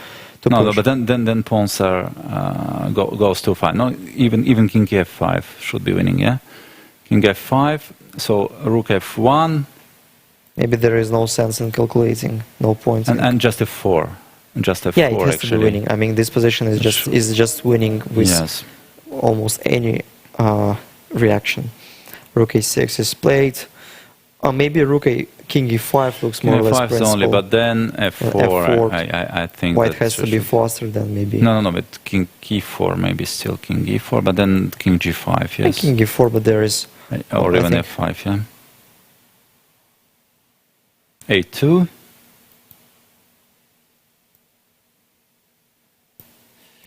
No, push. but then pawns are goes too far. No, even king f5 should be winning. Yeah, king f5. So rook f1 Maybe there is no sense in calculating. No point. and just f4. Just f4 yeah, it has actually. to be winning. I mean, this position is just winning with Yes. almost any reaction. Rook a6 is played. Maybe king e5 looks more or less F5 is principal. only, but then f4. F4. I think White that has to be faster than maybe. No, but king e4, maybe still king e4, but then king g5, yes. King e4, but there is. Or I even think- f5, yeah. a2.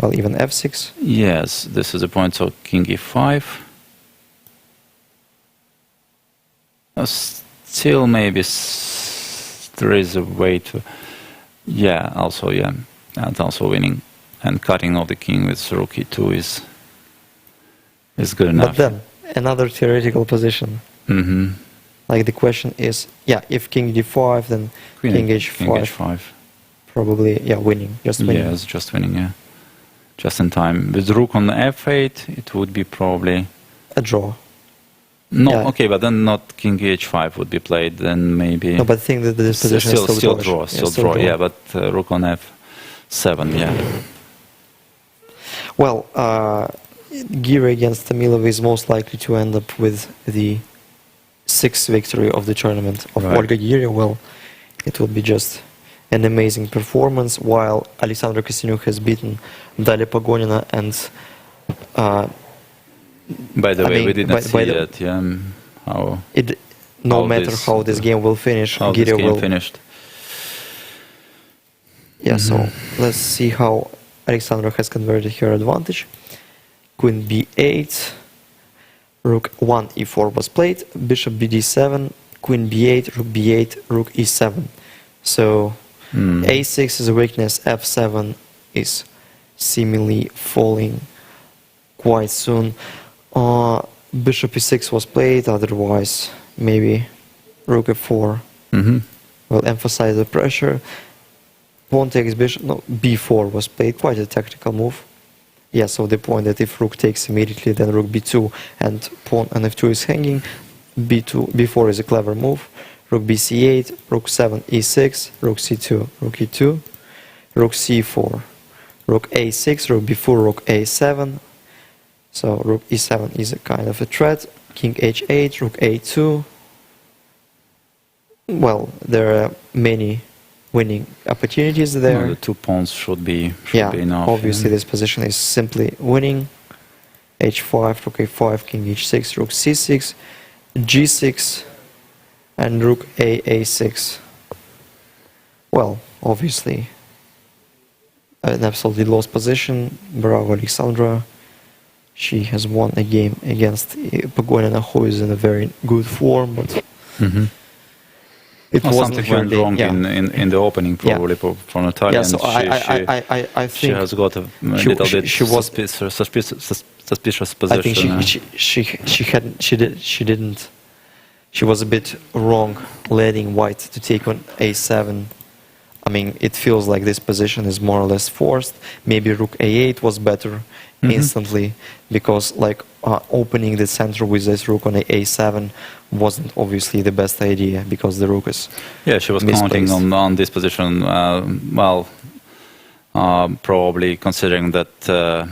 Well, even f6. Yes, this is the point, so king e5. Still maybe there is a way to... Yeah, also, yeah. And also winning. And cutting off the king with rook e2 is good enough. But then, another theoretical position. Mm-hmm. Like the question is, yeah, if king d5, then king h5. King h5. Probably, yeah, winning. Just winning. Yes, just winning, yeah. Just in time. With rook on f8, it would be probably... A draw. No, Yeah. okay, but then not king h5 would be played, then maybe... No, but I think that this position is still draw. draw, yeah, but rook on f7, yeah. Well, Gira against Tamilova is most likely to end up with the sixth victory of the tournament of Right. Olga Gira. Well, it would be just an amazing performance, while Alexandra Kostyanyuk has beaten Dalia Pagonina and By the I way, mean, we didn't by see the- that, yeah, how no How matter this- how this game will finish, this Gira game will. finished. Yeah, so let's see how Alexandra has converted her advantage. Queen b8, rook 1 e4 was played, bishop bd7, queen b8, rook b8, rook e7. So a6 is a weakness, f7 is seemingly falling quite soon. Bishop e6 was played, otherwise maybe rook f4 will emphasize the pressure. Pawn takes bishop, no, b4 was played, quite a tactical move. Yeah, so the point that if rook takes immediately, then rook b2 and pawn and f2 is hanging, b4 is a clever move. Rook bc8, rook 7 e6, rook c2, rook e2, rook c4, rook a6, rook b4, rook a7. So rook e7 is a kind of a threat. King h8, rook a2. Well, there are many winning opportunities there. The 2 pawns should be Yeah, enough. obviously this position is simply winning. h5, rook a5, king h6, rook c6, g6, and rook a6. Well, obviously an absolutely lost position. Bravo, Alexandra. She has won a game against Pagonina, who is in a very good form, but it wasn't something her went day. wrong Yeah. in the opening, probably for Natalia. Yeah, so I she think has got a she- little bit she was- suspicious I position. think she was a bit wrong letting white to take on a7 I mean, it feels like this position is more or less forced. Maybe rook a8 was better instantly, because like opening the center with this rook on a7 wasn't obviously the best idea, because the rook is Yeah, she was misplaced. counting on this position. Well, probably considering that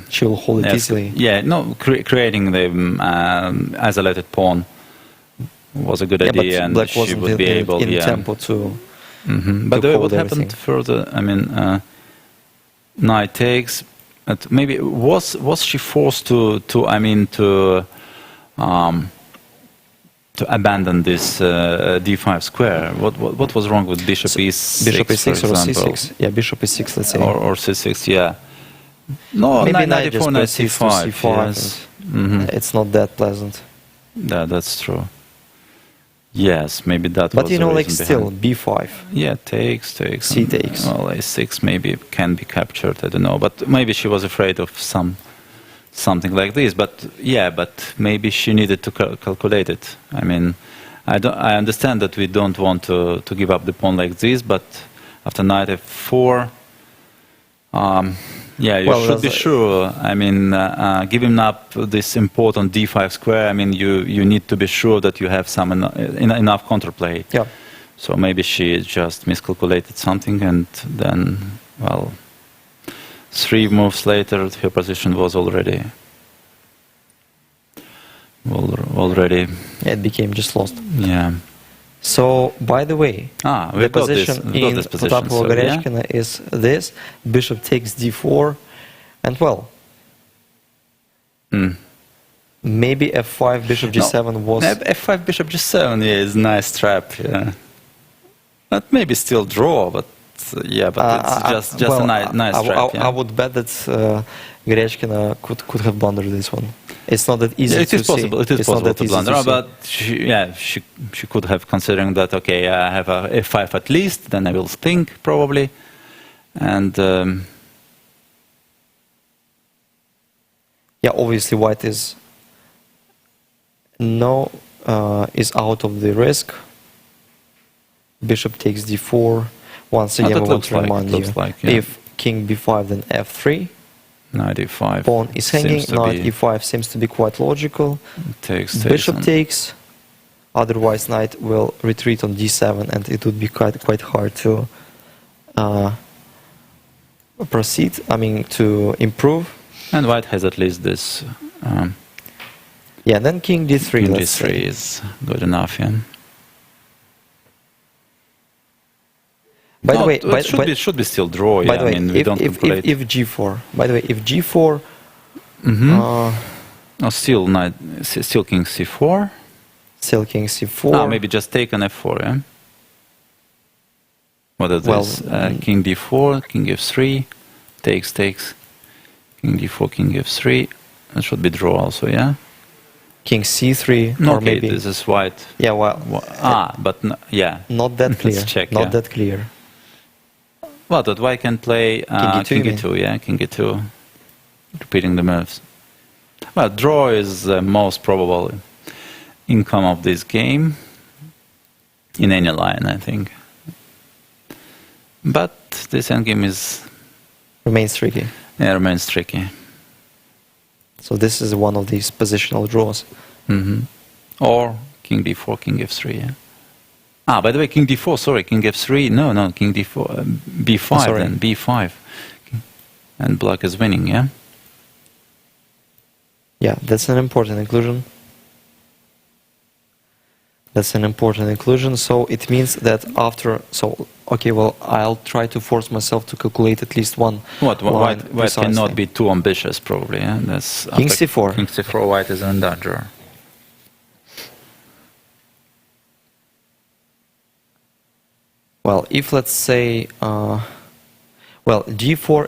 She'll hold it easily. Yeah, no, creating the isolated pawn was a good idea, but and black she wasn't would be able. in tempo to. But hold what happened everything. further? I mean, knight takes. Maybe was she forced to abandon this d5 square? What was wrong with bishop e6? Bishop e6 for or example? c6. Yeah, bishop e6, let's say. Or c6, yeah. No, Maybe knight knight just e4, knight proceeds to c5. c4. Yes. And it's not that pleasant. Yeah, that's true. Yes, maybe that But was you know, the like reason still, behind. b5. Yeah, takes. C takes. Well, a6 maybe can be captured, I don't know. But maybe she was afraid of something like this. But yeah, but maybe she needed to calculate it. I mean, I understand that we don't want to give up the pawn like this, but after knight f4, yeah, you should be sure. I mean, giving up this important d5 square, I mean, you need to be sure that you have some enough counterplay. Yeah. So maybe she just miscalculated something, and then, well, 3 moves later, her position was already. It became just lost. Yeah. So, by the way, we the got position this, in this position. Potapova-Goryachkina is this: bishop takes d4, and well, maybe f5, bishop g7 was. f5, bishop g7, yeah, is nice trap. Yeah, but maybe still draw, but yeah, but it's just a nice trap. Yeah. I would bet that Goryachkina could have blundered this one. It's not that easy. Yeah, it is possible. It is possible to blunder, but she could have, considering that. Okay, I have a f5 at least. Then I will think probably, and yeah, obviously white is out of the risk. Bishop takes d4. Once again, we want to remind you: if king b5, then f3. Knight e5. Pawn is hanging. Knight e5 seems to be quite logical. Bishop takes. Otherwise, knight will retreat on d7, and it would be quite hard to proceed. I mean, to improve. And white has at least this. Yeah, then king d3. King d3 is good enough. Yeah. By the way, it should be still draw. By the way, I mean, we don't calculate. If g4. By the way, if g4. Still king c4. Still king c4. Maybe just take an f4. Yeah. What is this? King d4, king f3, takes. King d4, king f3. That should be draw also. Yeah. King c3, no, or okay, maybe this is white. Yeah, well. But yeah. Not that clear. Let's check. Not that clear. Well, that white can play king e2, yeah, king e2, repeating the moves. Well, draw is the most probable outcome of this game in any line, I think. But this endgame remains tricky. Yeah, remains tricky. So this is one of these positional draws. Or king d4, king f3. Yeah. By the way, king d4, sorry, king f3, no, king d4, b5 then, b5. And black is winning, yeah? Yeah, that's an important inclusion. So it means that after, I'll try to force myself to calculate at least one. White cannot be too ambitious, probably, yeah? That's king c4. King c4, white is in danger. Well, if let's say, d4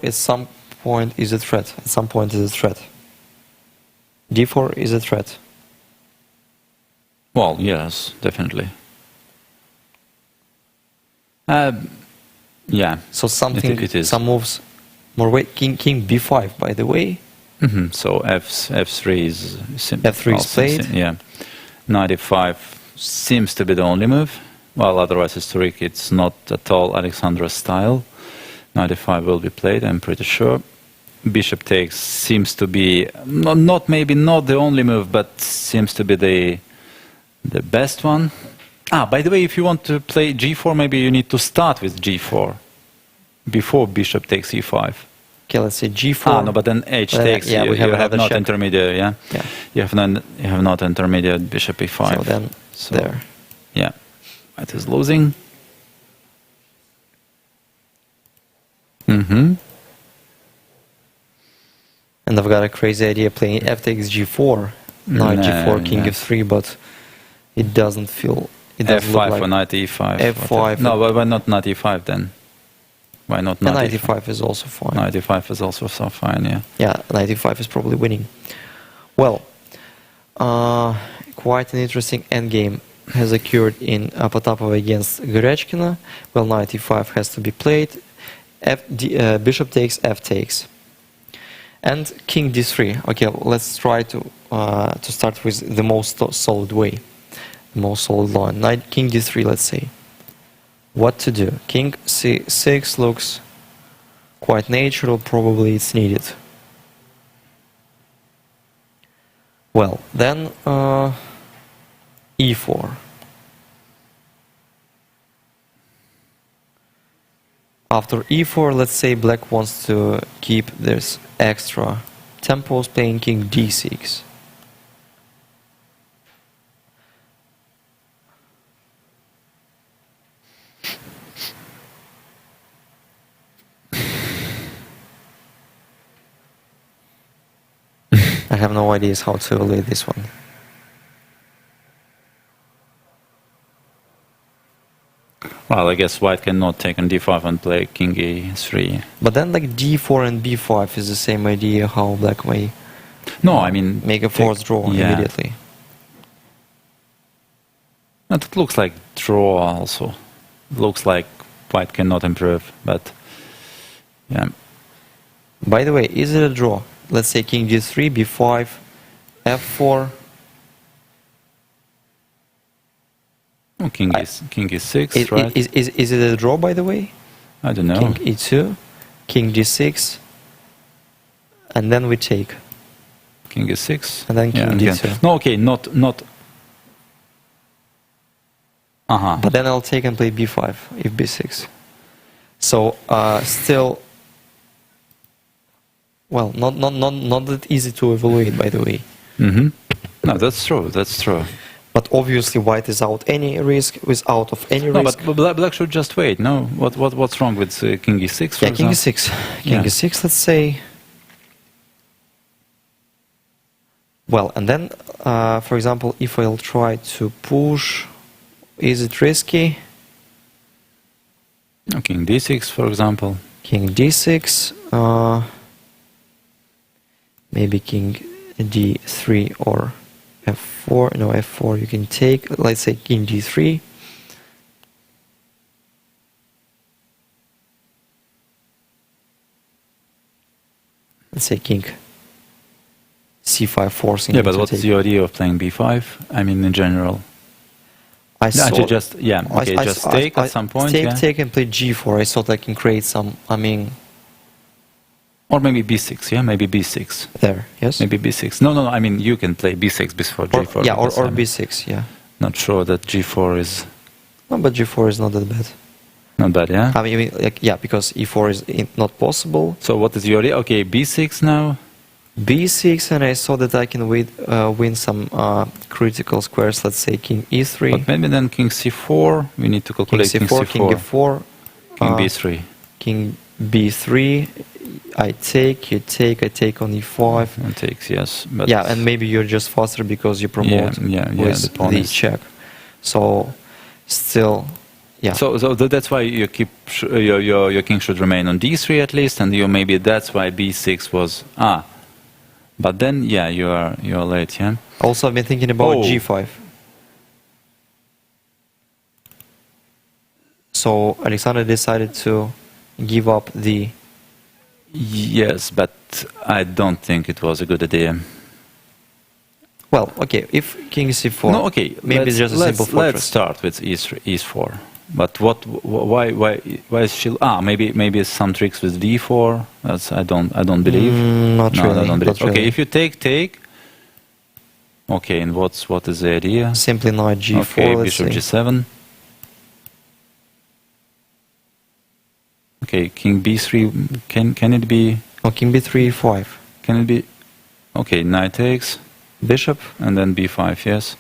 at some point is a threat. d4 is a threat. Well, yes, definitely. Yeah. So some moves more weight. King b5, by the way. So f3 is played. Yeah. Knight e5 seems to be the only move. well, otherwise historic, it's not at all Alexandra's style. Knight e5 will be played, I'm pretty sure. Bishop takes seems to be maybe not the only move, but seems to be the best one. By the way, if you want to play g4, maybe you need to start with g4 before bishop takes e5. Okay, let's say g4. No, but then h takes. Yeah, we have not check. Intermediate. Yeah. You have not intermediate bishop e5. So then there. Yeah, it is losing. Mm-hmm. And I've got a crazy idea playing f takes g4, knight g4, king f3, but it doesn't feel. It doesn't f5 look like or knight e5. f5. No, why not knight e5 then? Why not knight e5 is also fine. Knight e5 is also so fine, yeah. Yeah, knight e5 is probably winning. Well, quite an interesting endgame has occurred in Potapova against Gorechkina. Well, knight e5 has to be played. Bishop takes, f takes. And king d3. Okay, let's try to start with the most solid way, the most solid line. Knight, king d3, let's say. What to do? King c6 looks quite natural, probably it's needed. Well, then e4. After e4, let's say black wants to keep this extra tempos, playing king d6. I have no ideas how to evaluate this one. Well, I guess white cannot take on d5 and play king e3. But then like d4 and b5 is the same idea how black may make a forced draw immediately. But it looks like draw also. It looks like white cannot improve, but yeah. By the way, is it a draw? Let's say king d3, b5, f4. Oh, king e6, right? Is it a draw, by the way? I don't know. King e2, king d6, and then we take. King e6. And then king d2. No, okay, not. But then I'll take and play b5 if b6. So still, well, not that easy to evaluate, by the way. Mm-hmm. No, that's true. That's true. But obviously, white is out any risk, out of any risk. No, but black should just wait. No, what's wrong with king e6? Yeah, king e6. King e6, let's say. Well, and then, for example, if I'll try to push, is it risky? No, king d6, for example. King d6. Maybe king d3 or f4. No, f4 you can take. Let's say king d3. Let's say king c5 forcing. Yeah, but what's the idea of playing b5? I mean, in general. I just take at some point. Take and play g4. I thought I can create some. I mean. Or maybe b6, yeah? Maybe b6. There, yes? Maybe b6. No, I mean, you can play b6 before g4. Yeah, or b6, yeah. Not sure that g4 is... No, but g4 is not that bad. Not bad, yeah? I mean, like, yeah, because e4 is not possible. So what is your idea? Okay, b6 now? b6, and I saw that I can win some critical squares, let's say king e3. But maybe then king c4, we need to calculate king c4. King f4. King b3. King b3. I take, you take, I take on e5. It takes, yes. But yeah, and maybe you're just faster because you promote with the check. So, still, yeah. So that's why you keep your king should remain on d3 at least, and maybe that's why b6 was But then, yeah, you are late, yeah. Also, I've been thinking about g5. So Alexander decided to give up the. Yes, but I don't think it was a good idea. Well, okay, if king c4, No, okay. maybe it's just a simple Let's fortress. start with e4. But why is she? Maybe some tricks with d4. That's I don't believe. Not No, really. I don't believe. Not really. Okay, if you take. Okay, and what is the idea? Simply knight g4. Okay, let's bishop say. g7. Okay, king b3. Can it be? Oh, king b3, e5. Can it be? Okay, knight takes, Bishop, and then b5. Yes.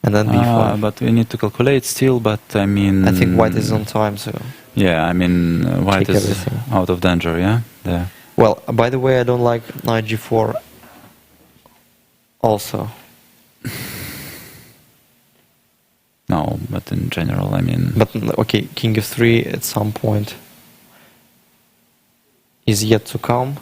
and then b5. But we need to calculate still. But I mean, I think white is on time, so... Yeah, I mean, white Take is everything. out of danger. Yeah. There. Well, by the way, I don't like knight g4 also. No, but in general, I mean. But, okay, king f3 at some point is yet to come.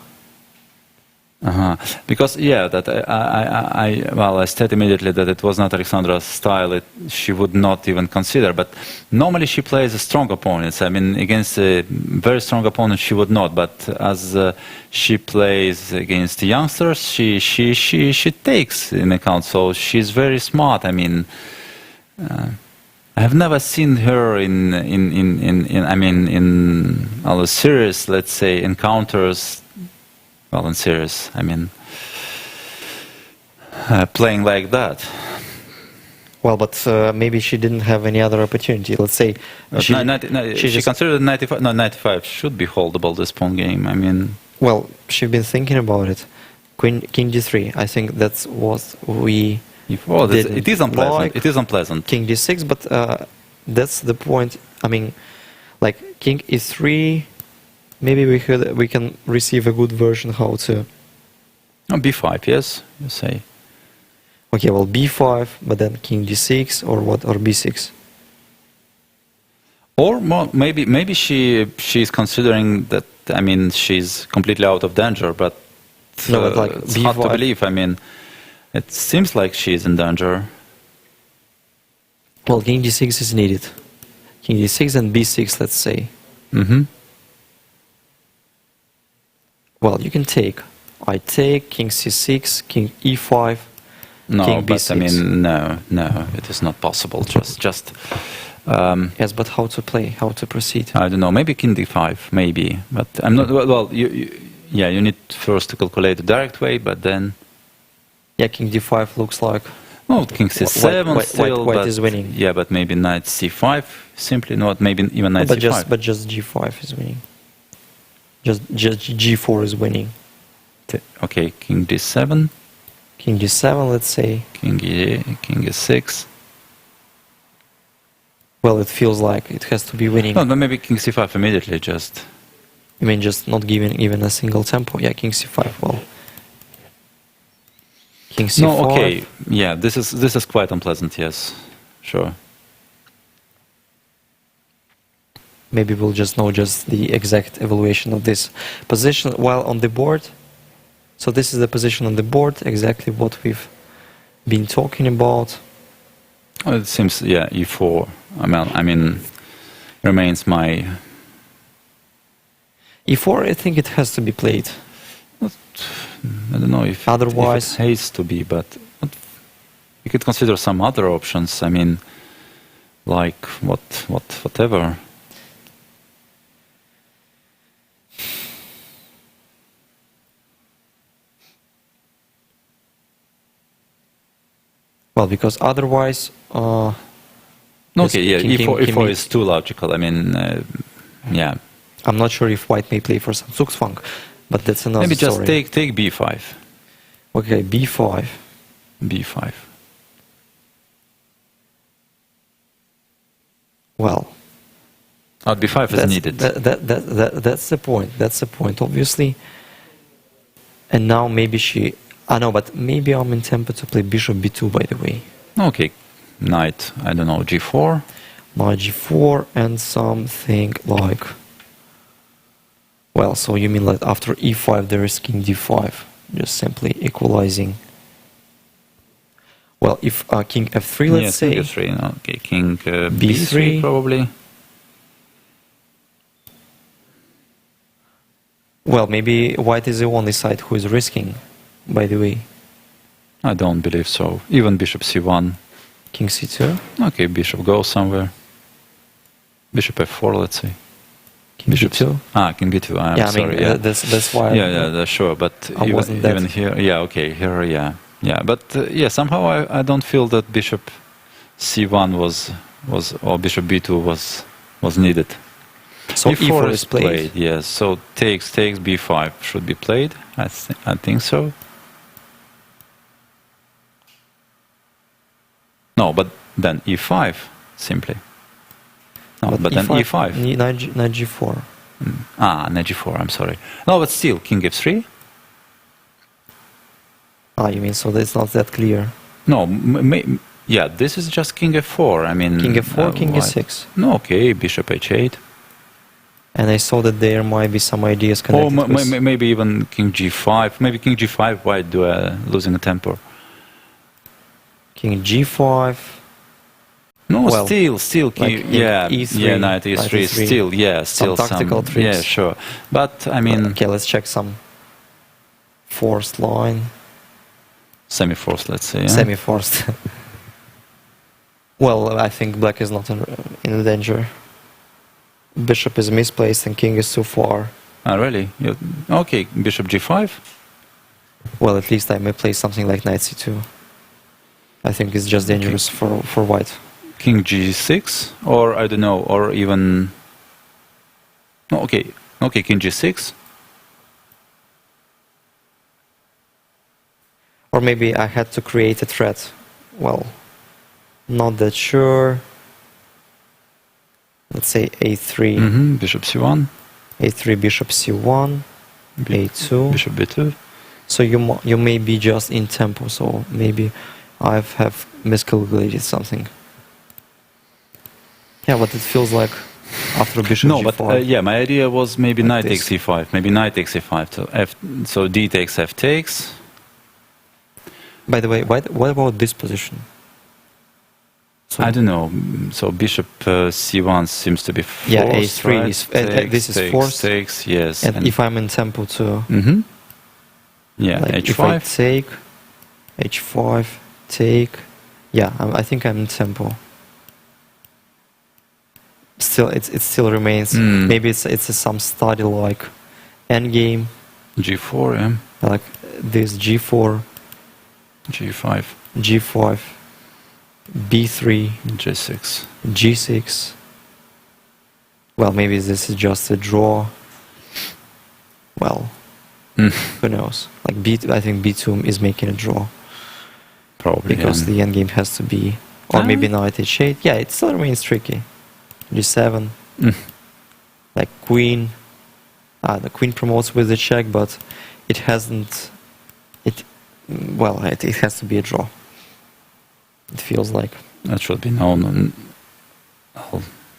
Because that I said immediately that it was not Alexandra's style. She would not even consider. But normally she plays a strong opponents. I mean, against a very strong opponent she would not. But as she plays against the youngsters, she takes in account. So she's very smart. I mean, I have never seen her in all serious, let's say, encounters. Well, in serious, I mean, playing like that. Well, but maybe she didn't have any other opportunity. Let's say She just considered 95. No, 95 should be holdable this pawn game. I mean, well, she's been thinking about it. King d3. I think that's what we. it is unpleasant. Like it is unpleasant. King d6, but that's the point. I mean, like king e3. Maybe we can receive a good version how to. No, b5, yes, you say. Okay, well b5, but then king d6 or what, or b6. Or maybe she's considering that. I mean, she's completely out of danger, but No, but like it's b5. hard to believe. I mean, it seems like she's in danger. Well, king d6 is needed. King d6 and b6, let's say. Mm-hmm. Well, you can take. I take king c6, king e5, No, king but b6. I mean, no, it is not possible. Just. Yes, but how to play? How to proceed? I don't know. Maybe king d5, maybe, but I'm not. Well, you need first to calculate the direct way, but then. Yeah, king d5 looks like. No, king c7 still. White but, is winning. Yeah, but maybe knight c5. Simply not. Maybe even knight c5. But just g5 is winning. Just g4 is winning. Okay, king d7. King d7, let's say. King e6. Well, it feels like it has to be winning. No, maybe king c5 immediately. Just. I mean, just not giving even a single tempo. Yeah, king c5. Well, king c4. No, okay. Yeah, this is quite unpleasant. Yes, sure. Maybe we'll just know just the exact evaluation of this position while on the board. So this is the position on the board, exactly what we've been talking about. Well, it seems, yeah, e4. I mean, remains my. e4, I think it has to be played. I don't know if Otherwise, it has to be, but you could consider some other options. I mean, like whatever. well, because otherwise. Okay, yeah, e4 is too logical. I mean, yeah. I'm not sure if white may play for some Zugzwang, but that's another Maybe just story. take b5. Okay, b5. b5. Well, b5 is needed. That's the point. That's the point, obviously. And now maybe she. I know, but maybe I'm in tempo to play bishop b2. By the way. Okay, knight. I don't know, g4. Knight g4 and something like. Well, so you mean like after e5 there is king d5, just simply equalizing. Well, if king f3, let's say. King f3. No, okay, king b3 probably. Well, maybe white is the only side who is risking, by the way. I don't believe so. Even bishop c1. King c2. Okay, bishop goes somewhere. Bishop f4, let's say. King b2. King b2. I'm yeah, sorry. I mean, that's why. Yeah, sure. But even here, here, yeah. But somehow I don't feel that bishop c1 was or bishop b2 was needed. So e4 is played. Yes. So takes b5 should be played. I think so. No, but then e5 simply. No, but then e5. Knight g4. Knight g4. I'm sorry. No, but still, king f3. You mean so that's not that clear? No, this is just king f4. I mean, king f4, king e6. No, okay, bishop h8. And I saw that there might be some ideas connected. Maybe even king g5. Maybe king g5. Why do I losing a tempo? King g5. No, well, still king. Like e3, knight e3. Still some tactical tricks. Yeah, sure. But I mean, okay, let's check some forced line. Semi-forced, let's say. Yeah? Semi-forced. Well, I think black is not in danger. Bishop is misplaced and king is too far. Really? Okay, bishop g5? Well, at least I may play something like knight c2. I think it's just dangerous for white. King g6? Or, I don't know, or even... No, okay, king g6? Or maybe I had to create a threat. Well, not that sure. Let's say a3. Bishop c1. a3, bishop c1. a2. Bishop b2. So you may be just in tempo. So maybe I have miscalculated something. Yeah, but it feels like after bishop no, g4. But my idea was maybe like knight this. takes e5. Maybe knight takes e5. So d takes, f takes. By the way, what about this position? So I don't know. So bishop c1 seems to be forced. Yeah, a3 right? is this is forced. Takes, yes. And if I'm in tempo too. Yeah, like h5. If I take h5, take. Yeah, I think I'm in tempo. Still, it still remains. Maybe it's some study like endgame. g4, yeah. Like this g4. g5. g5. b3. g6. g6. Well, maybe this is just a draw. Well, who knows? Like I think b2 is making a draw. Probably. Because the endgame has to be, or maybe knight h8. Yeah, it still remains tricky. g7. Like queen. The queen promotes with the check, but it hasn't. It has to be a draw. It feels like. That should be known.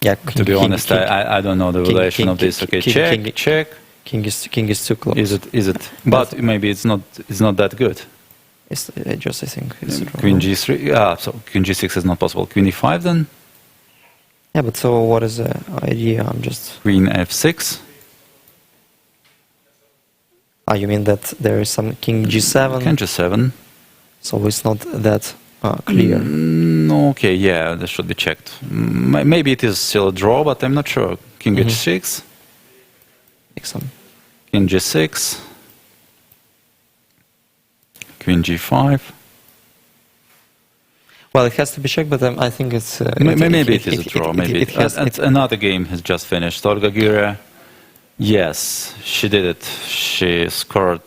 Yeah. To be honest, I don't know the relation of this. Okay, check. King is too close. Is it? But maybe it's not that good. It's just I think it's a draw. Queen g3. So queen g6 is not possible. Queen e5 then. Yeah, but so what is the idea? I'm just. Queen f6. You mean that there is some king g7? King g7. So it's not that clear. Okay, yeah, that should be checked. Maybe it is still a draw, but I'm not sure. King h6. King g6. Queen g5. Well, it has to be checked, but I think it's... maybe it is a draw. Maybe another game has just finished. Olga Gira, yes, she did it. She scored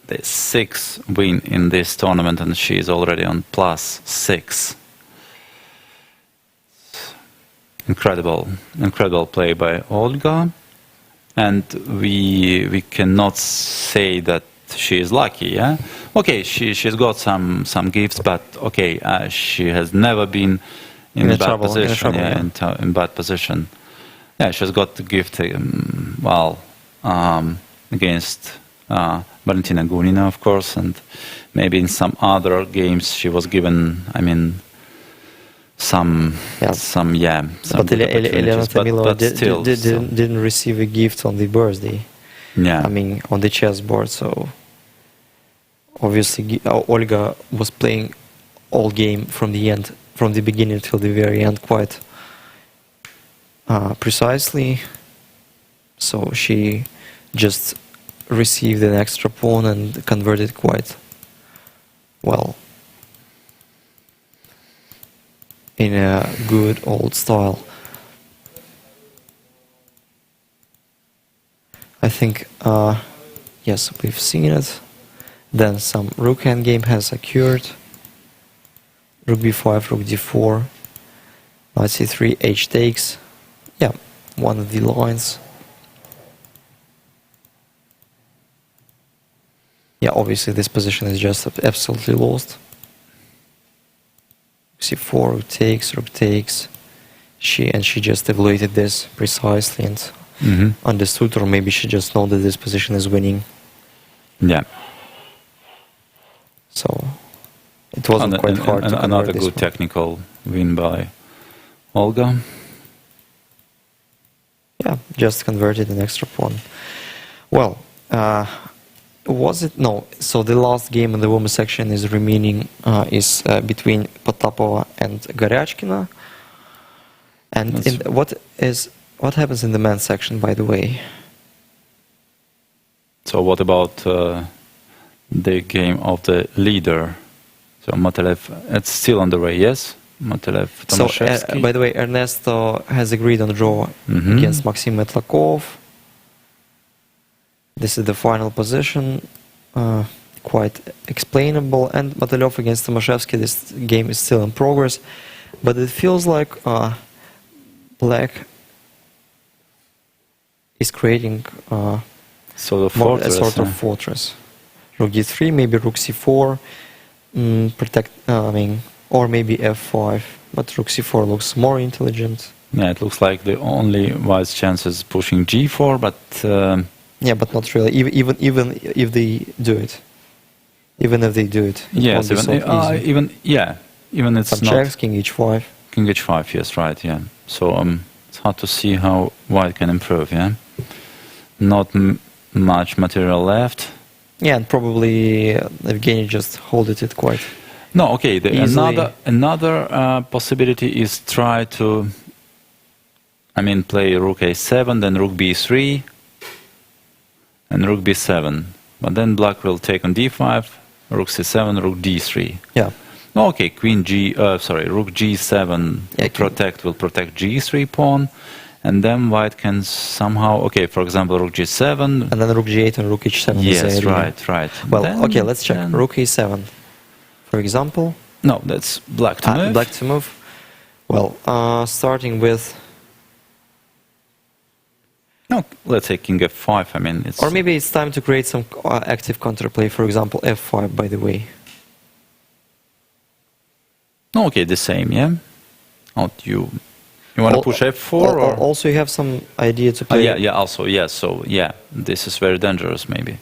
the 6th win in this tournament, and she is already on +6. Incredible play by Olga, and we cannot say that she is lucky. Yeah, okay, she's got some gifts, but okay, she has never been in a bad position. In bad position. Yeah, she's got the gift. Against Valentina Gunina, of course, and maybe in some other games she was given. I mean, some. But Elena Tamilova didn't receive a gift on the birthday. Yeah. I mean, on the chessboard. So Obviously, Olga was playing all game from the beginning till the very end, quite precisely. So she just received an extra pawn and converted quite well in a good old style. I think, yes, we've seen it. Then some rook endgame has occurred. Rook b5, rook d4, knight c3, h takes. Yeah, one of the lines. Yeah, obviously this position is just absolutely lost. c4, rook takes. She just evaluated this precisely and understood, or maybe she just know that this position is winning. Yeah. So it wasn't quite hard to convert another this good one. technical win by Olga. Yeah, just converted an extra pawn. Well, was it? No. So the last game in the women's section is remaining is between Potapova and Goryachkina. And what happens in the men's section, by the way? So what about the game of the leader? So Matelev, it's still on the way, yes? Matelev, Tomaszewski. So, by the way, Ernesto has agreed on a draw against Maxim Metlakov. This is the final position, quite explainable. And Matelev against Tomaszewski, this game is still in progress. But it feels like Black is creating a sort of fortress. Rook d3, maybe rook c4, or maybe f5. But rook c4 looks more intelligent. Yeah, it looks like the only wise chance is pushing g4, but yeah, but not really. Even if they do it, even if they do it, yes, won't be so easy. Even it's some not checks, king h5. King h5, yes, right, yeah. So it's hard to see how white can improve, yeah. Not much material left. Yeah, and probably Evgeny just holded it quite. No, okay. Easily. Another possibility is try to, play rook a7, then rook b3, and rook b7. But then black will take on d5, rook c7, rook d3. Yeah. No, okay. Rook g7 will protect g3 pawn, and then white can somehow, for example, rook g7. And then rook g8 and rook h7. Yes, right. Well, okay, let's check. Rook a7, for example. No, that's black to move. Black to move. Well, starting with... No, let's say king f5. It's... Or maybe it's time to create some active counterplay, for example, f5, by the way. No, okay, the same, yeah? You want to push f4? Or? Also, you have some idea to play... also, yes. So, this is very dangerous, maybe.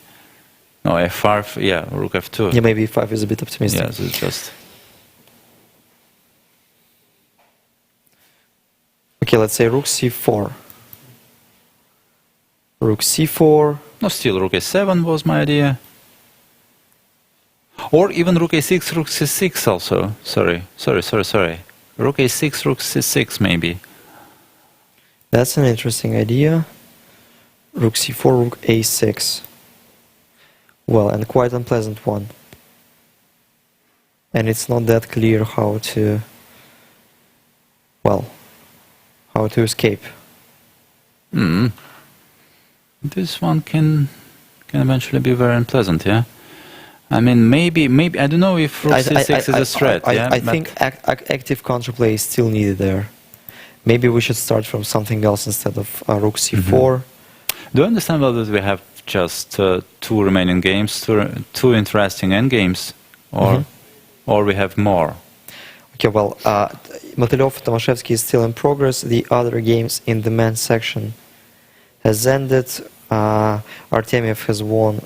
No, f5, rook f2. Yeah, maybe f5 is a bit optimistic. Yes, it's just... Okay, let's say rook c4. Rook c4. No, still rook a7 was my idea. Or even rook a6, rook c6 also. Sorry. Rook a6, rook c6 maybe. That's an interesting idea. Rook c4, rook a6. Well, and quite unpleasant one. And it's not that clear how to escape. This one can eventually be very unpleasant, yeah? Maybe, I don't know if rook c6 is a threat, I think active counterplay is still needed there. Maybe we should start from something else instead of rook c4. Do you understand whether we have just two remaining games, two interesting endgames, or we have more? Okay, well, Matelev-Tomaszewski is still in progress. The other games in the men's section has ended. Artemiev has won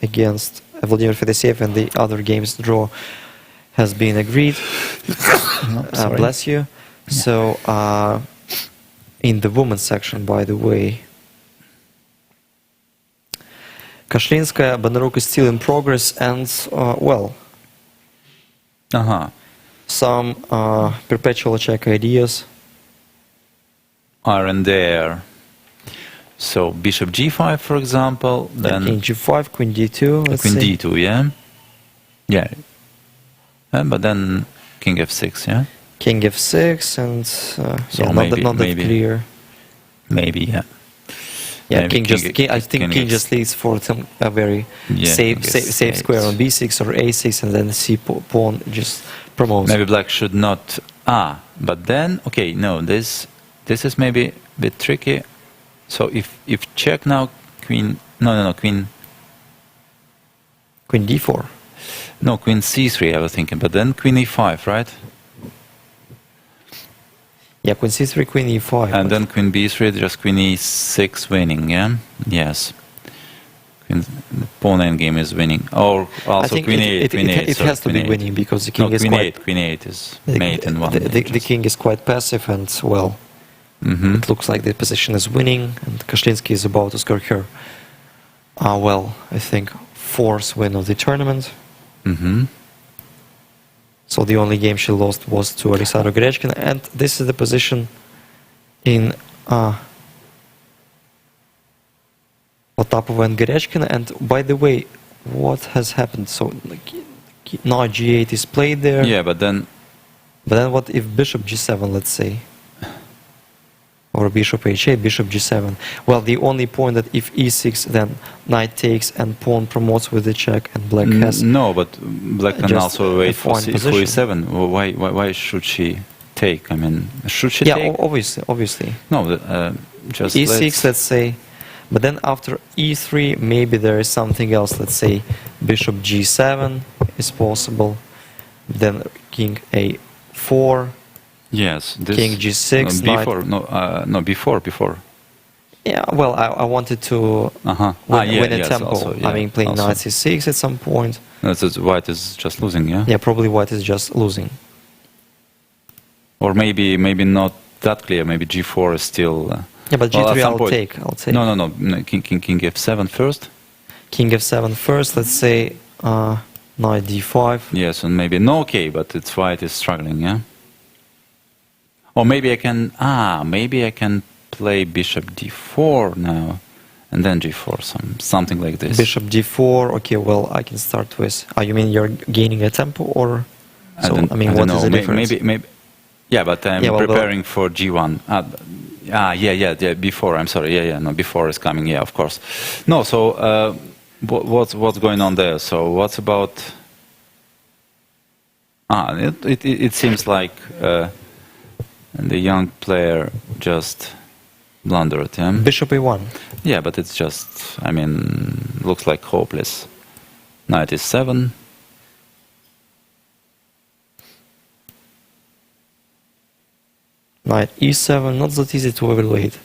against Vladimir Fedoseev, and the other games draw has been agreed. Bless you. So, in the women's section, by the way, Kashlinskaya, Bondaruk is still in progress, and well, some perpetual check ideas are in there. So bishop g5, for example, then king g5, queen d2. Let's queen see. d2, yeah. But then king f6, yeah. King f6, and So yeah, maybe, not that clear. Maybe, yeah. Yeah, Maybe I think king just leads for some a very safe square on b6 or a6, and then c pawn just promotes. Maybe black should not. But then okay, no, this is maybe a bit tricky. So if check now, queen. No, queen. Queen d4. No, queen c3. I was thinking, but then queen e5, right? Yeah, queen c3, queen e5. And then queen b3, just queen e6 winning, yeah? Yes. The pawn endgame is winning. Or also queen e8, it has to be winning, because the king is quite... queen e8 is mate in one. The king is quite passive, and, well, it looks like the position is winning, and Kashlinsky is about to score her, well, I think, fourth win of the tournament. So the only game she lost was to Alexandra Grechkina, and this is the position in Potapova and Grechkina. And by the way, what has happened? So now g8 is played there. Yeah, but then what if bishop g7, let's say? Or bishop h8, bishop g7. Well, the only point that if e6, then knight takes and pawn promotes with the check, and black has... No, but black can also wait for e7. Why should she take? I mean, should she take? Yeah, obviously. No, just e6, let's say. But then after e3, maybe there is something else. Let's say bishop g7 is possible. Then king a4. Yes, king g6. Before. Yeah, well, I wanted to win a tempo. Also, yeah, I mean, playing also. knight c6 at some point. White is just losing, yeah? Yeah, probably white is just losing. Or maybe not that clear. Maybe g4 is still... yeah, but g3 I'll take. No. King f7 first. King f7 first, let's say knight d5. Yes, and maybe... No, okay, but it's white is struggling, yeah? Or maybe I can play bishop d4 now, and then g4, something like this. Bishop d4. Okay, well, I can start with. You mean you're gaining a tempo, or? So I mean, what is the difference? Maybe. Yeah, but I'm preparing for g1. Before. I'm sorry. No, before is coming. Yeah, of course. No. So what's going on there? So what's about? It seems like. And the young player just blundered, yeah? Bishop a1. Yeah, but it's just, I mean, looks like hopeless. Knight e7. Knight e7, not that easy to evaluate.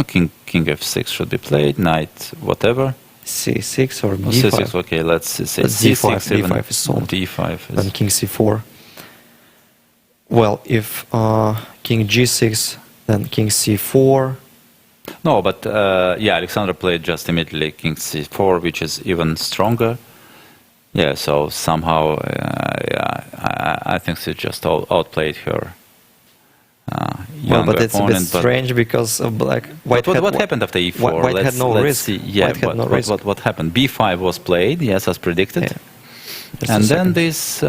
King f6 should be played, knight whatever. c6 or d5. c6, okay, let's say d5, d5 is solved. d5 is... Then king c4. Well, if king g6, then king c4. No, but Alexandra played just immediately king c4, which is even stronger. Yeah, so somehow, I think she just outplayed her but it's opponent, a bit strange because of black. What happened after e4? White had no risk. What happened? b5 was played, yes, as predicted. Yeah. And then this...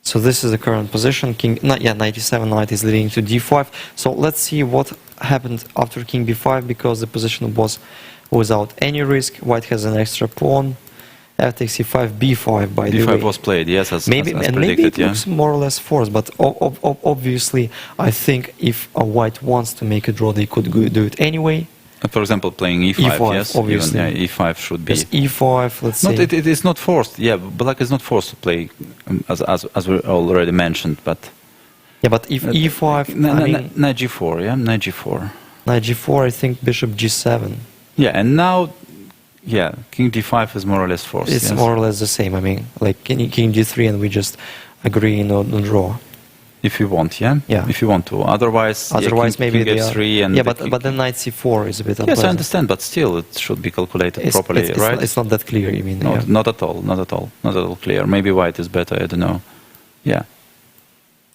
So this is the current position. Knight e7, knight is leading to d5. So let's see what happened after king b5, because the position was without any risk. White has an extra pawn. F takes c5, b5, by the way. b5 was played, yes, as predicted. Maybe it looks more or less forced, but obviously I think if White wants to make a draw, they could do it anyway. For example, playing e5, yes, obviously. Even, e5 should be. Yes, e5, let's say. It is not forced. Yeah, black is not forced to play, as we already mentioned. But yeah, but if e5, knight g4, yeah, knight g4. Knight g4, I think bishop g7. Yeah, and now, king d5 is more or less forced. It's more or less the same. I mean, like king d3, and we just agree on draw. If you want, yeah? Yeah. If you want to. Otherwise, Otherwise, king, maybe king they are. F3 and... Yeah, but then knight c4 is a bit unpleasant. Yes, I understand, but still, it should be calculated properly, right? It's not that clear, you mean? No, Yeah. not at all, not at all, not at all clear. Maybe white is better, I don't know. Yeah.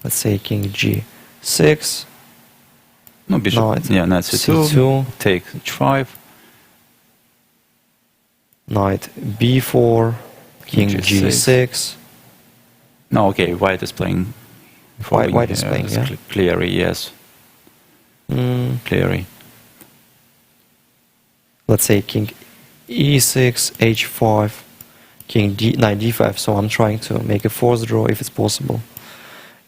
Let's say king g6. No, bishop, Knight knight c2, c2. take h5. Knight b4, king g6. No, okay, white is playing. White is playing, yeah. Clearly, yes. Clearly. Let's say king e6, h5, knight d5. So I'm trying to make a forced draw if it's possible.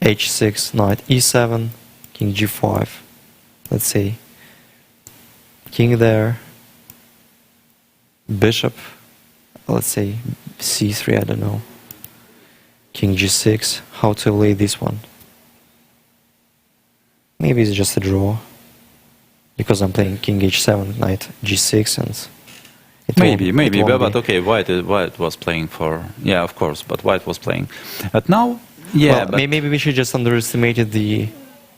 h6, knight e7, king g5. Let's say king there, bishop, let's say c3, I don't know. King g6, how to lay this one? Maybe it's just a draw, because I'm playing king h7, knight g6, and maybe, but okay, white was playing for, yeah, of course, but white was playing. But now, yeah, well, but maybe we should just underestimated the.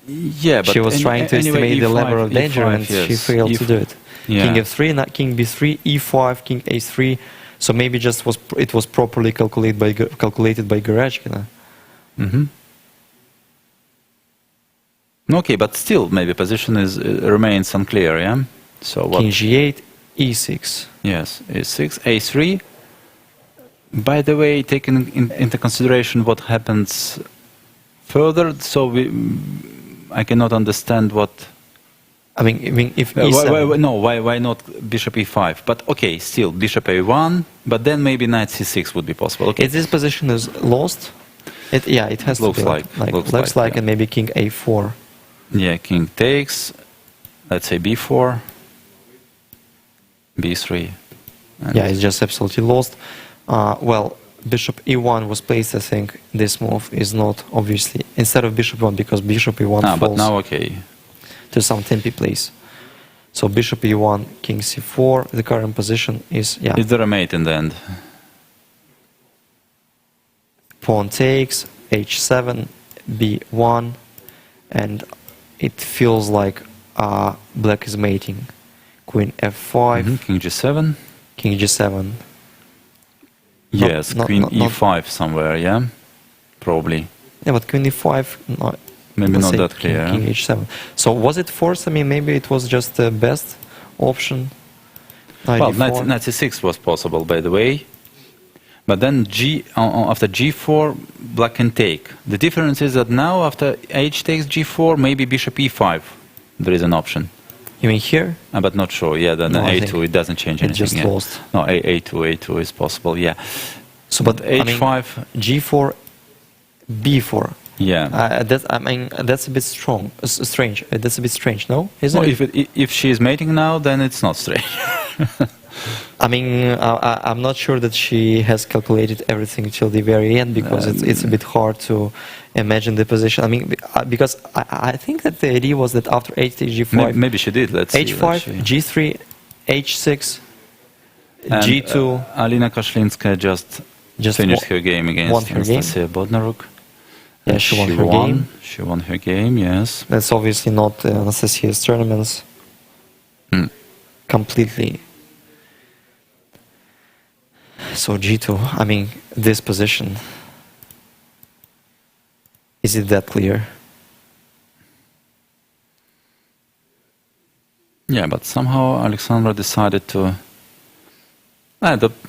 Yeah, but she was trying to anyway, estimate the level of danger, E5, and yes. she failed to do it. Yeah. King f3, not king b3, e5, king a3. So maybe just it was properly calculated by Gerashkina. Okay, but still, maybe position remains unclear, yeah? So what? King g8, e6. Yes, a6, a3. By the way, taking into consideration what happens further, so I cannot understand what... I mean if e7... why not bishop e5? But okay, still, bishop a1, but then maybe knight c6 would be possible. Okay. If this position is lost, it has looks to be looks like, and maybe king a4. Yeah, king takes, let's say b4, b3. Yeah, it's just absolutely lost. Well, bishop e1 was placed, I think. This move is not obviously instead of bishop e1, because bishop e1 falls but now, okay, to some tempi place. So bishop e1, king c4. The current position is, yeah. Is there a mate in the end? Pawn takes, h7, b1, and it feels like black is mating. Queen f5, King g7. king g7. Yes, queen e5 somewhere, yeah? Probably. Yeah, but queen e5, no, maybe not that clear. King h7. So was it forced? I mean, maybe it was just the best option. Well, knight c6 was possible, by the way. But then after g4, black can take. The difference is that now, after h takes g4, maybe bishop e5, there is an option. You mean here? But not sure, yeah, then a2, it doesn't change anything. It just lost. No, a2 is possible, yeah. So, but h5... I mean, g4, b4. Yeah. That's a bit strange. That's a bit strange, no? Isn't it? If she is mating now, then it's not strange. I mean, I'm not sure that she has calculated everything till the very end, because it's a bit hard to imagine the position. I mean, because I think that the idea was that after h takes g5... Maybe she did, let's see. h5, g3, h6, and, g2... Alina Kashlinskaya just finished her game against Anastasia Bodnaruk. Yeah, she won her game. She won her game, yes. That's obviously not Anastasia's tournaments. Completely. So g2, I mean, this position, is it that clear? Yeah, but somehow Alexandra decided to...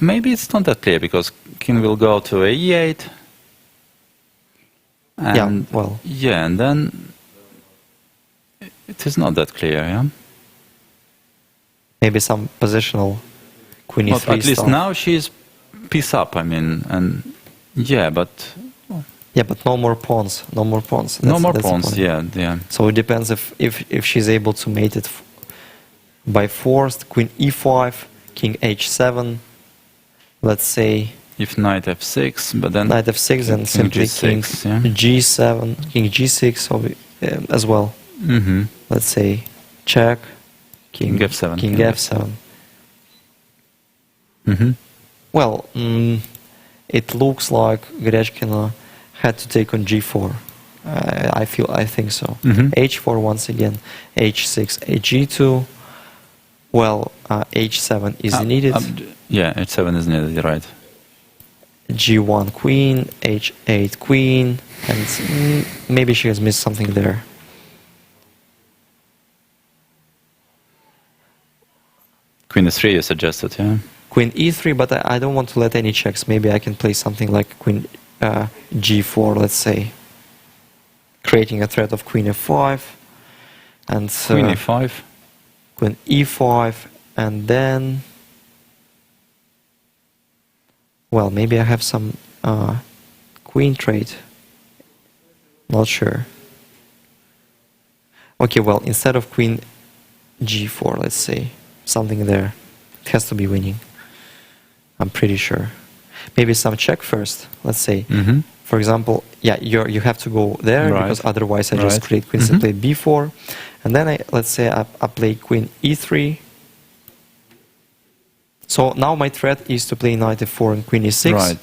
maybe it's not that clear, because king will go to e8. And yeah, well... Yeah, and then it is not that clear, yeah? Maybe some positional queen e3 at least now she's piece up, I mean, and... Yeah, but... Yeah, but no more pawns, no more pawns. No more pawns, yeah. So it depends if she's able to mate it by force. Queen e5, king h7, let's say... If knight f6, but then... Knight f6 and simply g6, king g7, king g6 as well. Let's say check, king f7. King f7. Well, it looks like Gerashkina had to take on g4. I think so. Mhm. H4 once again, H6, G2. Well, H7 is needed. Yeah, H7 is needed, right. G1 queen, H8 queen, and maybe she has missed something there. Queen E3 you suggested, yeah? Queen E3, but I don't want to let any checks. Maybe I can play something like Queen G4, let's say, creating a threat of Queen F5, and Queen E5. Queen E5, and then, well, maybe I have some queen trade. Not sure. Okay, well, instead of Queen G4, let's say, something there. It has to be winning. I'm pretty sure. Maybe some check first, let's say. Mm-hmm. For example, yeah, you have to go there, Right. because otherwise I just Right. create queens and play B4. And then let's say I play Queen E3. So now my threat is to play Knight F4 and Queen E6. Right.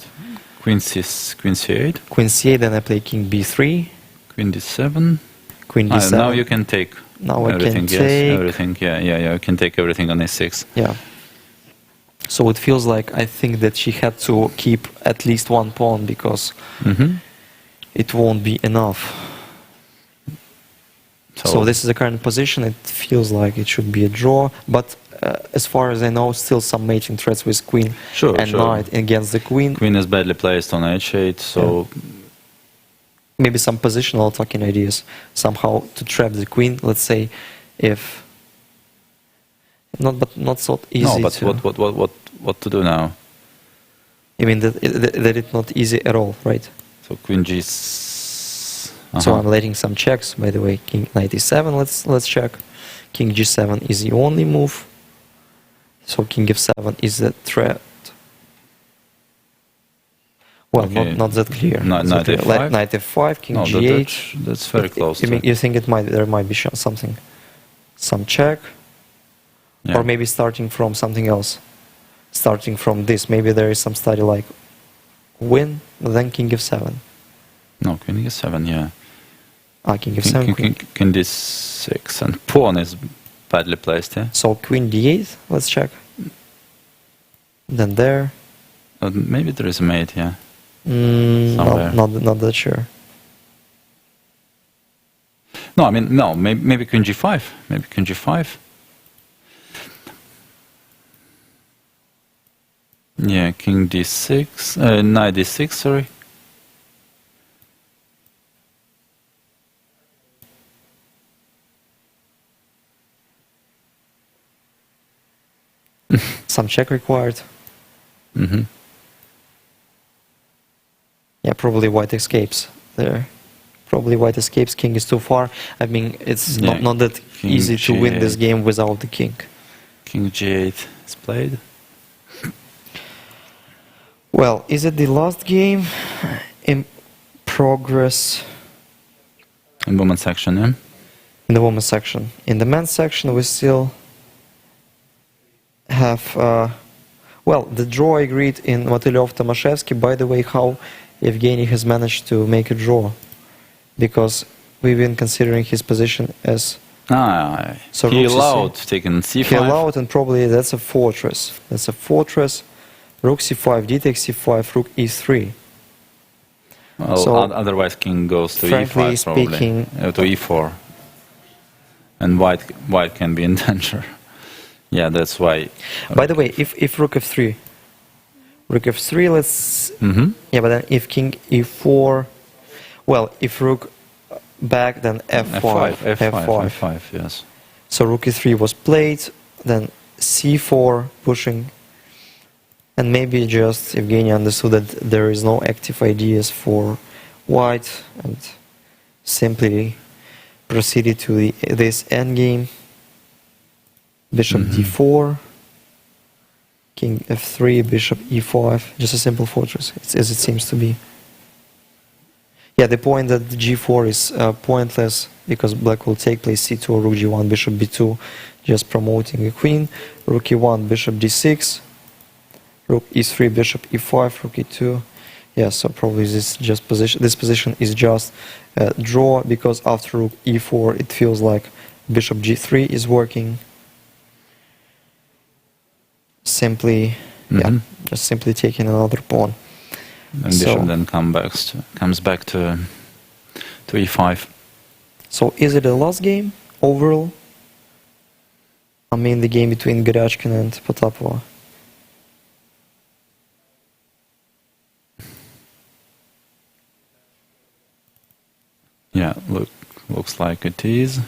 Queen C8. Queen C8, then I play King B3. Queen D7. Queen D7. Now you can take Now I everything. can Yes, take. everything. Yeah. You can take everything on A6. Yeah. So it feels like I think that she had to keep at least one pawn, because Mm-hmm. it won't be enough. So this is the current position. It feels like it should be a draw, but as far as I know, still some mating threats with queen Sure, and sure. knight against the queen. Queen is badly placed on H8, so Maybe some positional attacking ideas, somehow to trap the queen. Let's say, if not so easy. no. But to, what to do now? I mean that it's not easy at all, right? So Queen G. So I'm letting some checks. By the way, King Knight E7. Let's check. King G7 is the only move. So King F7 is the threat. Well, Okay. not that clear. Knight F5? Knight F5, King No, G8. that's very close. You think there might be something, some check, Yeah. or maybe starting from something else, starting from this. Maybe there is some study like win, then King F7. No, Queen E7. Yeah. King F7, Queen. King D6 and pawn is badly placed. Yeah. So Queen D8. Let's check. Then there. Maybe there is a mate. Yeah. No, not that sure. No, I mean no. Maybe Queen G5. Maybe Queen G5. Yeah, King D6. Knight D6. Sorry. Some check required. Mm-hmm. Yeah, probably white escapes there. Probably white escapes. King is too far. I mean, it's Yeah, not that King easy to win this G8. game without the king. King G8 is played. Well, is it the last game in progress In women's section, yeah. in the women's section? In the men's section, we still have, well, the draw agreed in Motyliov-Tomaszewski. By the way, how Evgeny has managed to make a draw, because we've been considering his position as So he rook C6. allowed taking C5. he allowed, and probably that's a fortress. That's a fortress. Rook C5, D takes C5, Rook E3. Well, So, otherwise king goes to frankly E5 probably. speaking- To E4. And white can be in danger. Yeah, that's why. By the way, if Rook F3, let's. Mm-hmm. Yeah, but then if King E4, well, if Rook back, then F5, F5, yes. So Rook E3 was played, then C4 pushing, and maybe just Evgeny understood that there is no active ideas for white, and simply proceeded to this endgame. Bishop D4, King F3, Bishop E5, just a simple fortress, as it seems to be. Yeah, the point that G4 is pointless, because black will take place C2, Rook G1, Bishop B2, just promoting a queen. Rook E1, Bishop D6, Rook E3, Bishop E5, Rook E2, Yeah, so probably this position is just draw, because after rook e4 it feels like bishop g3 is working. Simply, yeah, just simply taking another pawn. And bishop then comes back to e5. So is it a lost game overall? I mean the game between Garachkin and Potapova. Yeah, looks like it is.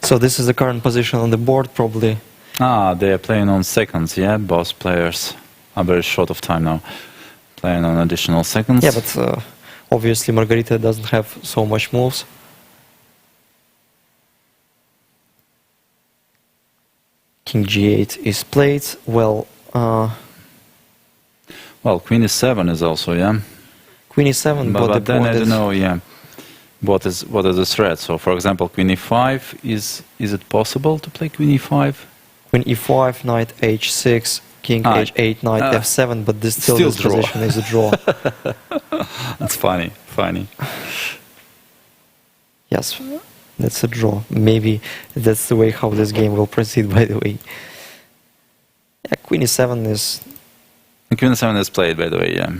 So this is the current position on the board, probably. Ah, they are playing on seconds, yeah? Both players are very short of time now. Playing on additional seconds. Yeah, but obviously Margarita doesn't have so much moves. King g8 is played. Well, Queen e7 is also, yeah? Queen e7, but then I don't know, yeah. What are the threats? So, for example, Queen e5, is it possible to play Queen e5? Queen e5, Knight h6, King h8, Knight f7, but this position is a draw. That's funny. Yes, that's a draw. Maybe that's the way how this game will proceed, by the way. Yeah, Queen e7 is... Queen e7 is played, by the way, yeah.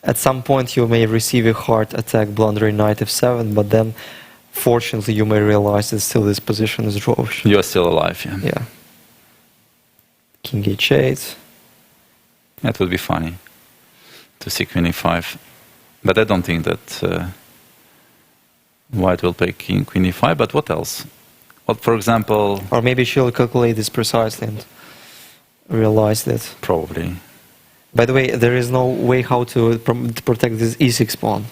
At some point you may receive a hard attack blundering Knight f7, but then fortunately you may realize that still this position is drawish. You are still alive, yeah. Yeah. King h8. That would be funny to see Queen e5. But I don't think that White will play Queen e5, but what else? What, for example... Or maybe she'll calculate this precisely and realize that... Probably. By the way, there is no way how to protect this e6 pawn.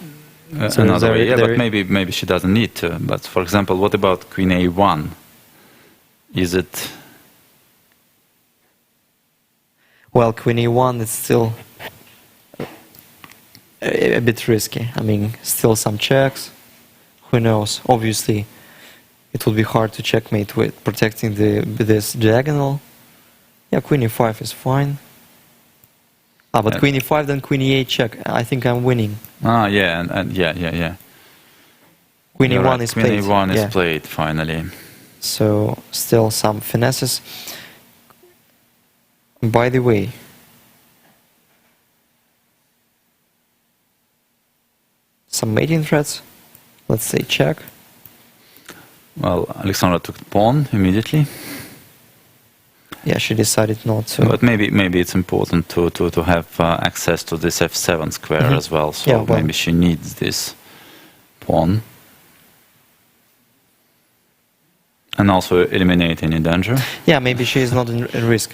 So another way, yeah, but maybe she doesn't need to. But for example, what about Queen a1? Is it... Well, Queen a1 is still a bit risky. I mean, still some checks. Who knows? Obviously, it would be hard to checkmate with protecting this diagonal. Yeah, Queen e5 is fine. But Queen e5, then Queen e8 check. I think I'm winning. Yeah, and yeah. Queen e1 is played. Queen e1 is played, finally. So, still some finesses. By the way, some mating threats. Let's say check. Well, Alexandra took the pawn immediately. Yeah, she decided not to. But maybe it's important to have access to this f7 square as well. So yeah, maybe she needs this pawn. And also eliminate any danger. Yeah, maybe she is not in risk.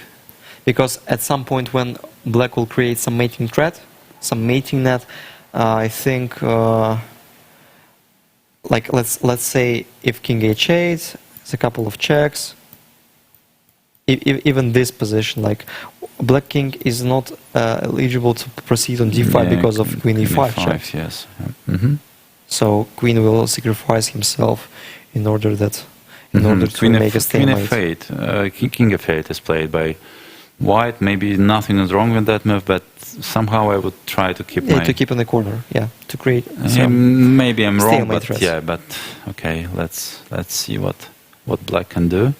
Because at some point when black will create some mating threat, some mating net, I think, like let's say if King h8, it's a couple of checks. Even this position, like black king is not eligible to proceed on d5 because of Queen e5 check. Yes. So Queen will sacrifice himself in order to make a stalemate. King f8 is played by White. Maybe nothing is wrong with that move, but somehow I would try to keep to keep in the corner, to create. Maybe I'm wrong, but threats. but okay. Let's see what black can do.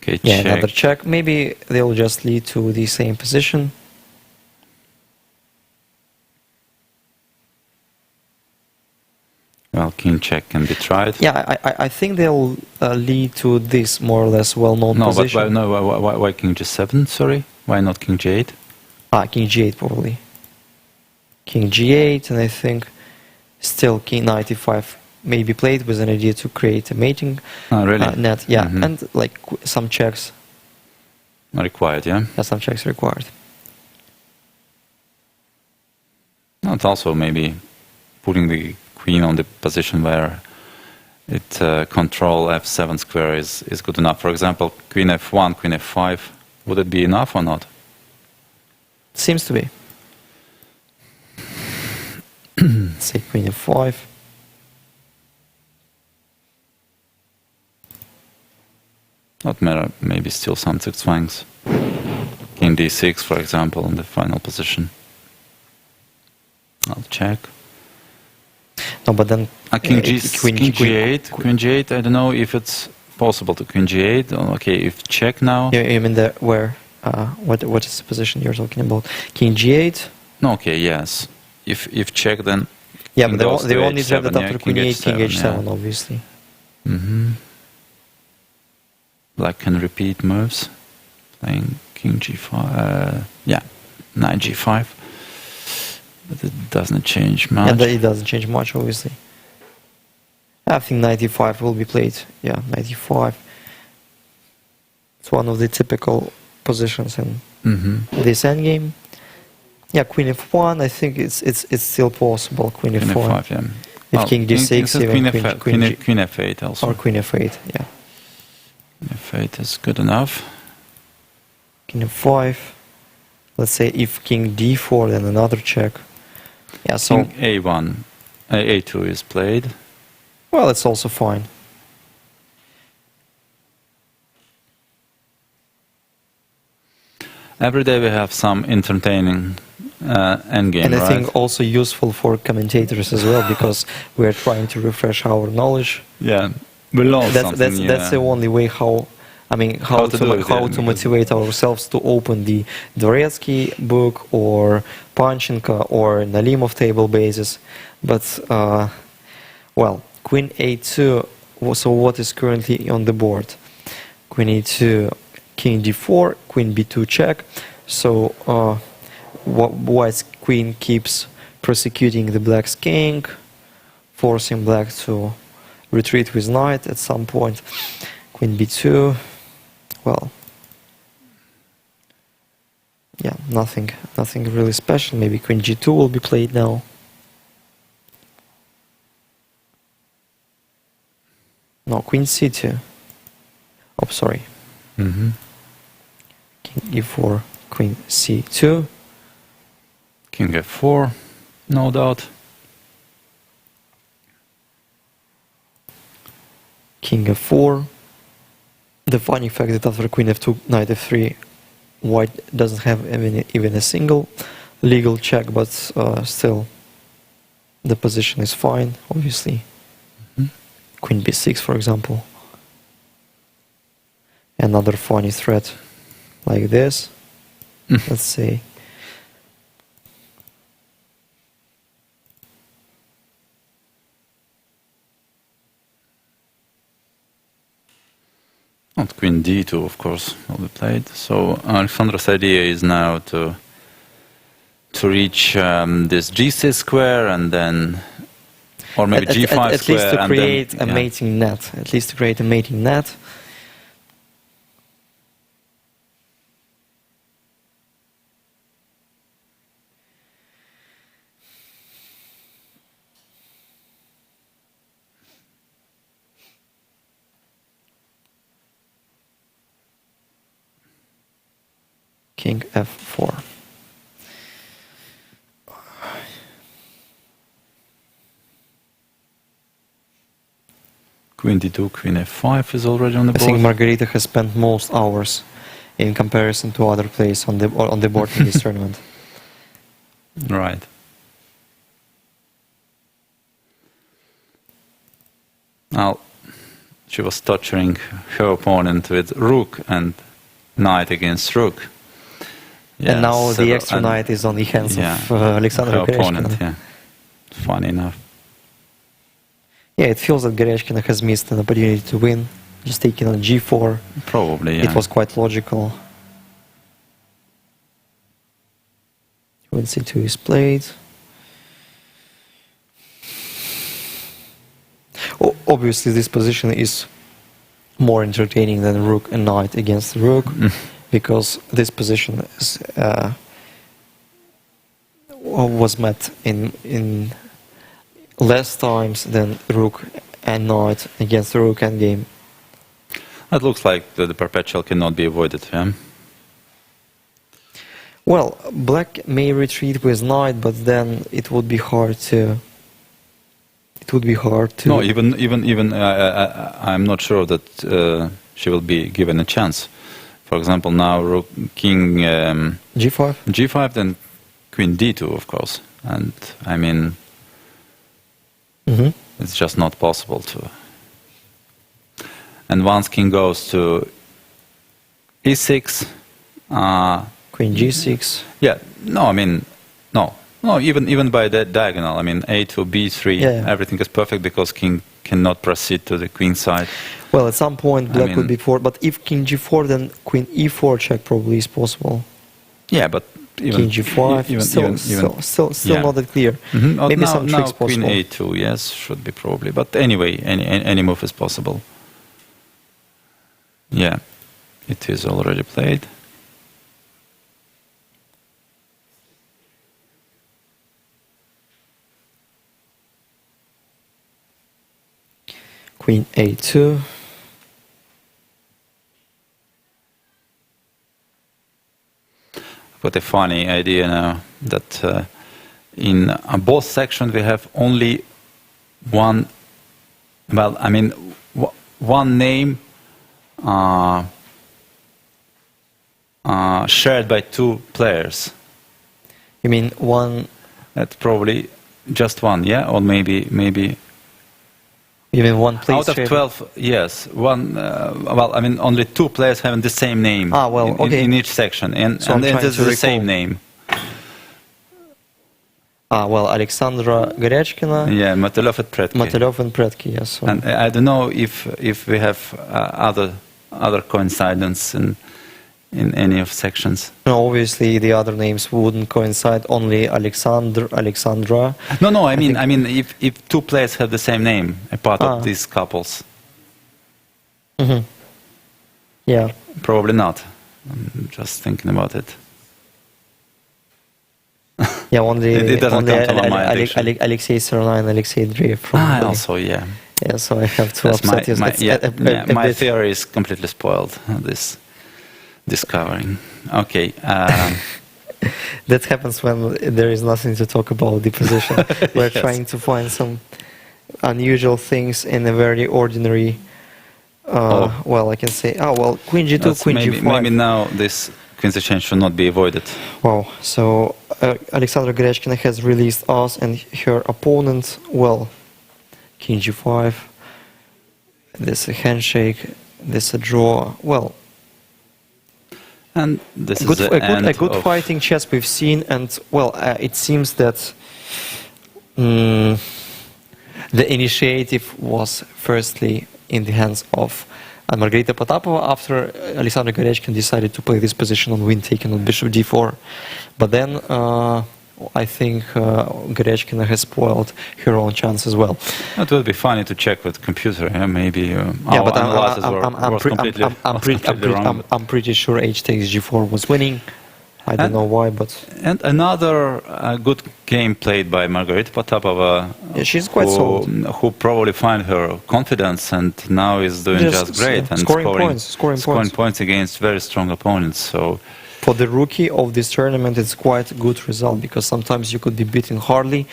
Okay, check. Another check. Maybe they'll just lead to the same position. Well, king check can be tried. Yeah, I think they'll lead to this more or less well-known position. Why king g7? Sorry, why not king g8? King g8 probably. King g8, and I think still king knight e5 may be played with an idea to create a mating net. Yeah, and like some checks required. Yeah, some checks required. Not also maybe putting the queen on the position where it control f7 square is good enough. For example, queen f1, queen f5. Would it be enough or not? Seems to be. Let's say queen f5. Not matter, maybe still some six flanks. King d6, for example, in the final position. I'll check. No, but then King g8. Queen g8. I don't know if it's possible to Queen g8. Okay, if check now. You mean the where? What is the position you're talking about? King g8. No, okay, yes. If check, then. Yeah, but they only have that yeah, after Queen e8, King h7, yeah. obviously. Black can repeat moves. Playing King g5. Yeah, knight g5. But it doesn't change much. And it doesn't change much, obviously. I think knight e5 will be played. Yeah, knight e5. It's one of the typical positions in this endgame. Yeah, Queen f1. I think it's still possible. Queen f4. Queen f5, yeah. If King d6, even Queen f8 also. Or Queen f8, yeah. Queen f8 is good enough. King f5. Let's say if King d4, then another check. Yeah, so King a1, a2 is played. Well, it's also fine. Every day we have some entertaining endgame, and I right? think also useful for commentators as well, because we're trying to refresh our knowledge. Yeah, we learn something. That's the only way how to motivate ourselves to open the Dvoretsky book or Panchenko or Nalimov table basis. But well, Queen a2. So what is currently on the board? Queen a2, King d4, Queen b2 check. So White's queen keeps prosecuting the black's king, forcing black to retreat with knight at some point. Queen b2. Well, yeah, nothing really special. Maybe Queen g2 will be played now. No, Queen c2. Oh, sorry. King e4, Queen c2. King f4, no doubt. King f4. The funny fact that after Queen f2, Knight f3, White doesn't have even a single legal check, but still the position is fine, obviously. Queen b6, for example. Another funny threat like this. Let's say. Not Queen d2, of course, will be played. So Alexandra's idea is now to reach this g6 square and then, or maybe g5 at square. Least to create a yeah. mating net. At least to create a mating net. King f4. Queen d2, Queen f5 is already on the board. I think Margarita has spent most hours in comparison to other players on the board in this tournament. Right. Now, she was torturing her opponent with rook and knight against rook. Yeah, and now the extra knight is on the hands of Alexandra opponent. Yeah, funny enough. Yeah, it feels that Gereshkina has missed an opportunity to win, just taking on g4. Probably, yeah. It was quite logical. Queen c2 is played. Obviously, this position is more entertaining than rook and knight against rook, because this position is, was met in less times than rook and knight against rook endgame. It looks like the perpetual cannot be avoided, yeah? Well, black may retreat with knight, but then it would be hard to... No, even I'm not sure that she will be given a chance. For example, now king G5? G5, then queen D2, of course. And I mean, it's just not possible to. And once king goes to E6, Queen G6. Yeah, no, I mean, no, even by that diagonal, I mean, A2, B3, everything is perfect because king cannot proceed to the queen side. Well, at some point black would be forward, but if king G4, then queen E4 check probably is possible. Yeah, but even king G5, still not that clear. Maybe now, some tricks queen possible. A2, yes, should be probably. But anyway, any move is possible. Yeah, it is already played. Queen A2. Got a funny idea now that in both sections we have only one, well, I mean, one name shared by two players. You mean one? That's probably just one, yeah? Or maybe... You mean one place? Out of 12, yes. One, well, I mean, only two players having the same name in each section. And, so and it is the same name. Well, Alexandra Gorechkina. Yeah, Motylev and Predki. Motylev and Predki, yes. So. And I don't know if we have other coincidence in any of sections. No, obviously the other names wouldn't coincide. Only Alexandra. No. I mean, if two players have the same name, a part of these couples. Yeah. Probably not. I'm just thinking about it. Yeah, only it doesn't come to my mind. Alexei Serenine, Alexei Dreyev. Also, yeah. Yeah, so I have to upset you. My theory is completely spoiled. This discovering. Okay. That happens when there is nothing to talk about the position. We're trying to find some unusual things in a very ordinary. Well, I can say. Queen G2, Queen G5. Maybe now this queen's exchange should not be avoided. Wow. So Alexandra Gorechkina has released us and her opponent. Well, King G5. This a handshake. This a draw. Well. And this is a good fighting chess we've seen, and well, it seems that the initiative was firstly in the hands of Margarita Potapova after Alexandra Gorechkina decided to play this position on win taken on bishop d4. But then I think Gorechkina has spoiled her own chance as well. It would be funny to check with computer. Maybe our analysis was completely wrong. I'm pretty sure h takes g4 was winning. I don't know why, but... And another good game played by Margarita Potapova, she's quite solid. Who probably find her confidence and now is doing just great. And scoring points against very strong opponents. So for the rookie of this tournament, it's quite a good result, because sometimes you could be beaten hardly,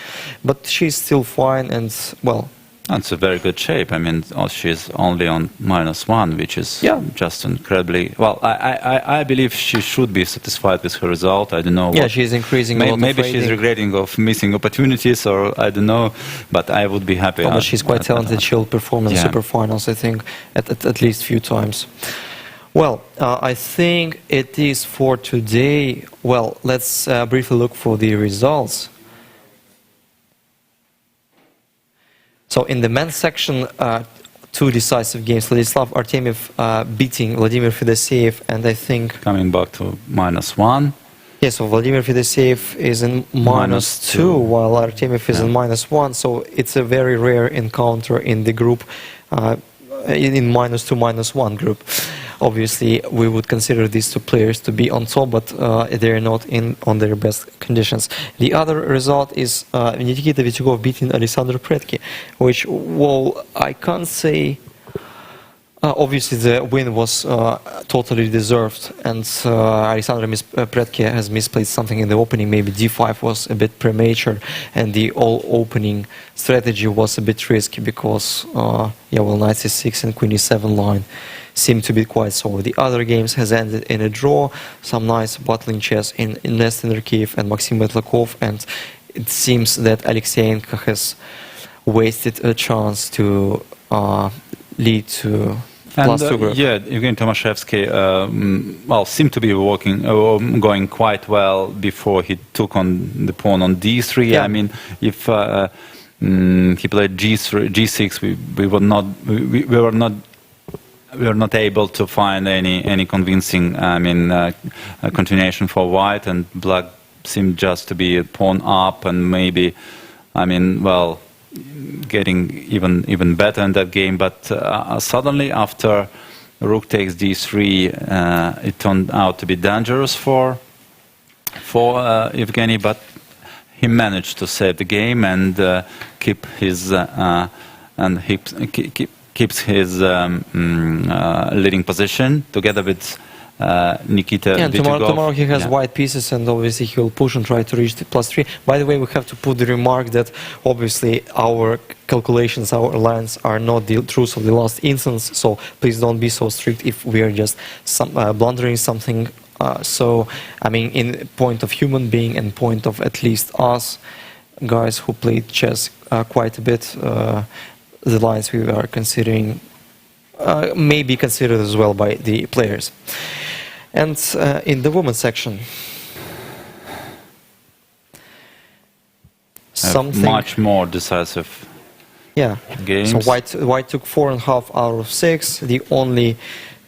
but she's still fine and, well... It's a very good shape. I mean, she's only on -1, which is just incredibly... Well, I believe she should be satisfied with her result. I don't know. Yeah, she's increasing a lot maybe she's regretting of missing opportunities, or I don't know, but I would be happy. But she's quite talented. She'll perform in Superfinals, I think, at least few times. Well, I think it is for today. Well, let's briefly look for the results. So in the men's section, two decisive games. Vladislav Artemiev beating Vladimir Fedoseev, and I think... Coming back to -1. Yeah, so Vladimir Fedoseev is in -2, while Artemiev is in -1. So it's a very rare encounter in the group, in -2, -1 group. Obviously, we would consider these two players to be on top, but they're not on their best conditions. The other result is Nikita Vityugov beating Alexander Predki, which, well, I can't say... obviously, the win was totally deserved, and Alexander Predki has misplayed something in the opening. Maybe d5 was a bit premature, and the all-opening strategy was a bit risky because, knight c6 and queen e7 line seem to be quite solid. The other games has ended in a draw, some nice battling chess in Nestin Kiev and Maxim Metlakov, and it seems that Alexeyenko has wasted a chance to lead to plus two group. Yeah, Evgeny Tomashevsky seemed to be going quite well before he took on the pawn on d3. Yeah. I mean, if he played g3, g6, we were not able to find any convincing, continuation for white, and black seemed just to be a pawn up, and maybe, getting even better in that game. But suddenly, after rook takes d3, it turned out to be dangerous for Evgeny, but he managed to save the game and keep his keeps his leading position together with Nikita. Yeah, and Vitugov. tomorrow he has white pieces, and obviously he will push and try to reach the +3. By the way, we have to put the remark that obviously our calculations, our lines are not the truth of the last instance, so please don't be so strict if we are just blundering something. So, I mean, in point of human being and point of at least us, guys who played chess quite a bit, the lines we are considering may be considered as well by the players. And in the women's section, something much more decisive. Yeah. Games. So white took 4.5 out of 6. The only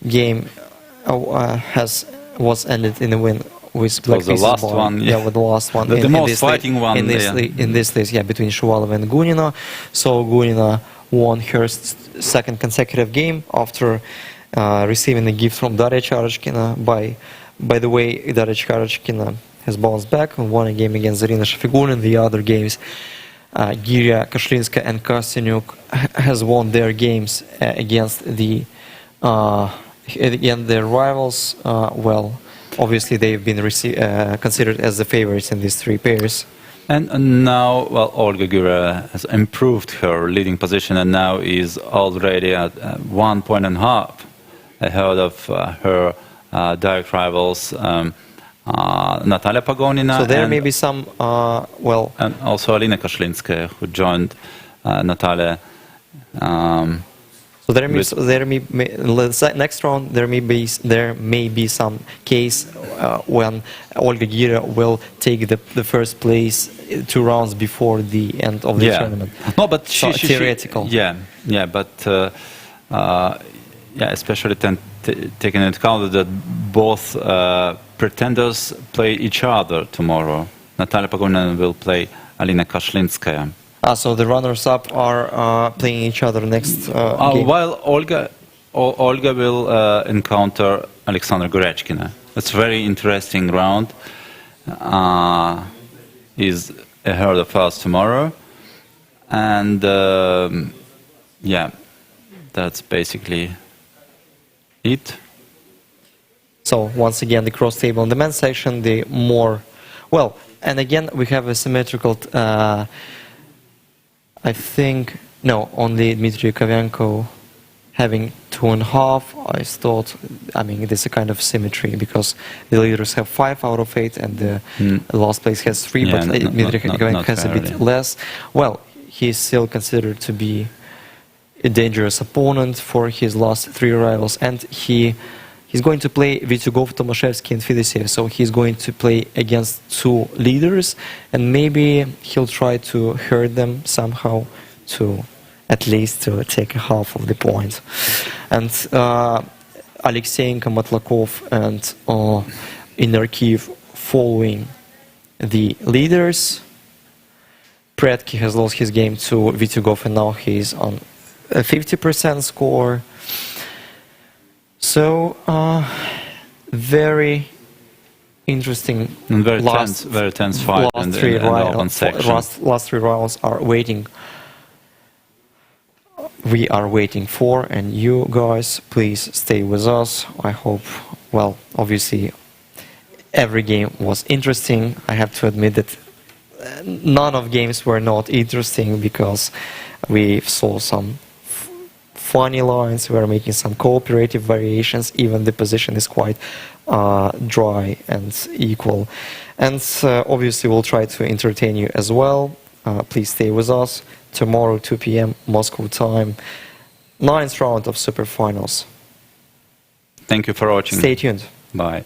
game was ended in a win with black the last one. Yeah, with the last one. The most fighting one. In this list, yeah, between Shuvalova and Gunina. So Gunina won her second consecutive game after receiving a gift from Daria Charachkina. By the way, Daria Charachkina has bounced back and won a game against Zarina Shafigurin. The other games, Giria Kashlinska and Kostyanyuk has won their games against their rivals. Well, obviously they've been considered as the favorites in these three pairs. And now, well, Olga Giria has improved her leading position and now is already at 1.5 points ahead of her direct rivals, Natalia Pagonina. So there may be some, and also Alina Kashlinskaya, who joined Natalia. So next round there may be some case when Olga Giria will take the first place 2 rounds before the end of the tournament. No, but theoretical. Especially taking into account that both pretenders play each other tomorrow. Natalia Pagonina will play Alina Kashlinskaya. So the runners-up are playing each other next game. While Olga will encounter Alexandra Gorechkina. It's a very interesting round. Is ahead of us tomorrow, and that's basically it. So once again, the cross table in the men's section, the more and again we have a symmetrical. I think only Dmitry Yakovenko having 2.5. I thought, there's a kind of symmetry because the leaders have 5 out of 8 and the last place has 3, but Dmitry Yakovenko has a bit less. Well, he's still considered to be a dangerous opponent for his last 3 rivals, and he's going to play Vitugov, Tomashevsky, and Fedoshev, so he's going to play against 2 leaders, and maybe he'll try to hurt them somehow to at least to take half of the points. And Alexeyenko, Matlakov, and Inarkiv following the leaders. Predki has lost his game to Vitugov, and now he's on a 50% score. So, very interesting and very tense fight in the open section. Last 3 rounds are waiting. We are waiting for, and you guys, please stay with us. I hope, obviously, every game was interesting. I have to admit that none of games were not interesting because we saw some funny lines, we are making some cooperative variations, even the position is quite dry and equal. And obviously we'll try to entertain you as well. Please stay with us. Tomorrow, 2 p.m. Moscow time, 9th round of Superfinals. Thank you for watching. Stay tuned. Bye.